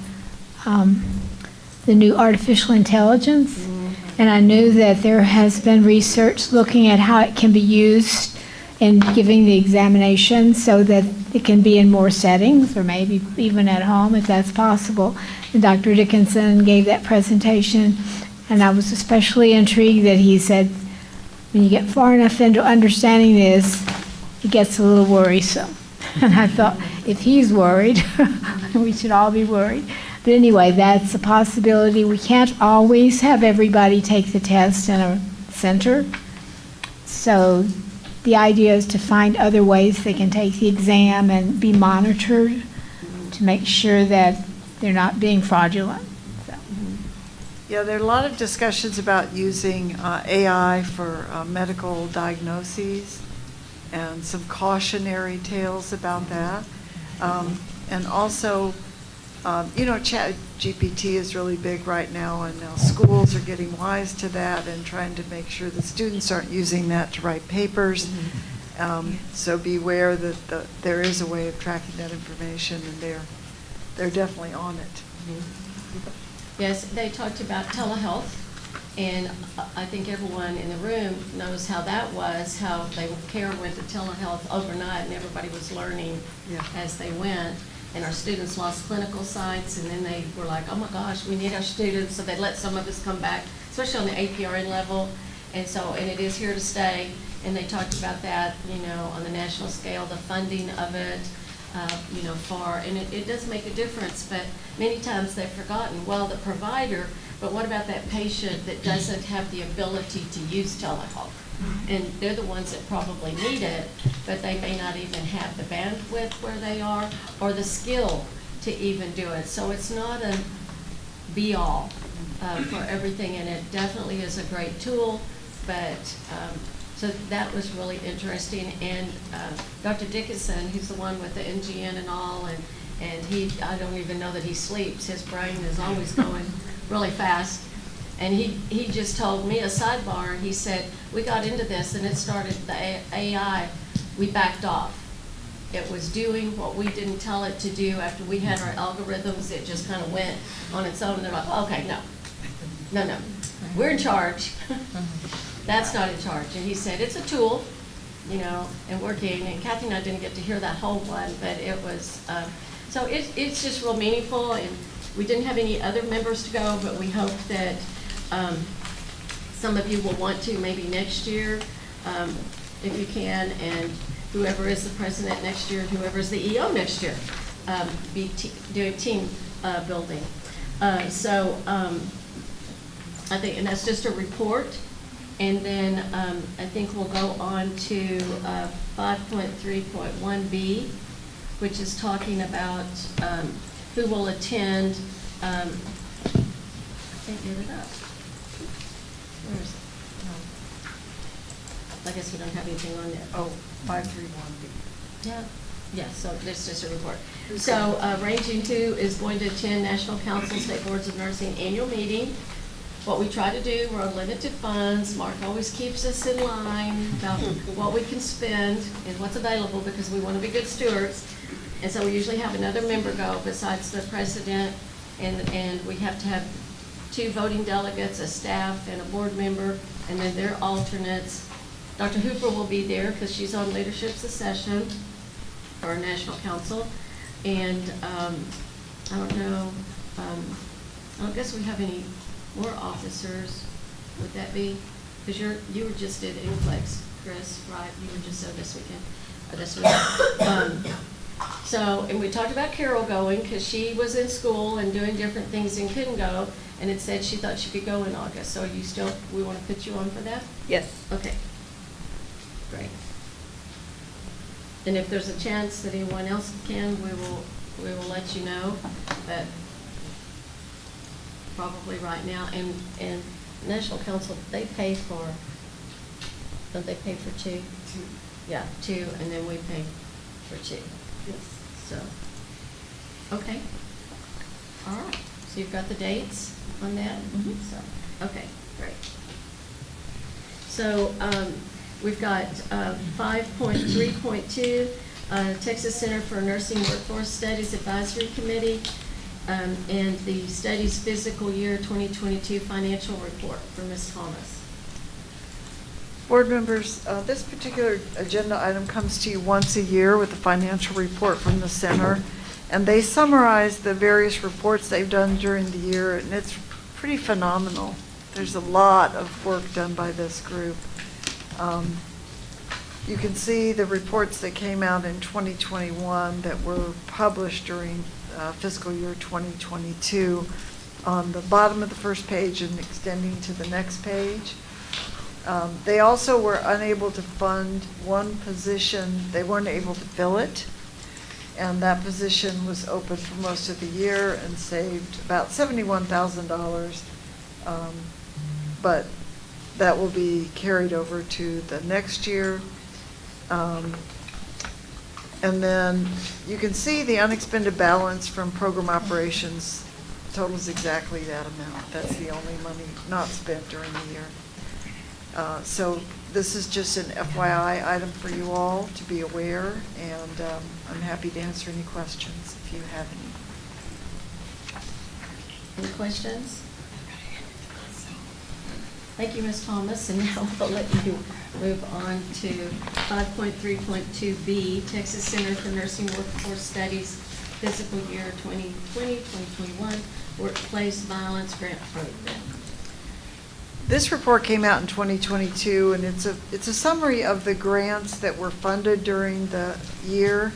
the new artificial intelligence. And I knew that there has been research looking at how it can be used in giving the examination so that it can be in more settings, or maybe even at home if that's possible. And Dr. Dickinson gave that presentation, and I was especially intrigued that he said, when you get far enough into understanding this, it gets a little worrisome. And I thought, if he's worried, we should all be worried. But anyway, that's a possibility. We can't always have everybody take the test in a center. So the idea is to find other ways they can take the exam and be monitored to make sure that they're not being fraudulent. So. Yeah, there are a lot of discussions about using AI for medical diagnoses, and some cautionary tales about that. And also, you know, ChatGPT is really big right now, and now schools are getting wise to that and trying to make sure that students aren't using that to write papers. So beware that there is a way of tracking that information, and they're definitely on it. Yes, they talked about telehealth, and I think everyone in the room knows how that was, how care went to telehealth overnight, and everybody was learning as they went. And our students lost clinical sites, and then they were like, oh my gosh, we need our students, so they let some of us come back, especially on the APRN level. And it is here to stay, and they talked about that, you know, on the national scale, the funding of it, you know, and it does make a difference, but many times they've forgotten, well, the provider, but what about that patient that doesn't have the ability to use telehealth? And they're the ones that probably need it, but they may not even have the bandwidth where they are or the skill to even do it. So it's not a be-all for everything, and it definitely is a great tool, but so that was really interesting. And Dr. Dickinson, who's the one with the NGN and all, and I don't even know that he sleeps. His brain is always going really fast. And he just told me a sidebar. He said, we got into this and it started the AI, we backed off. it was doing what we didn't tell it to do. After we had our algorithms, it just kind of went on its own, and they're like, okay, no, we're in charge. That's not in charge. And he said, it's a tool, you know, and working, and Kathy and I didn't get to hear that whole one, but it was, so it's just real meaningful, and we didn't have any other members to go, but we hope that some of you will want to maybe next year, if you can, and whoever is the president next year, whoever is the EO next year, be doing team building. So I think, and that's just a report. And then I think we'll go on to 5.3.1B, which is talking about who will attend. I can't get it up. Where is it? I guess we don't have anything on there. Oh, 531B. Yeah, so this is just a report. So Ranging 2 is going to attend National Council State Boards of Nursing annual meeting. What we try to do, we're on limited funds. Mark always keeps us in line about what we can spend and what's available because we want to be good stewards. And so we usually have another member go besides the president, and we have to have 2 voting delegates, a staff, and a board member, and then their alternates. Dr. Hooper will be there because she's on leadership succession for our national council. And I don't know, I don't guess we have any more officers. Would that be? Because you were just at Inflex, Chris, right? You were just this weekend, or this week. So, and we talked about Carol going because she was in school and doing different things and couldn't go, and it said she thought she could go in August. So you still, we want to put you on for that? Yes. Okay. Great. And if there's a chance that anyone else can, we will let you know, but probably right now. And National Council, they pay for, don't they pay for 2? 2. Yeah, 2, and then we pay for 2. Yes. So, okay. All right. So you've got the dates on that? Mm-hmm. So, okay, great. So we've got 5.3.2, Texas Center for Nursing Workforce Studies Advisory Committee, and the study's fiscal year 2022 financial report for Ms. Thomas. Board members, this particular agenda item comes to you once a year with a financial report from the center, and they summarize the various reports they've done during the year, and it's pretty phenomenal. There's a lot of work done by this group. You can see the reports that came out in 2021 that were published during fiscal year 2022 on the bottom of the first page and extending to the next page. They also were unable to fund one position. They weren't able to fill it, and that position was open for most of the year and saved about $71,000, but that will be carried over to the next year. And then you can see the unexpended balance from program operations totals exactly that amount. That's the only money not spent during the year. So this is just an FYI item for you all to be aware, and I'm happy to answer any questions if you have any. Any questions? Thank you, Ms. Thomas, and now I'll let you move on to 5.3.2B, Texas Center for Nursing Workforce Studies, fiscal year 2020-2021 Workplace Violence Grant Program. This report came out in 2022, and it's a summary of the grants that were funded during the year.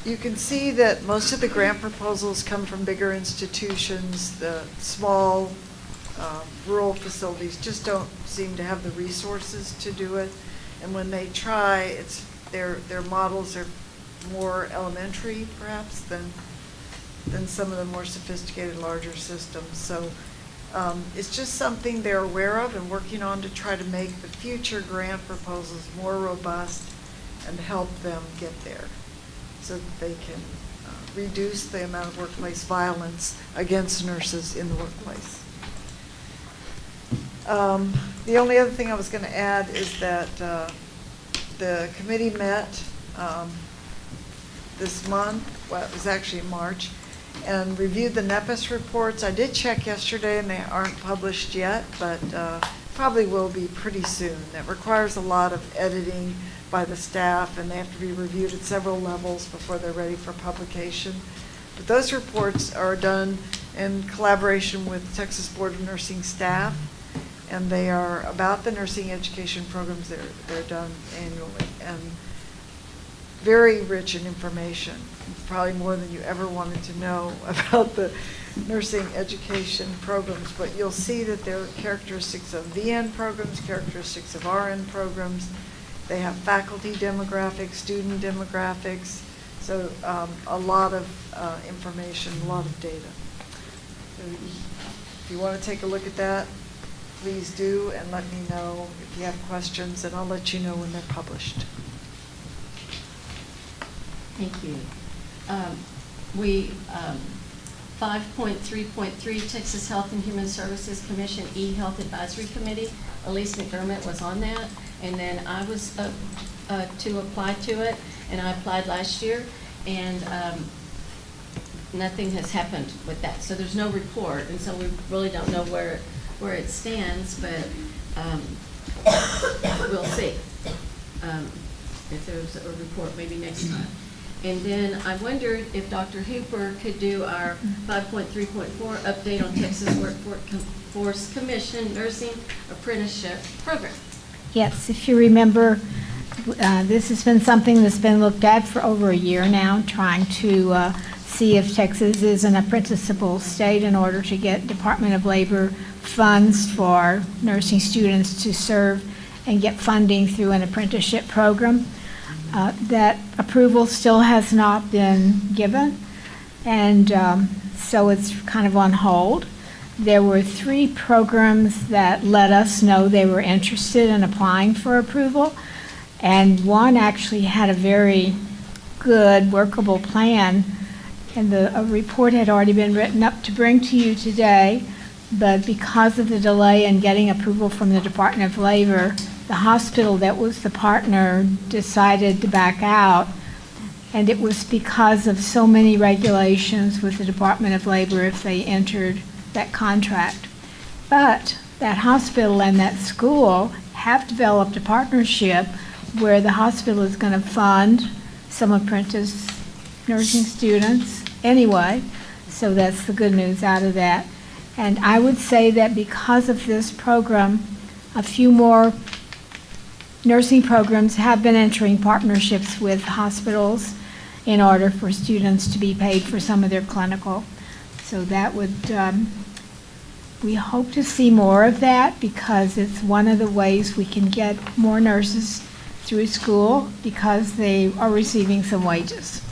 You can see that most of the grant proposals come from bigger institutions. The small rural facilities just don't seem to have the resources to do it. And when they try, their models are more elementary, perhaps, than some of the more sophisticated, larger systems. So it's just something they're aware of and working on to try to make the future grant proposals more robust and help them get there so that they can reduce the amount of workplace violence against nurses in the workplace. The only other thing I was going to add is that the committee met this month, well, it was actually March, and reviewed the NEPIS reports. I did check yesterday, and they aren't published yet, but probably will be pretty soon. That requires a lot of editing by the staff, and they have to be reviewed at several levels before they're ready for publication. But those reports are done in collaboration with Texas Board of Nursing staff, and they are about the nursing education programs. They're done annually, and very rich in information, probably more than you ever wanted to know about the nursing education programs. But you'll see that there are characteristics of VN programs, characteristics of RN programs. They have faculty demographics, student demographics, so a lot of information, a lot of data. So if you want to take a look at that, please do, and let me know if you have questions, and I'll let you know when they're published. Thank you. 5.3.3 Texas Health and Human Services Commission E-Health Advisory Committee. Elise McDermott was on that, and then I was to apply to it, and I applied last year, and nothing has happened with that. So there's no report, and so we really don't know where it stands, but we'll see if there's a report maybe next time. And then I wondered if Dr. Hooper could do our 5.3.4 update on Texas Workforce Commission Nursing Apprenticeship Program. Yes, if you remember, this has been something that's been looked at for over a year now, trying to see if Texas is an apprenticeable state in order to get Department of Labor funds for nursing students to serve and get funding through an apprenticeship program. That approval still has not been given, and so it's kind of on hold. There were 3 programs that let us know they were interested in applying for approval, and one actually had a very good workable plan, and a report had already been written up to bring to you today, but because of the delay in getting approval from the Department of Labor, the hospital that was the partner decided to back out, and it was because of so many regulations with the Department of Labor if they entered that contract. But that hospital and that school have developed a partnership where the hospital is going to fund some apprentice nursing students anyway, so that's the good news out of that. And I would say that because of this program, a few more nursing programs have been entering partnerships with hospitals in order for students to be paid for some of their clinical. So that would, we hope to see more of that because it's one of the ways we can get more nurses through school because they are receiving some wages.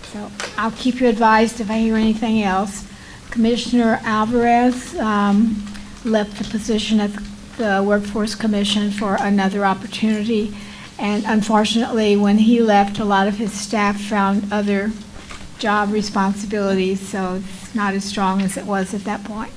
So I'll keep you advised if I hear anything else. Commissioner Alvarez left the position at the Workforce Commission for another opportunity, and unfortunately when he left, a lot of his staff found other job responsibilities, so it's not as strong as it was at that point.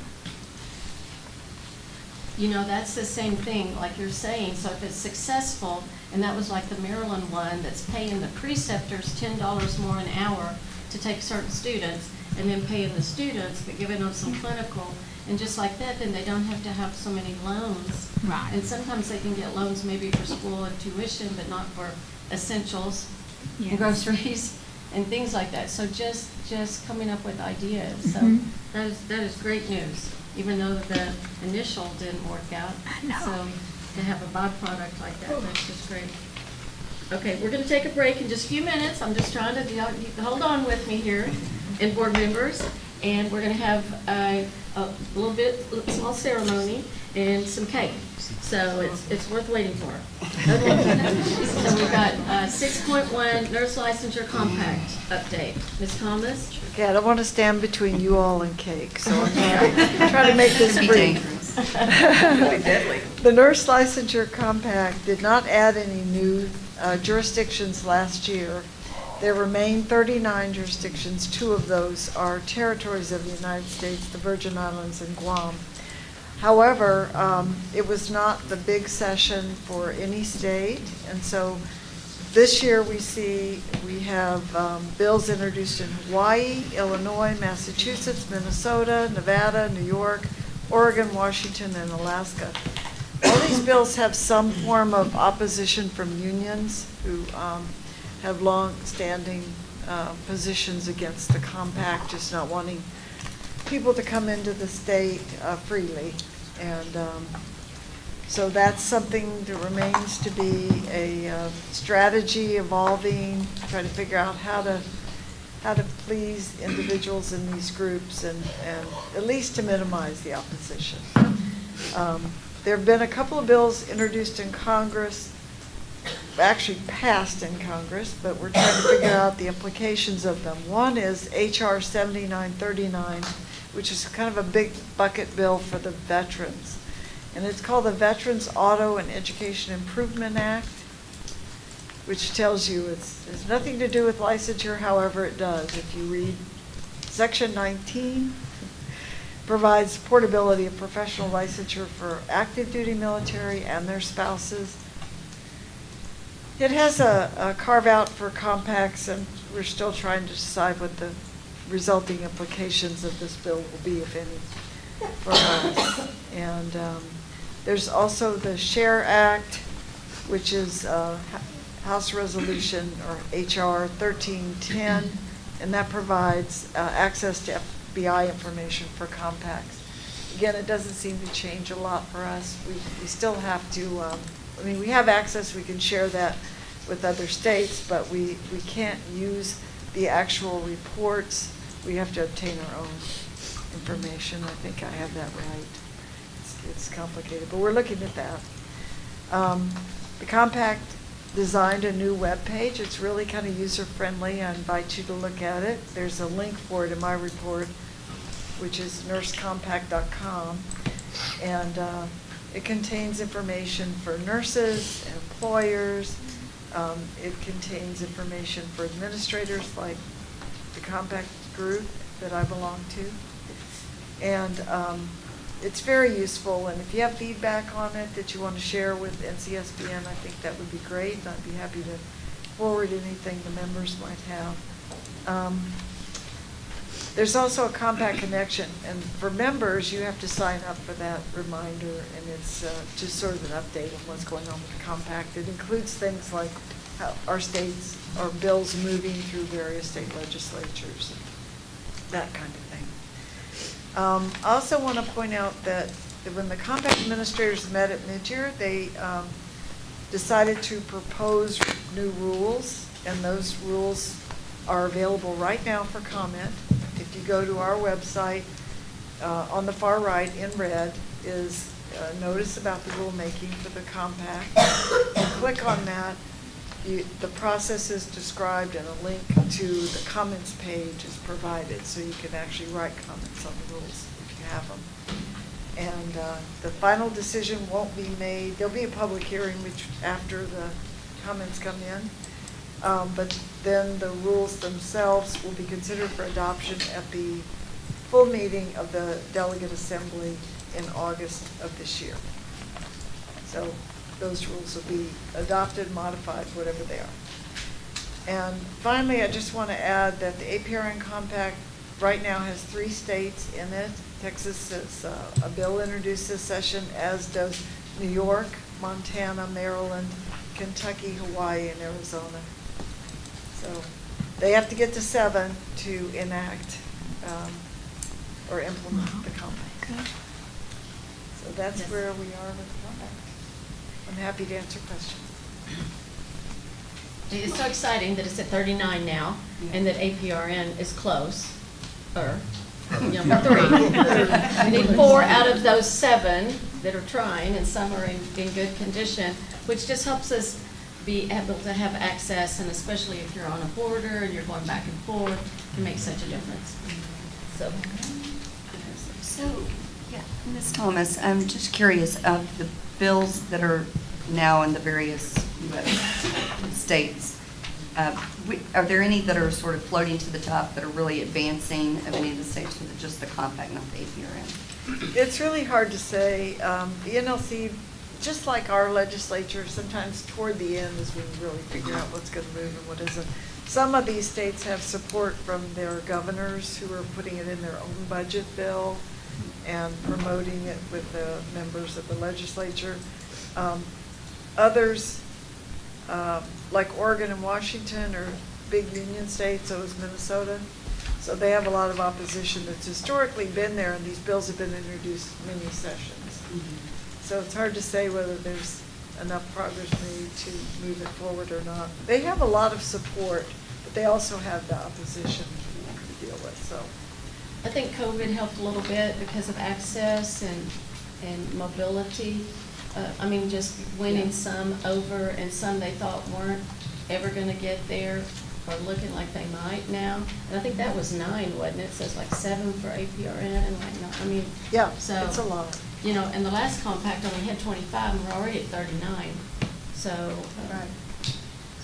You know, that's the same thing like you're saying. So if it's successful, and that was like the Maryland one that's paying the preceptors $10 more an hour to take certain students, and then paying the students but giving them some clinical, and just like that, then they don't have to have so many loans. Right. And sometimes they can get loans maybe for school and tuition, but not for essentials Yes. and groceries and things like that. So just coming up with ideas. So that is great news, even though the initial didn't work out. I know. So to have a byproduct like that, that's just great. Okay, we're going to take a break in just a few minutes. I'm just trying to hold on with me here, and board members, and we're going to have a small ceremony and some cake. So it's worth waiting for. So we've got 6.1 nurse licensure compact update. Ms. Thomas? Okay, I don't want to stand between you all and cake, so I'm going to try to make this brief. The nurse licensure compact did not add any new jurisdictions last year. There remain 39 jurisdictions. 2 of those are territories of the United States, the Virgin Islands and Guam. However, it was not the big session for any state, and so this year we have bills introduced in Hawaii, Illinois, Massachusetts, Minnesota, Nevada, New York, Oregon, Washington, and Alaska. All these bills have some form of opposition from unions who have long-standing positions against the compact, just not wanting people to come into the state freely. And so that's something that remains to be a strategy evolving, try to figure out how to please individuals in these groups and at least to minimize the opposition. There have been a couple of bills introduced in Congress, actually passed in Congress, but we're trying to figure out the implications of them. One is H.R. 7939, which is kind of a big bucket bill for the veterans. And it's called the Veterans Auto and Education Improvement Act, which tells you it's nothing to do with licensure, however it does. If you read Section 19, provides portability of professional licensure for active duty military and their spouses. It has a carve out for compacts, and we're still trying to decide what the resulting implications of this bill will be, if any, for us. And there's also the SHARE Act, which is House Resolution, or H.R. 1310, and that provides access to FBI information for compacts. Again, it doesn't seem to change a lot for us. We still have to, I mean, we have access, we can share that with other states, but we can't use the actual reports. We have to obtain our own information. I think I have that right. It's complicated, but we're looking at that. The compact designed a new web page. It's really kind of user-friendly. I invite you to look at it. There's a link for it in my report, which is nursecompact.com. And it contains information for nurses, employers. It contains information for administrators, like the compact group that I belong to. And it's very useful, and if you have feedback on it that you want to share with NCSBN, I think that would be great, and I'd be happy to forward anything the members might have. There's also a compact connection, and for members, you have to sign up for that reminder, and it's just sort of an update on what's going on with the compact. It includes things like how our states, our bills moving through various state legislatures, that kind of thing. I also want to point out that when the compact administrators met at mid-year, they decided to propose new rules, and those rules are available right now for comment. If you go to our website, on the far right in red is a notice about the rulemaking for the compact. You click on that, the process is described, and a link to the comments page is provided, so you can actually write comments on the rules if you have them. And the final decision won't be made. There'll be a public hearing after the comments come in, but then the rules themselves will be considered for adoption at the full meeting of the Delegate Assembly in August of this year. So those rules will be adopted, modified, whatever they are. And finally, I just want to add that the APRN Compact right now has 3 states in it. Texas has a bill introduced this session, as does New York, Montana, Maryland, Kentucky, Hawaii, and Arizona. So they have to get to 7 to enact or implement the compact. So that's where we are with the compact. I'm happy to answer questions. It's so exciting that it's at 39 now, and that APRN is close, for 3. We need 4 out of those 7 that are trying, and some are in good condition, which just helps us be able to have access, and especially if you're on a border and you're going back and forth, it can make such a difference. So, yeah, Ms. Thomas, I'm just curious, of the bills that are now in the various U.S. states, Are there any that are sort of floating to the top that are really advancing of any of the states, or just the compact, not the APRN? It's really hard to say. The NLC, just like our legislature, sometimes toward the end is when we really figure out what's going to move and what isn't. Some of these states have support from their governors who are putting it in their own budget bill and promoting it with the members of the legislature. Others, like Oregon and Washington, are big union states, so is Minnesota. So they have a lot of opposition that's historically been there, and these bills have been introduced many sessions. So it's hard to say whether there's enough progress made to move it forward or not. They have a lot of support, but they also have the opposition to deal with, so. I think COVID helped a little bit because of access and mobility. I mean, just winning some over, and some they thought weren't ever going to get there are looking like they might now. And I think that was 9, wasn't it? So it's like 7 for APRN and like 9. I mean, yeah, so it's a lot. You know, and the last compact only had 25, and we're already at 39. So, right.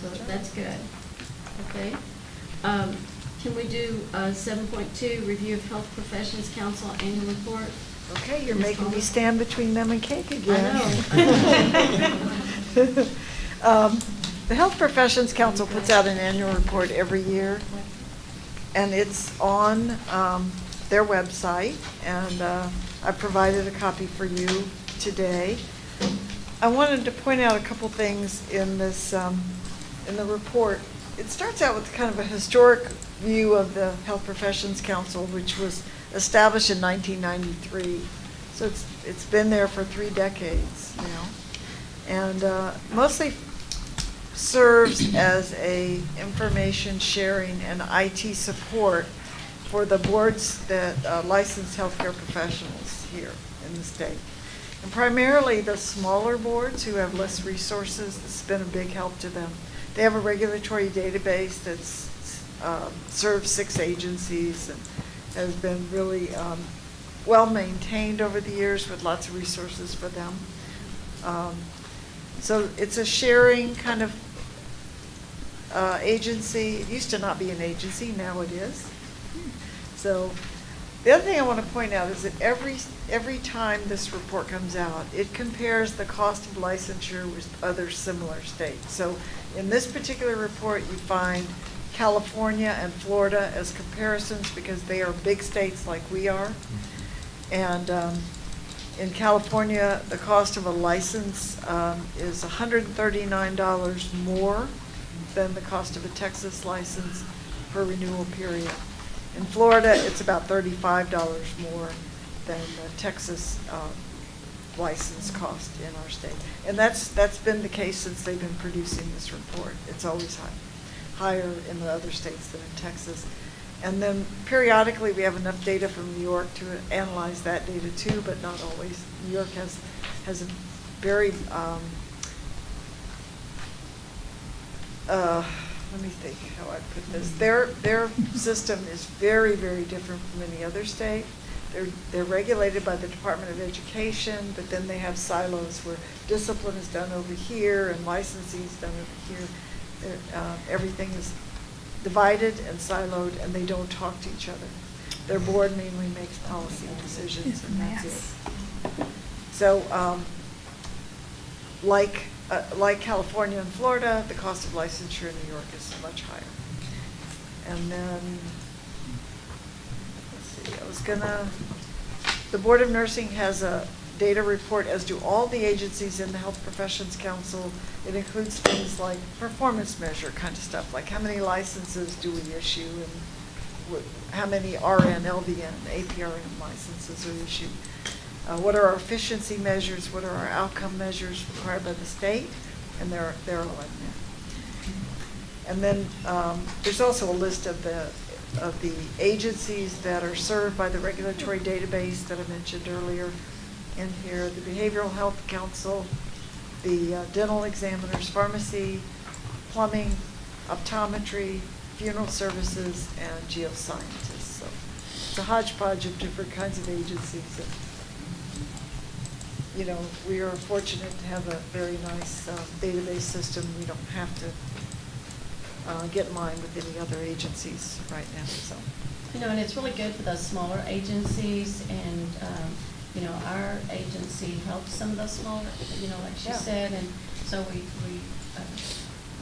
So that's good. Okay. Can we do 7.2, review of Health Professions Council annual report? Okay, you're making me stand between them and cake again. I know. The Health Professions Council puts out an annual report every year, and it's on their website, and I provided a copy for you today. I wanted to point out a couple things in this in the report. It starts out with kind of a historic view of the Health Professions Council, which was established in 1993. So it's been there for 3 decades now, and mostly serves as a information sharing and IT support for the boards that license healthcare professionals here in the state. And primarily the smaller boards who have less resources, it's been a big help to them. They have a regulatory database that's serves 6 agencies and has been really well maintained over the years with lots of resources for them. So it's a sharing kind of agency. It used to not be an agency, now it is. So the other thing I want to point out is that every time this report comes out, it compares the cost of licensure with other similar states. So in this particular report, you find California and Florida as comparisons because they are big states like we are. And in California, the cost of a license is $139 more than the cost of a Texas license per renewal period. In Florida, it's about $35 more than the Texas license cost in our state. And that's been the case since they've been producing this report. It's always higher in the other states than in Texas. And then periodically we have enough data from New York to analyze that data too, but not always. New York has a very, let me think how I put this. Their system is very, very different from any other state. They're regulated by the Department of Education, but then they have silos where discipline is done over here and licensing is done over here. Everything is divided and siloed, and they don't talk to each other. Their board mainly makes policy decisions, and that's it. So, like California and Florida, the cost of licensure in New York is much higher. And then, let's see, the Board of Nursing has a data report, as do all the agencies in the Health Professions Council. It includes things like performance measure kind of stuff, like how many licenses do we issue and how many RN, LVN, APRN licenses are issued. What are our efficiency measures? What are our outcome measures required by the state? And they're all in there. And then there's also a list of the agencies that are served by the regulatory database that I mentioned earlier in here: the Behavioral Health Council, the dental examiners, pharmacy, plumbing, optometry, funeral services, and geoscientists. So it's a hodgepodge of different kinds of agencies. And, you know, we are fortunate to have a very nice database system. We don't have to get in line with any other agencies right now, so. You know, and it's really good for those smaller agencies, and, you know, our agency helps some of those smaller, you know, like she Yeah. said, and so we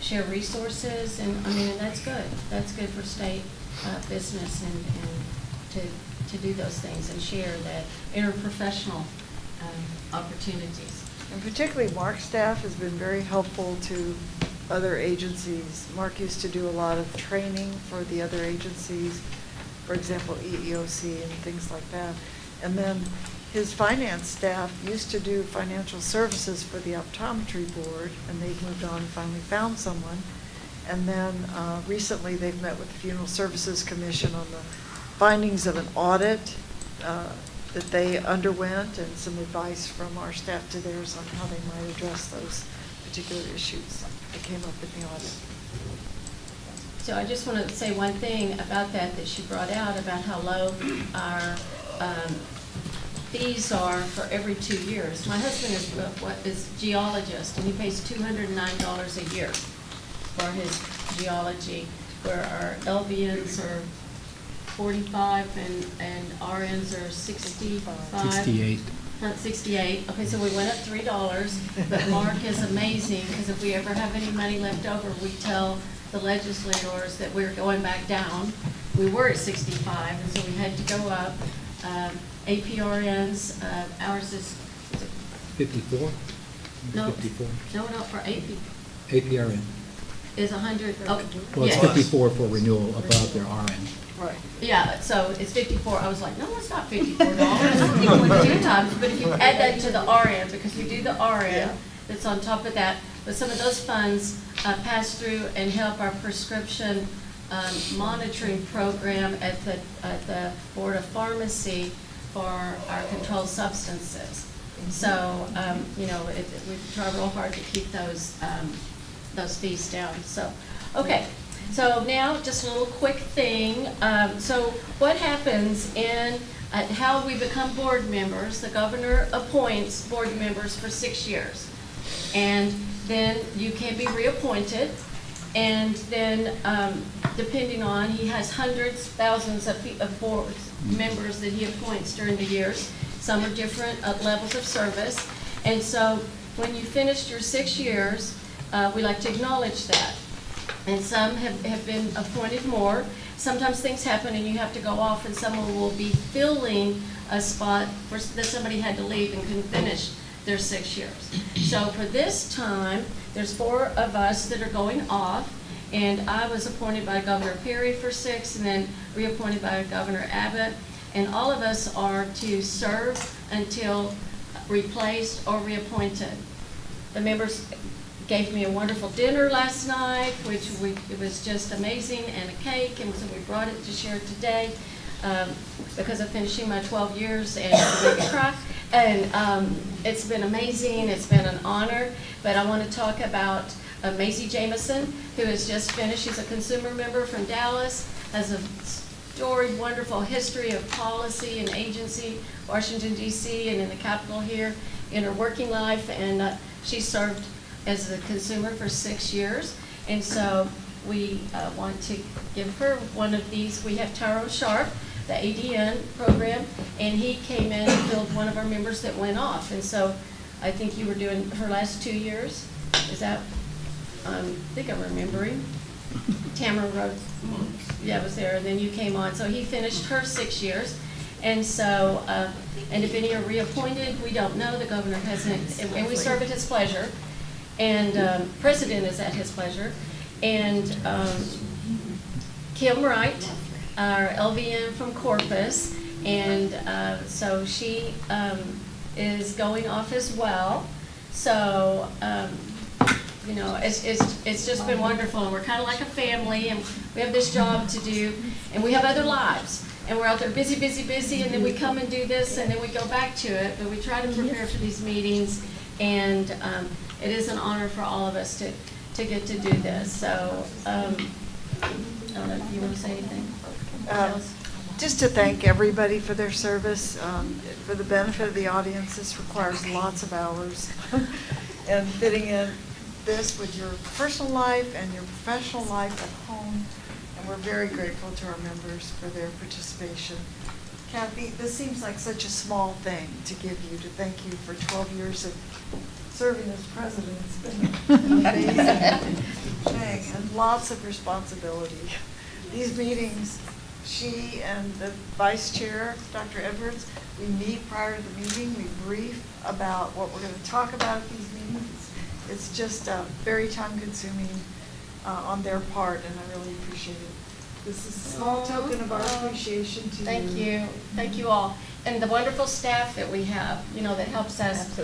share resources, and, I mean, and that's good. That's good for state business and to do those things and share that interprofessional opportunities. And particularly Mark's staff has been very helpful to other agencies. Mark used to do a lot of training for the other agencies, for example, EEOC and things like that. And then his finance staff used to do financial services for the optometry board, and they've moved on and finally found someone. And then recently they've met with the Funeral Services Commission on the findings of an audit that they underwent, and some advice from our staff to theirs on how they might address those particular issues that came up in the audit. So I just want to say one thing about that she brought out, about how low our fees are for every 2 years. My husband is geologist, and he pays $209 a year for his geology, where our LVNs are 45 and RNs are 65. 68. Not 68. Okay, so we went up $3, but Mark is amazing, because if we ever have any money left over, we tell the legislators that we're going back down. We were at 65, and so we had to go up. APRNs, ours is 54? No. 54? No, for AP APRN. is 100. Oh, Well, it's yes. 54 for renewal above their RN. Right. Yeah, so it's 54. I was like, no, it's not $54. 2 times, but if you add that to the RN, because we do the RN, that's on top of that, but some of those funds pass through and help our prescription monitoring program at the Board of Pharmacy for our controlled substances. So, you know, we try real hard to keep those fees down. So, okay. So now, just a little quick thing. So what happens in how we become board members? The governor appoints board members for 6 years. And then you can be reappointed. And then, depending on, he has hundreds, thousands of board members that he appoints during the years. Some are different levels of service. And so when you finished your 6 years, we like to acknowledge that. And some have been appointed more. Sometimes things happen and you have to go off, and someone will be filling a spot that somebody had to leave and couldn't finish their 6 years. So for this time, there's 4 of us that are going off, and I was appointed by Governor Perry for 6, and then reappointed by Governor Abbott. And all of us are to serve until replaced or reappointed. The members gave me a wonderful dinner last night, which it was just amazing, and a cake, and so we brought it to share today because of finishing my 12 years and to make me cry. And it's been amazing. It's been an honor. But I want to talk about Maisie Jameson, who has just finished. She's a consumer member from Dallas, has a storied, wonderful history of policy and agency, Washington, D.C., and in the Capitol here in her working life. And she served as a consumer for 6 years. And so we want to give her one of these. We have Taro Sharp, the ADN program, and he came in and filled one of our members that went off. And so I think you were doing her last 2 years. Is that, I think I'm remembering. Tamara Rhodes, yeah, was there, and then you came on. So he finished her 6 years. And so, and if any are reappointed, we don't know. The governor hasn't, and we serve at his pleasure. And president is at his pleasure. And Kim Wright, our LVN from Corpus, and so she is going off as well. So, you know, it's just been wonderful. We're kind of like a family, and we have this job to do, and we have other lives. And we're out there busy, busy, busy, and then we come and do this, and then we go back to it. But we try to prepare for these meetings, and it is an honor for all of us to get to do this. So, I don't know if you want to say anything else? Just to thank everybody for their service. For the benefit of the audience, this requires lots of hours. And fitting in this with your personal life and your professional life at home, and we're very grateful to our members for their participation. Kathy, this seems like such a small thing to give you, to thank you for 12 years of serving as president. It's been an amazing thing, and lots of responsibility. These meetings, she and the vice chair, Dr. Edwards, we meet prior to the meeting, we brief about what we're going to talk about at these meetings. It's just very time-consuming on their part, and I really appreciate it. This is a small token of our appreciation to you. Thank you. Thank you all. And the wonderful staff that we have, you know, that helps us to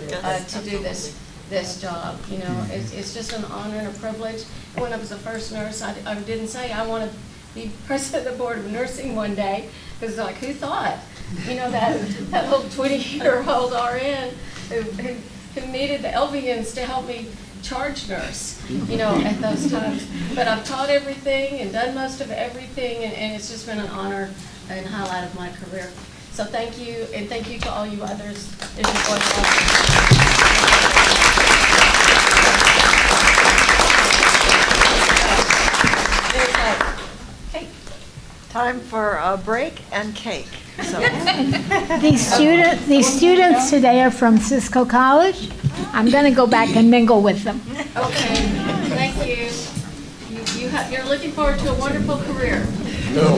do this job. You know, it's just an honor and a privilege. When I was the first nurse, I didn't say I want to be president of the Board of Nursing one day, because like, who thought? You know, that little 20-year-old RN who needed the LVNs to help me charge nurse, you know, at those times. But I've taught everything and done most of everything, and it's just been an honor and highlight of my career. So thank you, and thank you to all you others. Time for a break and cake. So. These students today are from Cisco College. I'm going to go back and mingle with them. Okay, thank you. You're looking forward to a wonderful career. No.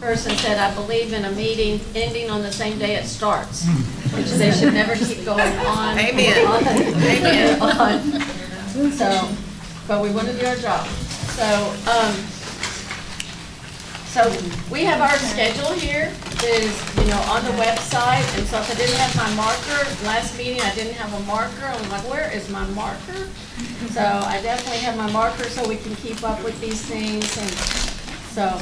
person said, I believe in a meeting ending on the same day it starts, which they should never keep going on. Amen. Amen. On. So, but we want to do our job. So we have our schedule here that is, on the website, and so if I didn't have my marker, last meeting I didn't have a marker, I was like, where is my marker? So I definitely have my marker so we can keep up with these things, and so,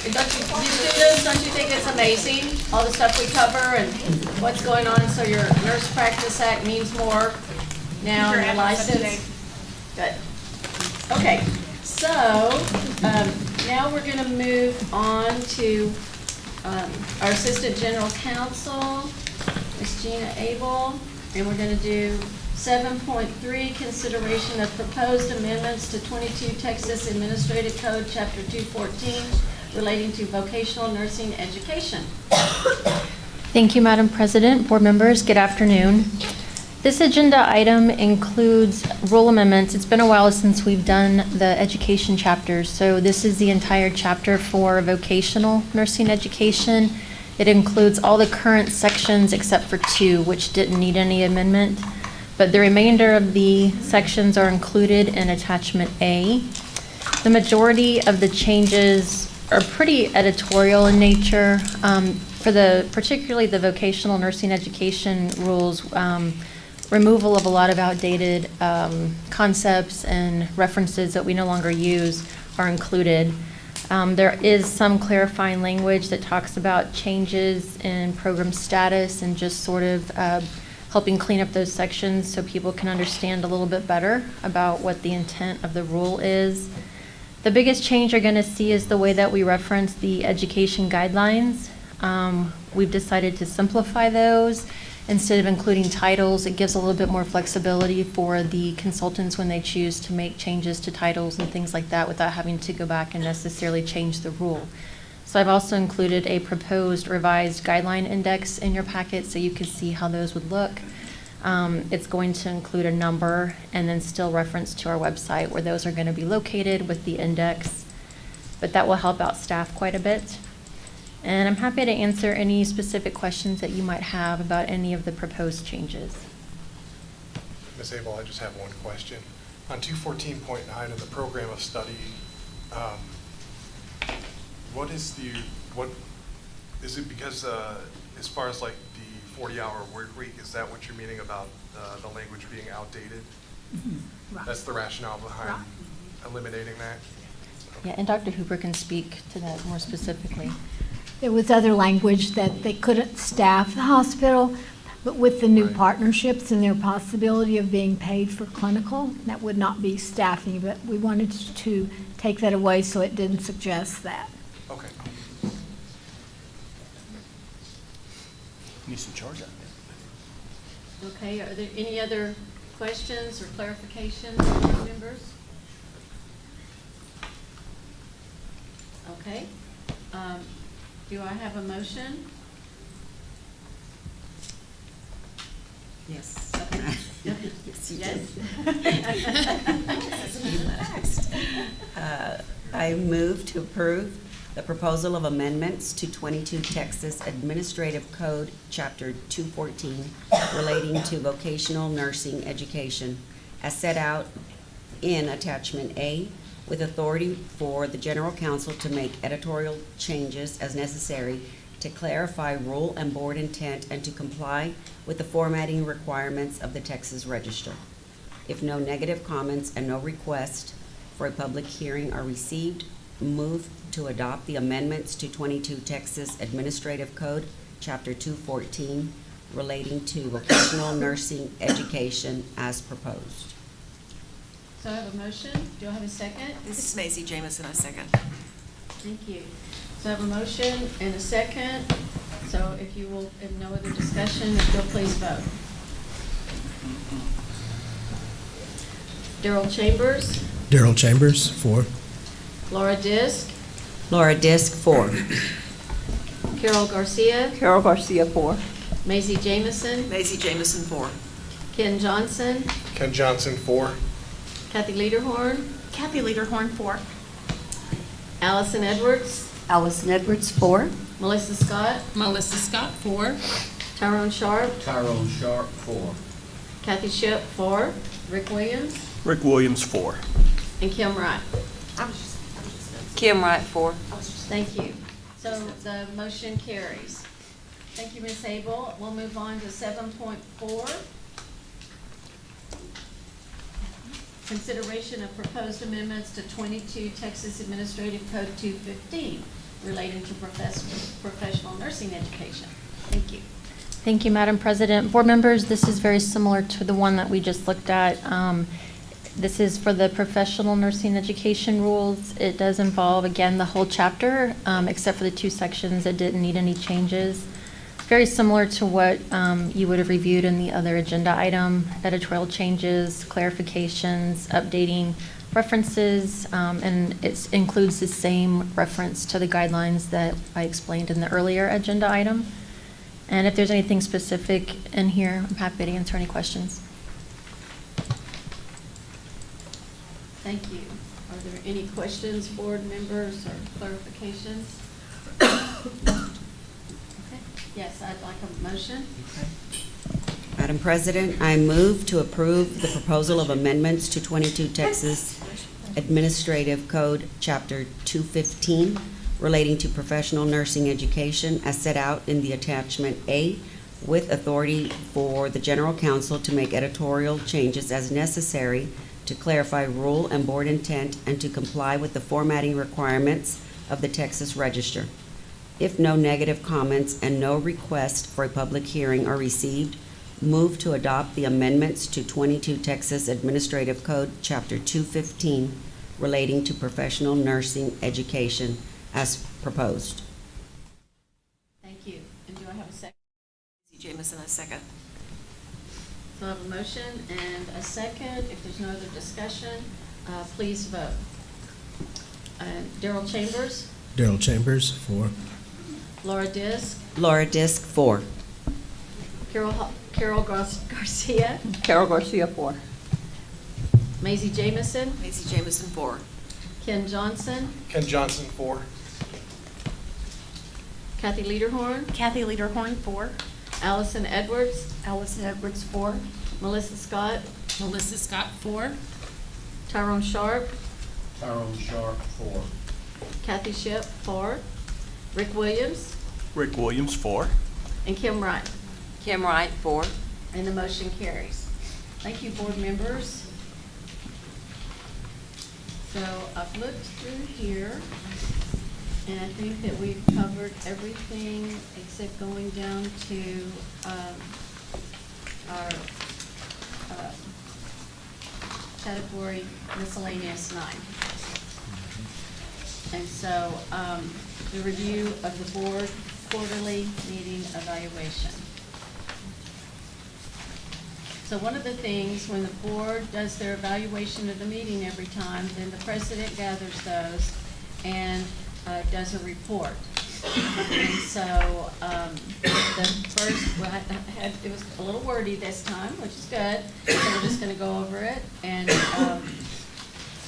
don't you students, don't you think it's amazing, all the stuff we cover and what's going on, so your Nurse Practice Act means more now in your license? Good. Okay, so, now we're gonna move on to, our Assistant General Counsel, Ms. Gina Abel, and we're gonna do 7.3, consideration of proposed amendments to 22 Texas Administrative Code, Chapter 214, relating to vocational nursing education. Thank you, Madam President. Board members, good afternoon. This agenda item includes rule amendments. It's been a while since we've done the education chapters, so this is the entire chapter for vocational nursing education. It includes all the current sections except for 2, which didn't need any amendment, but the remainder of the sections are included in Attachment A. The majority of the changes are pretty editorial in nature. Particularly the vocational nursing education rules, removal of a lot of outdated concepts and references that we no longer use are included. There is some clarifying language that talks about changes in program status and just sort of helping clean up those sections so people can understand a little bit better about what the intent of the rule is. The biggest change you're going to see is the way that we reference the education guidelines. We've decided to simplify those. Instead of including titles, it gives a little bit more flexibility for the consultants when they choose to make changes to titles and things like that without having to go back and necessarily change the rule. So I've also included a proposed revised guideline index in your packet so you can see how those would look. It's going to include a number and then still reference to our website where those are going to be located with the index. But that will help out staff quite a bit. And I'm happy to answer any specific questions that you might have about any of the proposed changes. Ms. Abel, I just have one question. On 214.9 in the program of study, what is it because as far as like the 40-hour work week, is that what you're meaning about the language being outdated? Right. That's the rationale behind eliminating that? Yeah, and Dr. Hooper can speak to that more specifically. There was other language that they couldn't staff the hospital, but with the new partnerships and their possibility of being paid for clinical, that would not be staffing, but we wanted to take that away so it didn't suggest that. Okay. Need some charge out there. Okay, are there any other questions or clarifications from members? Okay. Do I have a motion? Yes. Okay. Yes, you Yes. I move to approve the proposal of amendments to 22 Texas Administrative Code, Chapter 214, relating to vocational nursing education, as set out in Attachment A, with authority for the General Counsel to make editorial changes as necessary to clarify rule and board intent and to comply with the formatting requirements of the Texas Register. If no negative comments and no request for a public hearing are received, move to adopt the amendments to 22 Texas Administrative Code, Chapter 214, relating to vocational nursing education as proposed. So I have a motion. Do I have a second? This is Maisie Jamison, a second. Thank you. So I have a motion and a second. So if you will, if no other discussion, if you'll please vote. Darrell Chambers, Darrell Chambers, 4. Laura Disk, Laura Disk, 4. Carol Garcia, Carol Garcia, 4. Maisie Jamison, Maisie Jamison, 4. Ken Johnson, Ken Johnson, 4. Kathy Lederhorn, Kathy Lederhorn, 4. Allison Edwards, Allison Edwards, 4. Melissa Scott, Melissa Scott, 4. Tyrone Sharp, Tyrone Sharp, 4. Kathy Ship, 4. Rick Williams, Rick Williams, 4. and Kim Wright. Kim Wright, 4. Thank you. So the motion carries. Thank you, Ms. Abel. We'll move on to 7.4. Consideration of proposed amendments to 22 Texas Administrative Code 215 relating to professional nursing education. Thank you. Thank you, Madam President. Board members, this is very similar to the one that we just looked at. This is for the professional nursing education rules. It does involve, again, the whole chapter, except for the 2 sections that didn't need any changes. Very similar to what you would have reviewed in the other agenda item, editorial changes, clarifications, updating references, and it includes the same reference to the guidelines that I explained in the earlier agenda item. And if there's anything specific in here, I'm happy to answer any questions. Thank you. Are there any questions, board members, or clarifications? Okay. Yes, I'd like a motion. Madam President, I move to approve the proposal of amendments to 22 Texas Administrative Code, Chapter 215, relating to professional nursing education as set out in the attachment A, with authority for the General Counsel to make editorial changes as necessary to clarify rule and board intent and to comply with the formatting requirements of the Texas Register. If no negative comments and no request for a public hearing are received, move to adopt the amendments to 22 Texas Administrative Code, Chapter 215, relating to professional nursing education as proposed. Thank you. And do I have a second? Jamison, a second. So I have a motion and a second. If there's no other discussion, please vote. Darrell Chambers, Darrell Chambers, 4. Laura Disk, Laura Disk, 4. Carol Garcia, Carol Garcia, 4. Maisie Jamison, Macy Jamison, 4. Ken Johnson, Ken Johnson, 4. Kathy Lederhorn, Kathy Lederhorn, 4. Allison Edwards, Allison Edwards, 4. Melissa Scott, Melissa Scott, 4. Tyrone Sharp, Tyrone Sharp, 4. Kathy Ship, 4. Rick Williams, Rick Williams, 4. and Kim Wright. Kim Wright, 4. And the motion carries. Thank you, board members. So I've looked through here, and I think that we've covered everything except going down to our category miscellaneous 9. And so the review of the board quarterly meeting evaluation. So one of the things, when the board does their evaluation of the meeting every time, then the president gathers those and does a report. And so the first, well, it was a little wordy this time, which is good, so we're just going to go over it. And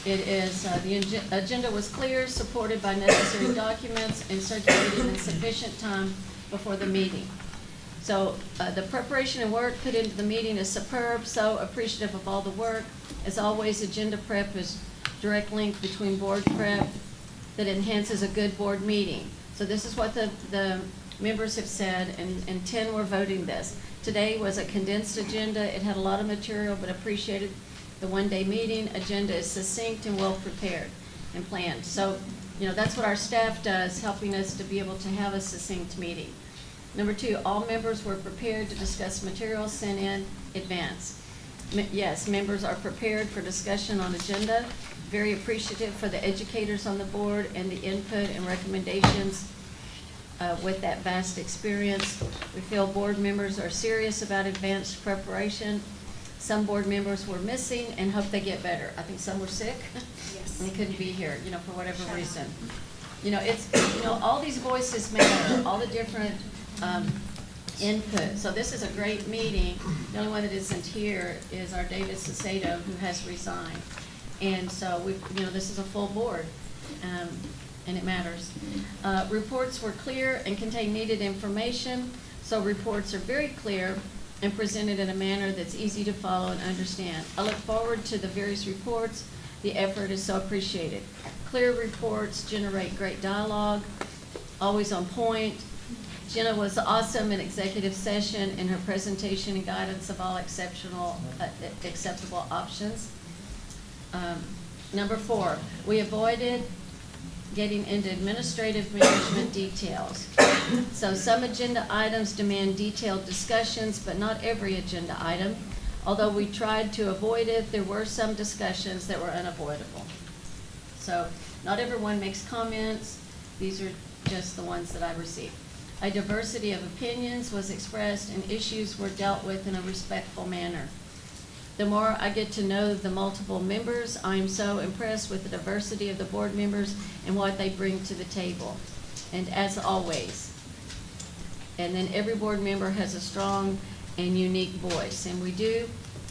it is, the agenda was clear, supported by necessary documents, and circulated in sufficient time before the meeting. So the preparation and work put into the meeting is superb, so appreciative of all the work. As always, agenda prep is direct link between board prep that enhances a good board meeting. So this is what the members have said, and 10 were voting this. Today was a condensed agenda. It had a lot of material, but appreciated the one-day meeting. Agenda is succinct and well-prepared and planned. So, that's what our staff does, helping us to be able to have a succinct meeting. Number 2, all members were prepared to discuss materials sent in advance. Yes, members are prepared for discussion on agenda. Very appreciative for the educators on the board and the input and recommendations with that vast experience. We feel board members are serious about advanced preparation. Some board members were missing and hope they get better. I think some were sick. Yes. And they couldn't be here, for whatever reason. All these voices matter, all the different input. So this is a great meeting. The only one that isn't here is our David Sacedo, who has resigned. And so this is a full board. and it matters. Reports were clear and contained needed information, so reports are very clear and presented in a manner that's easy to follow and understand. I look forward to the various reports. The effort is so appreciated. Clear reports generate great dialogue, always on point. Jenna was awesome in executive session in her presentation and guidance of all acceptable options. Number 4, we avoided getting into administrative management details. So some agenda items demand detailed discussions, but not every agenda item. Although we tried to avoid it, there were some discussions that were unavoidable. So not everyone makes comments. These are just the ones that I received. A diversity of opinions was expressed and issues were dealt with in a respectful manner. The more I get to know the multiple members, I am so impressed with the diversity of the board members and what they bring to the table. And as always, and then every board member has a strong and unique voice. And we do,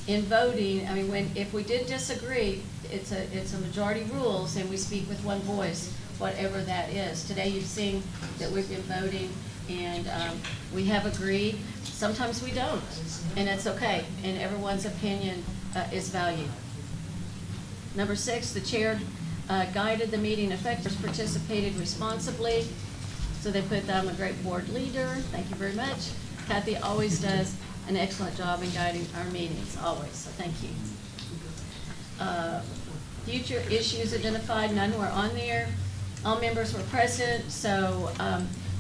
in voting, I mean, if we did disagree, it's a majority rules and we speak with one voice, whatever that is. Today you've seen that we've been voting and we have agreed. Sometimes we don't, and it's okay, and everyone's opinion is valued. Number 6, the chair guided the meeting effectively, participated responsibly, so they put that I'm a great board leader. Thank you very much. Kathy always does an excellent job in guiding our meetings, always, so thank you. Future issues identified, none were on there. All members were present, so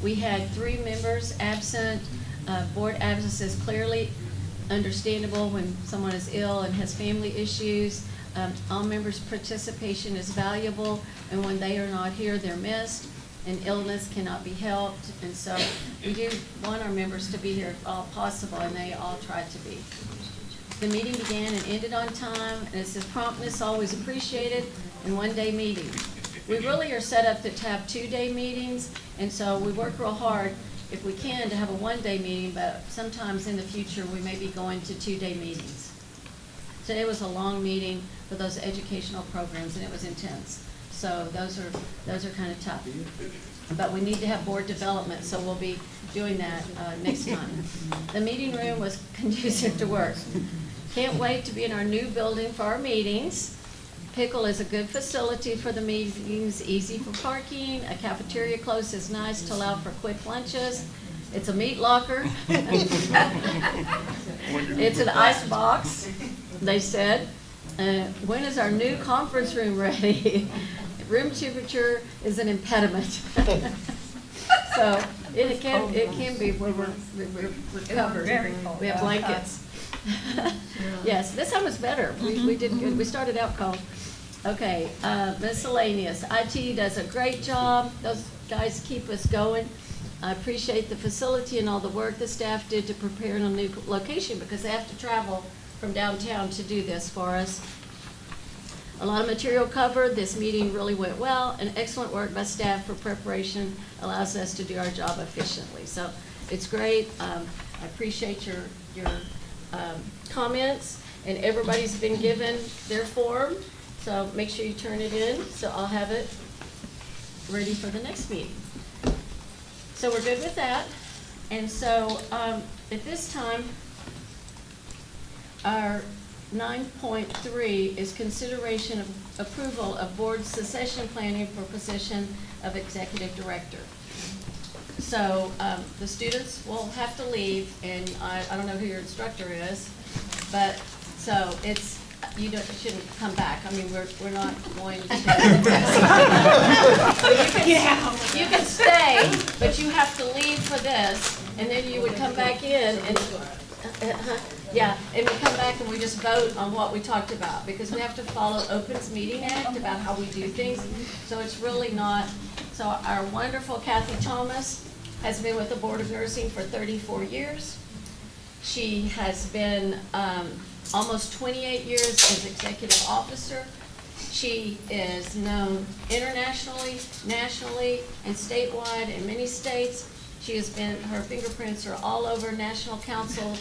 we had 3 members absent. Board absence is clearly understandable when someone is ill and has family issues. All members' participation is valuable, and when they are not here, they're missed, and illness cannot be helped. And so we do want our members to be here if all possible, and they all tried to be. The meeting began and ended on time, and it says promptness always appreciated, and one-day meeting. We really are set up to have 2-day meetings, and so we work real hard if we can to have a one-day meeting, but sometimes in the future we may be going to 2-day meetings. Today was a long meeting for those educational programs, and it was intense. So those are kind of tough. But we need to have board development, so we'll be doing that next time. The meeting room was conducive to work. Can't wait to be in our new building for our meetings. Pickle is a good facility for the meetings, easy for parking. A cafeteria close is nice to allow for quick lunches. It's a meat locker. It's an ice box, they said. When is our new conference room ready? Room temperature is an impediment. So it can be where we're covered. We have blankets. Yes, this time was better. We did good. We started out cold. Okay, miscellaneous. IT does a great job. Those guys keep us going. I appreciate the facility and all the work the staff did to prepare in a new location because they have to travel from downtown to do this for us. A lot of material covered. This meeting really went well, and excellent work by staff for preparation allows us to do our job efficiently. So it's great. I appreciate your comments, and everybody's been given their form. So make sure you turn it in, so I'll have it ready for the next meeting. So we're good with that. And so at this time, our 9.3 is consideration of approval of board succession planning for position of executive director. So the students will have to leave, and I don't know who your instructor is, but so it's, you shouldn't come back. I mean, we're not going to. You can stay, but you have to leave for this, and then you would come back in and, yeah, and we come back and we just vote on what we talked about, because we have to follow Opens Meeting Act about how we do things. So it's really not, so our wonderful Kathy Thomas has been with the Board of Nursing for 34 years. She has been almost 28 years as executive officer. She is known internationally, nationally, and statewide in many states. She has been, her fingerprints are all over National Council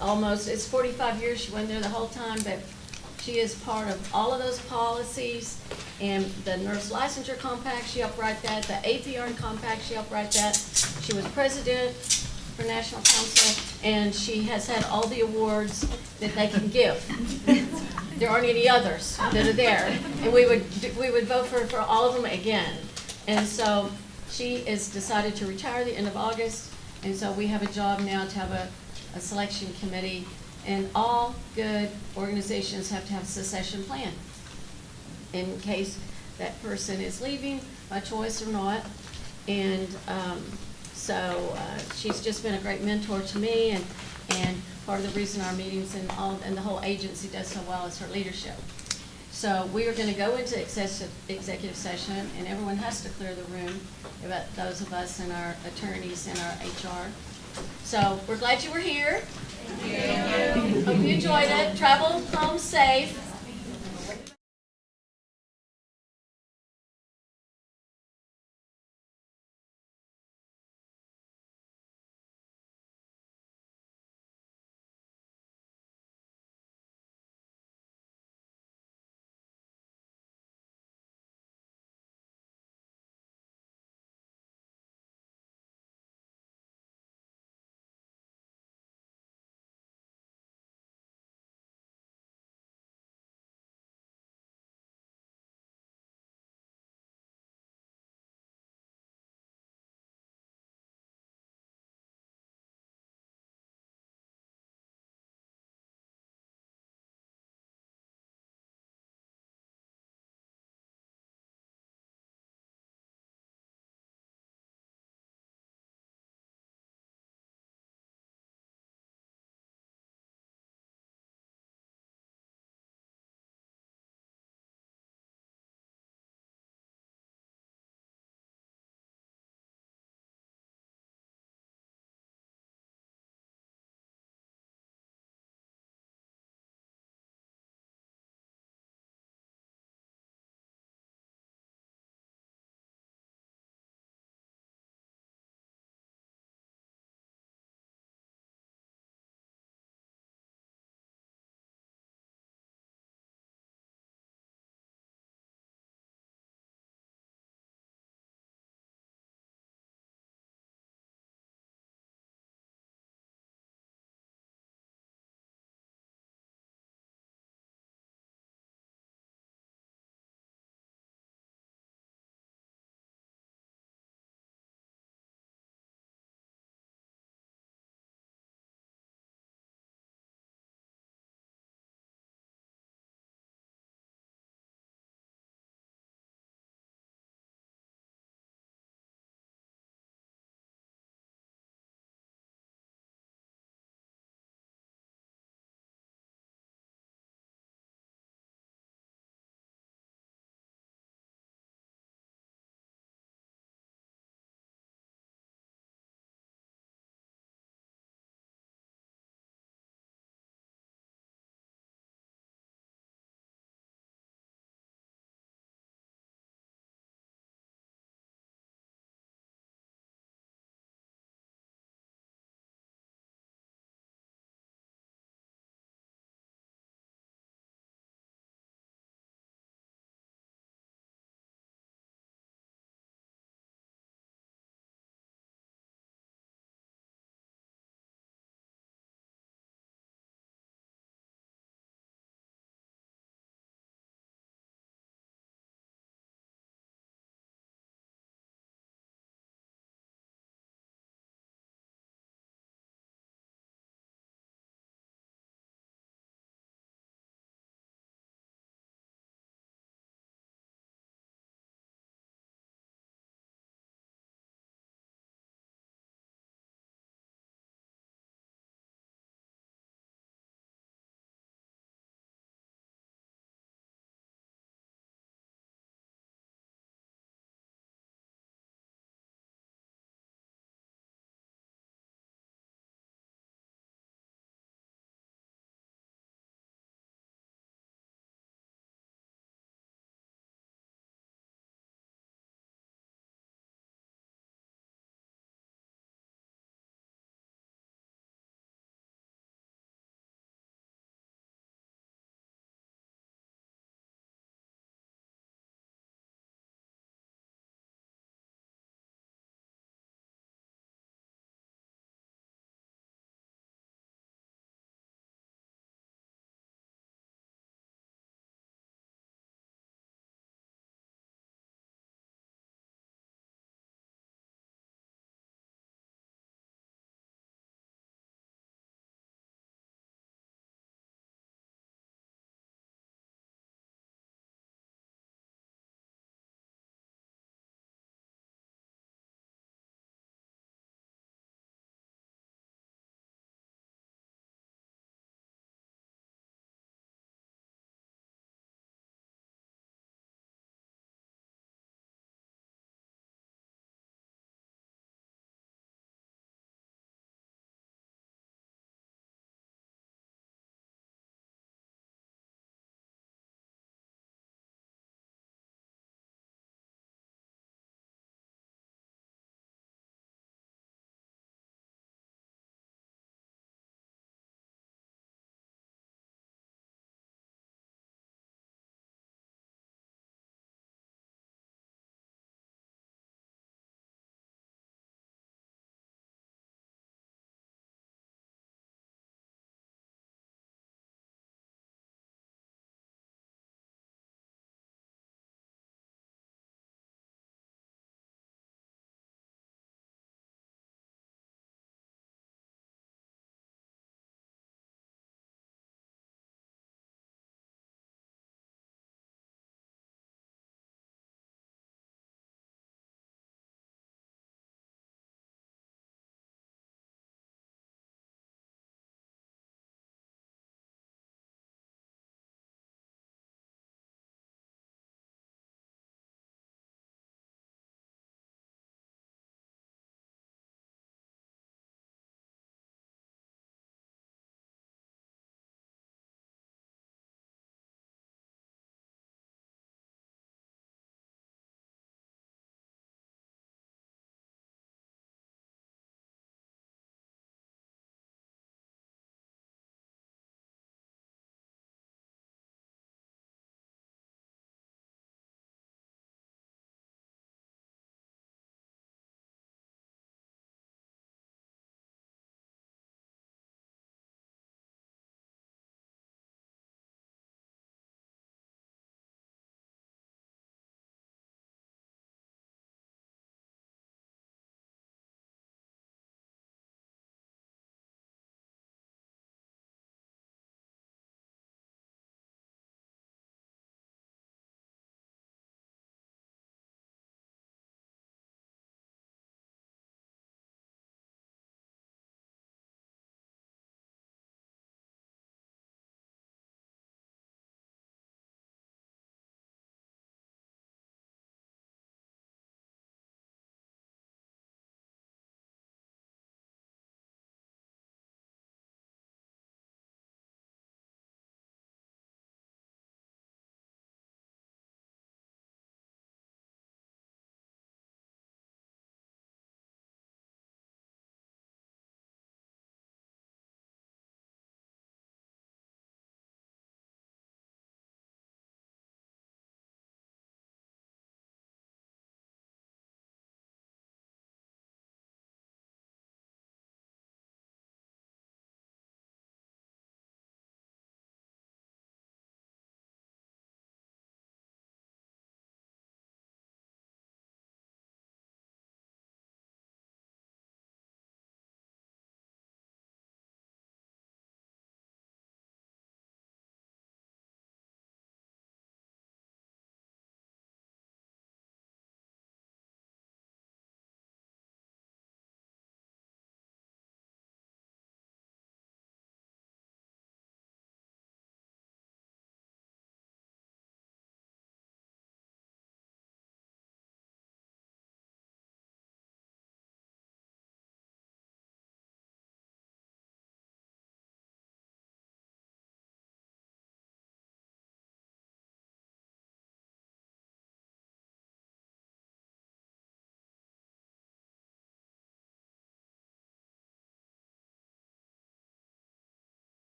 almost. It's 45 years, she went there the whole time, but She is part of all of those policies, and the nurse licensure compact, she helped write that, the APR compact, she helped write that. She was president for National Council, and she has had all the awards that they can give. There aren't any others that are there, and we would vote for all of them again. And so she is decided to retire the end of August, and so we have a job now to have a selection committee, and all good organizations have to have a succession plan in case that person is leaving by choice or not. And so she's just been a great mentor to me, and part of the reason our meetings and the whole agency does so well is her leadership. So we are going to go into executive session, and everyone has to clear the room, about those of us and our attorneys and our HR. So we're glad you were here. Thank you. Hope you enjoyed it. Travel home safe.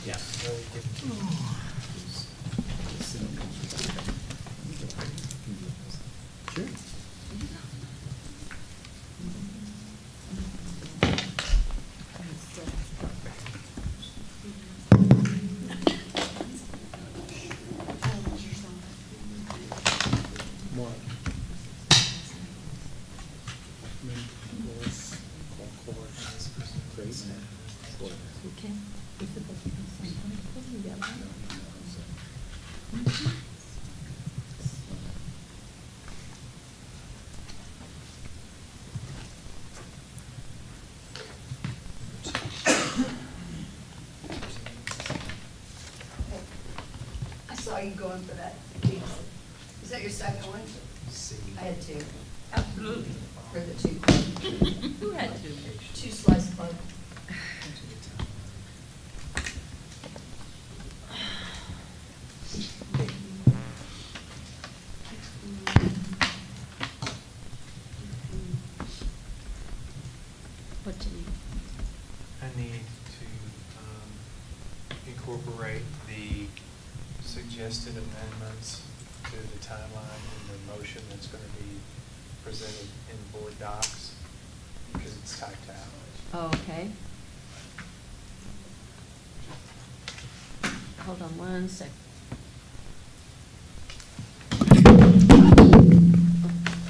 Yeah. Sure. I saw you going for that. Is that your second one? I had two. Absolutely. For the two. Who had to? Two slice club. What do you? I need to incorporate the suggested amendments to the timeline in the motion that's going to be presented in board docs because it's typed out. Oh, okay. Hold on one sec.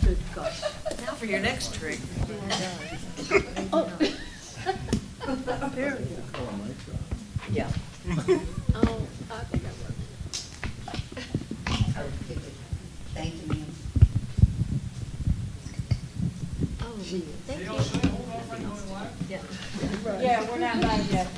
Good gosh. Now for your next trick. Oh. There we go. Yeah. Oh, I think I wrote Thank you, ma'am. Oh, thank you. Yeah. Yeah, we're not done yet.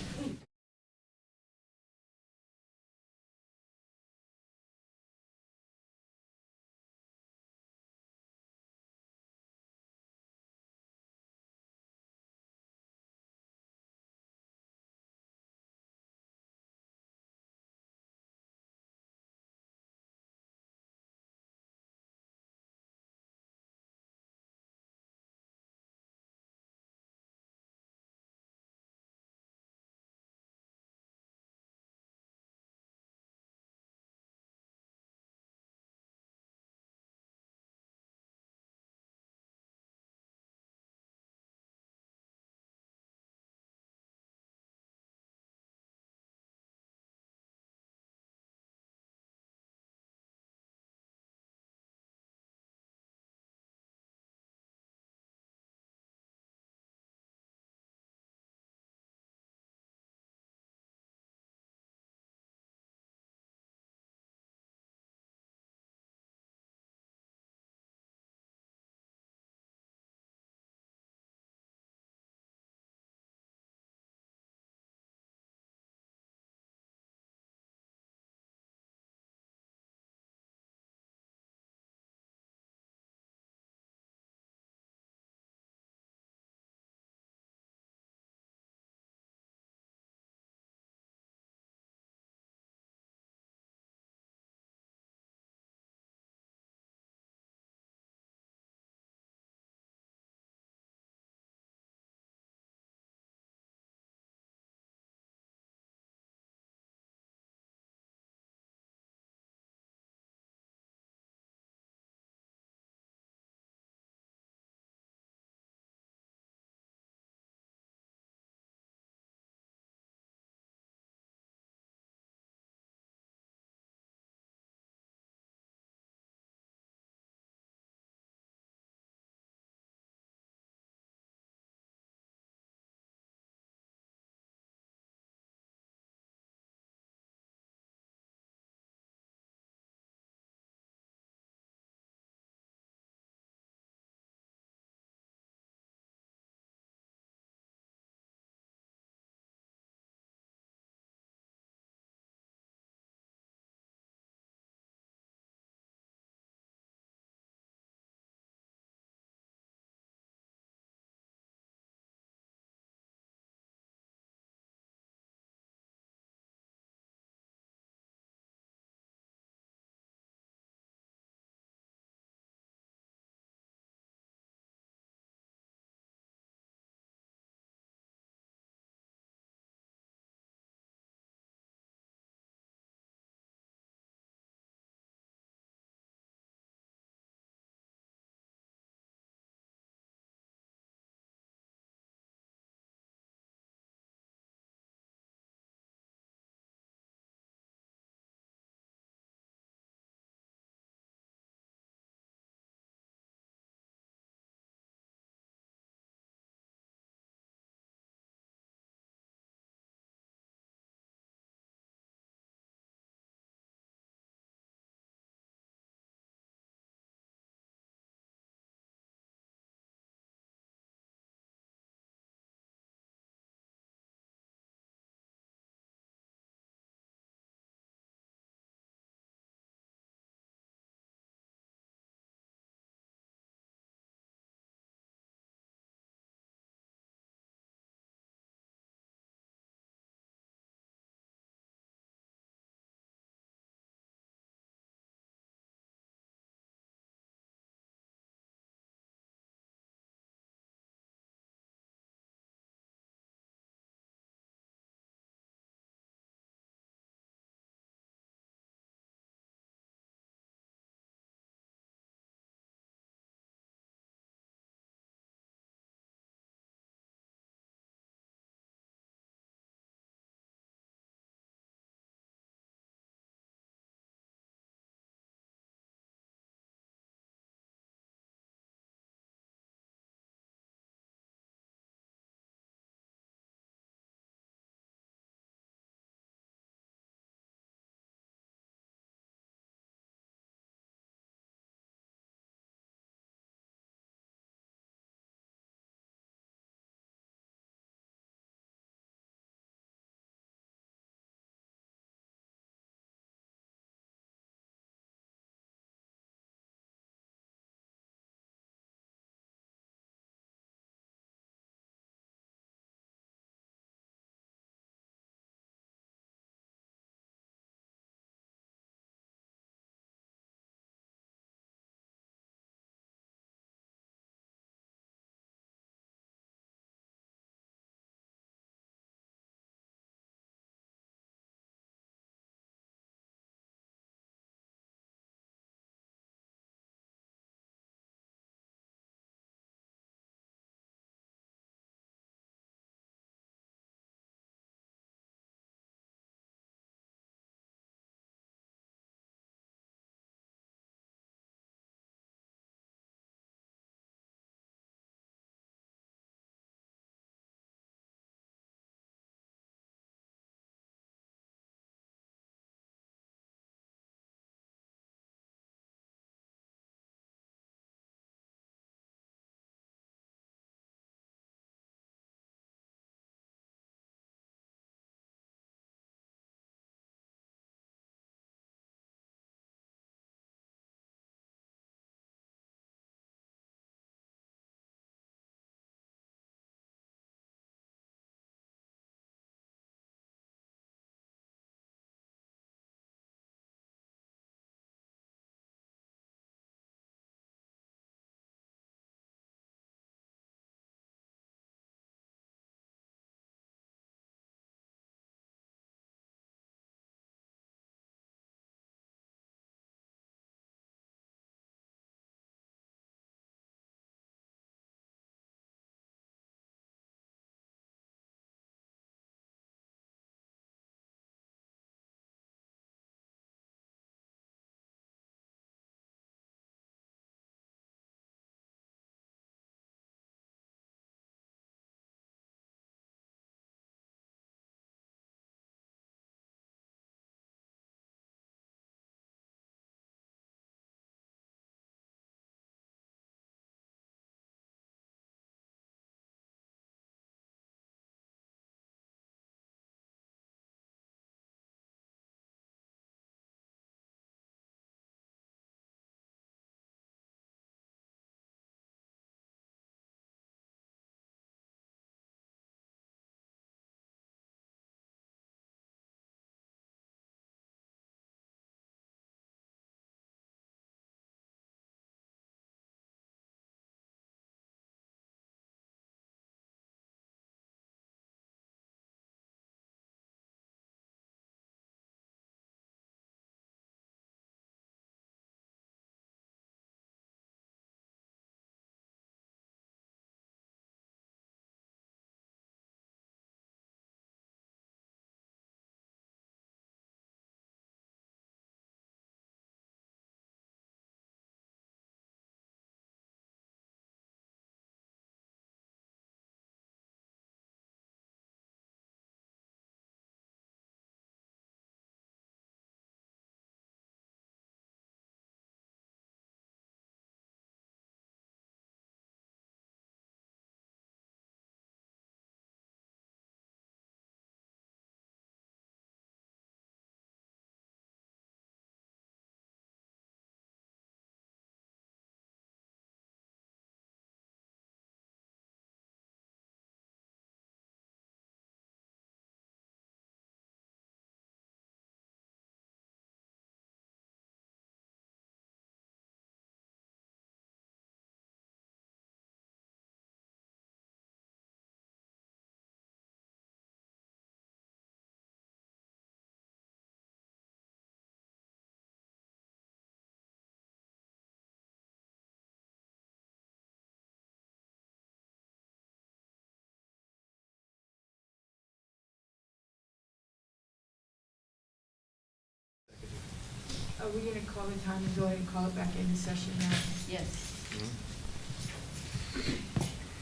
Are we gonna call the time and go ahead and call it back into session now? Yes.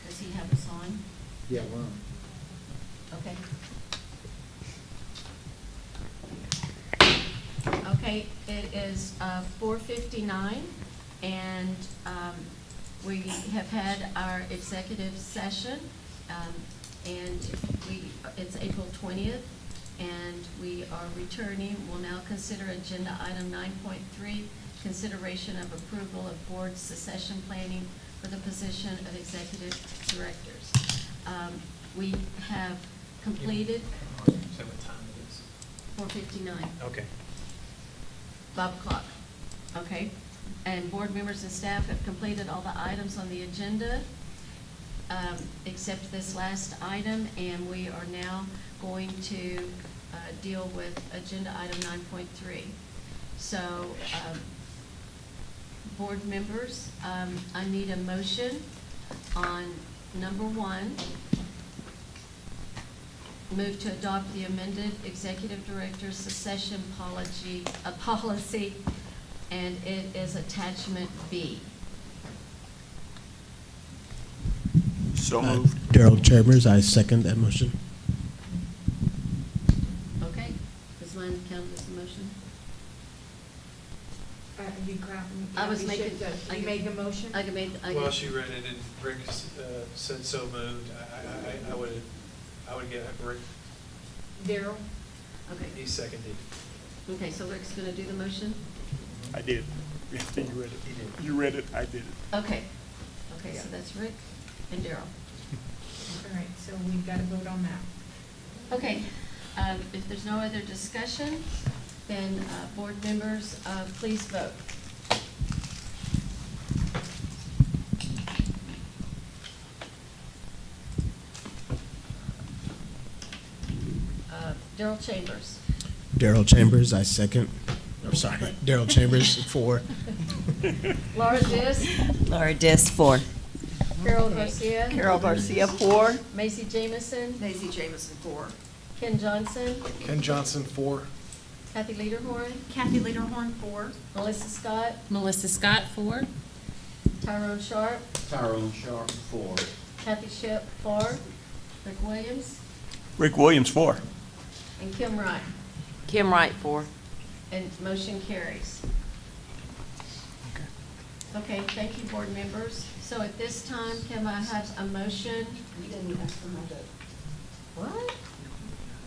Does he have us on? Yeah, well. Okay. Okay, it is 4:59, and we have had our executive session, and it's April 20th, and we are returning. We'll now consider agenda item 9.3, consideration of approval of board succession planning for the position of executive directors. We have completed. Say what time it is. 4:59. Okay. 5 o'clock, okay? And board members and staff have completed all the items on the agenda, except this last item, and we are now going to deal with agenda item 9.3. So, board members, I need a motion on number 1. Move to adopt the amended executive director's succession policy, and it is attachment B. So moved. Daryl Chambers, I second that motion. Okay, is mine counted as a motion? You clapping? I was You making. should, you made the motion? I made. Well, she read it and Rick said so moved. I would get Rick. Daryl? Okay. He seconded. Okay, so Rick's gonna do the motion? I did. You read it. He did. You read it, I did it. Okay. Okay, so that's Rick and Daryl. All right, so we've got to vote on that. Okay, if there's no other discussion, then, board members, please vote. Daryl Chambers. Daryl Chambers, I second. I'm sorry, Daryl Chambers, 4. Laura Dis. Laura Dis, 4. Carol Garcia. Carol Garcia, 4. Macy Jamison. Macy Jamison, 4. Ken Johnson. Ken Johnson, 4. Kathy Lederhorn. Kathy Lederhorn, 4. Melissa Scott. Melissa Scott, 4. Tyrone Sharp. Tyrone Sharp, 4. Kathy Ship, 4. Rick Williams. Rick Williams, 4. And Kim Wright. Kim Wright, 4. And motion carries. Okay, thank you, board members. So at this time, can I have a motion? You didn't ask for my vote. What?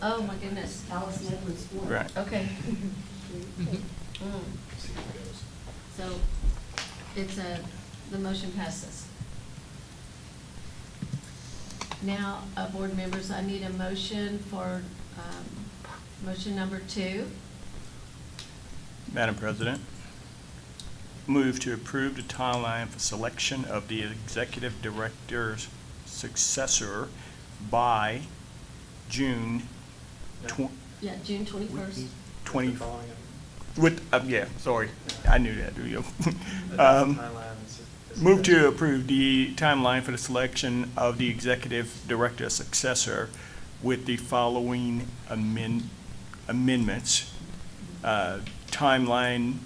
Oh, my goodness. Allison Edwards, 4. Right. Okay. So it's the motion passes. Now, board members, I need a motion for, motion number 2. Madam President, move to approve the timeline for selection of the executive director's successor by June Yeah, June 21st. 20, sorry, I knew that, there you go. Move to approve the timeline for the selection of the executive director's successor with the following amendments. Timeline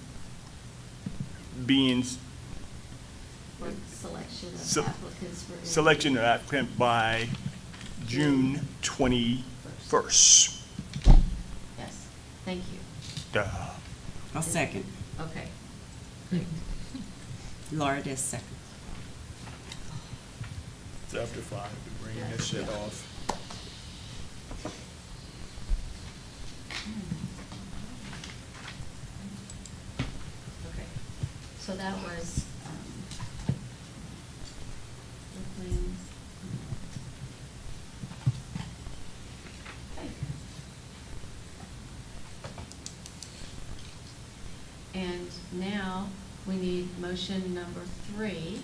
being For selection of Se- applicants for. selection of applicant by June 21st. Yes, thank you. Duh. I'll second. Okay. Laura Dis, second. It's after 5, we're bringing this shit off. Okay, so that was, Brooklyn. Okay. And now we need motion number 3.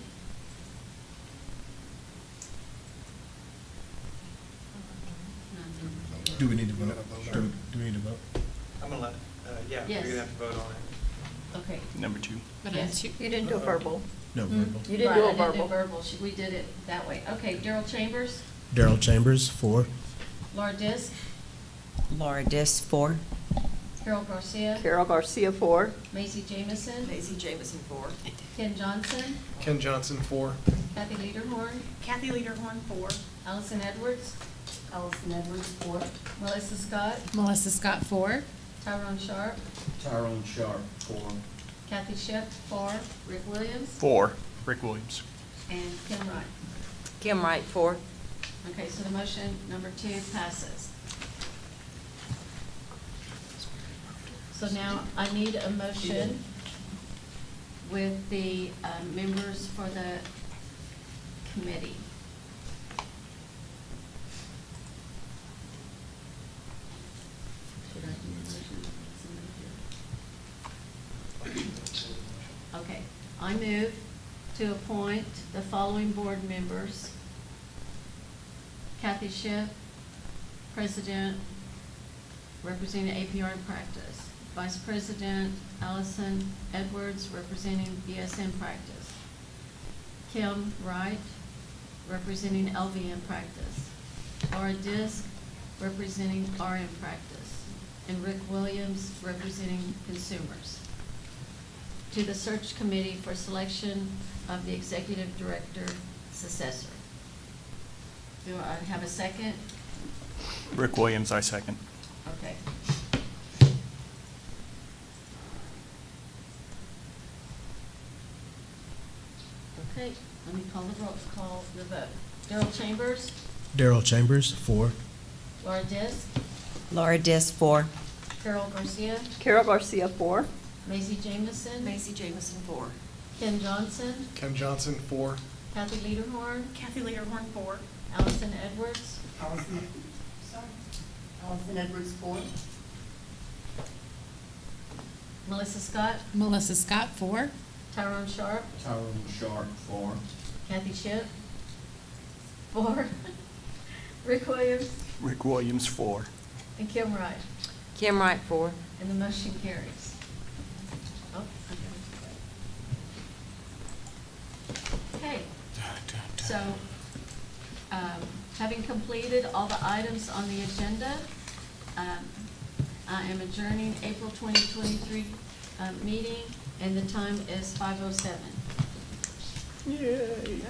Do we need to vote? Do we need to vote? I'm gonna let, yeah, Yes. you're gonna have to vote on it. Okay. Number 2. Yes. You didn't do a verbal. No, verbal. You didn't do a Right, I didn't verbal. verbal. We did it that way. Okay, Daryl Chambers, Daryl Chambers, 4. Laura Dis, Laura Dis, 4. Carol Garcia. Carol Garcia, 4. Maisie Jamison. Maisie Jamison, 4. Ken Johnson. Ken Johnson, 4. Kathy Lederhorn. Kathy Lederhorn, 4. Allison Edwards. Allison Edwards, 4. Melissa Scott. Melissa Scott, 4. Tyrone Sharp. Tyrone Sharp, 4. Kathy Shep, 4. Rick Williams. 4. Rick Williams. And Kim Wright. Kim Wright, 4. Okay, so the motion number 2 passes. So now I need a motion with the members for the committee. Should I do the motion? Okay, I move to appoint the following board members. Kathy Schiff, President, representing APR in practice. Vice President Allison Edwards, representing BSN practice. Kim Wright, representing LVN practice. Laura Disk, representing RN practice. And Rick Williams, representing consumers. To the search committee for selection of the executive director successor. Do I have a second? Rick Williams, I second. Okay. Okay, let me call the vote. Darrell Chambers, Darrell Chambers, 4. Laura Disk, Laura Dis, 4. Carol Garcia, Carol Garcia, 4. Maisie Jamison, Maisie Jamison, 4. Ken Johnson, Ken Johnson, 4. Kathy Lederhorn, Kathy Lederhorn, 4. Allison Edwards, Allison Edwards, 4. Melissa Scott, Melissa Scott, 4. Tyrone Sharp, Tyrone Sharp, 4. Kathy Ship, 4. Rick Williams, Rick Williams, 4. and Kim Wright. Kim Wright, 4. And the motion carries. Oh, okay. So, having completed all the items on the agenda, I am adjourning April 2023 meeting, and the time is 5:07. Yay.